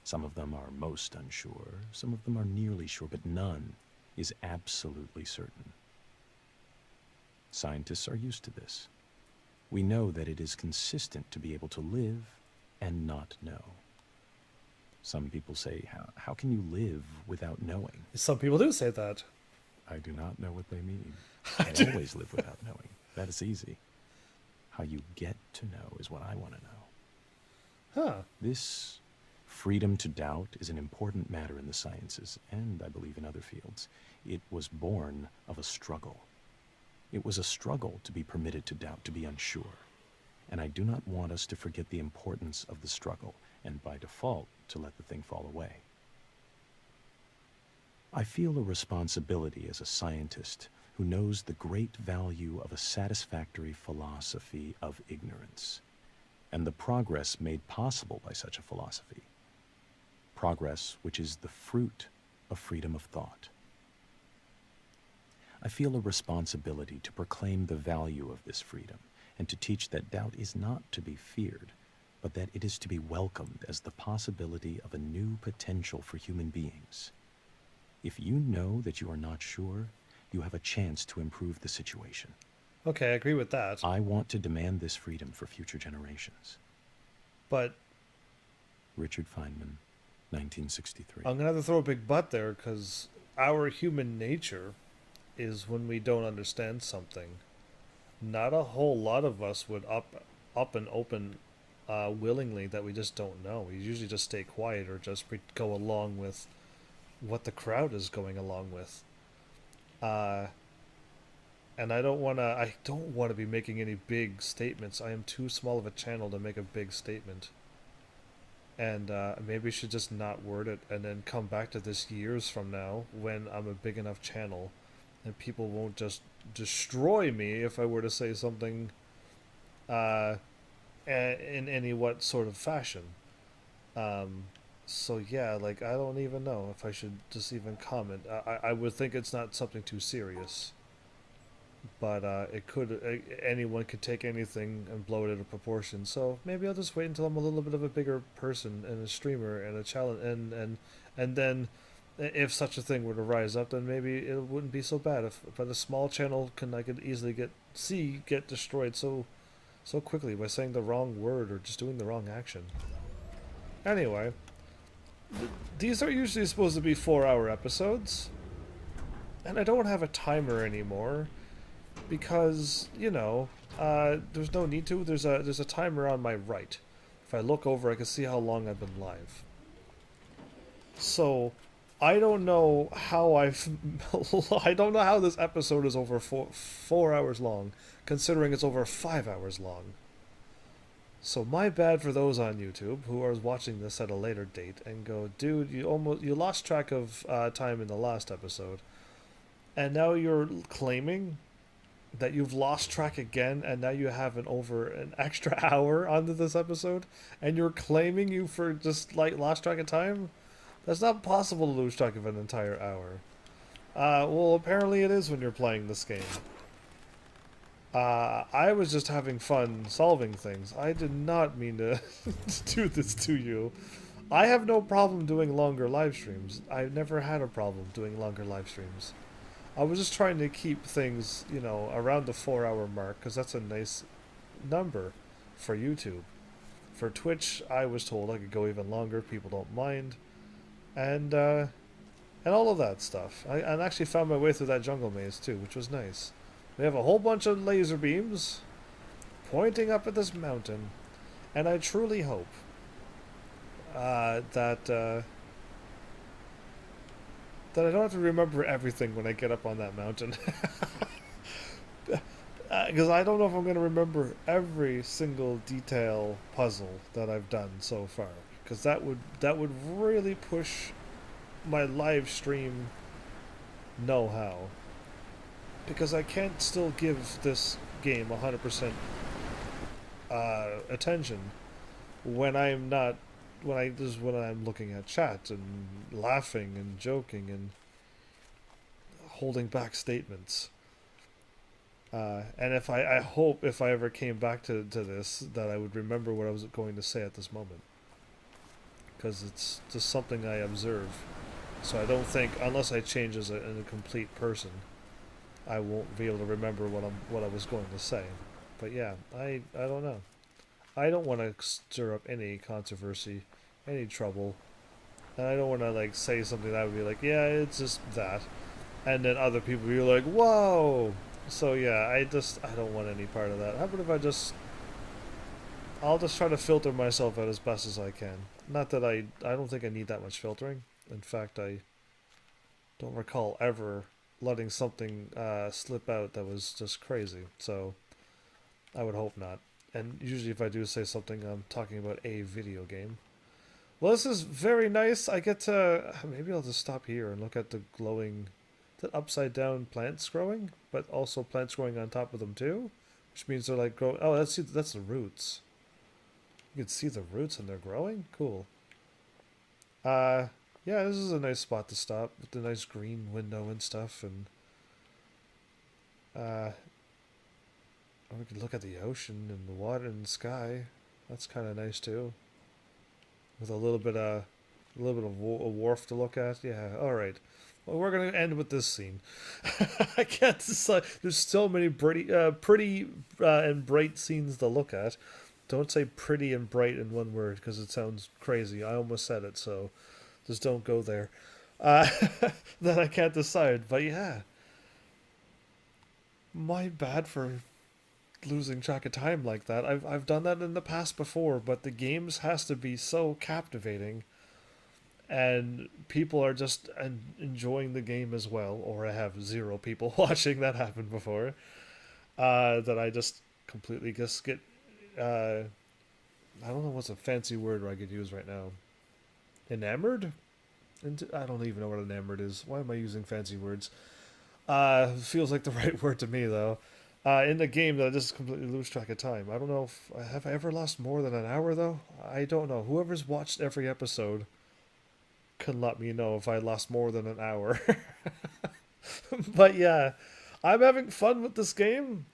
Some of them are most unsure, some of them are nearly sure, but none is absolutely certain. Scientists are used to this. We know that it is consistent to be able to live and not know. Some people say, how can you live without knowing? Some people do say that. I do not know what they mean. I always live without knowing. That is easy. How you get to know is what I want to know. Huh. This freedom to doubt is an important matter in the sciences, and I believe in other fields. It was born of a struggle. It was a struggle to be permitted to doubt, to be unsure. And I do not want us to forget the importance of the struggle, and by default, to let the thing fall away. I feel a responsibility as a scientist who knows the great value of a satisfactory philosophy of ignorance, and the progress made possible by such a philosophy. Progress which is the fruit of freedom of thought. I feel a responsibility to proclaim the value of this freedom and to teach that doubt is not to be feared, but that it is to be welcomed as the possibility of a new potential for human beings. If you know that you are not sure, you have a chance to improve the situation. Okay, I agree with that. I want to demand this freedom for future generations. But Richard Feynman, 1963. I'm gonna have to throw a big but there, because our human nature is when we don't understand something. Not a whole lot of us would up and open willingly that we just don't know. We usually just stay quiet or just go along with what the crowd is going along with. And I don't want to be making any big statements. I am too small of a channel to make a big statement. And maybe we should just not word it and then come back to this years from now when I'm a big enough channel and people won't just destroy me if I were to say something in any what sort of fashion. So yeah, like I don't even know if I should just even comment. I would think it's not something too serious, but it could anyone could take anything and blow it out of proportion. So maybe I'll just wait until I'm a little bit of a bigger person and a streamer and a challenge and then if such a thing were to rise up, then maybe it wouldn't be so bad. If but a small channel I could easily get destroyed so quickly by saying the wrong word or just doing the wrong action. Anyway, these are usually supposed to be 4-hour episodes, and I don't have a timer anymore because there's no need to. There's a timer on my right. If I look over, I can see how long I've been live. So I don't know how I don't know how this episode is over 4 hours long, considering it's over 5 hours long. So my bad for those on YouTube who are watching this at a later date and go, dude, you lost track of time in the last episode, and now you're claiming that you've lost track again, and now you have an extra hour onto this episode, and you're claiming you for just like lost track of time. That's not possible to lose track of an entire hour. Well, apparently it is when you're playing this game. I was just having fun solving things. I did not mean to do this to you. I have no problem doing longer live streams. I've never had a problem doing longer live streams. I was just trying to keep things, around the 4 hour mark because that's a nice number for YouTube. For Twitch, I was told I could go even longer. People don't mind, and all of that stuff. I actually found my way through that jungle maze too, which was nice. We have a whole bunch of laser beams pointing up at this mountain, and I truly hope that I don't have to remember everything when I get up on that mountain. Because I don't know if I'm going to remember every single detail puzzle that I've done so far. Because that would really push my live stream know-how. Because I can't still give this game 100% attention when I'm not when I'm looking at chat and laughing and joking and holding back statements. And I hope if I ever came back to this that I would remember what I was going to say at this moment, because it's just something I observe. So I don't think, unless I change as a complete person, I won't be able to remember what I was going to say. But yeah, I don't know. I don't want to stir up any controversy, any trouble, and I don't want to say something that would be like, yeah, it's just that, and then other people be like, whoa. So yeah, I don't want any part of that. How about if I'll just try to filter myself out as best as I can. Not that I don't think I need that much filtering. In fact, I don't recall ever letting something slip out that was just crazy. So I would hope not. And usually if I do say something, I'm talking about a video game. Well, this is very nice. I get to... Maybe I'll just stop here and look at the glowing... The upside down plants growing, but also plants growing on top of them too, which means they're growing. Oh, that's the roots. You can see the roots and they're growing. Cool. Yeah, this is a nice spot to stop with the nice green window and stuff, and we can look at the ocean and the water and the sky. That's kind of nice too, with a little bit of a wharf to look at. Yeah. All right. Well, we're gonna end with this scene. I can't decide. There's so many pretty and bright scenes to look at. Don't say pretty and bright in one word because it sounds crazy. I almost said it, so just don't go there. Then I can't decide. But yeah, my bad for losing track of time like that. I've done that in the past before, but the games has to be so captivating and people are just enjoying the game as well, or I have zero people watching that happen before, that I just completely just get, I don't know what's a fancy word I could use right now. Enamored? I don't even know what enamored is. Why am I using fancy words? Feels like the right word to me, though. In the game that I just completely lose track of time. I don't know if... Have I ever lost more than an hour, though? I don't know. Whoever's watched every episode can let me know if I lost more than an hour. But yeah, I'm having fun with this game.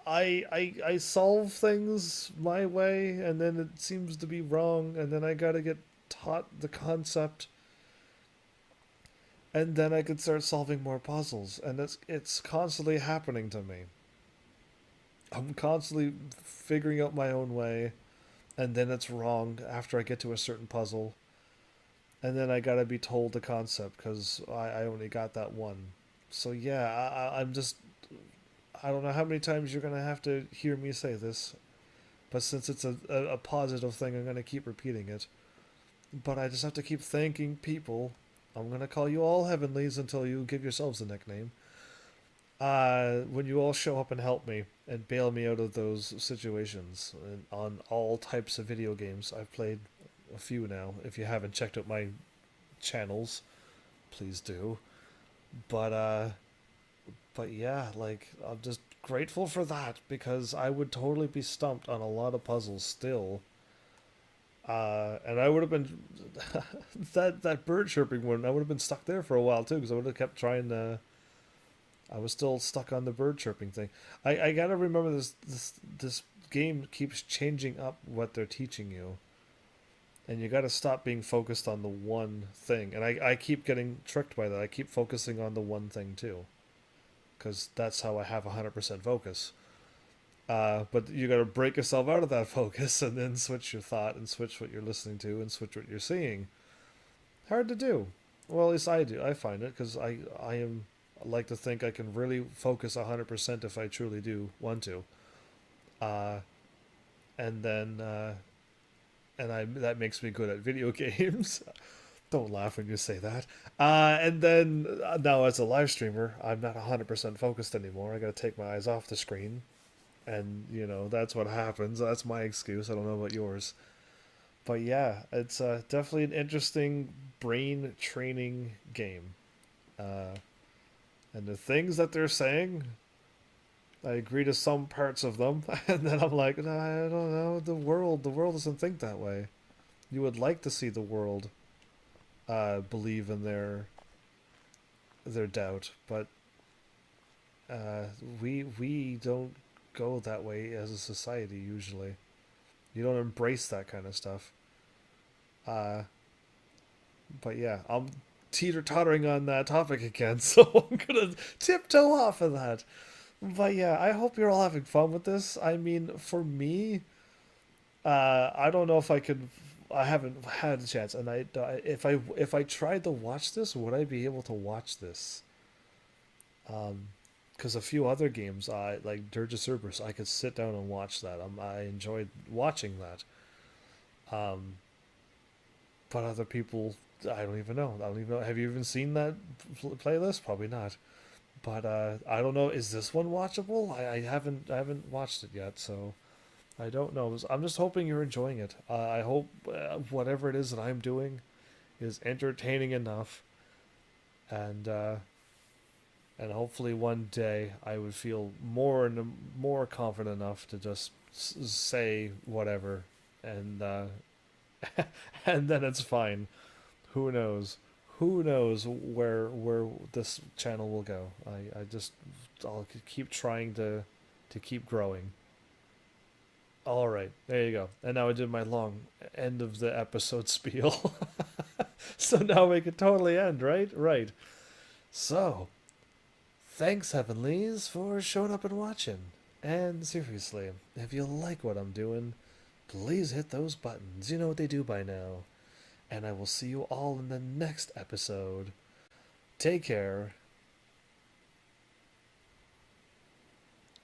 I solve things my way, and then it seems to be wrong, and then I gotta get taught the concept, and then I can start solving more puzzles, and it's constantly happening to me. I'm constantly figuring out my own way, and then it's wrong after I get to a certain puzzle, and then I gotta be told the concept because I only got that one. So yeah, I'm just... I don't know how many times you're gonna have to hear me say this, but since it's a positive thing, I'm gonna keep repeating it. But I just have to keep thanking people. I'm gonna call you all Heavenlies until you give yourselves a nickname. When you all show up and help me and bail me out of those situations, and on all types of video games. I've played a few now. If you haven't checked out my channels, please do. But but yeah, I'm just grateful for that because I would totally be stumped on a lot of puzzles still. And I would have been that bird chirping one. I would have been stuck there for a while too because I would have kept trying to. I was still stuck on the bird chirping thing. I gotta remember this game keeps changing up what they're teaching you. And you got to stop being focused on the one thing. And I keep getting tricked by that. I keep focusing on the one thing too, because that's how I have 100% focus. But you got to break yourself out of that focus and then switch your thought and switch what you're listening to and switch what you're seeing. Hard to do. Well, at least I do. I find it because I like to think I can really focus 100% if I truly do want to. Uh, and then that makes me good at video games. Don't laugh when you say that. And then now as a live streamer, I'm not 100% focused anymore. I got to take my eyes off the screen, and that's what happens. That's my excuse. I don't know about yours, but yeah, it's definitely an interesting brain training game. Uh, and the things that they're saying, I agree to some parts of them, and then I'm like, no, I don't know. The world doesn't think that way. You would like to see the world believe in their doubt, but uh, we don't go that way as a society usually. You don't embrace that kind of stuff. Uh, but yeah, I'm teeter tottering on that topic again, so I'm gonna tiptoe off of that. But yeah, I hope you're all having fun with this. I mean, for me, I don't know if I could. I haven't had a chance, and if I tried to watch this, would I be able to watch this? Because a few other games, I like Dirge of Cerberus, I could sit down and watch that. I enjoyed watching that. Um, but other people, I don't even know. I don't even know. Have you even seen that playlist? Probably not. But I don't know. Is this one watchable? I haven't watched it yet, so I don't know. I'm just hoping you're enjoying it. I hope whatever it is that I'm doing is entertaining enough, and hopefully one day I would feel more confident enough to just say whatever, and and then it's fine. Who knows? Who knows where this channel will go? I'll keep trying to keep growing. All right, there you go. And now I did my long end of the episode spiel. So now we can totally end, right? Right. So, thanks, Heavenlies, for showing up and watching. And seriously, if you like what I'm doing, please hit those buttons. You know what they do by now. And I will see you all in the next episode. Take care